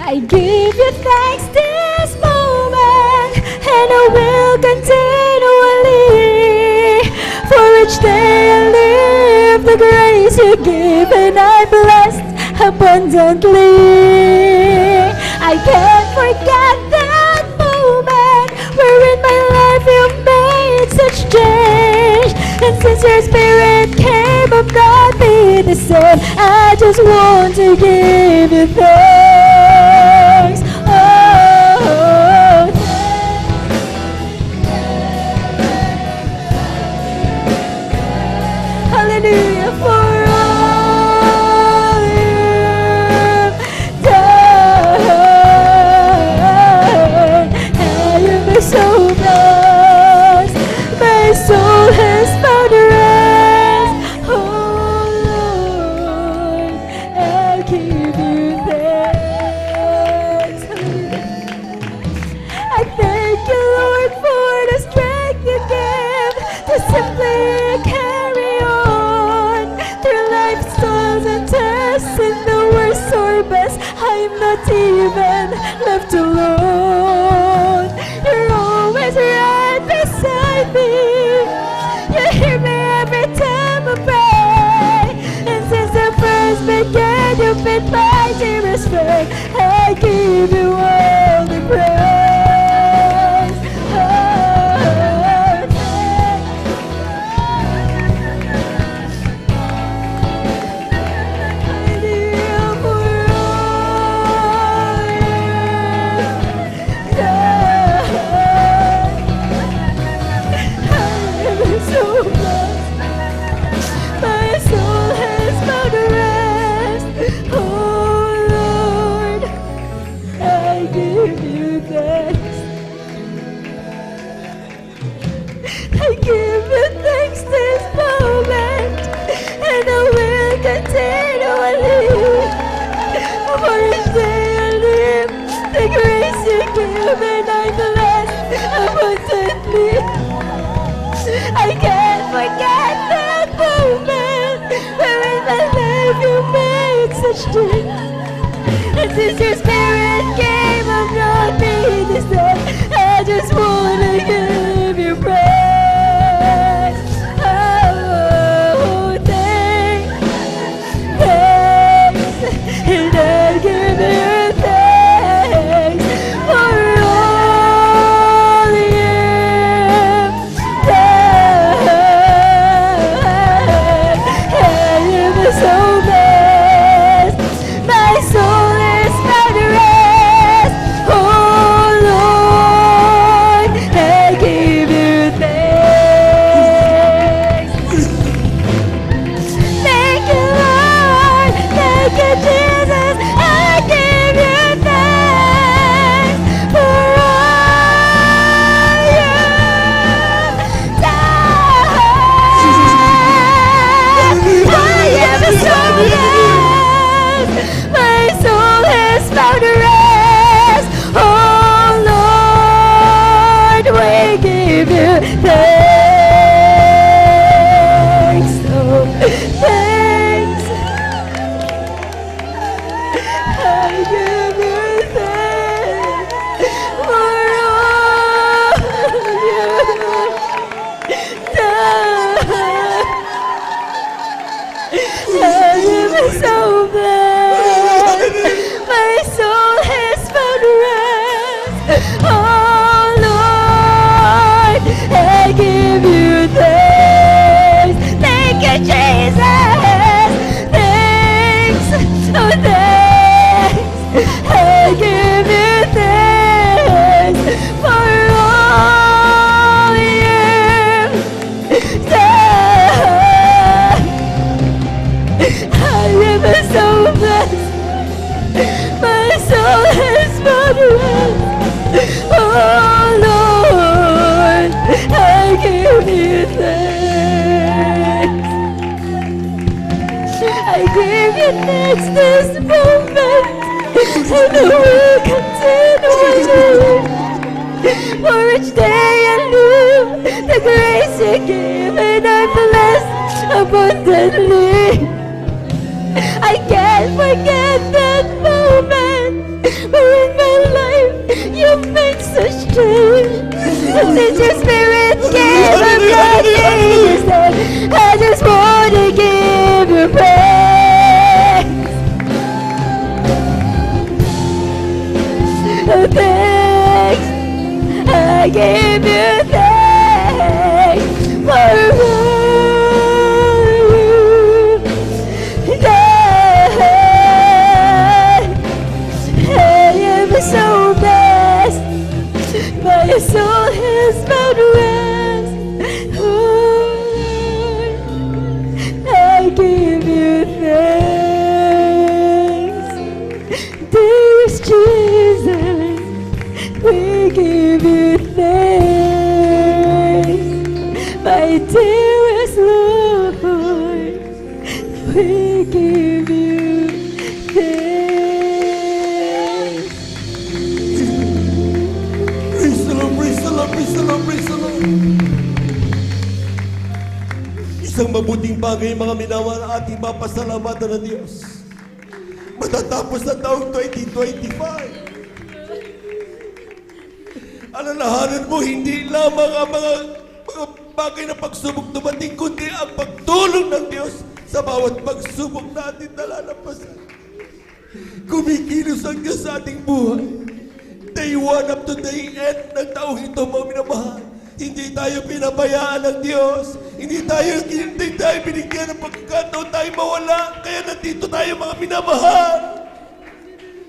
I give you thanks this moment, and I will continually. For each day I live, the grace you give, and I'm blessed abundantly. I can't forget that moment where in my life you made such change. And since your spirit came, I'm not be the same. I just want to give you thanks. Oh, hallelujah for all you've done. I am so blessed. My soul has found rest. Oh Lord, I'll give you thanks. I thank you, Lord, for the strength you give to simply carry on through life's trials and tests. In the worst or best, I'm not even left alone. You're always right beside me. You hear me every time I pray. And since the first began, you've been my dearest friend. I give you all the praise. Oh, hallelujah for all you've done. I am so blessed. My soul has found rest. Oh Lord, I give you thanks. I give you thanks this moment, and I will continually. For each day I live, the grace you give, and I'm blessed abundantly. I can't forget that moment where in my life you made such change. And since your spirit came, I'm not me this day. I just wanna give you praise. Oh, thanks, thanks, and I give you thanks for all you've done. I am so blessed. My soul is found rest. Oh Lord, I give you thanks. Thank you, Lord. Thank you, Jesus. I give you thanks for all you've done. I am so blessed. My soul has found rest. Oh Lord, we give you thanks. Oh, thanks. I give you thanks for all you've done. I am so blessed. My soul has found rest. Oh Lord, I give I give you thanks for all you've done. I am so blessed. My soul has found rest. Oh Lord, I give you thanks. I give you thanks this moment, and I will continue for each day I live, the grace you give, and I'm blessed abundantly. I can't forget that moment where in my life you made such change. And since your spirit gave a blessing, I just want to give you praise. Thanks, I give you thanks for all you've done. I am so blessed, my soul has found rest. Oh Lord, I give you thanks. Dearest Jesus, we give you thanks. My dearest Lord, we give you thanks. Praise the Lord, praise the Lord, praise the Lord, praise the Lord. Isang mabuting bagay mga minamahal na ating mapasalamatan ng Diyos. Matatapos na taong 2025. Alalahanan mo, hindi lamang ang mga bagay na pagsubok dumating, kundi ang pagtulong ng Diyos sa bawat pagsubok natin na lalampasan. Kumikilos ang Diyos sa ating buhay. Day 1 up to day end ng taong ito, mga minamahal. Hindi tayo pinabayaan ng Diyos. Hindi tayo binigyan ng pagkakataon tayo mawala. Kaya nandito tayo, mga minamahal.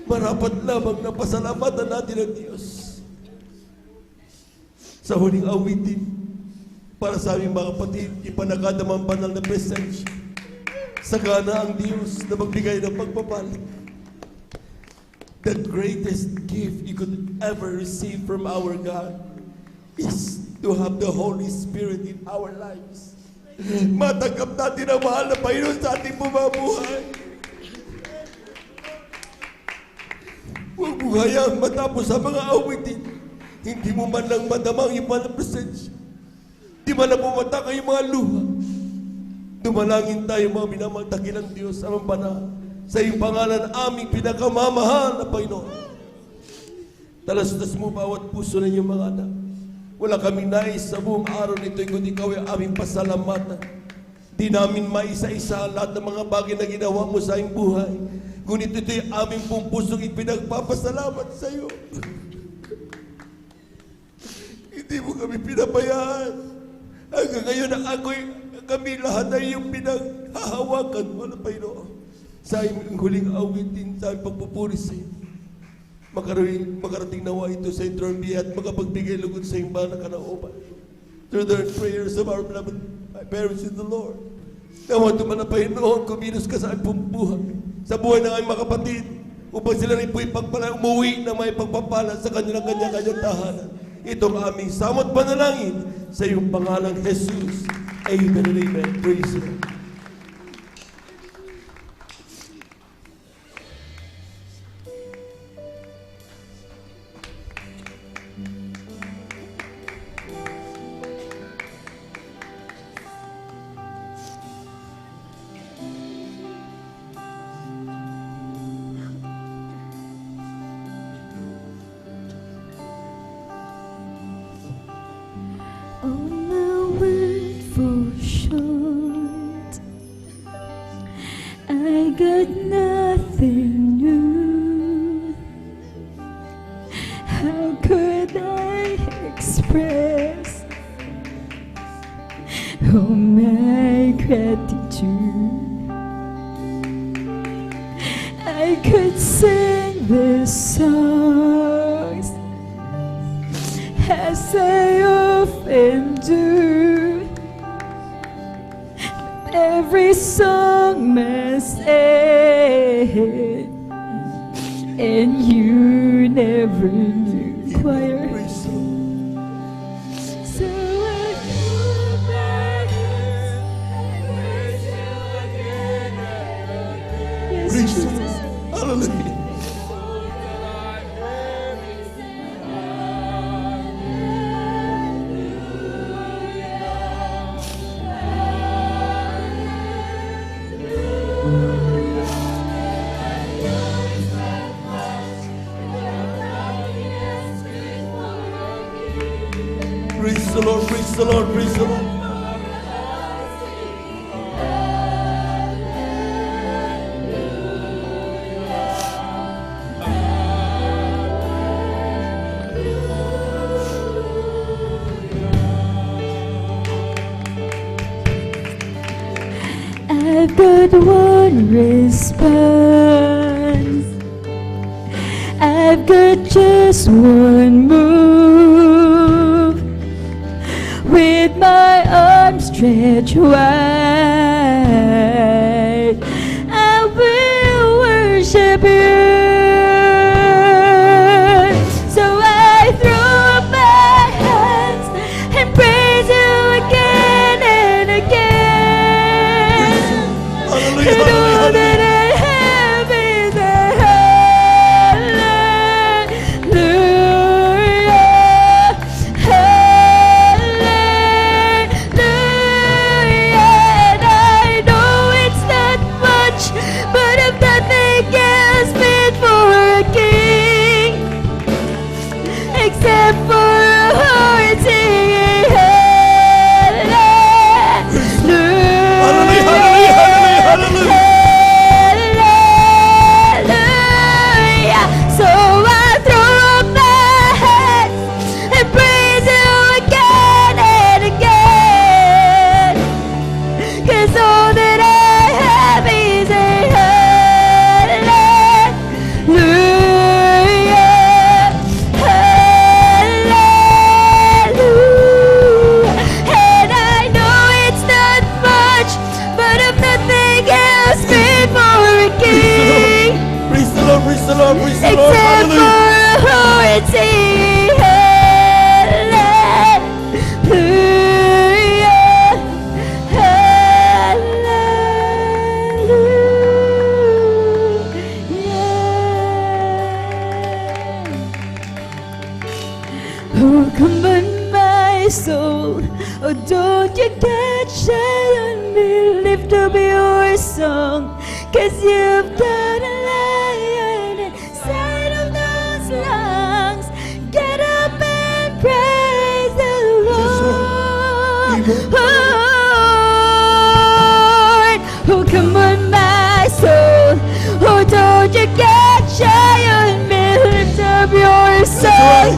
Marapat lamang na pasalamatan natin ang Diyos. Sa huling awitin, para sa aming mga kapatid, ipanakadam ang banal na presensya. Sagana ang Diyos na magbigay ng pagpapalit. The greatest gift you could ever receive from our God is to have the Holy Spirit in our lives. Matanggap natin ang mahal na Panginoon sa ating bumabuhay. Huwag mo hayang matapos sa mga awitin, hindi mo man lang madamang iba na presensya. Di man lang bumata kayong mga luha. Dumalangin tayo, mga minamahal, dakilang Diyos, amang banal, sa iyong pangalan, aming pinakamamahal na Panginoon. Talastas mo bawat puso ng iyong mga anak. Wala kaming nais sa buong araw nito, kundi ikaw ay aming pasalamatan. Di namin maisa-isa lahat ng mga bagay na ginawa mo sa iyong buhay. Ngunit ito'y aming pong pusong ipinagpapasalamat sa iyo. Hindi mo kami pinabayaan. Hanggang ngayon kami lahat ay iyong pinaghahawakan, mga Panginoon. Sa aming huling awitin, sa aming pagpupuri sa iyo. Makarating nawa ito sa throne at makapagbigay lugod sa iyong banal na kalooban. Through the prayers of our beloved parents in the Lord. Nawa tuman na Panginoon, kumilos ka sa aming buhay. Sa buhay ng aming mga kapatid, upang sila rin po'y umuwi na may pagpapala sa kanilang kanya-kanyang tahanan. Itong aming samot panalangin sa iyong pangalang Jesus. Amen and amen. Praise the Lord. Oh, my word for sure. songs as I often do. Every song must end, and you never knew. Choir. So I threw my hands and praised you again and again. Yes, Jesus. Hallelujah. Praise the Lord, praise the Lord, praise the Lord. I've got one response. I've got just one move. With my arms stretched wide, I will worship you. So I throw up my hands and praise you again and again. And all that I have is a hallelujah, hallelujah. And I know it's not much, but if nothing else fit for a king, except for a heart singing hallelujah. So I throw up my hands and praise you again and again, 'cause all that I have is a hallelujah, hallelujah. And I know it's not much, but if nothing else fit for a king, Praise the Lord, praise the Lord, praise the Lord. except for Hallelujah. a heart singing hallelujah, hallelujah. Oh, come on, my soul. Oh, don't you get shy on me. Lift up your song, 'cause you've got a lion inside of those lungs. Get up and praise the Lord. Oh, come on, my soul. Oh, don't you get shy on me. Lift up your song,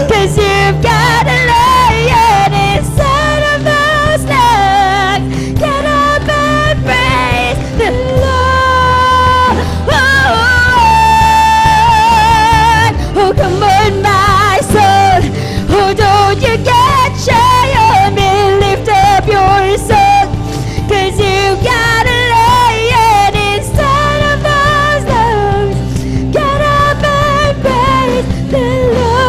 'cause you've got a lion inside of those lungs. Get up and praise the Lord. Oh, come on, my soul. Oh, don't you get shy on me. Lift up your song, 'cause you've got a lion inside of those lungs. Get up and praise the Lord.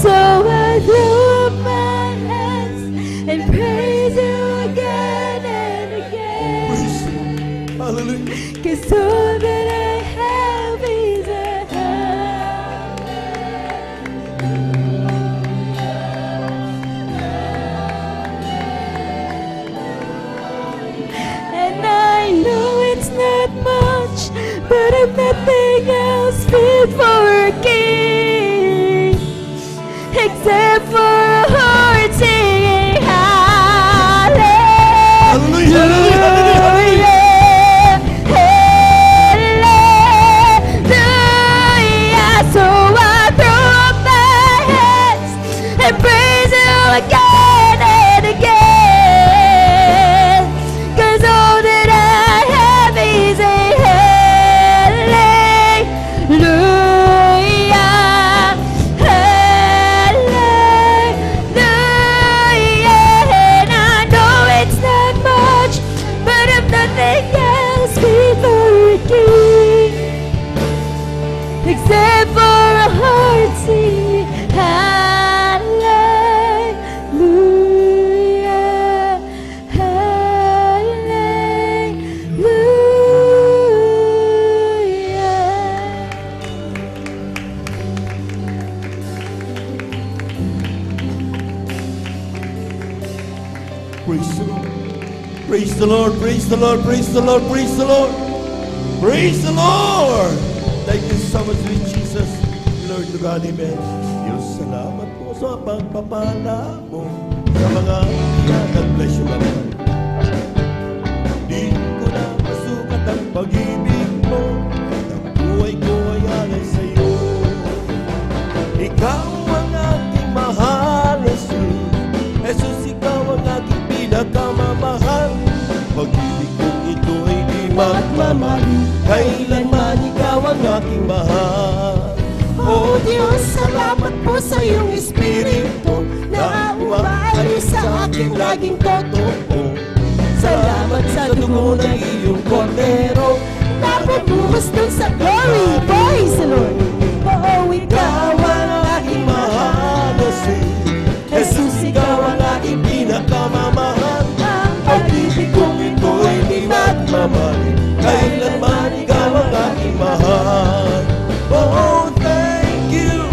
So I throw up my hands and praise you again and again. Hallelujah. 'Cause all that I have is a and I know it's not much, but if nothing else fit for a king, except for a heart singing hallelujah. So I throw up my hands and praise you again and again, 'cause all that I have is a Save for our hearts sing hallelujah, Praise the Lord. Praise the Lord. Praise the Lord. Praise the Lord. Praise the Lord. Praise the Lord. Thank you so much, Lord Jesus. Lord to God, amen. Diyos, salamat po sa pagpapala mo sa mga iyan. God bless you, Lord. Di ko na masukat ang pag-ibig mo at ang buhay ko ay alay sa iyo. Ikaw ang aking mahal, Jesus. Jesus, ikaw ang aking pinakamamahal. Pag-ibig kong ito ay di magmamali. Kailanman ikaw ang aking mahal. Oh Diyos, salamat po sa iyong Espiritu na umaalis sa aking laging totoo. Salamat sa dugo ng iyong kordero na bumuhos dun sa glory. Praise the Lord. Oh, ikaw ang aking mahal. Jesus, ikaw ang aking pinakamamahal. Pag-ibig kong ito ay di magmamali. Kailanman ikaw ang aking mahal. Oh, thank you.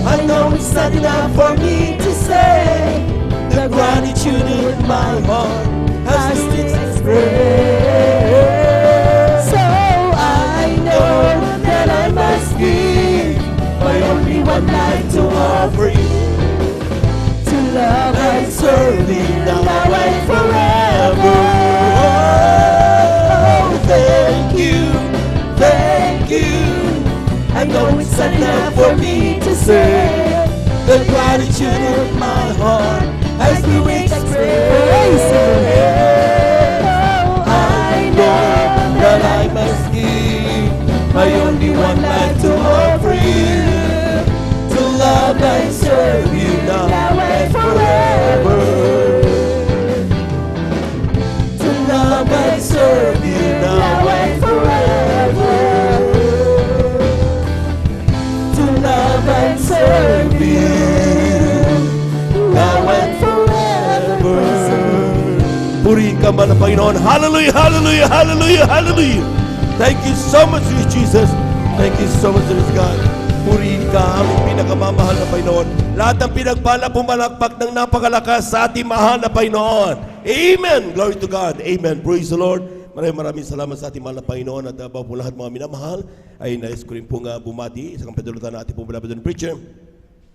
I know it's not enough for me to say the gratitude in my heart has to express. So I know that I must give my only one life to offer you, to love and serve you now and forever. Oh, thank you, thank you. I know it's not enough for me to say the gratitude of my heart has to express. Oh, I know that I must give my only one life to offer you, to love and serve you now and forever, to love and serve you now and forever, to love and serve you now and forever. Purihin ka man ang Panginoon. Hallelujah, hallelujah, hallelujah, hallelujah. Thank you so much, Lord Jesus. Thank you so much, Lord God. Purihin ka, aming pinakamamahal na Panginoon. Lahat ng pinagpala pumalakpak ng napakalakas sa ating mahal na Panginoon. Amen. Glory to God. Amen. Praise the Lord. Maraming salamat sa ating mahal na Panginoon at bago po lahat mga minamahal ay nais ko rin pong bumati sa kampedulutan na ating pong beloved preacher.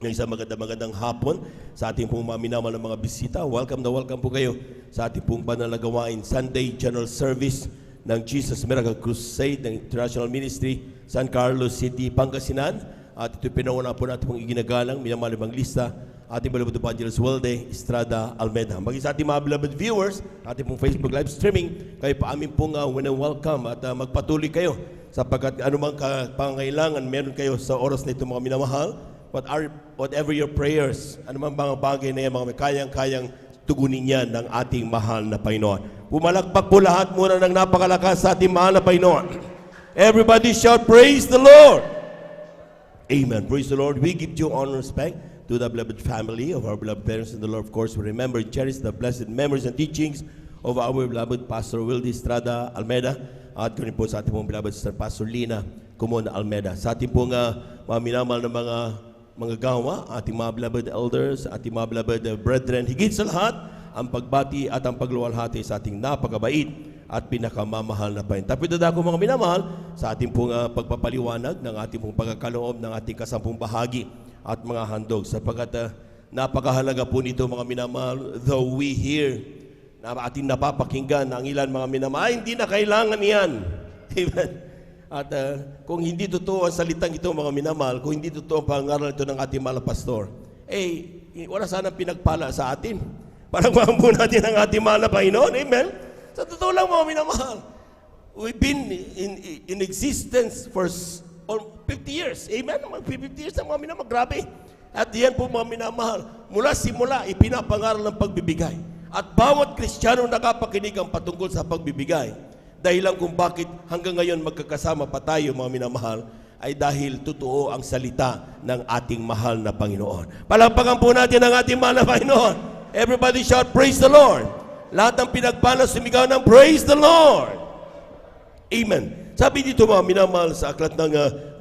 Ng isang magandang hapon sa ating pong mga minamahal na mga bisita. Welcome na welcome po kayo sa ating pong banal na gawain Sunday General Service ng Jesus Miracle Crusade ng International Ministry, San Carlos City, Pangasinan. At ito pinauna po natin pong iginagalang minamahal evangelista ating beloved evangelist Walde Estrada Almeida. Maging sa ating mga beloved viewers, ating pong Facebook live streaming, kayo pa amin pong welcome at magpatuloy kayo sapagkat anumang pangangailangan meron kayo sa oras na ito mga minamahal. Whatever your prayers, anumang mga bagay na yan, mga kayang-kayang tugunin yan ng ating mahal na Panginoon. Pumalakpak po lahat muna ng napakalakas sa ating mahal na Panginoon. Everybody shout, praise the Lord! Amen. Praise the Lord. We give due honor and respect to the beloved family of our beloved parents in the Lord. Of course, we remember and cherish the blessed memories and teachings of our beloved Pastor Wildy Estrada Almeida at kunin po sa ating pong beloved Sister Pastor Lina Kumon Almeida. Sa ating pong mga minamahal na mga gawa, ating mga beloved elders, ating mga beloved brethren, higit sa lahat, ang pagbati at ang pagluwalhati sa ating napakabait at pinakamamahal na Panginoon. Tapi dadako mga minamahal sa ating pong pagpapaliwanag ng ating pong pagkakaloob ng ating kasampung bahagi at mga handog. Sapagkat napakahalaga po nito mga minamahal, though we hear na ating napapakinggan ang ilan mga minamahal, hindi na kailangan yan. Amen. At kung hindi totoo ang salitang ito mga minamahal, kung hindi totoo ang pangaral ito ng ating mahal na pastor, wala sanang pinagpala sa atin. Parang mahambo natin ang ating mahal na Panginoon. Amen? Sa totoo lang mga minamahal, we've been in existence for 50 years. Amen? 50 years na mga minamahal. Grabe. At yan po mga minamahal, mula simula, ipinapangaral ng pagbibigay. At bawat Kristiyano nakapakinig ang patungkol sa pagbibigay. Dahilan kung bakit hanggang ngayon magkakasama pa tayo, mga minamahal, ay dahil totoo ang salita ng ating mahal na Panginoon. Palakpakan po natin ang ating mahal na Panginoon. Everybody shout, praise the Lord. Lahat ng pinagpala sumigaw ng praise the Lord. Amen. Sabi dito mga minamahal sa aklat ng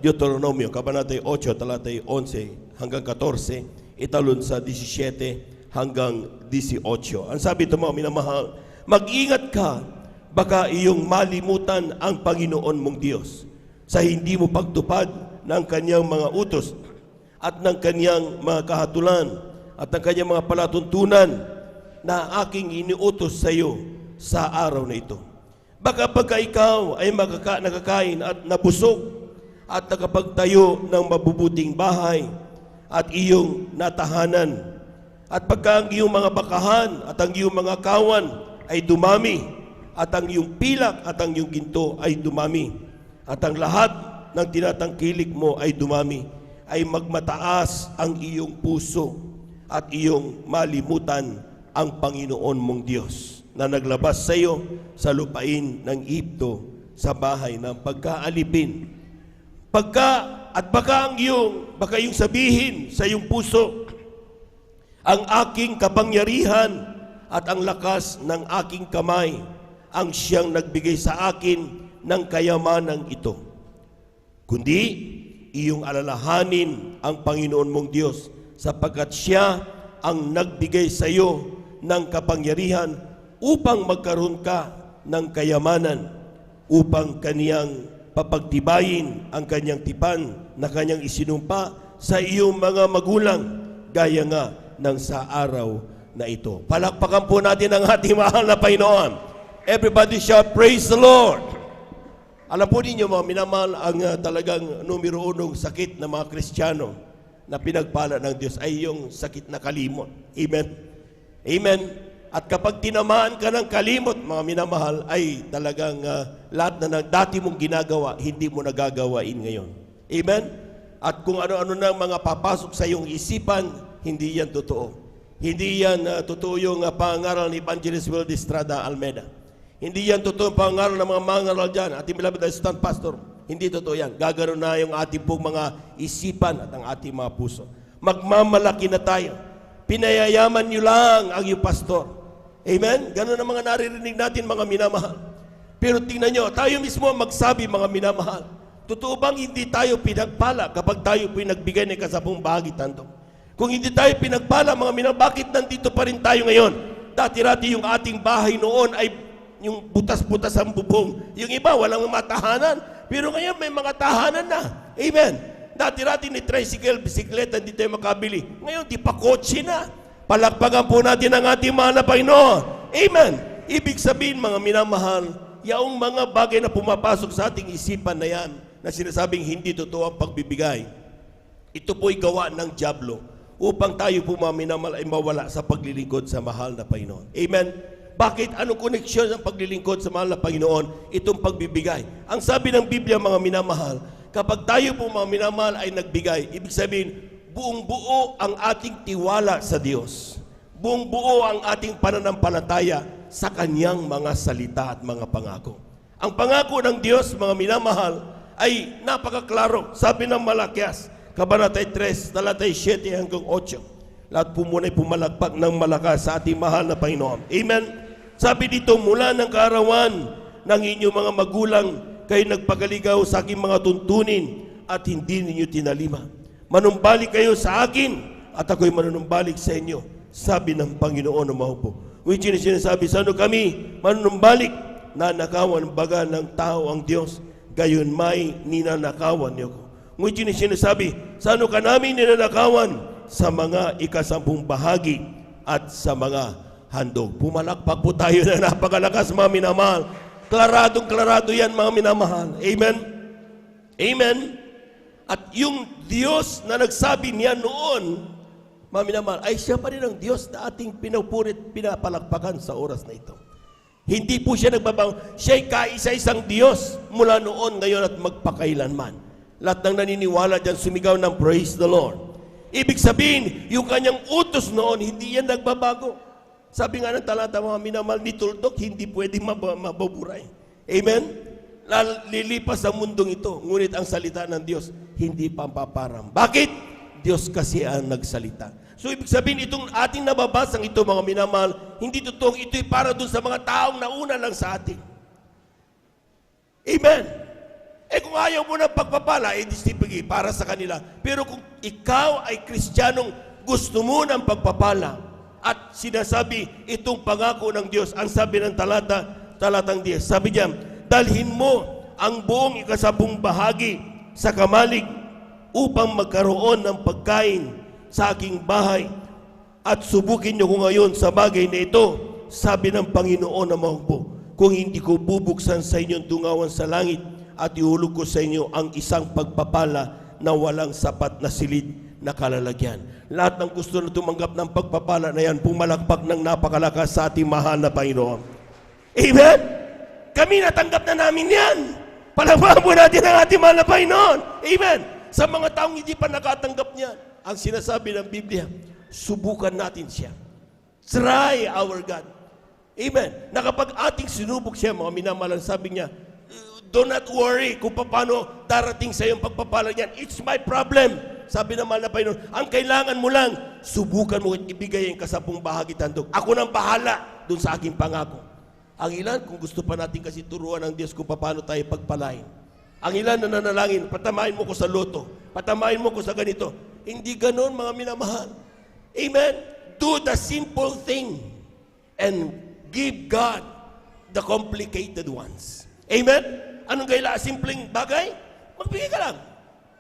Deuteronomio, Kabanata 8, talatay 11 hanggang 14, italon sa 17 hanggang 18. Ang sabi dito mga minamahal, mag-ingat ka, baka iyong malimutan ang Panginoon mong Diyos sa hindi mo pagtupad ng kanyang mga utos at ng kanyang mga kahatulan at ng kanyang mga palatuntunan na aking iniutos sa iyo sa araw na ito. Baka pagka ikaw ay nakakain at nabusog at nakapagtayo ng mabubuting bahay at iyong natahanan, at pagka ang iyong mga bakahan at ang iyong mga kawan ay dumami, at ang iyong pilak at ang iyong ginto ay dumami, at ang lahat ng tinatangkilik mo ay dumami, ay magmataas ang iyong puso at iyong malimutan ang Panginoon mong Diyos na naglabas sa iyo sa lupain ng Egypto sa bahay ng pagkaalipin. Baka yung sabihin sa iyong puso, ang aking kapangyarihan at ang lakas ng aking kamay ang siyang nagbigay sa akin ng kayamanang ito. Kundi, iyong alalahanin ang Panginoon mong Diyos sapagkat siya ang nagbigay sa iyo ng kapangyarihan upang magkaroon ka ng kayamanan, upang kaniyang papagtibayin ang kanyang tipan na kanyang isinumpa sa iyong mga magulang, gaya nga ng sa araw na ito. Palakpakan po natin ang ating mahal na Panginoon. Everybody shout, praise the Lord. Alam po ninyo mga minamahal, ang talagang numero unong sakit ng mga Kristiyano na pinagpala ng Diyos ay yung sakit na kalimot. Amen? Amen? At kapag tinamaan ka ng kalimot, mga minamahal, ay talagang lahat na dati mong ginagawa, hindi mo nagagawain ngayon. Amen? At kung ano-ano na mga papasok sa iyong isipan, hindi yan totoo. Hindi yan totoo yung pangaral ni Evangelist Will de Estrada Almeida. Hindi yan totoo yung pangaral ng mga mangaral dyan, ating beloved assistant pastor. Hindi totoo yan. Gagano na yung ating pong mga isipan at ang ating mga puso. Magmamalaki na tayo. Pinayayaman nyo lang ang iyong pastor. Amen? Ganon ang mga naririnig natin, mga minamahal. Pero tingnan nyo, tayo mismo magsabi, mga minamahal, totoo bang hindi tayo pinagpala kapag tayo pinagbigay ng kasabong bahagi tanto? Kung hindi tayo pinagpala, mga minamahal, bakit nandito pa rin tayo ngayon? Dati-rati yung ating bahay noon ay yung butas-butas ang bubong. Yung iba, walang matahanan. Pero ngayon, may mga tahanan na. Amen. Dati-rati ni tricycle, bisikleta, hindi tayo makabili. Ngayon, di pa kotse na. Palakpakan po natin ang ating mahal na Panginoon. Amen. Ibig sabihin, mga minamahal, yaong mga bagay na pumapasok sa ating isipan na yan, na sinasabing hindi totoo ang pagbibigay, ito po'y gawa ng dyablo upang tayo po, mga minamahal, ay mawala sa paglilingkod sa mahal na Panginoon. Amen. Bakit? Anong koneksyon ng paglilingkod sa mahal na Panginoon? Itong pagbibigay. Ang sabi ng Biblia, mga minamahal, kapag tayo po, mga minamahal, ay nagbigay, ibig sabihin, buong buo ang ating tiwala sa Diyos. Buong buo ang ating pananampalataya sa Kanyang mga salita at mga pangako. Ang pangako ng Diyos, mga minamahal, ay napakaklaro. Sabi ng Malakias, Kabanata 3, talatay 7 hanggang 8. Lahat po muna ay pumalakpak ng malakas sa ating mahal na Panginoon. Amen? Sabi dito, mula ng kaarawan ng inyong mga magulang, kayo nagpagaligaw sa aking mga tuntunin at hindi ninyo tinalima. Manumbalik kayo sa akin at ako'y manunumbalik sa inyo, sabi ng Panginoon ng Mahupo. Which is sinasabi, sano kami manunumbalik? Nanakawan baga ng tao ang Diyos, gayon may ninanakawan niyo ko. Which is sinasabi, sano ka namin ninanakawan? Sa mga ikasampung bahagi at sa mga handog. Pumalakpak po tayo na napakalakas, mga minamahal. Klaradong-klarado yan, mga minamahal. Amen? Amen? At yung Diyos na nagsabi niya noon, mga minamahal, ay siya pa rin ang Diyos na ating pinupurit, pinapalakpakan sa oras na ito. Hindi po siya nagbabago. Siya'y kaisa-isang Diyos mula noon, ngayon at magpakailanman. Lahat ng naniniwala dyan, sumigaw ng praise the Lord. Ibig sabihin, yung kanyang utos noon, hindi yan nagbabago. Sabi nga ng talata, mga minamahal, ni tuldok, hindi pwedeng mababuray. Amen? Lilipas ang mundong ito, ngunit ang salita ng Diyos hindi pampaparam. Bakit? Diyos kasi ang nagsalita. So ibig sabihin itong ating nababasang ito mga minamahal, hindi totoong ito'y para dun sa mga taong nauna lang sa atin. Amen? Kung ayaw mo ng pagpapala, disipigi para sa kanila. Pero kung ikaw ay Kristiyanong gusto mo ng pagpapala at sinasabi itong pangako ng Diyos, ang sabi ng talatang 10, sabi niya, dalhin mo ang buong ikasabong bahagi sa kamalig upang magkaroon ng pagkain sa aking bahay at subukin niyo ko ngayon sa bagay na ito, sabi ng Panginoon na mahugbo, kung hindi ko bubuksan sa inyong tungawan sa langit at ihulog ko sa inyo ang isang pagpapala na walang sapat na silid na kalalagyan. Lahat ng gusto na tumanggap ng pagpapala na yan, pumalakpak ng napakalakas sa ating mahal na Panginoon. Amen? Kami natanggap na namin yan. Palakpakan po natin ang ating mahal na Panginoon. Amen? Sa mga taong hindi pa nakatanggap niyan, ang sinasabi ng Biblia, subukan natin siya. Try our God. Amen. Na kapag ating sinubok siya, mga minamalang, sabi niya, do not worry kung paano darating sa iyong pagpapala niyan. It's my problem. Sabi ng mahal na Panginoon, ang kailangan mo lang, subukan mo at ibigay ang kasabong bahagi tandog. Ako nang bahala dun sa aking pangako. Ang ilan, kung gusto pa natin kasi turuan ng Diyos kung paano tayo pagpalain. Ang ilan na nanalangin, patamain mo ko sa loto, patamain mo ko sa ganito. Hindi ganon, mga minamahal. Amen? Do the simple thing and give God the complicated ones. Amen? Anong gaila? Simpleng bagay? Magbigay ka lang.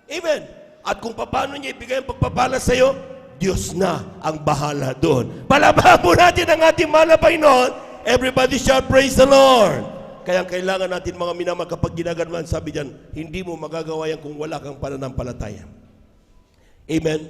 Amen? At kung paano niya ibigay ang pagpapala sa iyo, Diyos na ang bahala doon. Palabahan po natin ang ating mahal na Panginoon. Everybody shall praise the Lord. Kaya kailangan natin mga minamahal, kapag ginagawa, sabi diyan, hindi mo magagawa yan kung wala kang pananampalataya. Amen?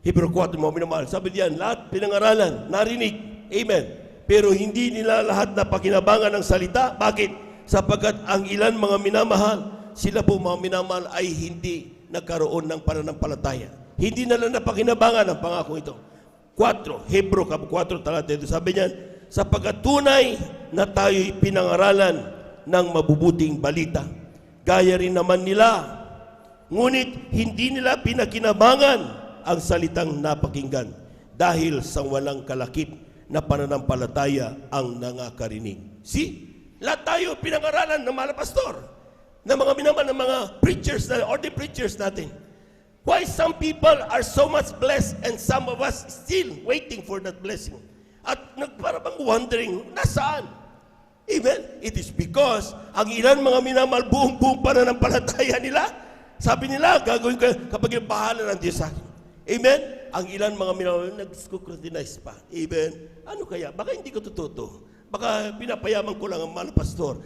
Hebrew 4, mga minamahal, sabi diyan, lahat pinangaralan, narinig. Amen? Pero hindi nila lahat na pakinabangan ng salita. Bakit? Sapagkat ang ilan mga minamahal, sila po mga minamahal ay hindi nagkaroon ng pananampalataya. Hindi nila napakinabangan ang pangako ito. 4, Hebrew 4, talata ito, sabi niyan, sapagkat tunay na tayo'y pinangaralan ng mabubuting balita. Gaya rin naman nila, ngunit hindi nila pinakinabangan ang salitang napakinggan dahil sa walang kalakip na pananampalataya ang nangakarinig. See? Lahat tayo pinangaralan ng mga pastor, ng mga minaman, ng mga preachers, or the preachers natin. Why some people are so much blessed and some of us still waiting for that blessing? At parang wondering, nasaan? Amen? It is because ang ilan mga minamahal, buong pananampalataya nila, sabi nila, gagawin ko kapag yung bahala ng Diyos sa akin. Amen? Ang ilan mga minamahal, nag-scrutinize pa. Amen? Ano kaya? Baka hindi ko tututo. Baka pinapayaman ko lang ang mahal na pastor.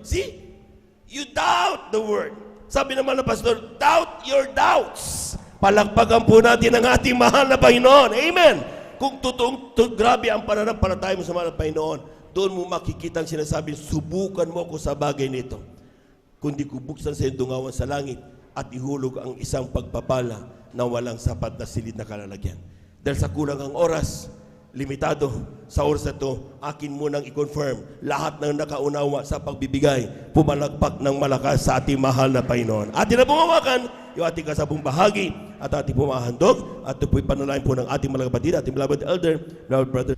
See? You doubt the word. Sabi ng mahal na pastor, doubt your doubts. Palakpakan po natin ang ating mahal na Panginoon. Amen? Kung totoong grabe ang pananampalataya mo sa mahal na Panginoon, doon mo makikita ang sinasabi, subukan mo ako sa bagay nito. Kundi kubuksan sa iyong tungawan sa langit at ihulog ang isang pagpapala na walang sapat na silid na kalalagyan. Dahil sa kulang ang oras, limitado sa oras na ito, akin munang i-confirm lahat ng nakaunawa sa pagbibigay, pumalagpak ng malakas sa ating mahal na Panginoon. Atin na bumawakan yung ating kasabong bahagi at ating pumahandog at ito po'y panalain po ng ating mga kapatid, ating beloved elder, beloved brother.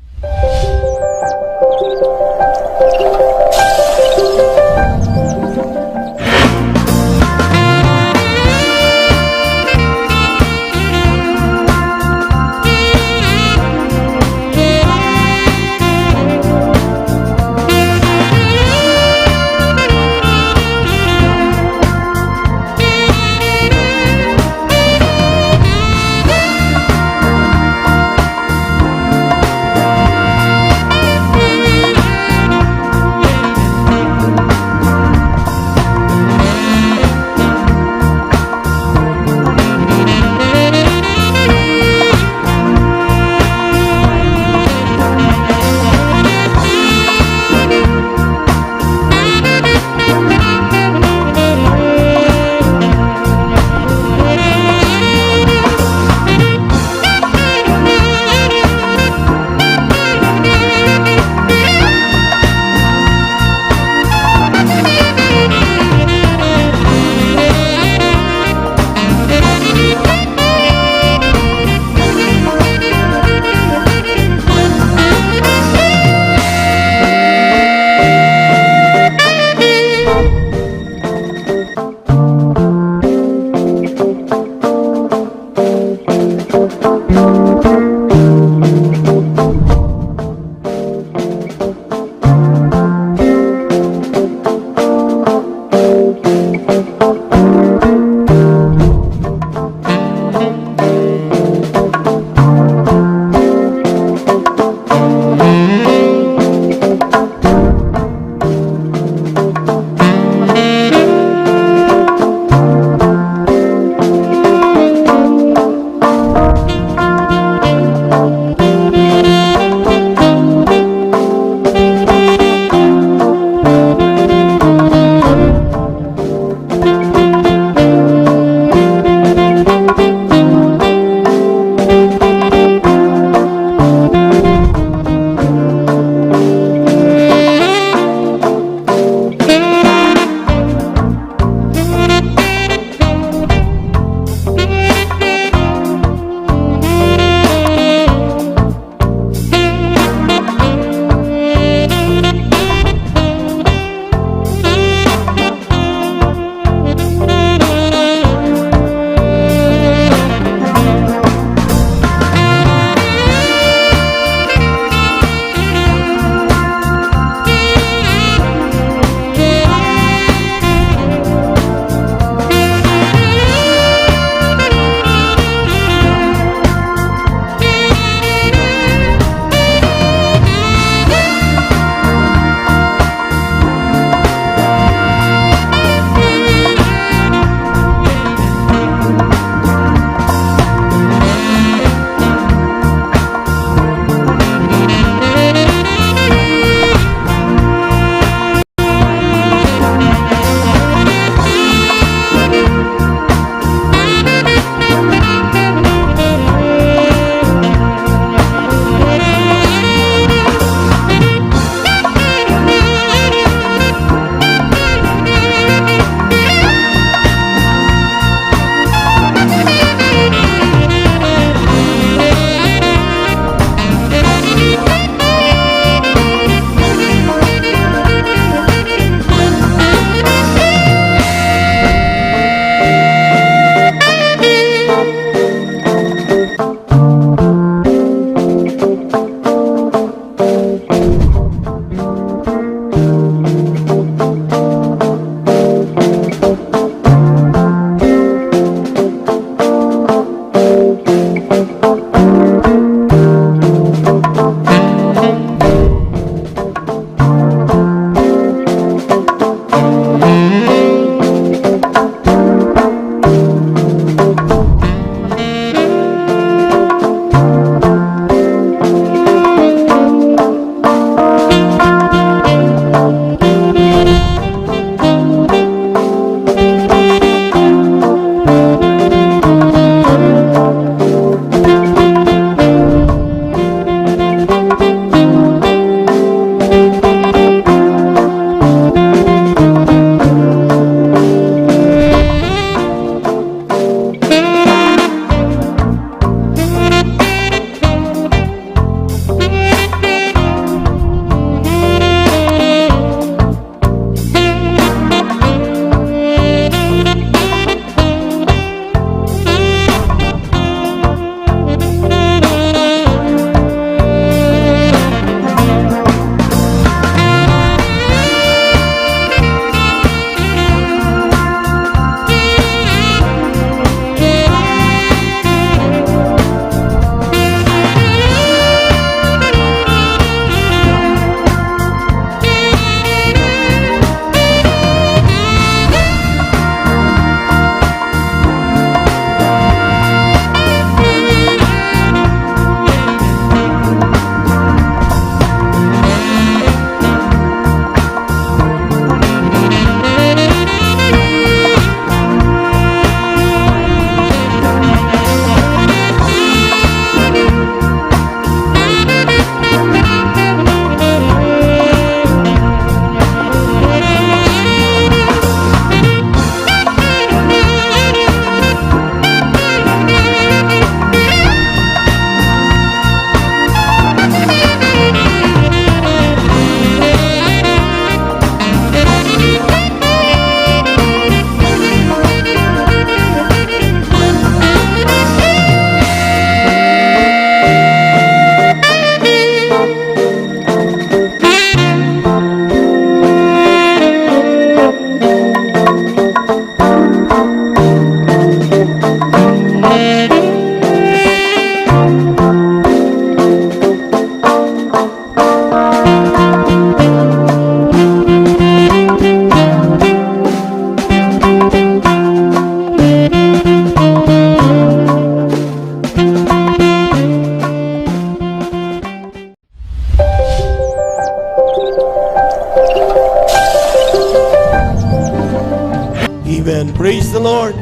Amen. Praise the Lord.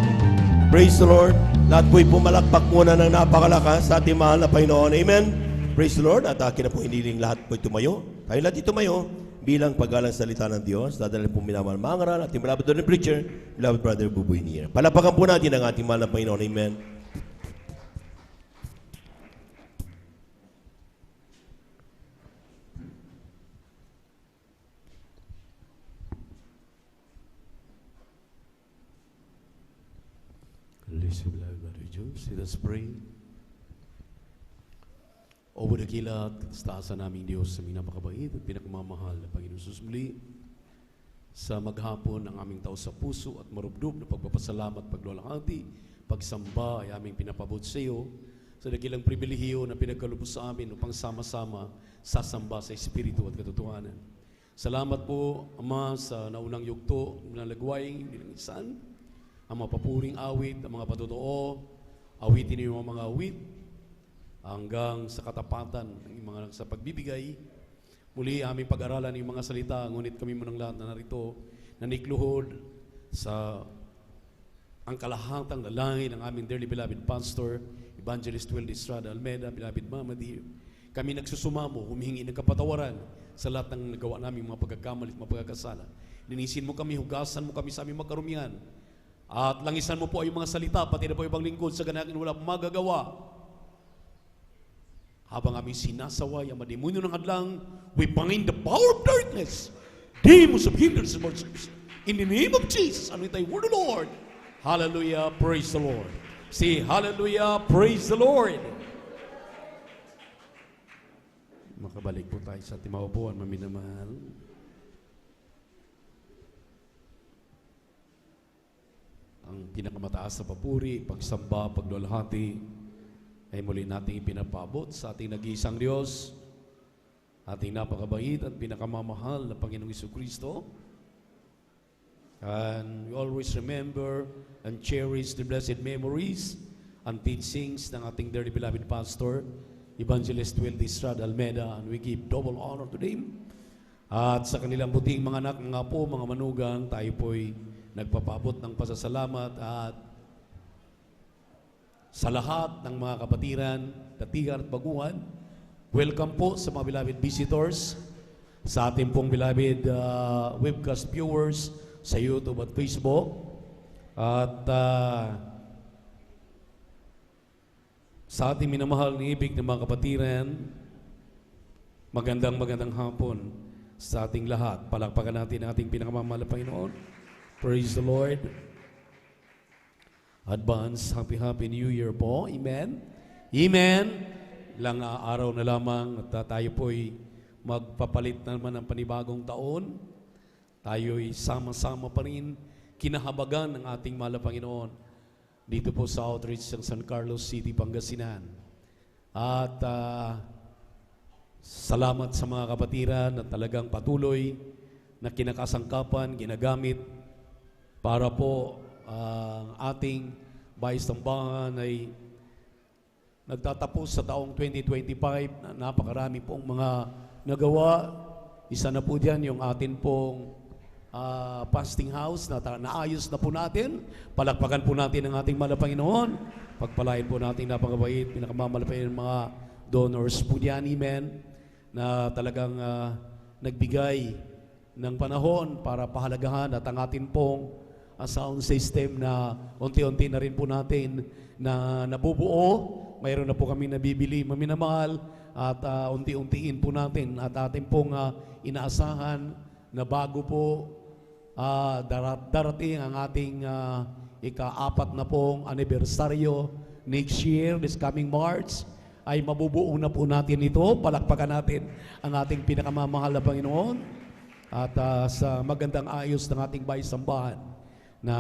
Praise the Lord. Lahat po'y pumalakpak muna ng napakalakas sa ating mahal na Panginoon. Amen. Praise the Lord. At akin na po hiniling lahat po'y tumayo. Tayo lahat tumayo bilang paggalang salita ng Diyos. Dadalhin po minamahal mga ngaral ating beloved Lord and preacher, beloved brother Buboy Nier. Palapakan po natin ang ating mahal na Panginoon. Amen. Listen, beloved brother Jews, let us pray. O dakila at taasan naming Diyos sa aming napakabait at pinakamamahal na Panginoon Jesus muli sa maghapon ang aming tao sa puso at marubdob na pagpapasalamat, paglalahati, pagsamba ay aming pinapabot sa iyo sa dakilang pribilehiyo na pinagkalubos sa amin upang sama-sama sasamba sa Espiritu at katotohanan. Salamat po, Ama, sa naunang yugto, nalagway, nilinisan, ang mga papuring awit, ang mga patotoo, awitin niyo yung mga awit, hanggang sa katapatan ng mga sa pagbibigay. Muli aming pag-aralan yung mga salita, ngunit kami munang lahat na narito nanikluhod sa ang kalahatang dalangin ng aming dearly beloved pastor, Evangelist Will Estrada Almeida, beloved Mama Dear. Kami nagsusumamo, humihingi ng kapatawaran sa lahat ng nagawa namin mga pagkakamali at mga pagkakasala. Linisin mo kami, hugasan mo kami sa aming makarumihan. At langisan mo po ay mga salita, pati na po ibang lingkod sa ganakin wala magagawa. Habang aming sinasaway ang mademonyo ng hadlang, we bind the power of darkness, demons of hindrance and obstacles. In the name of Jesus, and with thy word, O Lord. Hallelujah, praise the Lord. Say, hallelujah, praise the Lord. Makabalik po tayo sa ating maupuan, maminamahal. Ang pinakamataas na papuri, pagsamba, pagdulhati, ay muli nating ipinapabot sa ating nag-iisang Diyos, ating napakabait at pinakamamahal na Panginoong Jesucristo. And we always remember and cherish the blessed memories and teachings ng ating dearly beloved pastor, Evangelist Will Estrada Almeida, and we give double honor to them. At sa kanilang buting mga anak, mga po, mga manugang, tayo po'y nagpapabot ng pasasalamat at sa lahat ng mga kapatiran, katigan at baguhan. Welcome po sa mga beloved visitors, sa ating pong beloved webcast viewers sa YouTube at Facebook. At sa ating minamahal ng ibig ng mga kapatiran, magandang hapon sa ating lahat. Palakpakan natin ang ating pinakamamahal na Panginoon. Praise the Lord. Advance, happy New Year po. Amen. Amen. Ilang araw na lamang at tayo po'y magpapalit naman ng panibagong taon. Tayo'y sama-sama pa rin kinahabagan ng ating mahal na Panginoon dito po sa outreach ng San Carlos City, Pangasinan. At salamat sa mga kapatiran na talagang patuloy na kinakasangkapan, ginagamit para po ang ating bayis-tambahan ay nagtatapos sa taong 2025 na napakarami pong mga nagawa. Isa na po diyan yung atin pong fasting house na naayos na po natin. Palakpakan po natin ang ating mahal na Panginoon. Pagpalain po natin napakabait, pinakamamalapay ng mga donors po diyan, amen, na talagang nagbigay ng panahon para pahalagahan at ang atin pong sound system na unti-unti na rin po natin na nabubuo. Mayroon na po kami nabibili, maminamahal, at unti-untiin po natin at atin pong inaasahan na bago po darating ang ating ika-4 na pong anibersaryo next year, this coming March, ay mabubuo na po natin ito. Palakpakan natin ang ating pinakamamahal na Panginoon at sa magandang ayos ng ating bayis-sambahan na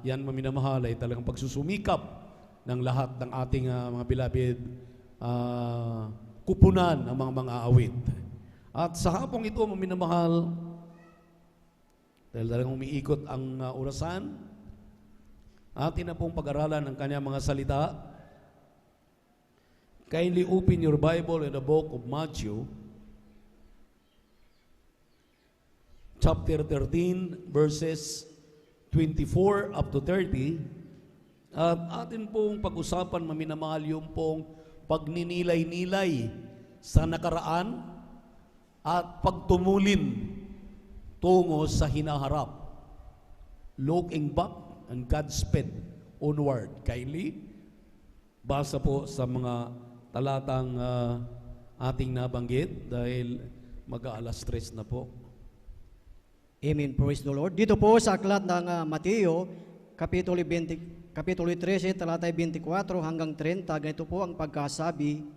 yan, maminamahal, ay talagang pagsusumikap ng lahat ng ating mga beloved kupunan ng mga awit. At sa hapong ito, maminamahal, dahil talagang umiikot ang orasan, atin na pong pag-aralan ng kanyang mga salita. Kindly open your Bible in the book of Matthew, chapter 13, verses 24 up to 30, atin pong pag-usapan, maminamahal, yung pong pagninilay-nilay sa nakaraan at pagtumulin tungo sa hinaharap. Looking back and God's speed onward. Kindly, basa po sa mga talatang ating nabanggit dahil mag-aalas 3 na po. Amen. Praise the Lord. Dito po sa aklat ng Mateo, Kapitulo 13, talatay 24 hanggang 30, ganito po ang pagkasabi.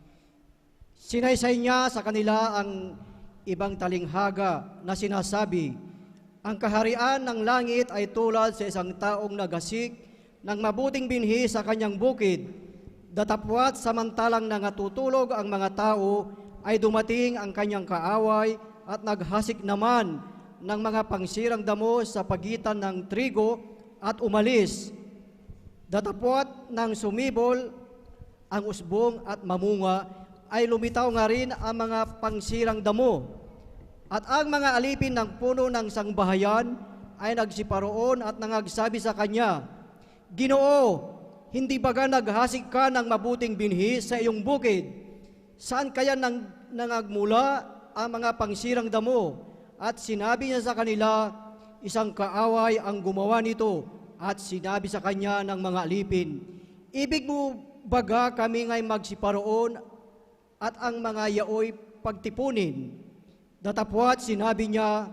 Sinaysay niya sa kanila ang ibang talinghaga na sinasabi, ang kaharian ng langit ay tulad sa isang taong nagasik ng mabuting binhi sa kanyang bukid. Datapwat samantalang nangatutulog ang mga tao, ay dumating ang kanyang kaaway at naghasik naman ng mga pangsirang damo sa pagitan ng trigo at umalis. Datapwat nang sumibol ang usbong at mamunga, ay lumitaw nga rin ang mga pangsirang damo. At ang mga alipin ng puno ng sangbahayan ay nagsiparoon at nangagsabi sa kanya, Ginoo, hindi baga naghasik ka ng mabuting binhi sa iyong bukid? Saan kaya nangagmula ang mga pangsirang damo? At sinabi niya sa kanila, isang kaaway ang gumawa nito. At sinabi sa kanya ng mga alipin, ibig mo baga kami ngay magsiparoon at ang mga yaoy pagtipunin? Datapwat sinabi niya,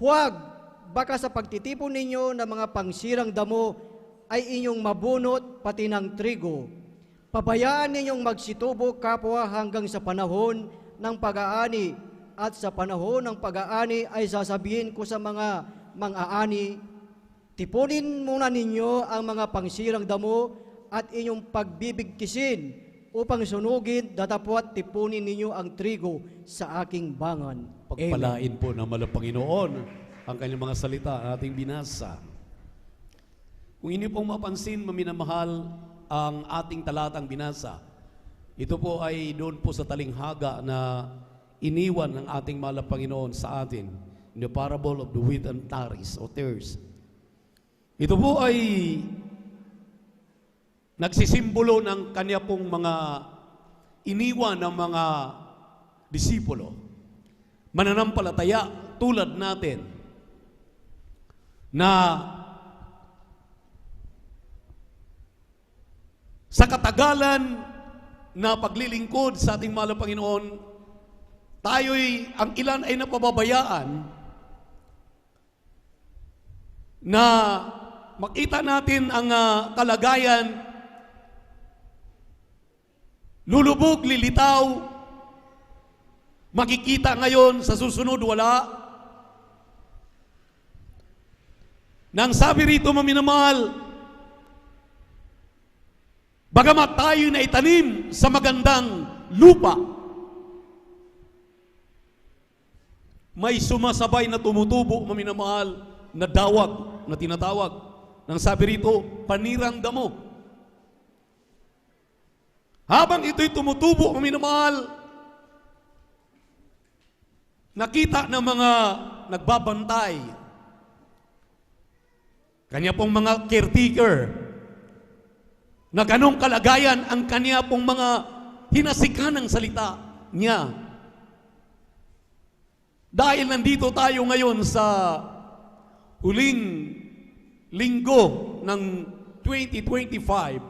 huwag, baka sa pagtitipon ninyo ng mga pangsirang damo ay inyong mabunot pati ng trigo. Pabayaan ninyong magsitubo kapwa hanggang sa panahon ng pag-aani, at sa panahon ng pag-aani ay sasabihin ko sa mga mang-aani, tipunin muna ninyo ang mga pangsirang damo at inyong pagbibigkisin upang sunugin, datapwat tipunin ninyo ang trigo sa aking bangan. Pagpalain po ng malang Panginoon ang kanyang mga salita na ating binasa. Kung inyo pong mapansin, maminamahal, ang ating talatang binasa, ito po ay doon po sa talinghaga na iniwan ng ating malang Panginoon sa atin, in the parable of the wheat and tares. Ito po ay nagsisimbolo ng kanya pong mga iniwan ng mga disipulo. Mananampalataya tulad natin na sa katagalan na paglilingkod sa ating mahal na Panginoon, tayo'y, ang ilan ay napababayaan na makita natin ang kalagayan, lulubog, lilitaw, makikita ngayon, sa susunod wala. Nang sabi rito, maminamahal, bagamat tayo na itanim sa magandang lupa, may sumasabay na tumutubo, maminamahal, na dawag, na tinatawag. Nang sabi rito, panirang damo. Habang ito'y tumutubo, maminamahal, nakita ng mga nagbabantay, kanya pong mga caretaker, na ganong kalagayan ang kanya pong mga hinasikan ng salita niya. Dahil nandito tayo ngayon sa huling linggo ng 2025,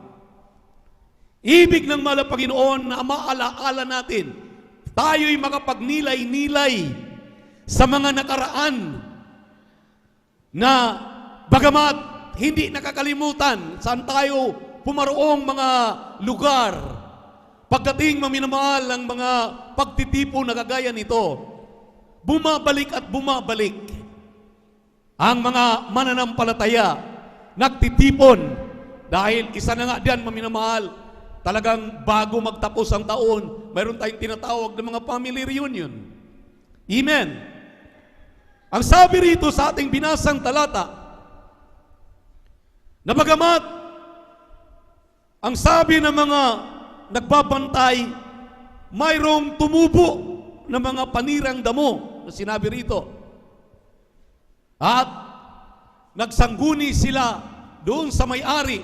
ibig ng mahal na Panginoon na maalaala natin, tayo'y makapagnilay-nilay sa mga nakaraan na bagamat hindi nakakalimutan saan tayo pumaroong mga lugar, pagdating maminamahal ang mga pagtitipon na kagaya nito, bumabalik at bumabalik ang mga mananampalataya, nagtitipon, dahil isa na nga diyan, maminamahal, talagang bago magtapos ang taon, mayroon tayong tinatawag ng mga family reunion. Amen. Ang sabi rito sa ating binasang talata, na bagamat ang sabi ng mga nagbabantay, mayroong tumubo ng mga panirang damo na sinabi rito. At nagsangguni sila doon sa may-ari.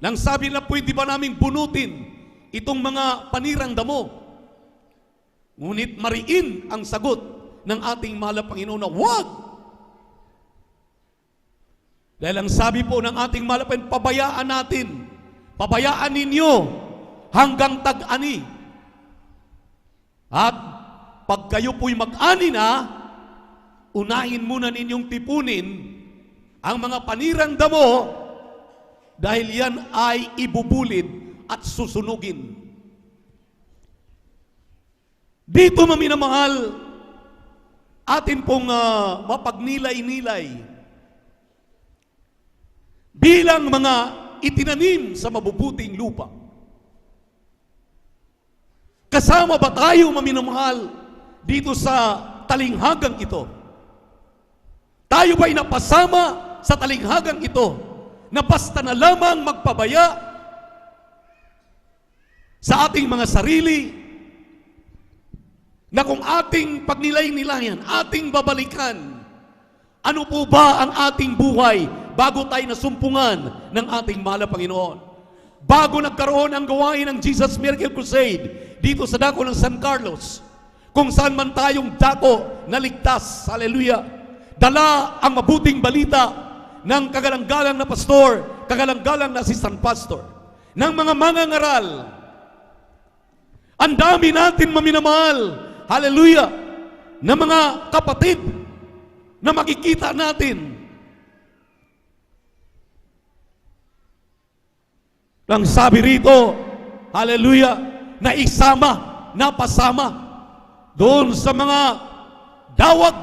Nang sabi nila, pwede ba namin bunutin itong mga panirang damo? Ngunit mariin ang sagot ng ating mahal na Panginoon na wag! Dahil ang sabi po ng ating mahal na Panginoon, pabayaan natin. Pabayaan ninyo hanggang tag-ani. At pag kayo po'y mag-ani na, unahin muna ninyong tipunin ang mga panirang damo dahil yan ay ibubulid at susunugin. Dito, maminamahal, atin pong mapagnilay-nilay bilang mga itinanim sa mabubuting lupa. Kasama ba tayo, maminamahal, dito sa talinghagang ito? Tayo ba'y napasama sa talinghagang ito na basta na lamang magpabaya sa ating mga sarili, na kung ating pagnilay-nilayan, ating babalikan, ano po ba ang ating buhay bago tayo nasumpungan ng ating mahal na Panginoon? Bago nagkaroon ang gawain ng Jesus Miracle Crusade dito sa dako ng San Carlos, kung saan man tayong dako na ligtas, hallelujah, dala ang mabuting balita ng kagalang-galang na pastor, kagalang-galang na assistant pastor, ng mga mangangaral. Ang dami natin, maminamahal, hallelujah, na mga kapatid na makikita natin. Nang sabi rito, hallelujah, na isama, napasama doon sa mga dawag,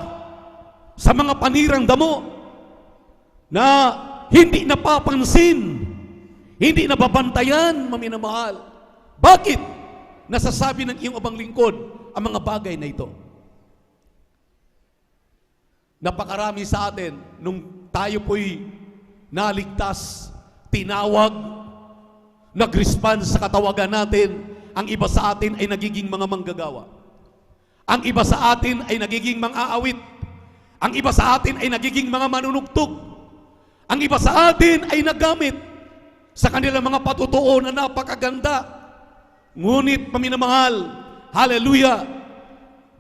sa mga panirang damo na hindi napapansin, hindi nababantayan, maminamahal. Bakit? Nasasabi ng iyong abang lingkod ang mga bagay na ito. Napakarami sa atin nung tayo po'y naligtas, tinawag, nag-respond sa katawagan natin, ang iba sa atin ay nagiging mga manggagawa. Ang iba sa atin ay nagiging mang-aawit. Ang iba sa atin ay nagiging mga manunugtog. Ang iba sa atin ay nagamit sa kanilang mga patutuo na napakaganda. Ngunit, paminamahal, hallelujah,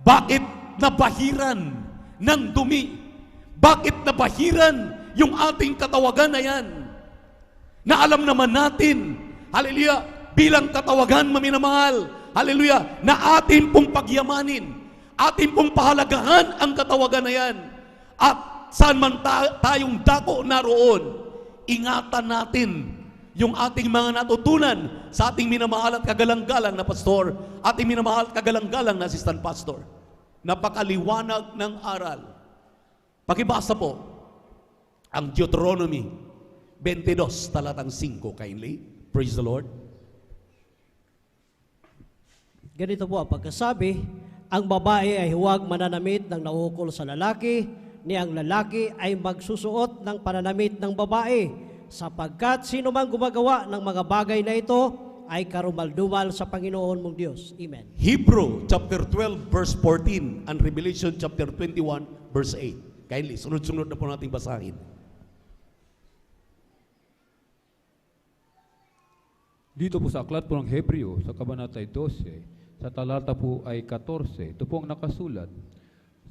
bakit nabahiran ng dumi? Bakit nabahiran yung ating katawagan na yan? Na alam naman natin, hallelujah, bilang katawagan, maminamahal, hallelujah, na atin pong pagyamanin, atin pong pahalagahan ang katawagan na yan. At saan man tayong dako naroon, ingatan natin yung ating mga natutunan sa ating minamahal at kagalang-galang na pastor, ating minamahal at kagalang-galang na assistant pastor. Napakaliwanag ng aral. Pakibasa po ang Deuteronomy 22, talatang 5, kindly. Praise the Lord. Ganito po ang pagkasabi, ang babae ay huwag mananamit ng naukol sa lalaki, ni ang lalaki ay magsusuot ng pananamit ng babae, sapagkat sino mang gumagawa ng mga bagay na ito ay karumaldumal sa Panginoon mong Diyos. Amen. Hebrew chapter 12 verse 14 and Revelation chapter 21 verse 8. Kindly, sunod-sunod na po nating basahin. Dito po sa aklat po ng Hebreo, sa kabanata 12, sa talata po ay 14, ito po ang nakasulat,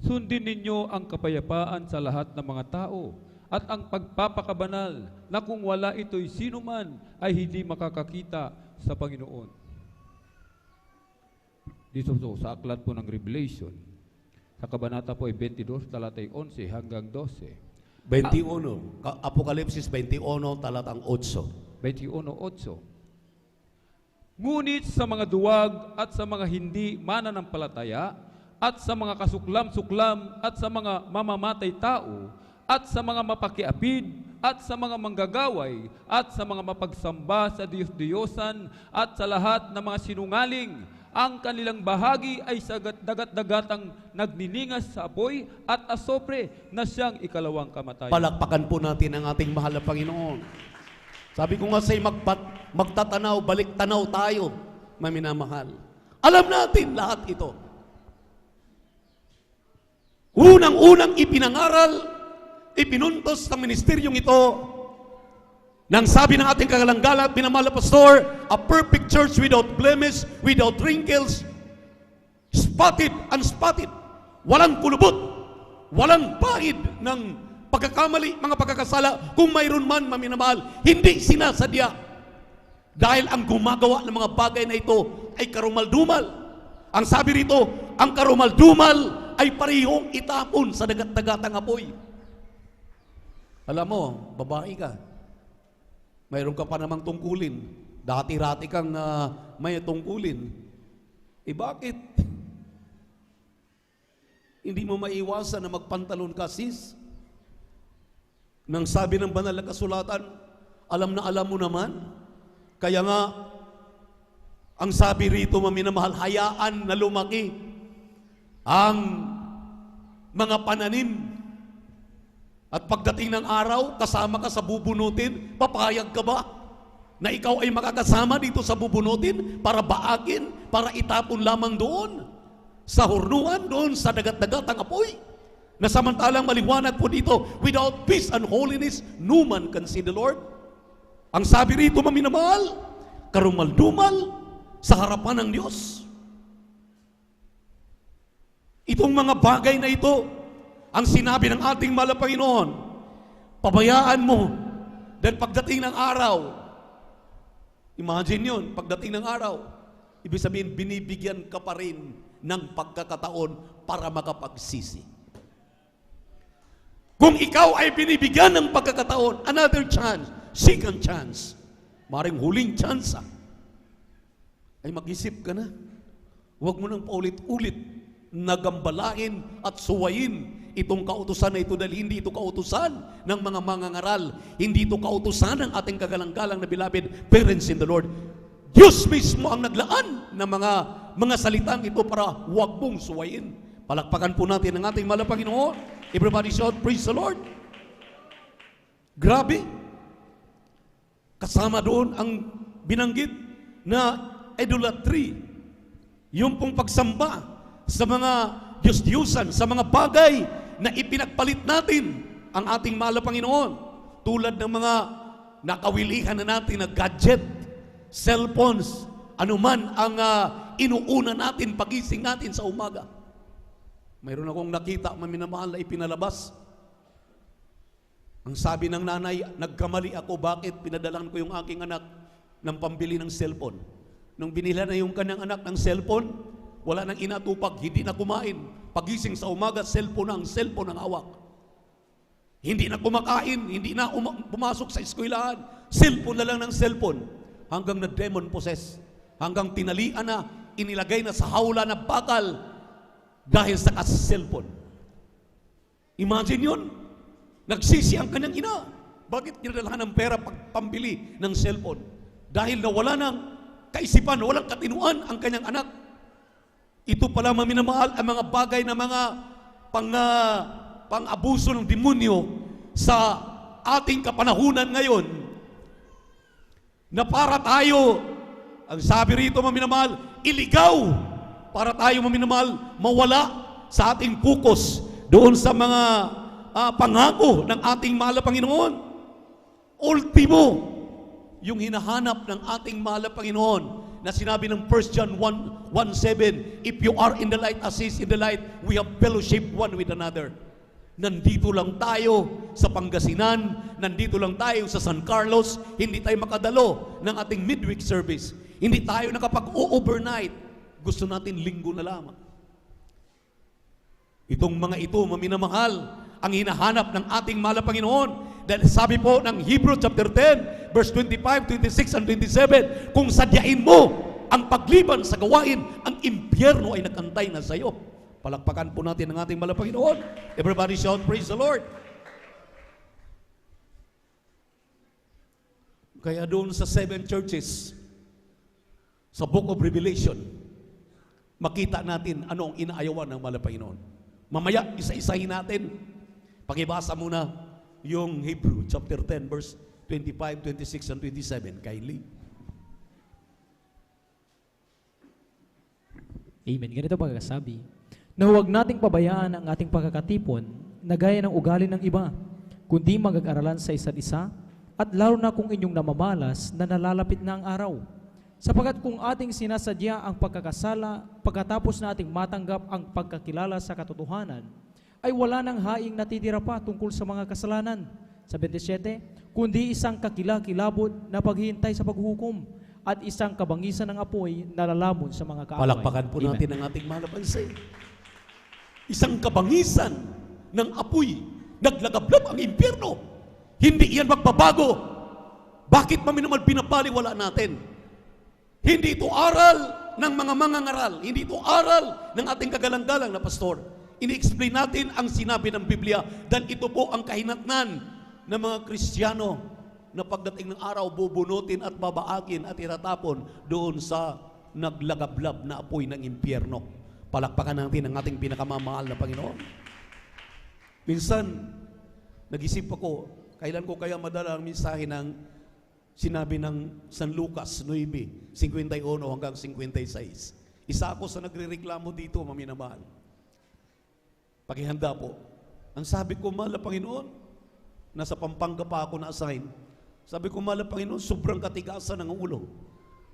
sundin ninyo ang kapayapaan sa lahat ng mga tao at ang pagpapakabanal na kung wala ito'y sino man ay hindi makakakita sa Panginoon. Dito po sa aklat po ng Revelation, sa kabanata po ay 22, talatay 11 hanggang 12. 21, Apokalipsis 21, talatang 8. 21:8. Ngunit sa mga duwag at sa mga hindi mananampalataya at sa mga kasuklam-suklam at sa mga mamamatay tao at sa mga mapakiapid at sa mga manggagaway at sa mga mapagsamba sa Diyos-Diyosan at sa lahat ng mga sinungaling, ang kanilang bahagi ay sa dagat-dagatang nagniningas sa apoy at asopre na siyang ikalawang kamatayan. Palakpakan po natin ang ating mahal na Panginoon. Sabi ko nga sa'yo, magtatanaw, balik tanaw tayo, maminamahal. Alam natin lahat ito. Unang-unang ipinangaral ipinuntos ng ministeryong ito nang sabi ng ating kagalang-galang at minamahal na pastor, a perfect church without blemish, without wrinkles, spotted, unspotted, walang kulubot, walang pahid ng pagkakamali, mga pagkakasala, kung mayroon man maminamahal, hindi sinasadya. Dahil ang gumagawa ng mga bagay na ito ay karumaldumal. Ang sabi rito, ang karumaldumal ay parehong itapon sa dagat-dagatang apoy. Alam mo, babae ka, mayroon ka pa namang tungkulin. Dati-rati kang may tungkulin. Bakit? Hindi mo maiwasan na magpantalon ka, sis? Nang sabi ng banal na kasulatan, alam na alam mo naman. Kaya nga, ang sabi rito, maminamahal, hayaan na lumaki ang mga pananim. At pagdating ng araw, kasama ka sa bubunutin, papayag ka ba na ikaw ay makakasama dito sa bubunutin para baagin, para itapon lamang doon sa hurnuan, doon sa dagat-dagatang apoy? Na samantalang maliwanag po dito, without peace and holiness, no man can see the Lord. Ang sabi rito, maminamahal, karumaldumal sa harapan ng Diyos. Itong mga bagay na ito, ang sinabi ng ating mahal na Panginoon, pabayaan mo, dahil pagdating ng araw, imagine yun, pagdating ng araw, ibig sabihin, binibigyan ka pa rin ng pagkakataon para makapagsisi. Kung ikaw ay binibigyan ng pagkakataon, another chance, second chance, maring huling chance, ay mag-isip ka na. Huwag mo nang paulit-ulit nagambalain at suwayin itong kautusan na ito, dahil hindi ito kautusan ng mga mangangaral, hindi ito kautusan ng ating kagalang-galang na beloved parents in the Lord. Diyos mismo ang naglaan ng mga salitang ito para huwag mong suwayin. Palakpakan po natin ang ating mahal na Panginoon. Everybody shout, praise the Lord. Grabe. Kasama doon ang binanggit na idolatry, yung pong pagsamba sa mga Diyos-Diyusan, sa mga bagay na ipinagpalit natin ang ating mahal na Panginoon, tulad ng mga nakawilihan na natin na gadget, cellphones, anuman ang inuuna natin pagising natin sa umaga. Mayroon akong nakita, maminamahal, na ipinalabas. Ang sabi ng nanay, nagkamali ako, bakit pinadalan ko yung aking anak ng pambili ng cellphone? Nung binila na yung kanyang anak ng cellphone, wala nang inatupag, hindi na kumain. Pagising sa umaga, cellphone ang hawak. Hindi na kumakain, hindi na pumasok sa eskwelahan. Cellphone na lang ng cellphone. Hanggang na-demon possess. Hanggang tinalian na, inilagay na sa hawla na bakal dahil sa cellphone. Imagine yun. Nagsisi ang kanyang ina. Bakit kinadalahan ng pera pambili ng cellphone? Dahil nawala ng kaisipan, walang katinuan ang kanyang anak. Ito pala, maminamahal, ang mga bagay na mga pang-abuso ng demonyo sa ating kapanahunan ngayon, na para tayo, ang sabi rito, maminamahal, iligaw, para tayo, maminamahal, mawala sa ating focus doon sa mga pangako ng ating mahal na Panginoon. Ultimo, yung hinahanap ng ating mahal na Panginoon, na sinabi ng 1 John 1:7, if you are in the light as He is in the light, we have fellowship one with another. Nandito lang tayo sa Pangasinan, nandito lang tayo sa San Carlos, hindi tayo makadalo ng ating midweek service. Hindi tayo nakapag-overnight. Gusto natin linggo na lamang. Itong mga ito, maminamahal, ang hinahanap ng ating mahal na Panginoon. Dahil sabi po ng Hebrew chapter 10, verse 25, 26, and 27, kung sadyain mo ang pagliban sa gawain, ang impyerno ay nakantay na sa iyo. Palakpakan po natin ang ating mahal na Panginoon. Everybody shout, praise the Lord. Kaya doon sa 7 churches, sa Book of Revelation, makita natin ano ang inaayawan ng mahal na Panginoon. Mamaya, isa-isahin natin. Pakibasa muna yung Hebrew chapter 10 verse 25, 26, and 27. Kindly. Amen. Ganito pagkakasabi, na huwag nating pabayaan ang ating pagkakatipon na gaya ng ugali ng iba, kundi magag-aralan sa isa't isa, at lalo na kung inyong namamalas na nalalapit na ang araw. Sapagkat kung ating sinasadya ang pagkakasala pagkatapos na ating matanggap ang pagkakilala sa katotohanan, ay wala nang haing natitira pa tungkol sa mga kasalanan. Sa 27, kundi isang kakilakilabot na paghihintay sa paghukom at isang kabangisan ng apoy na lalamon sa mga kaaway. Palakpakan po natin ang ating mahal na bansa. Isang kabangisan ng apoy, naglagablab ang impyerno. Hindi yan magbabago. Bakit maminamal pinapaliwala natin? Hindi ito aral ng mga mangangaral. Hindi ito aral ng ating kagalang-galang na pastor. Ini-explain natin ang sinabi ng Biblia dahil ito po ang kahinatnan ng mga Kristiyano na pagdating ng araw, bubunutin at babaagin at itatapon doon sa naglagablab na apoy ng impyerno. Palakpakan natin ang ating pinakamamahal na Panginoon. Minsan, nag-isip ako, kailan ko kaya madala ang mensahe ng sinabi ng San Lucas 9, 51 hanggang 56. Isa ako sa nagrereklamo dito, maminamahal. Pakihanda po. Ang sabi ko, mahal na Panginoon, nasa Pampanga pa ako na-assign. Sabi ko, mahal na Panginoon, sobrang katigasan ng ulo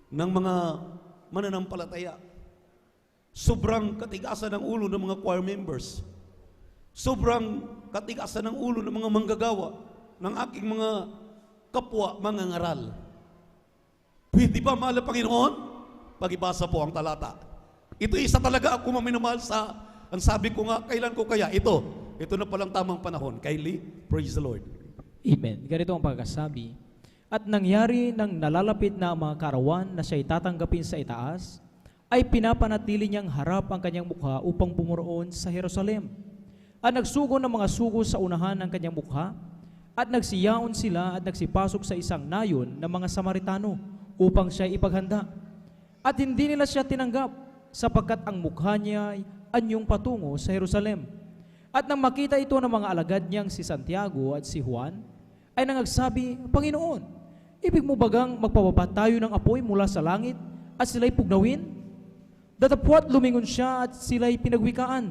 ng mga mananampalataya. Sobrang katigasan ng ulo ng mga choir members. Sobrang katigasan ng ulo ng mga manggagawa, ng aking mga kapwa mangangaral. Pwede ba, mahal na Panginoon? Pag-ibasa po ang talata. Ito isa talaga ako maminamahal sa, ang sabi ko nga, kailan ko kaya? Ito na palang tamang panahon. Kylie, praise the Lord. Amen. Ganito ang pagkasabi. At nangyari ng nalalapit na mga karawan na siya'y tatanggapin sa itaas, ay pinapanatili niyang harap ang kanyang mukha upang bumuroon sa Jerusalem. At nagsugo ng mga sugo sa unahan ng kanyang mukha, at nagsiyaon sila at nagsipasok sa isang nayon ng mga Samaritano upang siya ipaghanda. At hindi nila siya tinanggap sapagkat ang mukha niya ay anyong patungo sa Jerusalem. At nang makita ito ng mga alagad niyang si Santiago at si Juan, ay nangagsabi, Panginoon, ibig mo bagang magpababa tayo ng apoy mula sa langit at sila'y pugnawin? Datapwat lumingon siya at sila'y pinagwikaan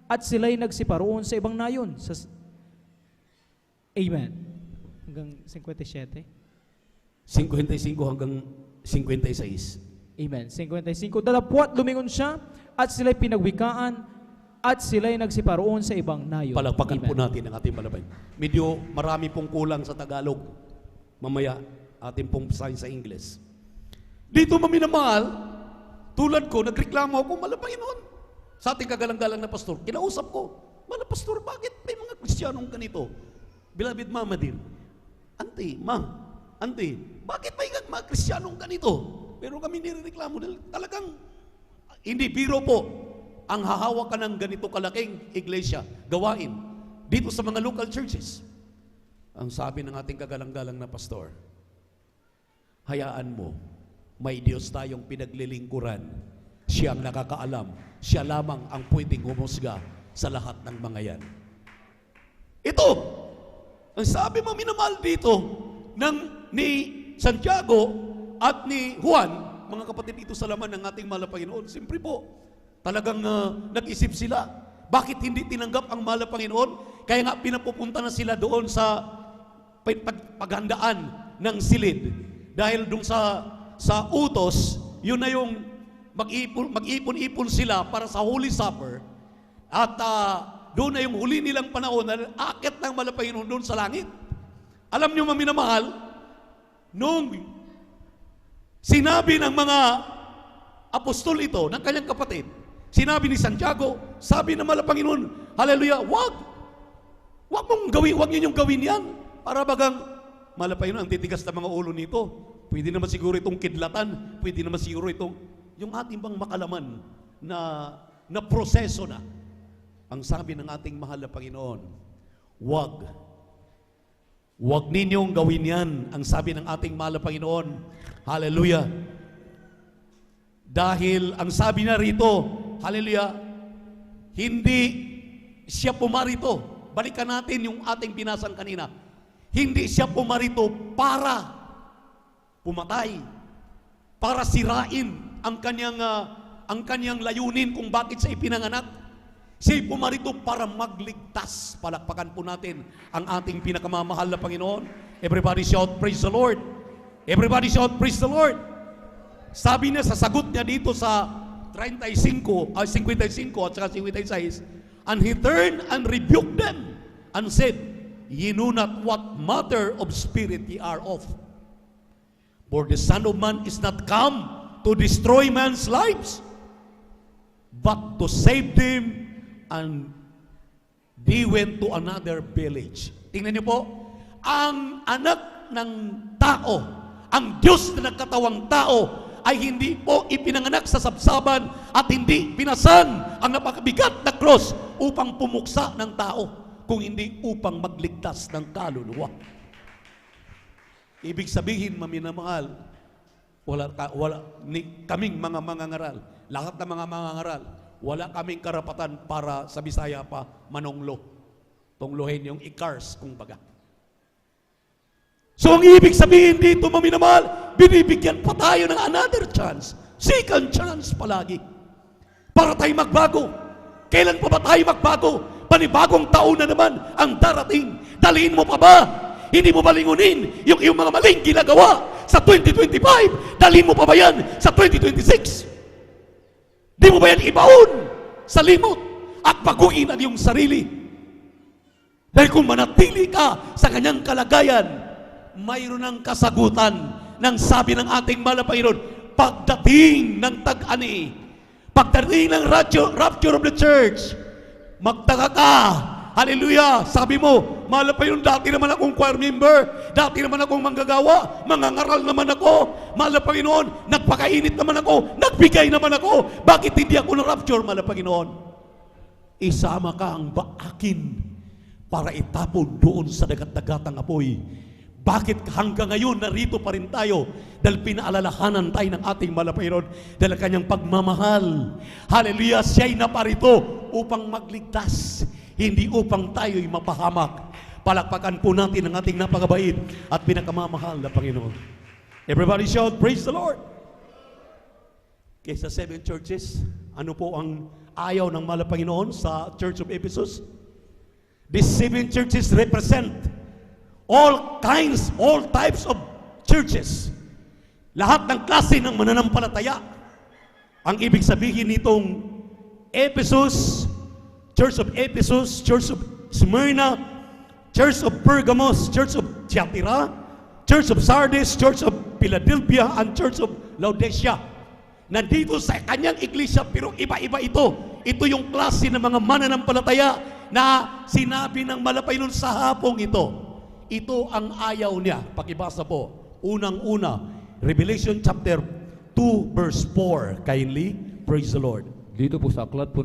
at sila'y nagsiparoon sa ibang nayon. Amen. Hanggang 57. 55 hanggang 56. Amen. 55. Datapwat lumingon siya at sila'y pinagwikaan at sila'y nagsiparoon sa ibang nayon. Palakpakan po natin ang ating balabay. Medyo marami pong kulang sa Tagalog. Mamaya, ating pong sign sa English. Dito maminamahal, tulad ko, nagreklamo ako, mahal na Panginoon. Sa ating kagalang-galang na pastor, kinausap ko, mahal na pastor, bakit may mga Kristiyanong ganito? Beloved Mama din, Auntie, bakit may mga Kristiyanong ganito? Pero kami nireklamo dahil talagang, hindi biro po, ang hahawak ka ng ganito kalaking iglesia, gawain, dito sa mga local churches. Ang sabi ng ating kagalang-galang na pastor, hayaan mo, may Diyos tayong pinaglilingkuran. Siya ang nakakaalam. Siya lamang ang pwedeng humusga sa lahat ng mga yan. Ito, ang sabi mo minamahal dito ni Santiago at ni Juan, mga kapatid dito sa laman ng ating mahal na Panginoon, siyempre po, talagang nag-isip sila. Bakit hindi tinanggap ang mahal na Panginoon? Kaya nga pinapupunta na sila doon sa paghandaan ng silid. Dahil doon sa utos, yun na yung mag-ipon-ipon sila para sa Holy Supper. At doon na yung huli nilang panahon na akit ng mahal na Panginoon doon sa langit. Alam niyo maminamahal, nung sinabi ng mga apostol ito, ng kanyang kapatid, sinabi ni Santiago, sabi ng mahal na Panginoon, hallelujah, wag niyo gawin yan. Para bagang, mahal na Panginoon, ang titigas na mga ulo nito. Pwede naman siguro itong kidlatan, pwede naman siguro itong, yung ating bang makalaman na proseso na. Ang sabi ng ating mahal na Panginoon, wag ninyong gawin yan, ang sabi ng ating mahal na Panginoon. Hallelujah. Dahil ang sabi na rito, hallelujah, hindi siya pumarito. Balikan natin yung ating binasan kanina. Hindi siya pumarito para pumatay, para sirain ang kanyang layunin kung bakit siya ipinanganak. Siya'y pumarito para magligtas. Palakpakan po natin ang ating pinakamamahal na Panginoon. Everybody shout, praise the Lord. Everybody shout, praise the Lord. Sabi niya sa sagot niya dito sa 55 at saka 56, and he turned and rebuked them and said, ye know not what matter of spirit ye are of. For the Son of Man is not come to destroy man's lives, but to save them. And they went to another village. Tingnan niyo po, ang anak ng tao, ang Diyos na nagkatawang tao, ay hindi po ipinanganak sa sabsaban at hindi pinasan ang napakabigat na cross upang pumuksa ng tao, kung hindi upang magligtas ng kaluluwa. Ibig sabihin, maminamahal, kaming mga mangangaral, lahat ng mga mangangaral, wala kaming karapatan para sa Bisaya pa manonglo. Tonglohin yung ikars, kung baga. So ang ibig sabihin dito, maminamahal, binibigyan pa tayo ng another chance. Second chance palagi. Para tayo magbago. Kailan pa ba tayo magbago? Panibagong taon na naman ang darating. Dalhin mo pa ba? Hindi mo ba lingunin yung iyong mga maling ginagawa sa 2025? Dalhin mo pa ba yan sa 2026? Di mo ba yan ibaon sa limot at baguhin ang iyong sarili? Dahil kung manatili ka sa kanyang kalagayan, mayroon ng kasagutan ng sabi ng ating mahal na Panginoon, pagdating ng tag-ani, pagdating ng rapture of the church, magtaka ka. Hallelujah! Sabi mo, mahal na Panginoon, dati naman akong choir member, dati naman akong manggagawa, mangangaral naman ako, mahal na Panginoon, nagpakainit naman ako, nagbigay naman ako, bakit hindi ako na-rapture, mahal na Panginoon? Isama ka ang baakin para itapon doon sa dagat-dagatang apoy. Bakit hanggang ngayon narito pa rin tayo? Dahil pinaalalahanan tayo ng ating mahal na Panginoon dahil kanyang pagmamahal. Hallelujah! Siya'y naparito upang magligtas, hindi upang tayo'y mapahamak. Palakpakan po natin ang ating napakabait at pinakamamahal na Panginoon. Everybody shout, praise the Lord! Kaysa 7 churches, ano po ang ayaw ng mahal na Panginoon sa Church of Ephesus? These 7 churches represent all kinds, all types of churches. Lahat ng klase ng mananampalataya. Ang ibig sabihin nitong Ephesus, Church of Ephesus, Church of Smyrna, Church of Pergamos, Church of Thyatira, Church of Sardis, Church of Philadelphia, and Church of Laodicea. Nandito sa kanyang iglesia, pero iba-iba ito. Ito yung klase ng mga mananampalataya na sinabi ng Malapaynon sa hapong ito. Ito ang ayaw niya. Pakibasa po. Unang-una, Revelation chapter 2 verse 4. Kindly, praise the Lord. Dito po sa aklat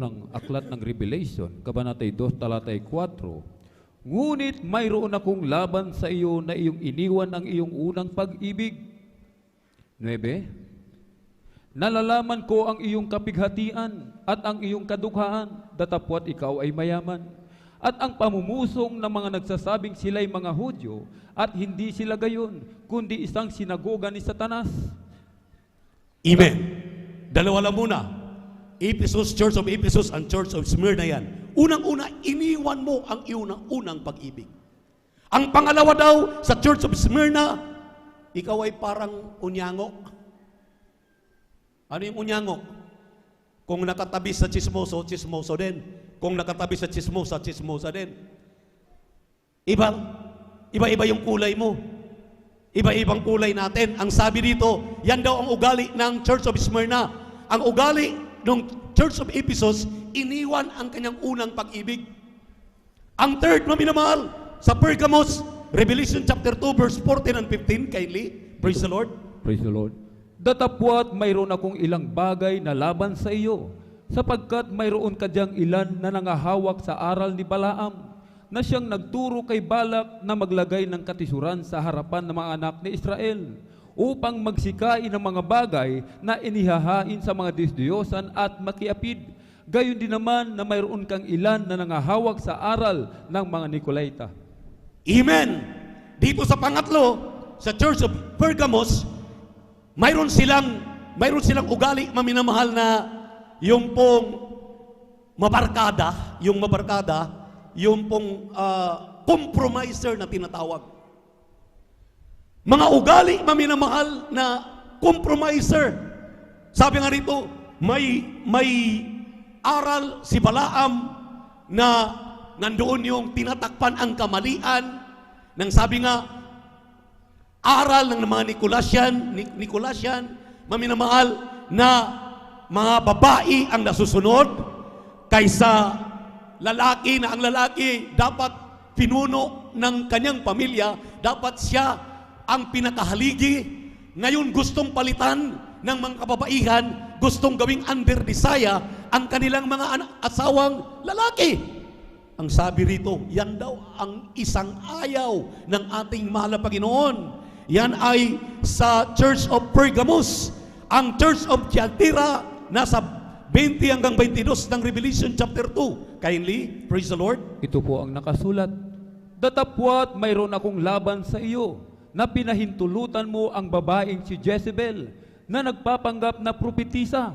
ng Revelation, Kabanatay 2, talatay 4. Ngunit mayroon akong laban sa iyo na iyong iniwan ang iyong unang pag-ibig. 9. Nalalaman ko ang iyong kapighatian at ang iyong kadukhaan, datapwat ikaw ay mayaman. At ang pamumusong ng mga nagsasabing sila'y mga Hudyo at hindi sila gayon, kundi isang sinagoga ni Satanas. Amen. Dalawa lang muna. Ephesus, Church of Ephesus, and Church of Smyrna yan. Unang-una, iniwan mo ang unang pag-ibig. Ang pangalawa daw, sa Church of Smyrna, ikaw ay parang unyangok. Ano yung unyangok? Kung nakatabi sa chismoso, chismoso din. Kung nakatabi sa chismosa, chismosa din. Iba-iba yung kulay mo. Iba-ibang kulay natin. Ang sabi dito, yan daw ang ugali ng Church of Smyrna. Ang ugali ng Church of Ephesus, iniwan ang kanyang unang pag-ibig. Ang third, maminamahal, sa Pergamos, Revelation chapter 2, verse 14 and 15, kindly, praise the Lord. Praise the Lord. Datapwat mayroon akong ilang bagay na laban sa iyo, sapagkat mayroon ka diyang ilan na nangahawak sa aral ni Balaam, na siyang nagturo kay Balak na maglagay ng katisuran sa harapan ng mga anak ni Israel, upang magsikain ng mga bagay na inihahain sa mga disdiyosan at makiapid. Gayon din naman na mayroon kang ilan na nangahawak sa aral ng mga Nicolaita. Amen! Dito sa pangatlo, sa Church of Pergamos, mayroon silang ugali, maminamahal, na yung pong mabarkada, yung pong compromiser na tinatawag. Mga ugali, maminamahal na compromiser. Sabi nga rito, may aral si Balaam na nandoon yung tinatakpan ang kamalian, nang sabi nga, aral ng mga Nicolasian, maminamahal na mga babae ang nasusunod kaysa lalaki, na ang lalaki dapat pinuno ng kanyang pamilya, dapat siya ang pinakahaligi. Ngayon gustong palitan ng mga kababaihan, gustong gawing under desire ang kanilang mga asawang lalaki. Ang sabi rito, yan daw ang isang ayaw ng ating mahal na Panginoon. Yan ay sa Church of Pergamos. Ang Church of Thyatira, nasa 20 hanggang 22 ng Revelation chapter 2. Kindly, praise the Lord. Ito po ang nakasulat. Datapwat mayroon akong laban sa iyo, na pinahintulutan mo ang babaeng si Jezebel, na nagpapanggap na propetisa,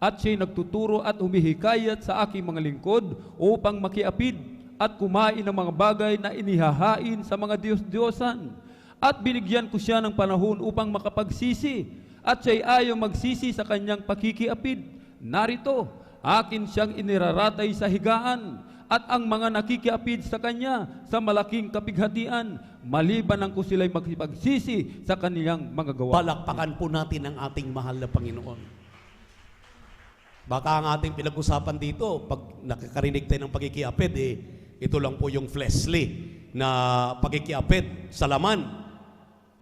at siya'y nagtuturo at humihikayat sa aking mga lingkod upang makiapid at kumain ng mga bagay na inihahain sa mga Diyos-Diyosan. At binigyan ko siya ng panahon upang makapagsisi, at siya'y ayaw magsisi sa kanyang pakikiapid. Narito, akin siyang iniraratay sa higaan, at ang mga nakikiapid sa kanya sa malaking kapighatian, maliban ang kung sila'y magsipagsisi sa kanilang mga gawa. Palakpakan po natin ang ating mahal na Panginoon. Baka ang ating pinag-usapan dito, pag nakakarinig tayo ng pagkikiapid, ito lang po yung fleshly na pagkikiapid sa laman.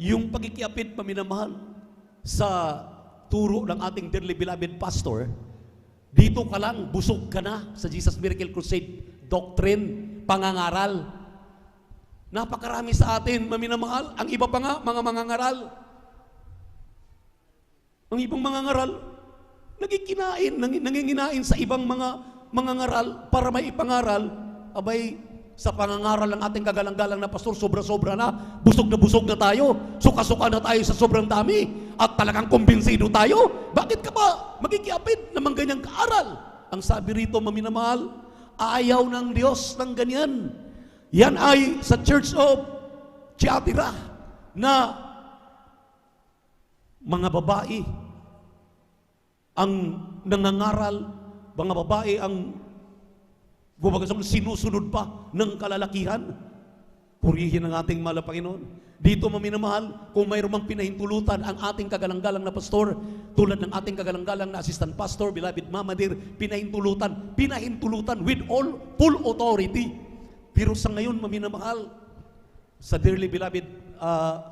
Yung pagkikiapid, paminamahal, sa turo ng ating dearly beloved pastor, dito ka lang, busog ka na sa Jesus Miracle Crusade doctrine, pangangaral. Napakarami sa atin, maminamahal. Ang iba pa nga, mga mangangaral. Ang ibang mangangaral, nanginginain sa ibang mga mangangaral para may ipangaral. Abay, sa pangangaral ng ating kagalang-galang na pastor, sobra-sobra na, busog na tayo, suka-suka na tayo sa sobrang dami, at talagang kumbinsido tayo. Bakit ka ba magikiapid ng mga ganyang kaaral? Ang sabi rito, maminamahal, ayaw ng Diyos ng ganyan. Yan ay sa Church of Thyatira na mga babae ang nangangaral, mga babae ang sinusunod pa ng kalalakihan. Purihin ang ating mahal na Panginoon. Dito, maminamahal, kung mayroon mang pinahintulutan ang ating kagalang-galang na pastor, tulad ng ating kagalang-galang na assistant pastor, beloved Mama Dear, pinahintulutan with all full authority. Pero sa ngayon, maminamahal, sa dearly beloved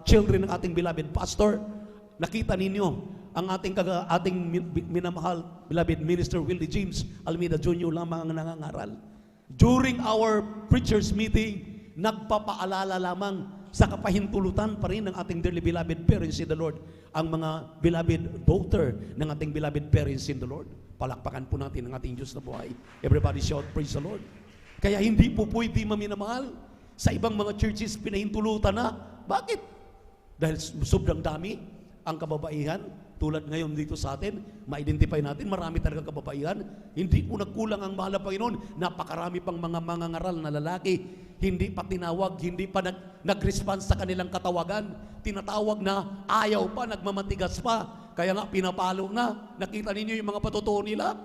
children ng ating beloved pastor, nakita ninyo ang ating minamahal beloved minister Willie James Almeida Jr. lamang ang nangangaral. During our preachers meeting, nagpapaalala lamang sa kapahintulutan pa rin ng ating dearly beloved parents in the Lord, ang mga beloved daughter ng ating beloved parents in the Lord. Palakpakan po natin ang ating Diyos na buhay. Everybody shout, praise the Lord. Kaya hindi po pwede, maminamahal, sa ibang mga churches pinahintulutan na. Bakit? Dahil sobrang dami ang kababaihan. Tulad ngayon dito sa atin, ma-identify natin, marami talagang kababaihan. Hindi po nagkulang ang mahal na Panginoon. Napakarami pang mga mangangaral na lalaki. Hindi pa tinawag, hindi pa nag-response sa kanilang katawagan. Tinatawag na, ayaw pa, nagmamatigas pa. Kaya nga, pinapalo na. Nakita ninyo yung mga patutuo nila?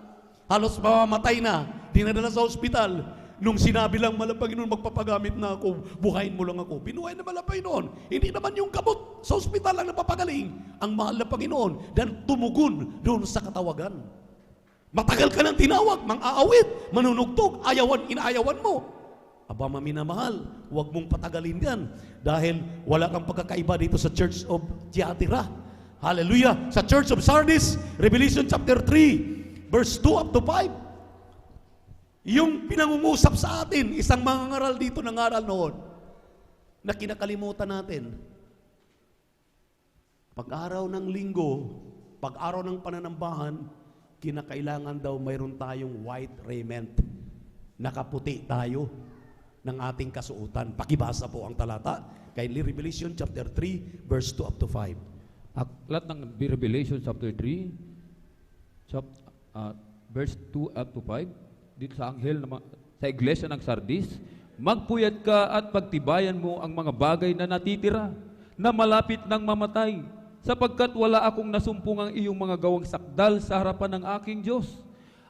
Halos mamamatay na. Dinadala sa ospital. Nung sinabi lang, mahal na Panginoon, magpapagamit na ako, buhayin mo lang ako. Binuhay na mahal na Panginoon. Hindi naman yung gamot sa ospital lang napapagaling. Ang mahal na Panginoon, dahil tumugon doon sa katawagan. Matagal ka nang tinawag, mang-aawit, manunugtog, inaayawan mo. Aba, maminamahal, huwag mong patagalin yan. Dahil wala kang pagkakaiba dito sa Church of Thyatira. Hallelujah! Sa Church of Sardis, Revelation chapter 3, verse 2 up to 5. Yung pinangungusap sa atin, isang mangangaral dito ng aral noon, na kinakalimutan natin. Pag-araw ng linggo, pag-araw ng pananambahan, kinakailangan daw mayroon tayong white raiment. Nakaputi tayo ng ating kasuotan. Pakibasa po ang talata. Kindly, Revelation chapter 3, verse 2 up to 5. Aklat ng Revelation chapter 3, verse 2 up to 5. dito sa anghel sa iglesia ng Sardis, magpuyat ka at pagtibayan mo ang mga bagay na natitira, na malapit ng mamatay, sapagkat wala akong nasumpong ang iyong mga gawang sakdal sa harapan ng aking Diyos.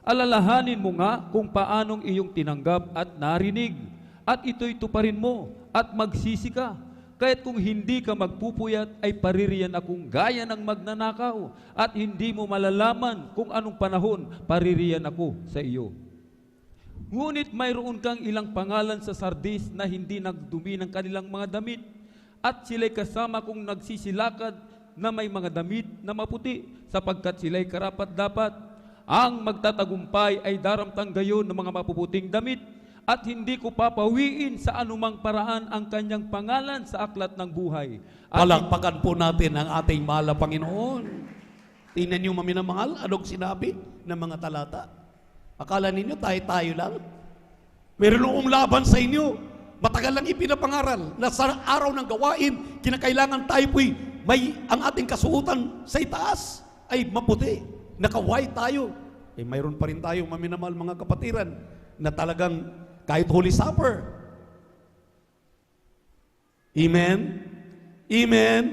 Alalahanin mo nga kung paanong iyong tinanggap at narinig, at ito'y tuparin mo at magsisi ka. Kaya't kung hindi ka magpupuyat, ay paririyan akong gaya ng magnanakaw, at hindi mo malalaman kung anong panahon paririyan ako sa iyo. Ngunit mayroon kang ilang pangalan sa Sardis na hindi nagdumi ng kanilang mga damit, at sila'y kasama kong nagsisilakad na may mga damit na maputi, sapagkat sila'y karapat-dapat. Ang magtatagumpay ay daramtang gayon ng mga mapuputing damit, at hindi ko papawiin sa anumang paraan ang kanyang pangalan sa aklat ng buhay. At Palakpakan po natin ang ating mahal na Panginoon. Tingnan niyo maminamahal, anong sinabi ng mga talata? Akala ninyo tayo-tayo lang? Meron noong laban sa inyo. Matagal lang ipinapangaral na sa araw ng gawain, kinakailangan tayo po'y ang ating kasuotan sa itaas ay maputi. Naka-white tayo. Mayroon pa rin tayo maminamahal mga kapatiran na talagang kahit Holy Supper. Amen? Amen?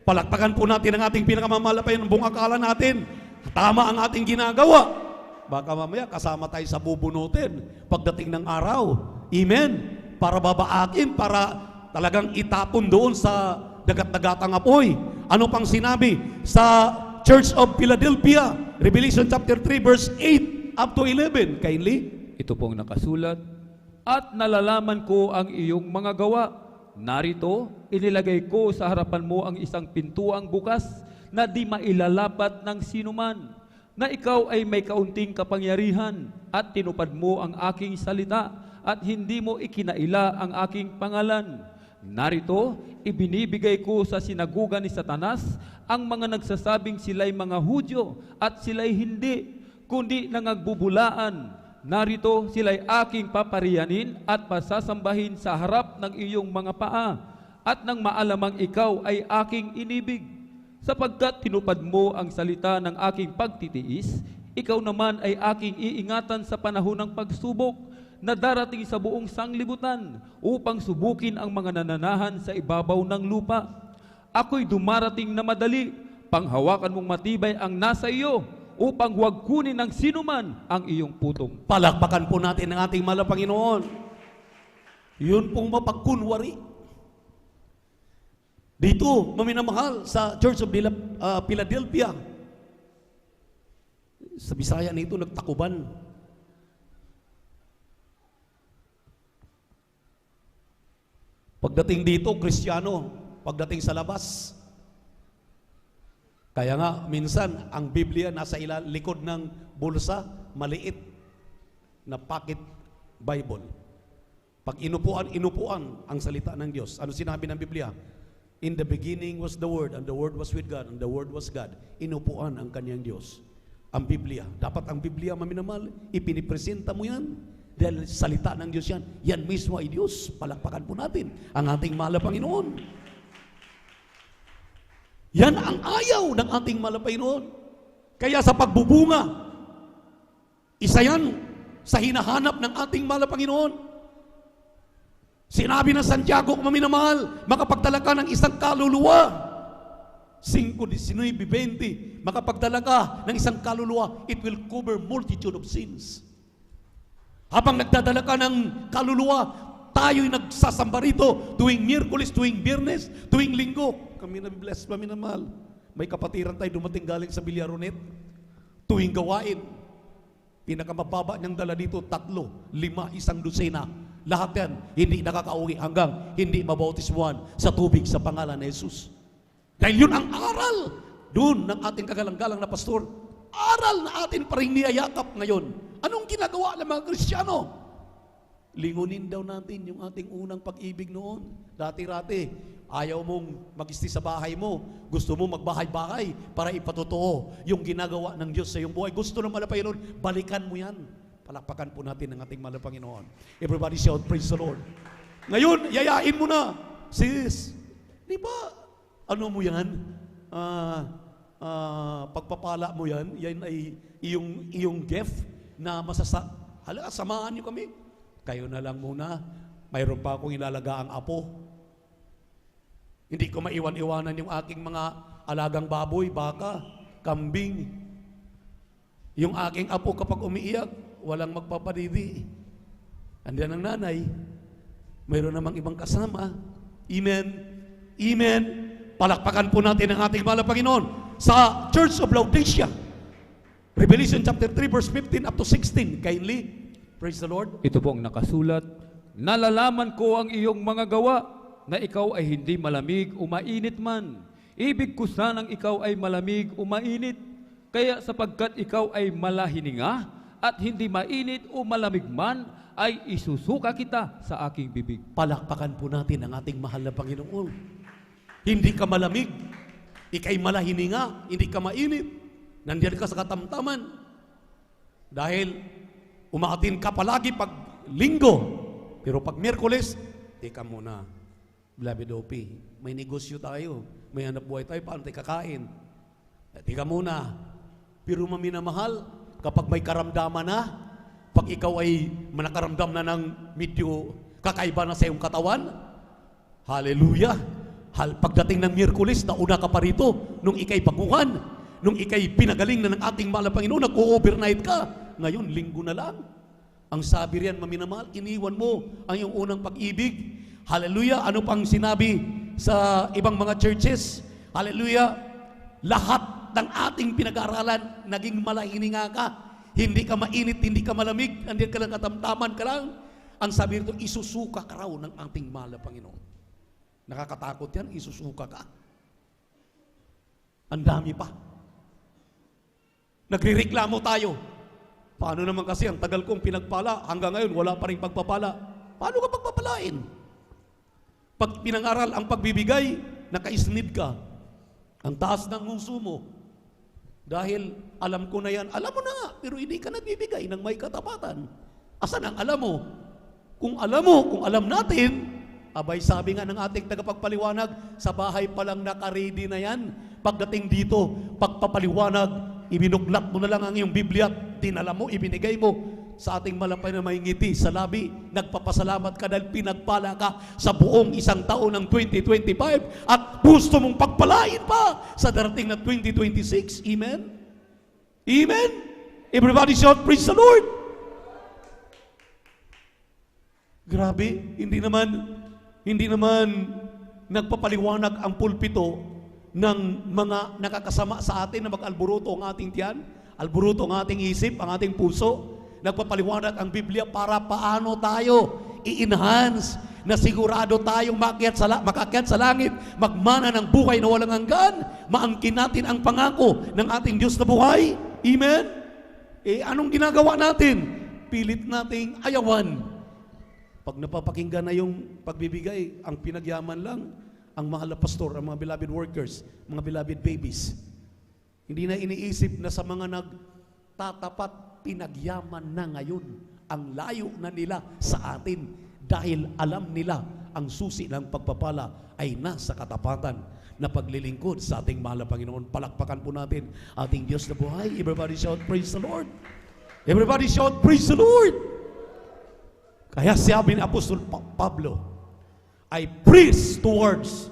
Palakpakan po natin ang ating pinakamamahal pa yun, buong akala natin. Tama ang ating ginagawa. Baka mamaya kasama tayo sa bubunutin pagdating ng araw. Amen? Para babaakin, para talagang itapon doon sa dagat-dagatang apoy. Ano pang sinabi sa Church of Philadelphia? Revelation chapter 3 verse 8 up to 11. Kindly. ito pong nakasulat, at nalalaman ko ang iyong mga gawa. Narito, inilagay ko sa harapan mo ang isang pintuang bukas na di mailalapat ng sinuman, na ikaw ay may kaunting kapangyarihan at tinupad mo ang aking salita at hindi mo ikinaila ang aking pangalan. Narito, ibinibigay ko sa sinaguga ni Satanas ang mga nagsasabing sila'y mga Hudyo at sila'y hindi, kundi nangagbubulaan. Narito, sila'y aking papariyanin at pasasambahin sa harap ng iyong mga paa, at nang maalamang ikaw ay aking inibig. Sapagkat tinupad mo ang salita ng aking pagtitiis, ikaw naman ay aking iingatan sa panahon ng pagsubok na darating sa buong sanglibutan upang subukin ang mga nananahan sa ibabaw ng lupa. Ako'y dumarating na madali, panghawakan mong matibay ang nasa iyo, upang huwag kunin ng sinuman ang iyong putong. Palakpakan po natin ang ating mahal na Panginoon. Yun pong mapagkunwari. Dito, maminamahal sa Church of Philadelphia. Sa Bisaya nito, nagtakuban. Pagdating dito, Kristiyano. Pagdating sa labas. Kaya nga, minsan, ang Biblia nasa likod ng bulsa, maliit na pocket Bible. Pag inupuan ang salita ng Diyos. Ano sinabi ng Biblia? In the beginning was the Word, and the Word was with God, and the Word was God. Inupuan ang kanyang Diyos. Ang Biblia. Dapat ang Biblia, maminamahal, ipinipresenta mo yan. Dahil salita ng Diyos yan. Yan mismo ay Diyos. Palakpakan po natin ang ating mahal na Panginoon. Yan ang ayaw ng ating mahal na Panginoon. Kaya sa pagbubunga, isa yan sa hinahanap ng ating mahal na Panginoon. Sinabi ng Santiago, maminamahal, makapagdala ka ng isang kaluluwa. 5:19-20, makapagdala ka ng isang kaluluwa, it will cover multitude of sins. Habang nagdadala ka ng kaluluwa, tayo'y nagsasamba rito tuwing Miyerkules, tuwing Biyernes, tuwing Linggo. Kami na-bless, maminamahal. May kapatiran tayo dumating galing sa Villaronet. Tuwing gawain, pinakamababa niyang dala dito, 3, 5, 1 dosena. Lahat yan, hindi nakakauwi hanggang hindi mabautismuhan sa tubig sa pangalan ni Jesus. Dahil yun ang aral doon ng ating kagalang-galang na pastor. Aral na atin pa rin niyayakap ngayon. Anong ginagawa ng mga Kristiyano? Lingunin daw natin yung ating unang pag-ibig noon. Dati-rati, ayaw mong mag-isti sa bahay mo. Gusto mo magbahay-bahay para ipatotoo yung ginagawa ng Diyos sa iyong buhay. Gusto ng malapay noon, balikan mo yan. Palakpakan po natin ang ating mahal na Panginoon. Everybody shout, praise the Lord. Ngayon, yayain mo na. Sis, di ba, ano mo yan? pagpapala mo yan ay iyong gift na Hala, samahan niyo kami. Kayo na lang muna. Mayroon pa akong ilalagaang apo. Hindi ko maiwan-iwanan yung aking mga alagang baboy, baka, kambing. Yung aking apo kapag umiiyak, walang magpapadidi. Andiyan ang nanay. Mayroon namang ibang kasama. Amen. Amen. Palakpakan po natin ang ating mahal na Panginoon sa Church of Laodicea. Revelation chapter 3 verse 15 up to 16. Kindly, praise the Lord. Ito po ang nakasulat, nalalaman ko ang iyong mga gawa, na ikaw ay hindi malamig o mainit man. Ibig ko sanang ikaw ay malamig o mainit, kaya sapagkat ikaw ay malahininga at hindi mainit o malamig man, ay isusuka kita sa aking bibig. Palakpakan po natin ang ating mahal na Panginoon. Hindi ka malamig, ikay malahininga, hindi ka mainit, nandiyan ka sa katamtaman. Dahil umaatin ka palagi pag linggo, pero pag Miyerkules, teka muna. Beloved OP, may negosyo tayo, may hanap buhay tayo, paano tayo kakain? Teka muna. Pero maminamahal, kapag may karamdaman na, pag ikaw ay manakaramdam na ng medyo kakaiba na sa iyong katawan, hallelujah! Pagdating ng Miyerkules, nauna ka pa rito, nung ikay baguhan, nung ikay pinagaling na ng ating mahal na Panginoon, nag-overnight ka, ngayon, linggo na lang. Ang sabi riyan, maminamahal, iniwan mo ang iyong unang pag-ibig. Hallelujah! Ano pang sinabi sa ibang mga churches? Hallelujah! Lahat ng ating pinag-aaralan, naging malahininga ka. Hindi ka mainit, hindi ka malamig, nandiyan ka lang katamtaman ka lang. Ang sabi rito, isusuka ka raw ng ating mahal na Panginoon. Nakakatakot yan, isusuka ka. Ang dami pa. Nagrereklamo tayo. Paano naman kasi ang tagal kong pinagpala, hanggang ngayon wala pa rin pagpapala. Paano ka pagpapalain? Pag pinangaral ang pagbibigay, nakaisnid ka. Ang taas ng nguso mo. Dahil alam ko na yan, alam mo na nga, pero hindi ka nagbibigay ng may katapatan. Asan ang alam mo? Kung alam natin, abay sabi nga ng ating tagapagpaliwanag, sa bahay palang nakaredy na yan. Pagdating dito, pagpapaliwanag, ibinuklat mo na lang ang iyong Biblia, dinala mo, ibinigay mo sa ating malapay na may ngiti sa labi. Nagpapasalamat ka dahil pinagpala ka sa buong isang taon ng 2025 at gusto mong pagpalain pa sa darating na 2026. Amen? Amen? Everybody shout, praise the Lord! Grabe, hindi naman nagpapaliwanag ang pulpito ng mga nakakasama sa atin na mag-alburuto ang ating tiyan, alburuto ang ating isip, ang ating puso. Nagpapaliwanag ang Biblia para paano tayo i-enhance na sigurado tayong makakyat sa langit, magmana ng buhay na walang hanggan, maangkin natin ang pangako ng ating Diyos na buhay. Amen? Anong ginagawa natin? Pilit nating ayawan. Pag napapakinggan na yung pagbibigay, ang pinagyaman lang, ang mahal na pastor, ang mga beloved workers, mga beloved babies. Hindi na iniisip na sa mga nagtatapat, pinagyaman na ngayon ang layo na nila sa atin dahil alam nila ang susi ng pagpapala ay nasa katapatan na paglilingkod sa ating mahal na Panginoon. Palakpakan po natin ating Diyos na buhay. Everybody shout, praise the Lord. Everybody shout, praise the Lord. Kaya sabi ni Apostol Pablo, I preach towards.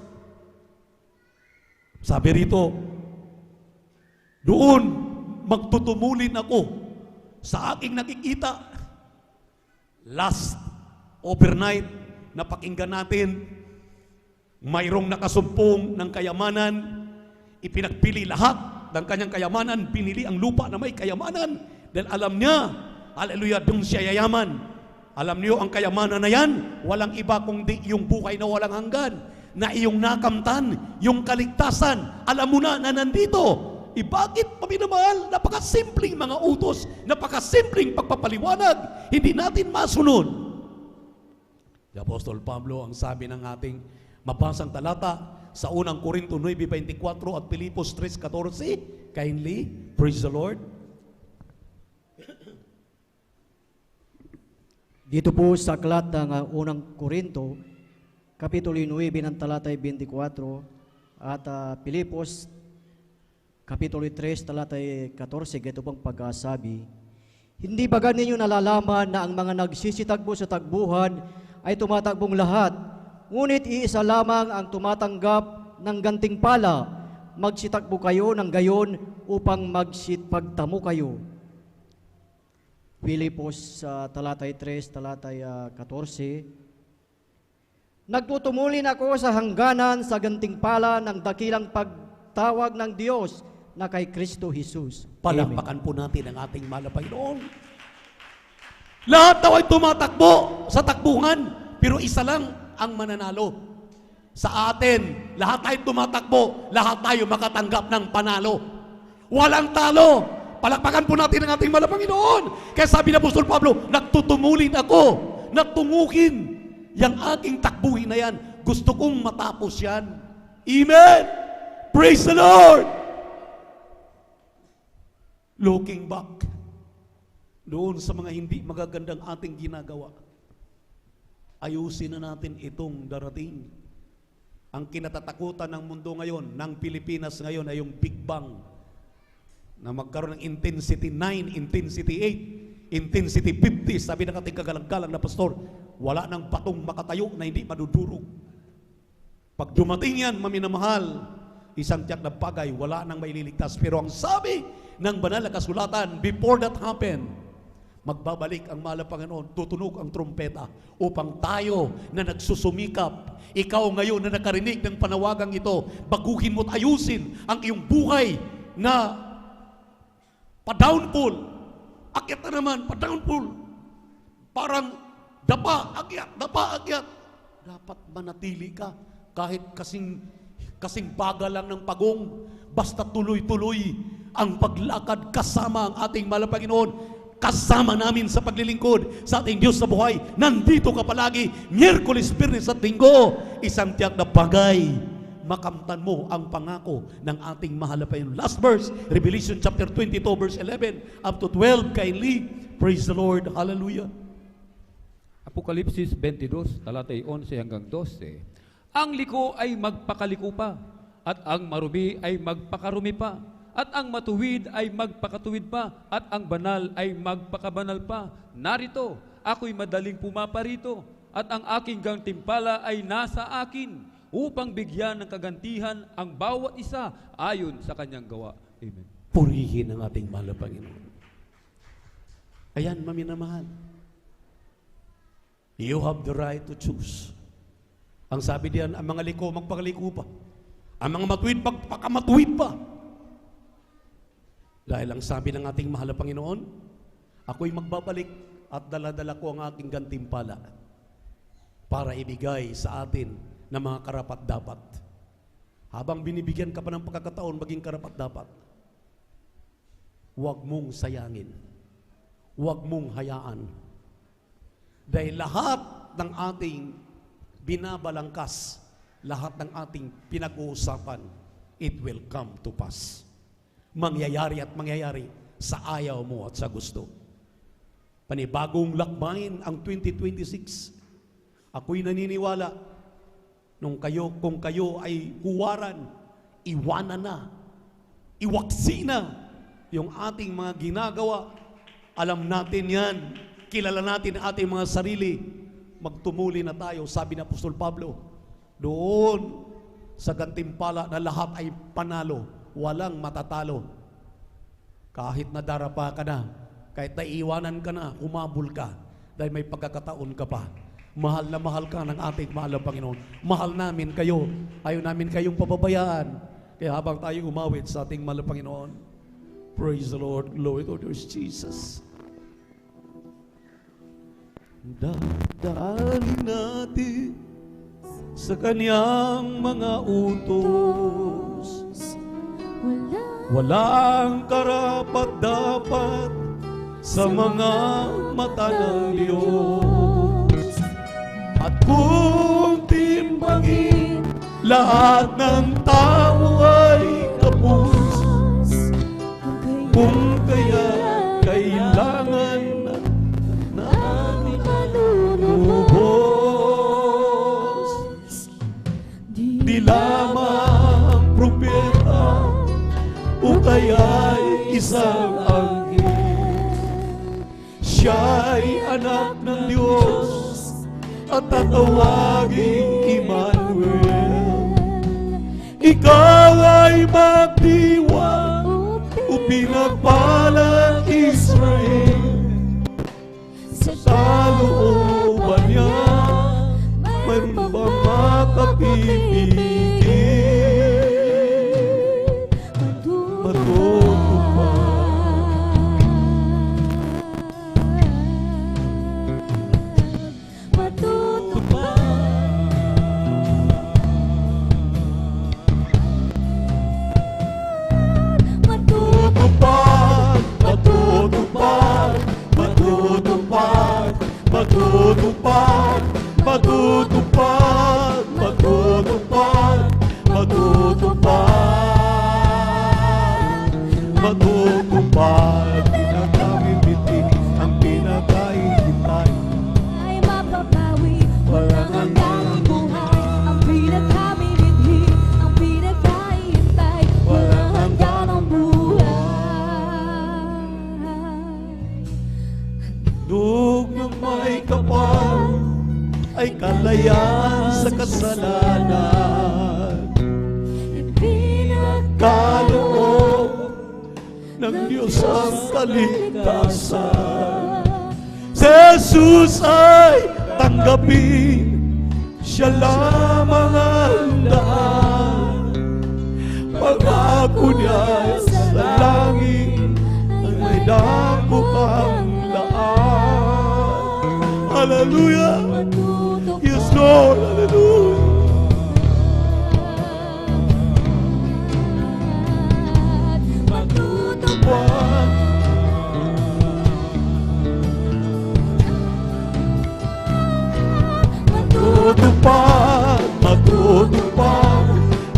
Sabi rito, doon magtutumulin ako sa aking nakikita. Last overnight, napakinggan natin, mayroong nakasumpong ng kayamanan, ipinagpili lahat ng kanyang kayamanan, pinili ang lupa na may kayamanan, dahil alam niya, hallelujah, doon siya yayaman. Alam niyo, ang kayamanan na yan, walang iba kundi yung buhay na walang hanggan, na iyong nakamtan, yung kaligtasan, alam mo na nandito. Bakit, paminamahal, napakasimpleng mga utos, napakasimpleng pagpapaliwanag, hindi natin masunod. Si Apostol Pablo, ang sabi ng ating mabasang talata sa unang Korinto 9:24 at Pilipos 3:14, kindly, praise the Lord. Dito po sa aklat ng unang Korinto, Kapitulo 9 ng talata 24 at Pilipos Kapitulo 3, talatay 14, ito pong pagkasabi, Hindi ba ninyo nalalaman na ang mga nagsisitagbo sa tagbuhan ay tumatakbong lahat, ngunit iisa lamang ang tumatanggap ng gantimpala? Magsitakbo kayo ng gayon upang magsipagtamo kayo. Filipos talatay 3, talatay 14. Nagtutumulin ako sa hangganan sa gantimpala ng dakilang pagtawag ng Diyos na kay Kristo Jesus. Palakpakan po natin ang ating mahal na Panginoon. Lahat daw ay tumatakbo sa takbuhan, pero isa lang ang mananalo. Sa atin, lahat tayo tumatakbo, lahat tayo makatanggap ng panalo. Walang talo. Palakpakan po natin ang ating mahal na Panginoon. Kaya sabi ng Apostol Pablo, nagtutumulin ako, nagtungukin. Yang aking takbuhin na yan, gusto kong matapos yan. Amen! Praise the Lord! Looking back, doon sa mga hindi magagandang ating ginagawa, ayusin na natin itong darating. Ang kinatatakutan ng mundo ngayon, ng Pilipinas ngayon ay yung Big Bang, na magkaroon ng intensity 9, intensity 8, intensity 50. Sabi ng ating kagalang-galang na pastor, wala nang batong makatayo na hindi madudurog. Pag dumating yan, maminamahal, isang tiyak na bagay, wala nang maililigtas. Pero ang sabi ng banal na kasulatan, before that happen, magbabalik ang mahal na Panginoon, tutunog ang trumpeta upang tayo na nagsusumikap, ikaw ngayon na nakarinig ng panawagang ito, baguhin mo't ayusin ang iyong buhay na pa-downfall. Akyat na naman, pa-downfall. Parang dapa, akyat. Dapat manatili ka kahit kasing bagal lang ng pagong, basta tuloy-tuloy ang paglakad kasama ang ating mahal na Panginoon, kasama namin sa paglilingkod sa ating Diyos sa buhay. Nandito ka palagi, Miyerkules, Biyernes at Linggo. Isang tiyak na bagay, makamtan mo ang pangako ng ating mahal na Panginoon. Last verse, Revelation chapter 22, verse 11 up to 12, kindly. Praise the Lord. Hallelujah. Apokalipsis 22, talatay 11 hanggang 12. Ang liko ay magpakaliko pa, at ang marumi ay magpakarumi pa, at ang matuwid ay magpakatuwid pa, at ang banal ay magpakabanal pa. Narito, ako'y madaling pumaparito, at ang aking gantimpala ay nasa akin, upang bigyan ng kagantihan ang bawat isa ayon sa kanyang gawa. Amen. Purihin ang ating mahal na Panginoon. Ayan, maminamahal. You have the right to choose. Ang sabi diyan, ang mga liko, magpakaliko pa. Ang mga matuwid, magpakamatuwid pa. Dahil ang sabi ng ating mahal na Panginoon, ako'y magbabalik at dala-dala ko ang aking gantimpala para ibigay sa atin ng mga karapat-dapat. Habang binibigyan ka pa ng pagkakataon maging karapat-dapat, huwag mong sayangin. Huwag mong hayaan. Dahil lahat ng ating binabalangkas, lahat ng ating pinag-uusapan, it will come to pass. Mangyayari at mangyayari sa ayaw mo at sa gusto. Panibagong lakbayin ang 2026. Ako'y naniniwala kung kayo ay huwaran, iwanan na, iwaksi na yung ating mga ginagawa. Alam natin yan, kilala natin ang ating mga sarili. Magtumuli na tayo, sabi ng Apostol Pablo, doon sa gantimpala na lahat ay panalo, walang matatalo. Kahit nadarapa ka na, kahit naiiwanan ka na, humabol ka, dahil may pagkakataon ka pa. Mahal na mahal ka ng ating mahal na Panginoon. Mahal namin kayo, ayaw namin kayong pababayaan. Kaya habang tayo umawit sa ating mahal na Panginoon, praise the Lord, glory to Jesus. Dadalhin natin sa kanyang mga utos. Walang karapat-dapat sa mga mata ng Diyos. At kung timbangin, lahat ng tao ay kapos. Kung kaya kailangan na lubos, di lamang propeta o kaya'y isang anghel. siya'y anak ng Diyos at tatawaging Emmanuel. Ikaw ay magdiwang o pinagpalang Israel. Sa looban niya mayroon bang makapipigil? Matutupad, matutupad, matutupad, matutupad, matutupad. Pinagkamit-bitin ang pinagkaihintay ay mapapawi, walang hanggang buhay. Ang pinagkamit-bitin, ang pinagkaihintay, walang hanggang ang buhay. Dug ng may kapal ay kalayaan sa kasalanan. Kaloob ng Diyos ang kaligtasan. Si Jesus ay tanggapin, siya lamang ang daan. Pag-ako niya sa langit ang may dako pang daan. Hallelujah! Yes, Lord! Hallelujah! Matutupad, matutupad,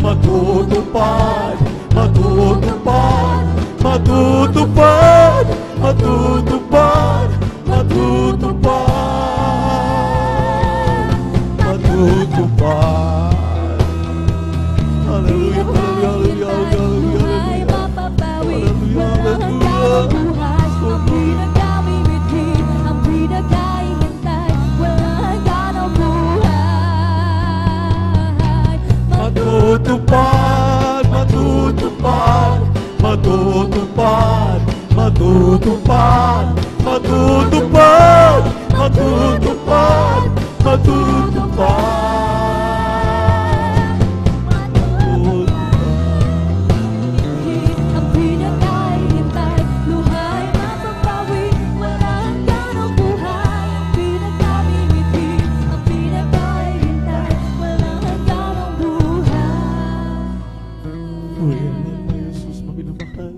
matutupad, matutupad, matutupad, matutupad, matutupad, matutupad, matutupad. Hallelujah, hallelujah, hallelujah, Ay mapapawi, walang hanggang ang buhay. Ang pinagkamit-bitin, ang pinagkaihintay, walang hanggang ang buhay. Matutupad, matutupad, matutupad, matutupad, matutupad, matutupad, matutupad. Ang pinagkaihintay, luhay mapapawi, walang hanggang ang buhay. Ang pinagkamit-bitin, ang pinagkaihintay, walang hanggang ang buhay. Jesus, maminamahal.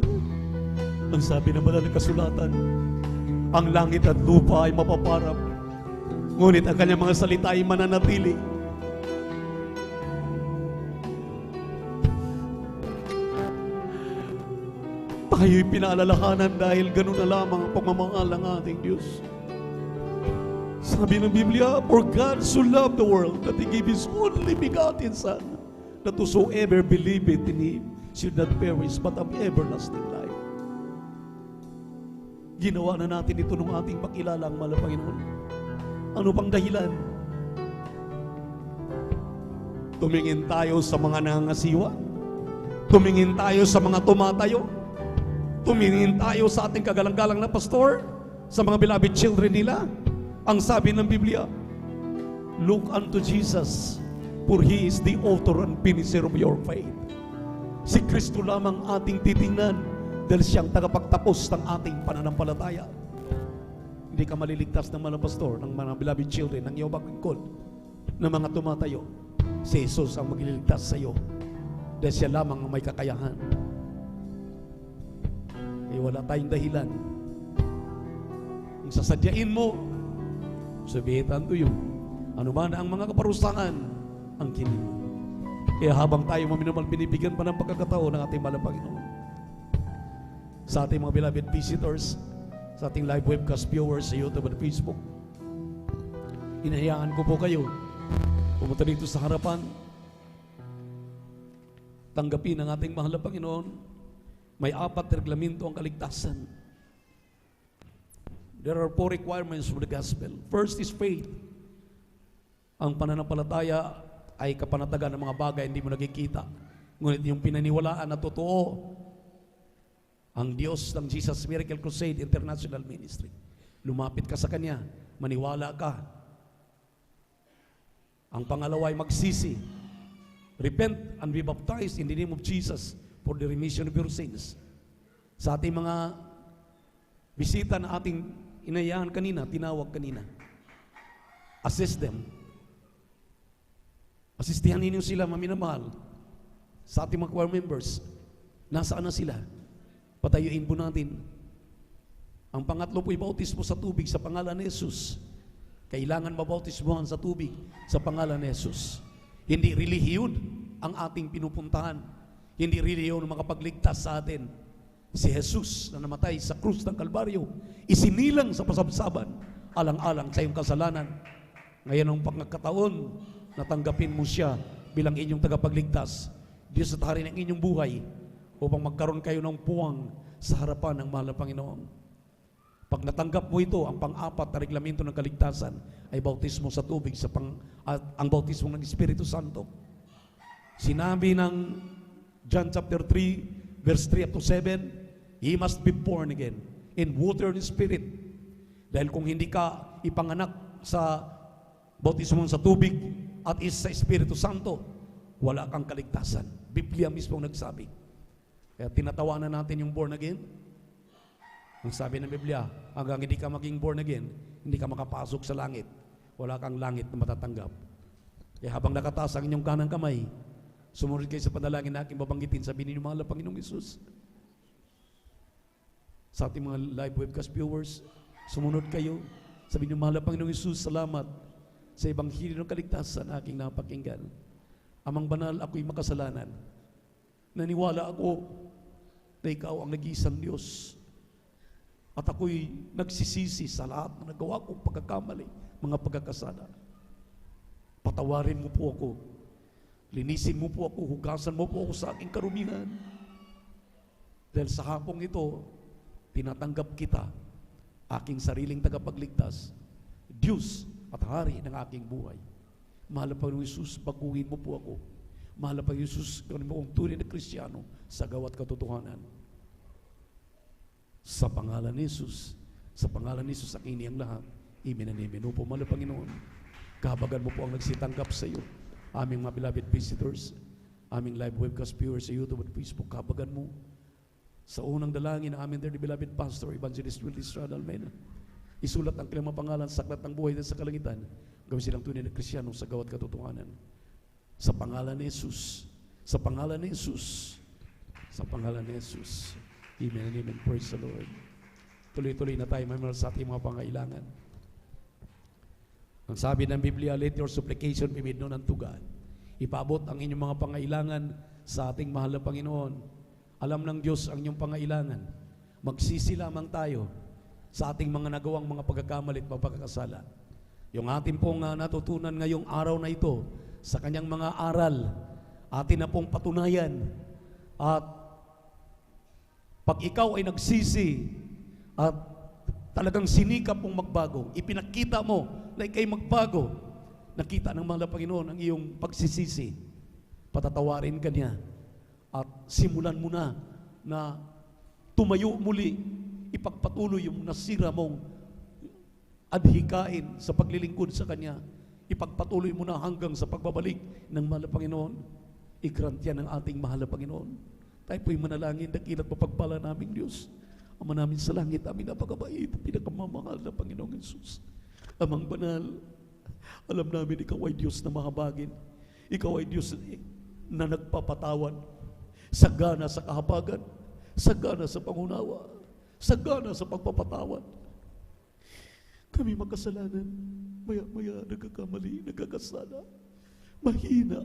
Ang sabi ng banal na kasulatan, ang langit at lupa ay mapaparap, ngunit ang kanyang mga salita ay mananatili. Tayo'y pinaalalahanan dahil ganun na lamang ang pagmamahal ng ating Diyos. Sabi ng Biblia, for God so loved the world that He gave His only begotten Son, that whosoever believeth in Him should not perish but have everlasting life. Ginawa na natin ito nung ating pakilala ang mahal na Panginoon. Ano pang dahilan? Tumingin tayo sa mga nangangasiwa. Tumingin tayo sa mga tumatayo. Tumingin tayo sa ating kagalang-galang na pastor, sa mga beloved children nila. Ang sabi ng Biblia, look unto Jesus, for He is the author and finisher of your faith. Si Kristo lamang ating titingnan dahil siyang tagapagtapos ng ating pananampalataya. Hindi ka maliligtas ng mga pastor, ng mga beloved children, ng iyong bangkod, ng mga tumatayo. Si Jesus ang magliligtas sa iyo dahil siya lamang ang may kakayahan. Wala tayong dahilan. Kung sasadyain mo, sabihin to you, ano man ang mga kaparusahan, ang kinin. Kaya habang tayo maminamal, binibigyan pa ng pagkakataon ng ating mahal na Panginoon. Sa ating mga beloved visitors, sa ating live webcast viewers sa YouTube at Facebook, hinahayaan ko po kayo pumunta dito sa harapan, tanggapin ang ating mahal na Panginoon. May 4 reglamento ang kaligtasan. There are 4 requirements for the gospel. First is faith. Ang pananampalataya ay kapanatagan ng mga bagay hindi mo nakikita. Ngunit yung pinaniwalaan na totoo, ang Diyos ng Jesus Miracle Crusade International Ministry. Lumapit ka sa Kanya, maniwala ka. Ang pangalawa ay magsisi. Repent and be baptized in the name of Jesus for the remission of your sins. Sa ating mga bisita na ating inayahan kanina, tinawag kanina, assist them. Asistihan ninyo sila, maminamahal. Sa ating mga choir members, nasaan na sila? Patayuin po natin. Ang pangatlo po'y bautismo sa tubig sa pangalan ni Jesus. Kailangan mabautismohan sa tubig sa pangalan ni Jesus. Hindi relihiyon ang ating pinupuntahan. Hindi relihiyon ang makapagligtas sa atin. Si Jesus na namatay sa krus ng Kalbaryo, isinilang sa pasabsaban, alang-alang sa iyong kasalanan. Ngayon ang pagkakataon, natanggapin mo siya bilang inyong tagapagligtas. Diyos at hari ng inyong buhay upang magkaroon kayo ng puwang sa harapan ng mahal na Panginoon. Pag natanggap mo ito, ang pang-apat na reglamento ng kaligtasan ay bautismo sa tubig at ang bautismo ng Espiritu Santo. Sinabi ng John chapter 3, verse 3 up to 7, ye must be born again in water and spirit. Dahil kung hindi ka ipanganak sa bautismo sa tubig at sa Espiritu Santo, wala kang kaligtasan. Biblia mismo nagsabi. Kaya tinatawanan natin yung born again. Ang sabi ng Biblia, hanggang hindi ka maging born again, hindi ka makapasok sa langit. Wala kang langit na matatanggap. Kaya habang nakataas ang inyong kanang kamay, sumunod kayo sa panalangin na aking babanggitin, sabihin ninyo, mahal na Panginoong Isus. Sa ating mga live webcast viewers, sumunod kayo. Sabihin ninyo, mahal na Panginoong Isus, salamat sa Ebanghelyo ng kaligtasan na aking napakinggan. Amang banal, ako'y makasalanan. Naniwala ako na ikaw ang nag-iisang Diyos. At ako'y nagsisisi sa lahat na nagawa kong pagkakamali, mga pagkakasala. Patawarin mo po ako. Linisin mo po ako. Hugasan mo po ako sa aking karumihan. Dahil sa hapong ito, tinatanggap kita, aking sariling tagapagligtas, Diyos at Hari ng aking buhay. Mahal na Panginoong Isus, baguhin mo po ako. Mahal na Panginoong Isus, gawin mo akong tunay na Kristiyano sa gawat katotohanan. Sa pangalan ni Jesus, sa pangalan ni Jesus, aking niyang lahat. Amen and amen. Opo, mahal na Panginoon, kahabagan mo po ang nagsitanggap sa iyo. Aming mga beloved visitors, aming live webcast viewers sa YouTube at Facebook, kahabagan mo. Sa unang dalangin ng aming dearly beloved Pastor, Evangelist Will Estrada Almena, isulat ang kanilang mga pangalan sa aklat ng buhay din sa kalangitan. Gawin silang tunay na Kristiyano sa gawat katotohanan. Sa pangalan ni Jesus, sa pangalan ni Jesus, sa pangalan ni Jesus. Amen and amen. Praise the Lord. Tuloy-tuloy na tayo mamahal sa ating mga pangailangan. Ang sabi ng Biblia, let your supplication be made known unto God. Ipaabot ang inyong mga pangailangan sa ating mahal na Panginoon. Alam ng Diyos ang inyong pangailangan. Magsisi lamang tayo sa ating mga nagawang mga pagkakamali at pagkakasala. Yung ating pong natutunan ngayong araw na ito sa kanyang mga aral, atin na pong patunayan. At pag ikaw ay nagsisi at talagang sinikap mong magbago, ipinakita mo na ikay magbago, nakita ng mahal na Panginoon ang iyong pagsisisi, patatawarin ka niya at simulan mo na tumayo muli, ipagpatuloy yung nasira mong adhikain sa paglilingkod sa Kanya. Ipagpatuloy mo na hanggang sa pagbabalik ng mahal na Panginoon. I-grant yan ng ating mahal na Panginoon. Tayo po'y manalangin, dakilat mapagpala naming Diyos. Ama namin sa langit, amin napakabait, pinakamamahal na Panginoong Jesus. Amang banal, alam namin ikaw ay Diyos na mahabagin. Ikaw ay Diyos na nagpapatawad. Sagana sa kahabagan, sagana sa pangunawa, sagana sa pagpapatawad. Kami makasalanan, maya-maya nagkakamali, nagkakasala, mahina.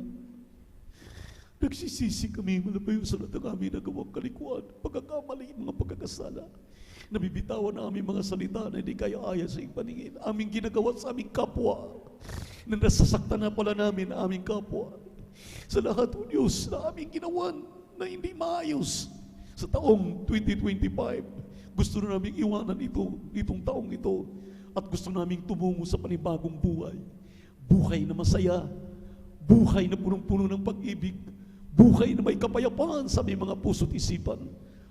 Nagsisisi kami, malabayo sa lahat ng aming nagawang kalikuan, pagkakamali, mga pagkakasala. Nabibitawan na aming mga salita na hindi kaya-aya sa iyong paningin. Aming ginagawa sa aming kapwa, na nasasaktan na pala namin na aming kapwa. Sa lahat o Diyos na aming ginawan na hindi maayos sa taong 2025, Gusto na namin iwanan itong taong ito at gusto namin tumungo sa panibagong buhay. Buhay na masaya, buhay na punong-puno ng pag-ibig, buhay na may kapayapaan sa aming mga puso't isipan.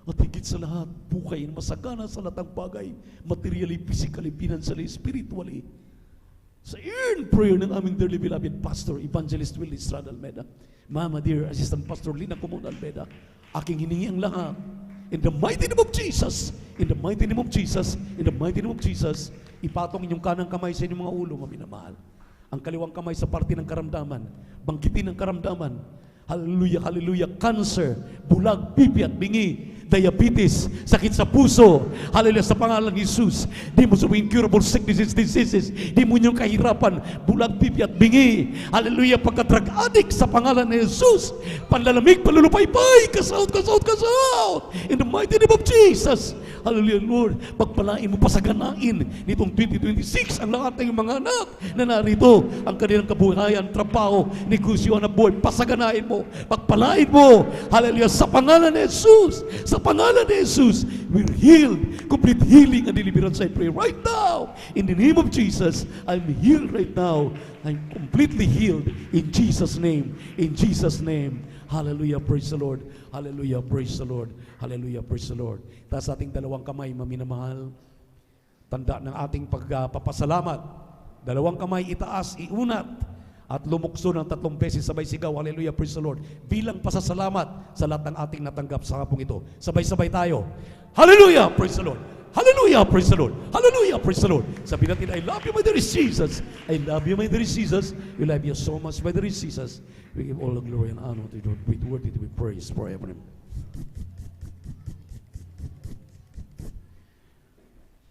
At higit sa lahat, buhay na masagana sa lahat ng bagay, materially, physically, financially, spiritually. Sa earned prayer ng aming dearly beloved Pastor, Evangelist Willie Estrada Almeda, Mama dear Assistant Pastor Lina Comon Almeda, aking hiningi ang lahat, in the mighty name of Jesus, in the mighty name of Jesus, in the mighty name of Jesus, ipatong inyong kanang kamay sa inyong mga ulo, maminamahal. Ang kaliwang kamay sa parte ng karamdaman, bangkitin ng karamdaman. Hallelujah, hallelujah. Cancer, bulag, pipi at bingi, diabetes, sakit sa puso. Hallelujah, sa pangalan ni Jesus. Di mo sa incurable sicknesses, diseases. Di mo yung kahirapan, bulag, pipi at bingi. Hallelujah, pagka-drug addict sa pangalan ni Jesus. Panlalamig, panlulupaypay, kasaut. In the mighty name of Jesus. Hallelujah, Lord. Pagpalain mo, pasaganain nitong 2026 ang lahat ng mga anak na narito. Ang kanilang kabuhayan, trabaho, negosyo, anak buhay, pasaganain mo. Pagpalain mo. Hallelujah, sa pangalan ni Jesus. Sa pangalan ni Jesus, we're healed. Complete healing and deliverance, I pray right now. In the name of Jesus, I'm healed right now. I'm completely healed. In Jesus' name. In Jesus' name. Hallelujah, praise the Lord. Hallelujah, praise the Lord. Hallelujah, praise the Lord. Taas ating dalawang kamay, maminamahal. Tanda ng ating pagpapasalamat. Dalawang kamay itaas, iunat. At lumukso ng 3 beses sabay sigaw. Hallelujah, praise the Lord. Bilang pasasalamat sa lahat ng ating natanggap sa hapong ito. Sabay-sabay tayo. Hallelujah, praise the Lord. Hallelujah, praise the Lord. Hallelujah, praise the Lord. Sabihin natin, I love you, my dear Jesus. I love you, my dear Jesus. We love you so much, my dear Jesus. We give all the glory and honor to you. Worthy to be praised forever.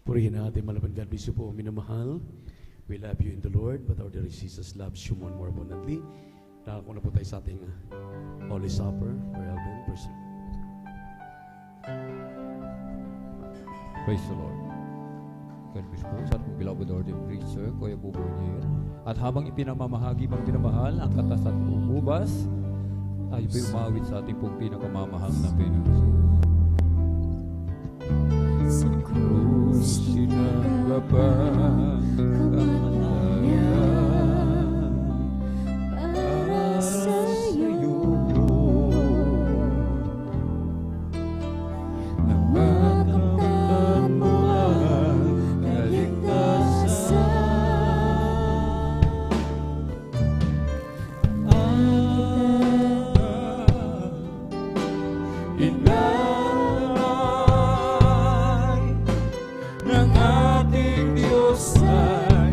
Purihin natin, malapit God, bless you po, minamahal. We love you in the Lord, but our dear Jesus loves you more abundantly. Nakako na po tayo sa ating Holy Supper. Praise the Lord. God bless po sa ating beloved ordained preacher, Kuya Bubonier. At habang ipinamamahagi bang pinamahal ang katas at umubas, tayo po'y umawit sa ating pong pinakamamahal na Panginoon. Sa krus tinanggapang kamatayan para sa'yo, nang makamtan mo ang kaligtasan. Ng ating Diyos ay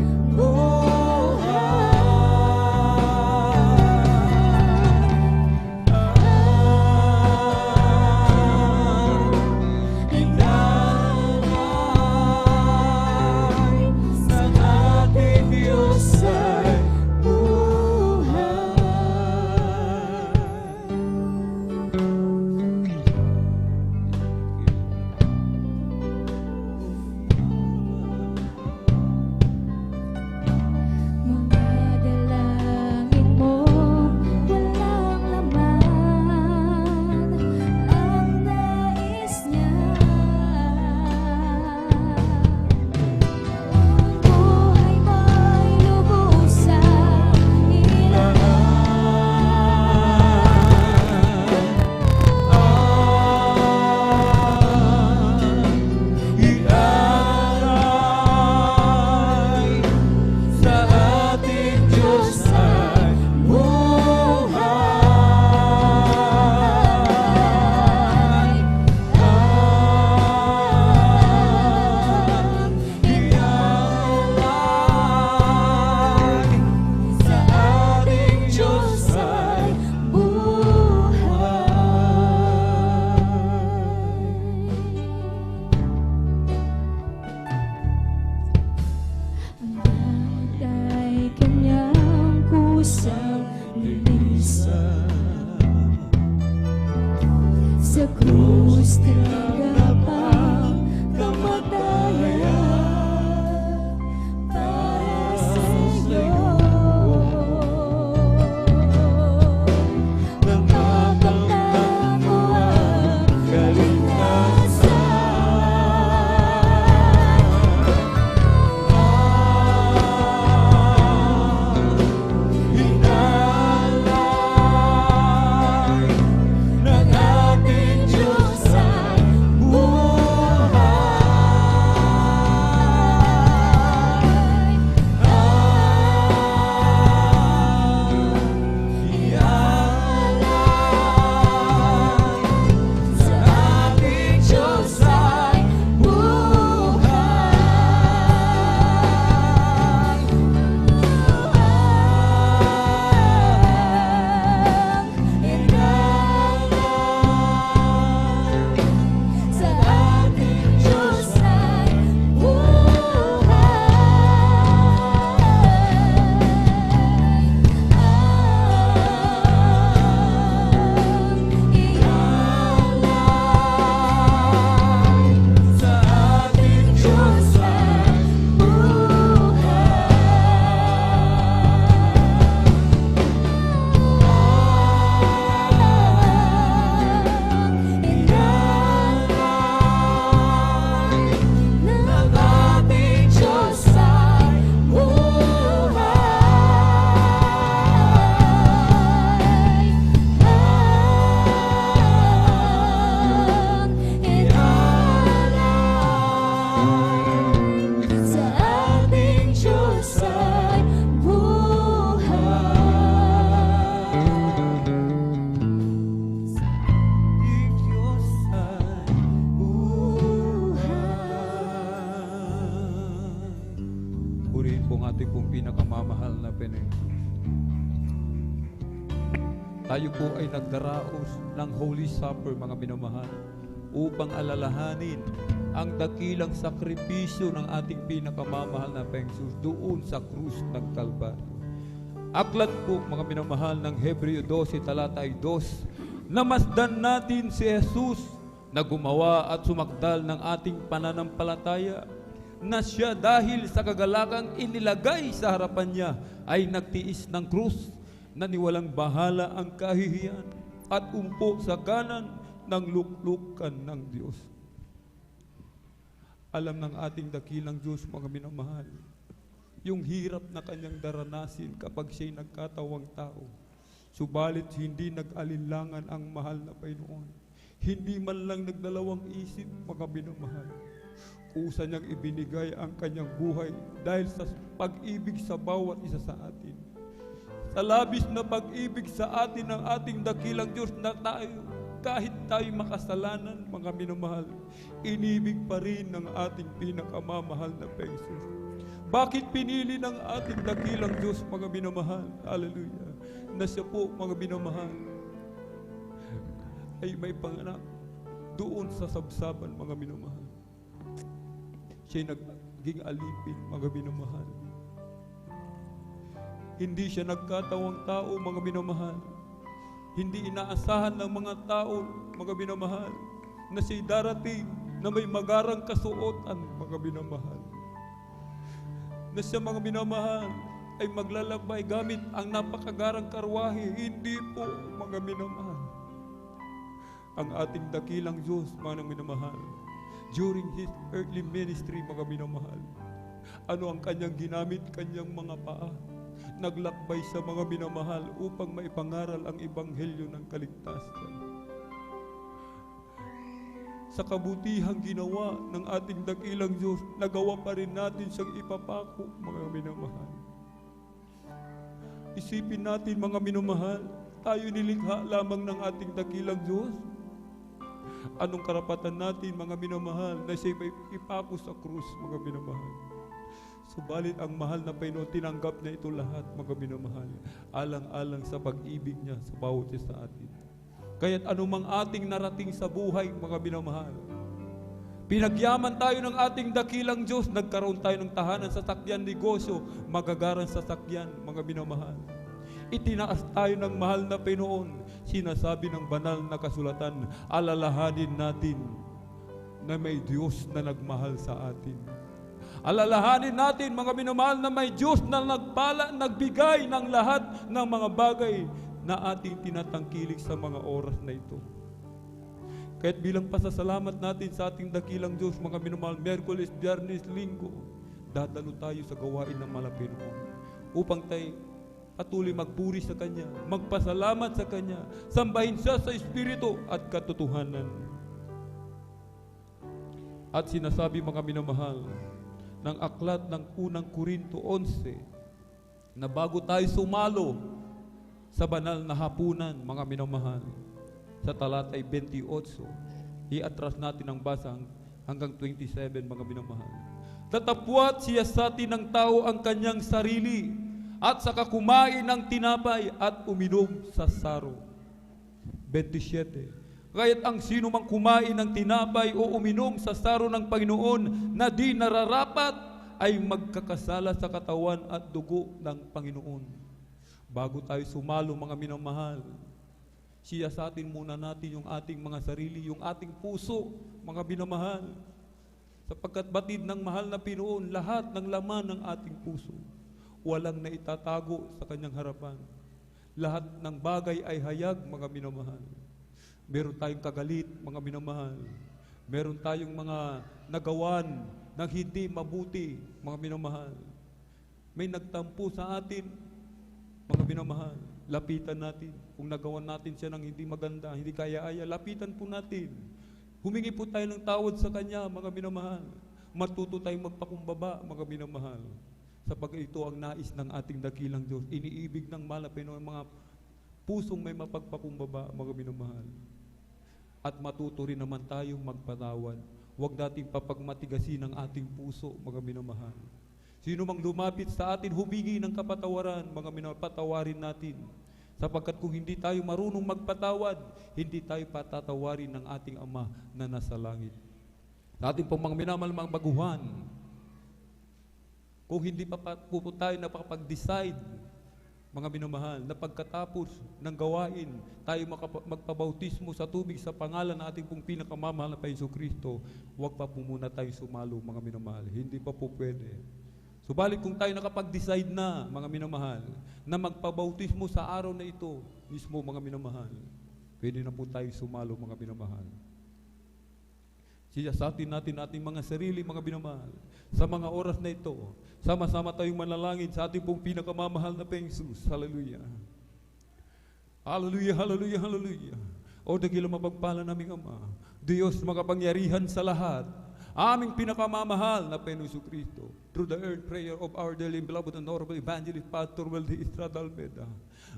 tayo po ay nagdaraos ng Holy Supper, mga minamahal, upang alalahanin ang dakilang sakripisyo ng ating pinakamamahal na Panginoon doon sa krus ng Kalbaryo. Aklat po, mga minamahal, ng Hebreo 12, talata 2, namasdan natin si Jesus na gumawa at sumakdal ng ating pananampalataya, na siya dahil sa kagalakang inilagay sa harapan niya ay nagtiis ng krus, na niwalang bahala ang kahihiyan at umpo sa kanan ng luklukan ng Diyos. Alam ng ating dakilang Diyos, mga minamahal, yung hirap na kanyang daranasin kapag siya'y nagkatawang tao. Subalit hindi nag-alinlangan ang mahal na Panginoon. Hindi man lang nagdalawang isip, mga minamahal. Kusa niyang ibinigay ang kanyang buhay dahil sa pag-ibig sa bawat isa sa atin. Sa labis na pag-ibig sa atin ng ating dakilang Diyos na tayo, kahit tayo makasalanan, mga minamahal, inibig pa rin ng ating pinakamamahal na Panginoon. Bakit pinili ng ating dakilang Diyos, mga minamahal, hallelujah, na siya po, mga minamahal, ay may panganak doon sa sabsaban, mga minamahal. Siya'y naging alipin, mga minamahal. Hindi siya nagkatawang tao, mga minamahal. Hindi inaasahan ng mga tao, mga minamahal, na siya'y darating na may magarang kasuotan, mga minamahal. Na siya, mga minamahal, ay maglalakbay gamit ang napakagarang karwahe. Hindi po, mga minamahal. Ang ating dakilang Diyos, mga minamahal, during His earthly ministry, mga minamahal, ano ang kanyang ginamit? Kanyang mga paa. Naglakbay sa mga minamahal upang maipangaral ang ebanghelyo ng kaligtasan. Sa kabutihang ginawa ng ating dakilang Diyos, nagawa pa rin natin siyang ipapako, mga minamahal. Isipin natin, mga minamahal, tayo nilikha lamang ng ating dakilang Diyos. Anong karapatan natin, mga minamahal, na siya'y may ipako sa krus, mga minamahal? Subalit ang mahal na Panginoon, tinanggap niya ito lahat, mga minamahal, alang-alang sa pag-ibig niya sa bawat isa sa atin. Kaya't anumang ating narating sa buhay, mga minamahal, pinagyaman tayo ng ating dakilang Diyos, nagkaroon tayo ng tahanan, sasakyan, negosyo, magagarang sasakyan, mga minamahal. Itinaas tayo ng mahal na Panginoon. Sinasabi ng banal na kasulatan, alalahanin natin na may Diyos na nagmahal sa atin. Alalahanin natin, mga minamahal, na may Diyos na nagpala, nagbigay ng lahat ng mga bagay na ating tinatangkilik sa mga oras na ito. Kaya't bilang pasasalamat natin sa ating dakilang Diyos, mga minamahal, Miyerkules, Biyernes, Linggo, dadalo tayo sa gawain ng Panginoon upang tayo patuloy magpuri sa Kanya, magpasalamat sa Kanya, sambahin siya sa Espiritu at katotohanan. At sinasabi, mga minamahal, ng aklat ng unang Korinto 11, na bago tayo sumalo sa banal na hapunan, mga minamahal, sa talatay 28, iatras natin ang basa hanggang 27, mga minamahal. Tatapwat siya sa atin ng tao ang kanyang sarili, at saka kumain ng tinapay at uminom sa saro. 27. Kaya't ang sino mang kumain ng tinapay o uminom sa saro ng Panginoon na di nararapat ay magkakasala sa katawan at dugo ng Panginoon. Bago tayo sumalo, mga minamahal, siyasatin muna natin yung ating mga sarili, yung ating puso, mga minamahal. Sapagkat batid ng mahal na Panginoon lahat ng laman ng ating puso. Walang naitatago sa kanyang harapan. Lahat ng bagay ay hayag, mga minamahal. Meron tayong kagalit, mga minamahal. Meron tayong mga nagawan ng hindi mabuti, mga minamahal. May nagtampo sa atin, mga minamahal. Lapitan natin. Kung nagawan natin siya ng hindi maganda, hindi kaya-aya, lapitan po natin. Humingi po tayo ng tawad sa Kanya, mga minamahal. Matuto tayong magpakumbaba, mga minamahal. Sapagkat ito ang nais ng ating dakilang Diyos. Iniibig ng mahal na Panginoon mga pusong may mapagpakumbaba, mga minamahal. At matuto rin naman tayong magpatawad. Huwag nating papagmatigasin ang ating puso, mga minamahal. Sino mang lumapit sa atin, humingi ng kapatawaran, mga minamahal, patawarin natin. Sapagkat kung hindi tayo marunong magpatawad, hindi tayo patatawarin ng ating Ama na nasa langit. Sa ating pong mga minamahal mga baguhan, kung hindi pa po tayo napapag-decide, mga minamahal, na pagkatapos ng gawain, tayo magpabautismo sa tubig sa pangalan ng ating pong pinakamamahal na Panginoong Kristo, huwag pa po muna tayo sumalo, mga minamahal. Hindi pa po pwede. Subalit kung tayo nakapag-decide na, mga minamahal, na magpabautismo sa araw na ito, mismo mga minamahal, pwede na po tayo sumalo, mga minamahal. Siyasatin natin ating mga sarili, mga minamahal, sa mga oras na ito, sama-sama tayong manalangin sa ating pong pinakamamahal na Panginoong Jesus. Hallelujah. Hallelujah, hallelujah, hallelujah. O dakilang mapagpala naming Ama, Diyos makapangyarihan sa lahat, aming pinakamamahal na Panginoong Kristo, through the earth prayer of our dearly beloved and honorable evangelist Pastor Weldy Estrada Almeda.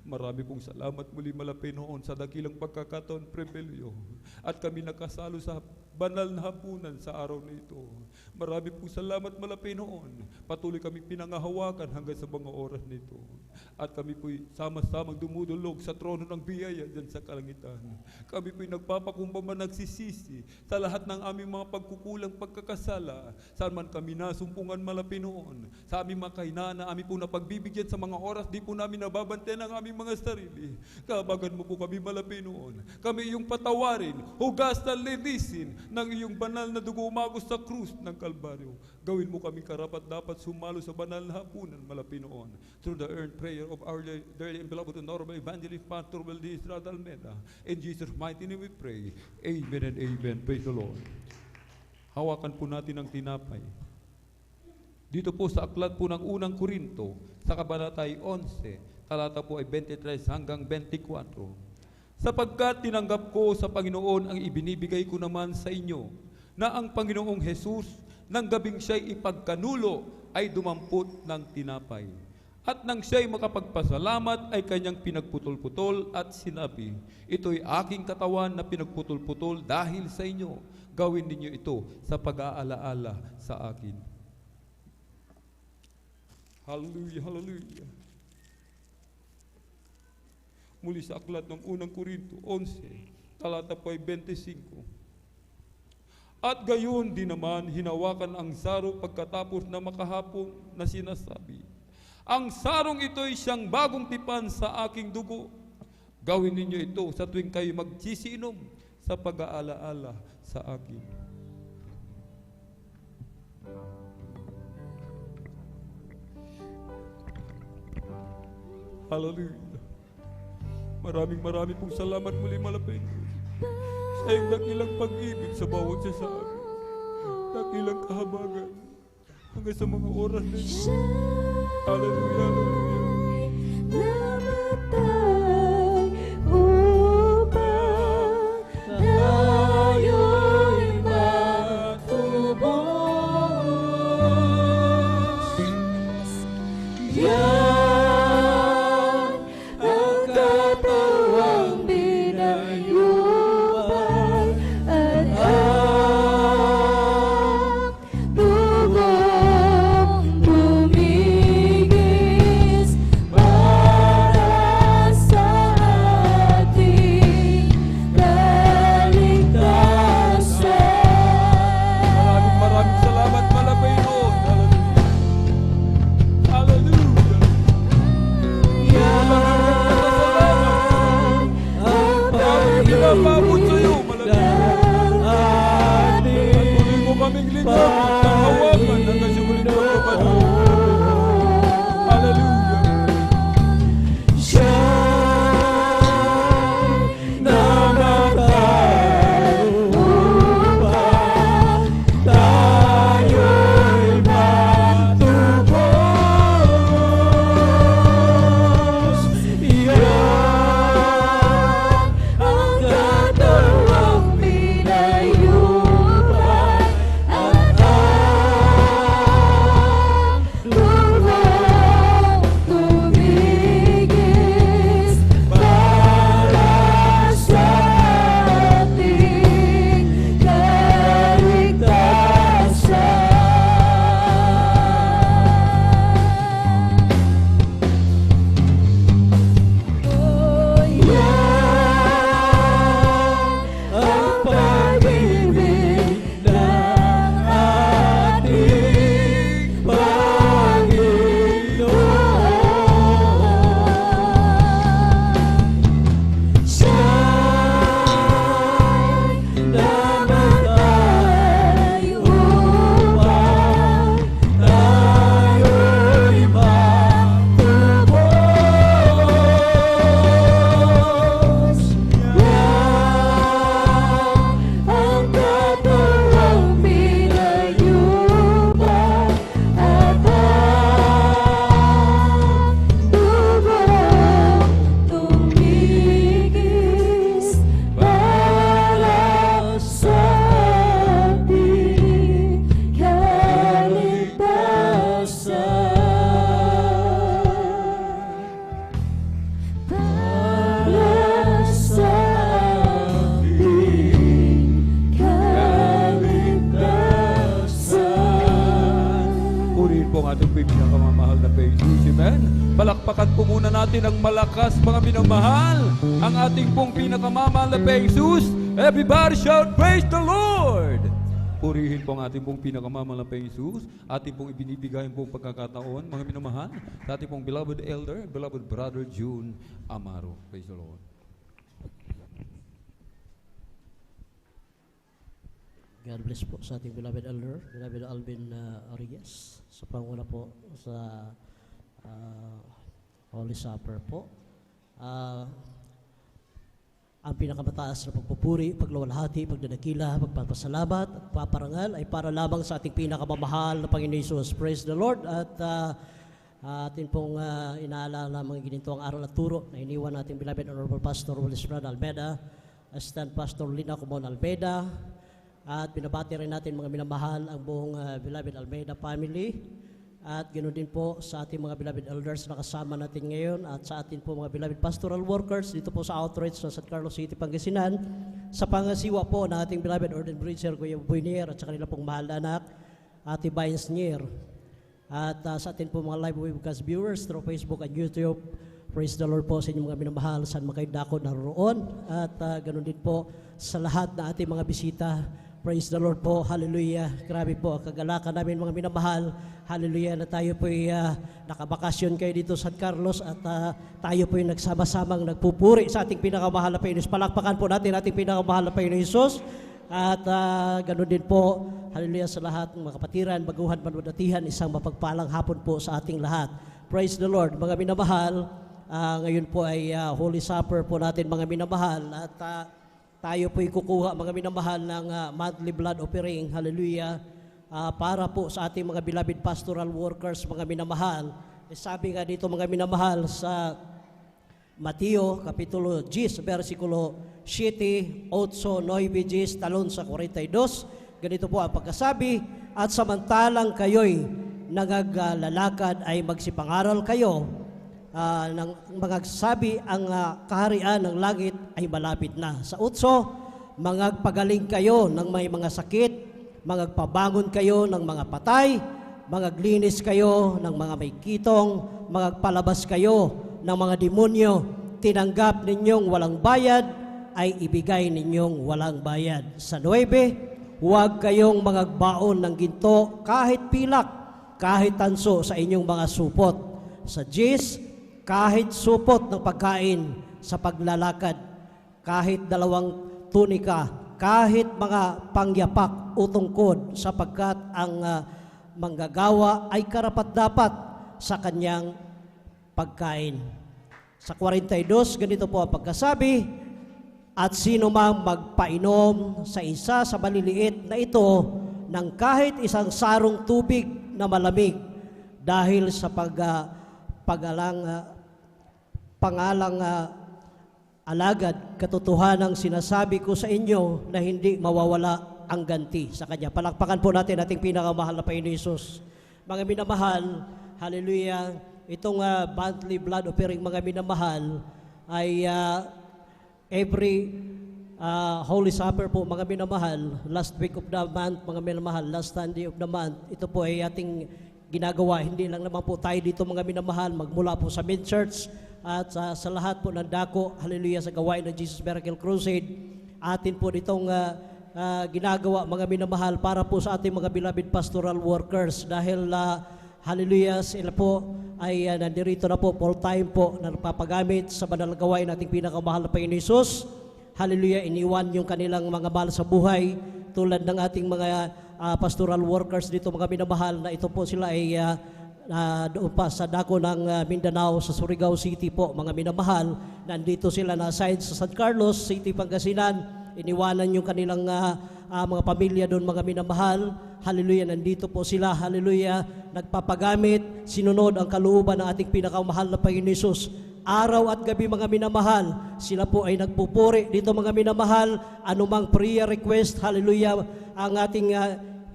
Marami pong salamat muli malapay noon sa dakilang pagkakataon, pribilyo, at kami nakasalo sa banal na hapunan sa araw na ito. Marami pong salamat malapay noon. Patuloy kami pinangahawakan hanggang sa mga oras nito. At kami po'y sama-samang dumudulog sa trono ng biyaya dyan sa kalangitan. Kami po'y nagpapakumbaba, nagsisisi sa lahat ng aming mga pagkukulang, pagkakasala, saan man kami nasumpungan malapay noon. Sa aming mga kahinaan na aming po napagbibigyan sa mga oras, di po namin nababantayan ang aming mga sarili. Kabagan mo po kami malapay noon. Kami iyong patawarin, hugasan, linisin ng iyong banal na dugo umagos sa krus ng Kalbaryo. Gawin mo kami karapat dapat sumalo sa banal na hapunan malapit noon. Through the earned prayer of our dearly and beloved and honorable evangelist Pastor Weldy Estrada Almeda. In Jesus' mighty name we pray. Amen and amen. Praise the Lord. Hawakan po natin ang tinapay. Dito po sa aklat po ng unang Korinto, sa kabanatay 11, talata po ay 23 hanggang 24. Sapagkat tinanggap ko sa Panginoon ang ibinibigay ko naman sa inyo, na ang Panginoong Jesus, nang gabing siya'y ipagkanulo, ay dumampot ng tinapay. At nang siya'y makapagpasalamat, ay kanyang pinagputol-putol at sinabi, ito'y aking katawan na pinagputol-putol dahil sa inyo. Gawin ninyo ito sa pag-aalaala sa akin. Hallelujah, hallelujah. Muli sa aklat ng unang Korinto 11, talata po ay 25. At gayon din naman hinawakan ang saro pagkatapos na makahapon na sinasabi, ang sarong ito ay siyang bagong tipan sa aking dugo. Gawin ninyo ito sa tuwing kayo magsisiinom sa pag-aalaala sa akin. Hallelujah. Maraming pong salamat muli malapit sa iyong dakilang pag-ibig sa bawat isa sa amin. Dakilang kahabagan hanggang sa mga oras na ito. Hallelujah, hallelujah. Namatay upang tayo'y matubos. Yan ang katawang binayubay at ang dugong tumigil. natin ng malakas, mga minamahal, ang ating pong pinakamamahal na Jesus. Everybody shout, praise the Lord! Purihin po ang ating pong pinakamamahal na Jesus, ating pong ibinibigay pong pagkakataon, mga minamahal, sa ating pong beloved elder, beloved brother June Amaro. Praise the Lord. God bless po sa ating beloved elder, beloved Alvin Arias, sa panguna po sa Holy Supper po. Ang pinakamataas na pagpupuri, pagluwalhati, pagdadakila, pagpapasalamat at paparangal ay para lamang sa ating pinakamamahal na Panginoon Jesus. Praise the Lord. At atin pong inaalala mga ginito ang aral at turo na iniwan natin beloved Honorable Pastor Willis Brad Almeida, Assistant Pastor Lina Kumon Almeida, at binabati rin natin mga minamahal ang buong beloved Almeida family. At ganoon din po sa ating mga beloved elders na kasama natin ngayon at sa ating po mga beloved pastoral workers dito po sa outreach sa San Carlos City, Pangasinan. Sa pangasiwa po ng ating beloved Ordained Preacher, Kuya Buinier, at sa kanila pong mahal na anak, Ate Bayens Nier. At sa ating po mga live webcast viewers through Facebook at YouTube, praise the Lord po sa inyong mga minamahal, saan man kayo dako naroon. At ganoon din po sa lahat na ating mga bisita. Praise the Lord po, hallelujah. Grabe po, kagalakan namin mga minamahal. Hallelujah na tayo po'y nakabakasyon kayo dito sa San Carlos at tayo po'y nagsama-samang nagpupuri sa ating pinakamahal na Panginoon. Palakpakan po natin ating pinakamahal na Panginoon Jesus. At ganoon din po, hallelujah sa lahat ng mga kapatiran, baguhan, manudatihan, isang mapagpalang hapon po sa ating lahat. Praise the Lord, mga minamahal. Ngayon po ay Holy Supper po natin mga minamahal at tayo po'y kukuha mga minamahal ng monthly blood offering, hallelujah, para po sa ating mga beloved pastoral workers, mga minamahal. Sabi nga dito mga minamahal sa Mateo, Kapitulo 10, versikulo 7, 8, 9, 10, talon sa 42. Ganito po ang pagkasabi, at samantalang kayo'y nagaglalakad ay magsipangaral kayo, nang magsabi ang kaharian ng langit ay malapit na. Sa 8, magpagaling kayo ng may mga sakit, magpabangon kayo ng mga patay, maglinis kayo ng mga may kitong, magpalabas kayo ng mga demonyo, tinanggap ninyong walang bayad, ay ibigay ninyong walang bayad. Sa 9, huwag kayong magbaon ng ginto kahit pilak, kahit tanso sa inyong mga supot. Sa 10, kahit supot ng pagkain sa paglalakad, kahit 2 tunika, kahit mga pangyapak o tungkod, sapagkat ang manggagawa ay karapat-dapat sa kanyang pagkain. Sa 42, ganito po ang pagkasabi, at sino mang magpainom sa isa sa maliliit na ito ng kahit isang sarong tubig na malamig dahil sa pangalang alagad, katotohanang sinasabi ko sa inyo na hindi mawawala ang ganti sa Kanya. Palakpakan po natin ating pinakamahal na Panginoon Jesus. Mga minamahal, hallelujah, itong monthly blood offering mga minamahal ay every Holy Supper po mga minamahal, last week of the month mga minamahal, last Sunday of the month, ito po ay ating ginagawa. Hindi lang naman po tayo dito mga minamahal, magmula po sa main church at sa lahat po ng dako, hallelujah, sa gawain ng Jesus Miracle Crusade. Atin po ditong ginagawa mga minamahal para po sa ating mga beloved pastoral workers dahil hallelujah, sila po ay nandirito na po full time po na napapagamit sa banal na gawain nating pinakamahal na Panginoon Jesus. Hallelujah, iniwan yung kanilang mga mahal sa buhay tulad ng ating mga pastoral workers dito mga minamahal na ito po sila ay doon pa sa dako ng Mindanao sa Surigao City po mga minamahal. Nandito sila na-assign sa San Carlos City, Pangasinan. Iniwanan yung kanilang mga pamilya doon mga minamahal. Hallelujah, nandito po sila. Hallelujah, nagpapagamit, sinunod ang kalooban ng ating pinakamahal na Panginoon Jesus. Araw at gabi mga minamahal, sila po ay nagpupuri dito mga minamahal. Anumang prayer request, hallelujah, ang ating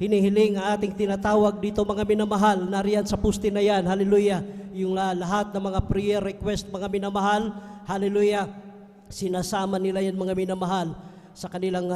hinihiling, ang ating tinatawag dito mga minamahal, nariyan sa puste na yan, hallelujah. Yung lahat ng mga prayer request mga minamahal, hallelujah, sinasama nila yan mga minamahal sa kanilang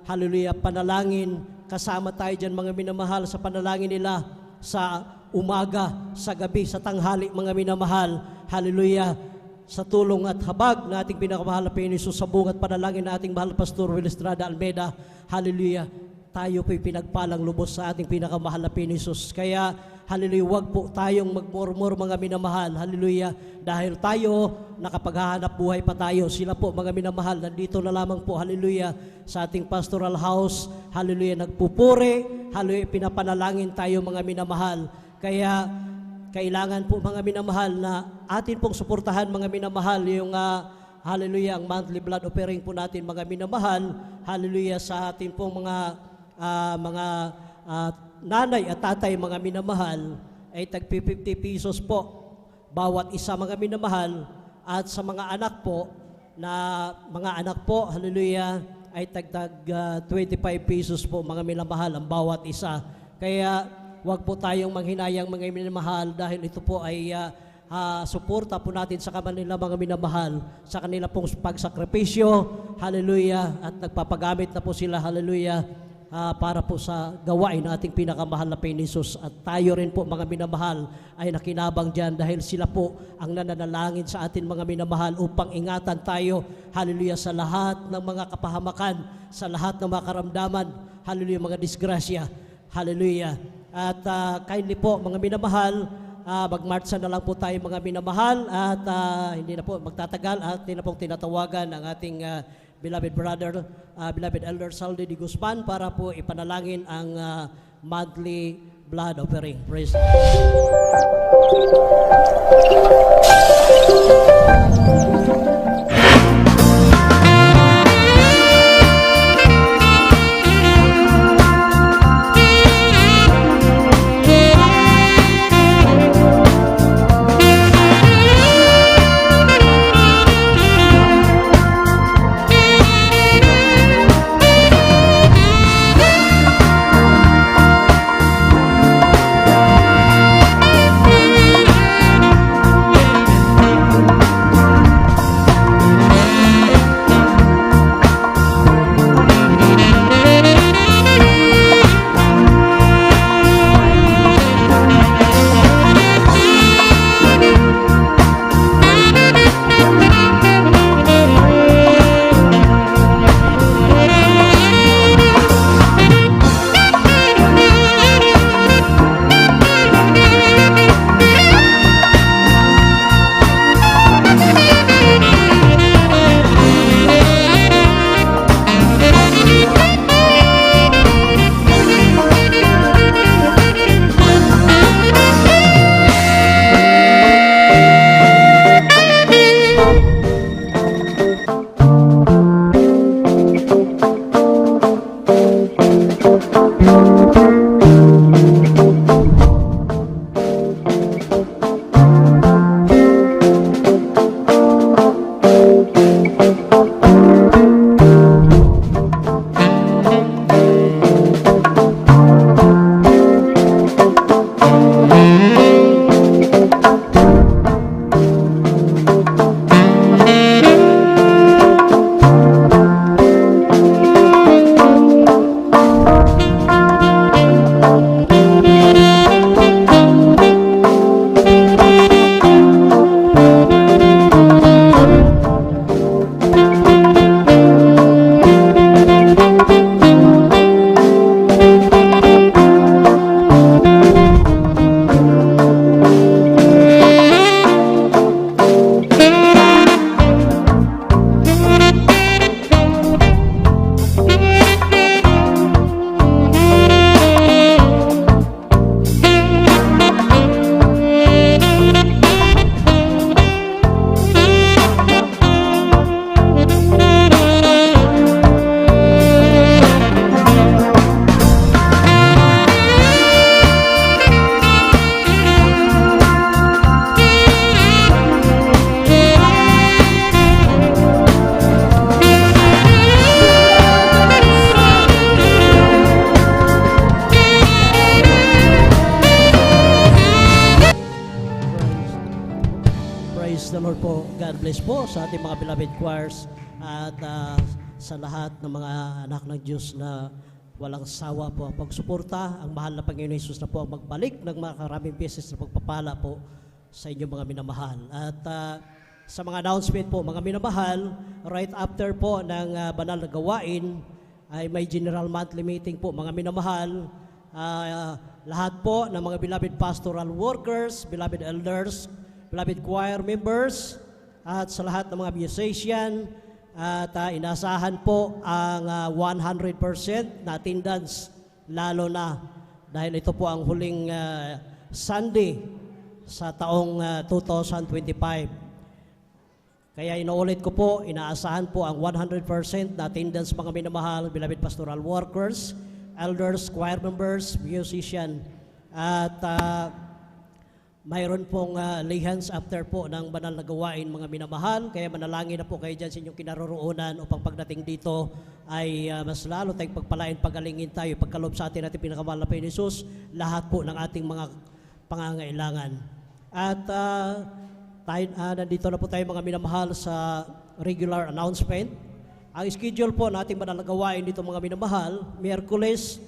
hallelujah, panalangin. Kasama tayo dyan mga minamahal sa panalangin nila sa umaga, sa gabi, sa tanghali mga minamahal, hallelujah. sa tulong at habag na ating pinakamahal na Panginoon Jesus, sa bungat panalangin na ating mahal na Pastor Will Estrada Almeida, hallelujah, tayo po'y pinagpalang lubos sa ating pinakamahal na Panginoon Jesus. Kaya, hallelujah, wag po tayong magmurmur mga minamahal, hallelujah, dahil tayo, nakapaghahanap buhay pa tayo, sila po mga minamahal, nandito na lamang po, hallelujah, sa ating pastoral house, hallelujah, nagpupuri, hallelujah, pinapanalangin tayo mga minamahal. Kaya, kailangan po mga minamahal na atin pong suportahan mga minamahal yung hallelujah, ang monthly blood offering po natin mga minamahal, hallelujah, sa atin pong mga nanay at tatay mga minamahal ay tagpi 50 pesos po bawat isa mga minamahal, at sa mga anak po hallelujah, ay tagtag 25 pesos po mga minamahal ang bawat isa. Kaya wag po tayong manghinayang mga minamahal dahil ito po ay suporta po natin sa kanila mga minamahal, sa kanila pong pagsakripisyo, hallelujah, at nagpapagamit na po sila, hallelujah, para po sa gawain ng ating pinakamahal na Panginoon Jesus. At tayo rin po mga minamahal ay nakinabang dyan dahil sila po ang nananalangin sa atin mga minamahal upang ingatan tayo, hallelujah, sa lahat ng mga kapahamakan, sa lahat ng mga karamdaman, hallelujah, mga disgrasya, hallelujah. At kindly po mga minamahal, magmarcha na lang po tayo mga minamahal, at hindi na po magtatagal at hindi na po tinatawagan ang ating beloved brother, beloved Elder Saldi Di Guzman para po ipanalangin ang monthly blood offering. Praise God. Lord po. God bless po sa ating mga beloved choirs at sa lahat ng mga anak ng Diyos na walang sawa po ang pagsuporta. Ang mahal na Panginoon Jesus na po ang magbalik ng mga karaming beses na pagpapala po sa inyong mga minamahal. At sa mga announcement po, mga minamahal, right after po ng banal na gawain, ay may general monthly meeting po, mga minamahal. Lahat po ng mga beloved pastoral workers, beloved elders, beloved choir members, at sa lahat ng mga musician, at inasahan po ang 100% na attendance, lalo na dahil ito po ang huling Sunday sa taong 2025. Kaya inuulit ko po, inaasahan po ang 100% na attendance, mga minamahal, beloved pastoral workers, elders, choir members, musician, at mayroon pong lihans after po ng banal na gawain, mga minamahal. Kaya manalangin na po kayo dyan sa inyong kinaroroonan upang pagdating dito ay mas lalo tayong pagpalain, pagalingin tayo, pagkalob sa atin pinakamahal na Panginoon Jesus, lahat po ng ating mga pangangailangan. At nandito na po tayo, mga minamahal, sa regular announcement. Ang schedule po nating banal na gawain dito, mga minamahal, Miyerkules,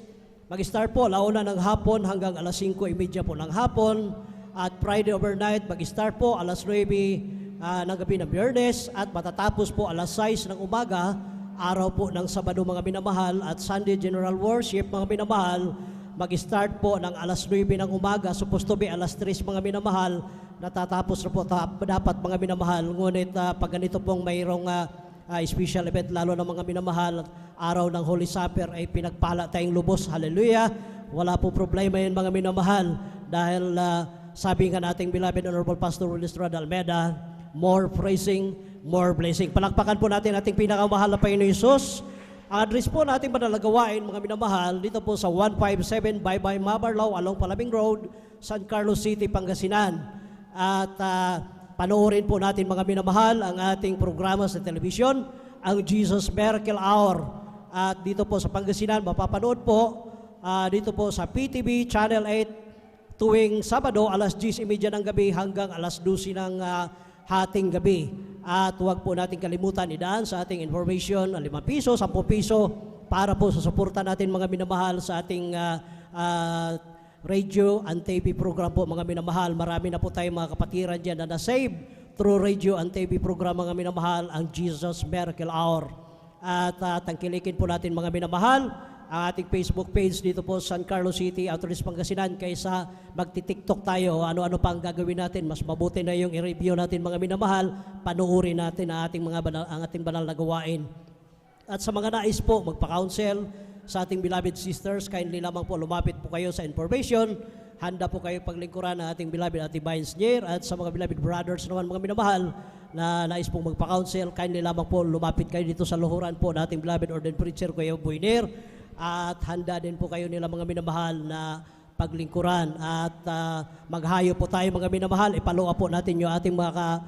mag-start po launa ng hapon hanggang alas 5:30 po ng hapon. At Friday overnight, mag-start po alas 9 ng gabi ng Biyernes at matatapos po alas 6 ng umaga, araw po ng Sabado, mga minamahal. At Sunday General Worship, mga minamahal, mag-start po ng alas 9 ng umaga, supposed to be alas 3, mga minamahal, natatapos na po dapat, mga minamahal. Ngunit pag ganito pong mayroong special event, lalo na mga minamahal, araw ng Holy Supper, ay pinagpala tayong lubos. Hallelujah! Wala po problema yun, mga minamahal, dahil sabi nga nating beloved Honorable Pastor Willie Estrada Almeida, more praising, more blessing. Palakpakan po natin ating pinakamahal na Panginoon Jesus. Ang address po natin manalagawain, mga minamahal, dito po sa 157 Baybay Mabarlaw, along Palabing Road, San Carlos City, Pangasinan. At panoorin po natin, mga minamahal, ang ating programa sa telebisyon, ang Jesus Miracle Hour. At dito po sa Pangasinan, mapapanood po dito po sa PTV Channel 8 tuwing Sabado, alas 10:30 ng gabi hanggang alas 12 ng hating gabi. At huwag po natin kalimutan idaan sa ating information, 5 piso, 10 piso, para po sa suporta natin, mga minamahal, sa ating radio and TV program po, mga minamahal. Marami na po tayong mga kapatiran dyan na na-save through radio and TV program, mga minamahal, ang Jesus Miracle Hour. At tangkilikin po natin, mga minamahal, ang ating Facebook page dito po San Carlos City, Autoris Pangasinan, kaysa magti-TikTok tayo, ano-ano pa ang gagawin natin. Mas mabuti na yung i-review natin, mga minamahal, panuorin natin ang ating banal na gawain. At sa mga nais po magpa-counsel sa ating beloved sisters, kindly lamang po lumapit po kayo sa information. Handa po kayo paglingkuran ng ating beloved Ate Vines Nier. At sa mga beloved brothers naman, mga minamahal, na nais pong magpa-counsel, kindly lamang po lumapit kayo dito sa luhuran po ng ating beloved ordained preacher, Kuya Buiner. At handa din po kayo nila, mga minamahal, na paglingkuran. At maghayo po tayo, mga minamahal, ipalua po natin yung ating mga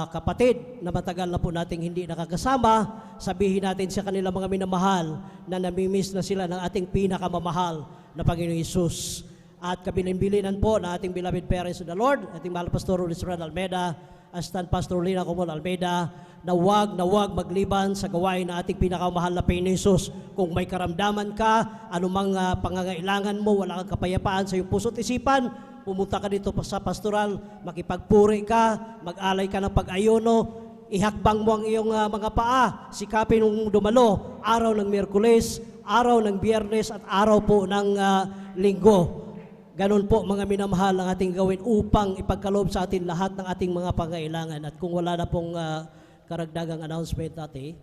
kapatid na matagal na po nating hindi nakakasama. Sabihin natin sa kanila, mga minamahal, na namimiss na sila ng ating pinakamamahal na Panginoong Hesus. At kabilin-bilinan po na ating beloved parents of the Lord, ating mahal Pastor Willie Estrada Almeida, Assistant Pastor Lina Comol Almeida, na wag magliban sa gawain na ating pinakamahal na Panginoon Hesus. Kung may karamdaman ka, anumang pangangailangan mo, wala kang kapayapaan sa iyong puso't isipan, pumunta ka dito sa pastoral, makipagpuri ka, mag-alay ka ng pag-ayuno, ihakbang mo ang iyong mga paa, sikapin mong dumalo, araw ng Miyerkules, araw ng Biyernes, at araw po ng Linggo. Ganun po, mga minamahal, ang ating gawin upang ipagkaloob sa atin lahat ng ating mga pangailangan. At kung wala na pong karagdagang announcement natin,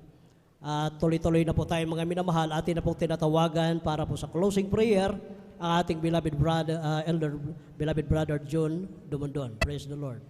tuloy-tuloy na po tayo, mga minamahal. Atin na pong tinatawagan para po sa closing prayer ang ating beloved brother, beloved brother John Dumondon. Praise the Lord.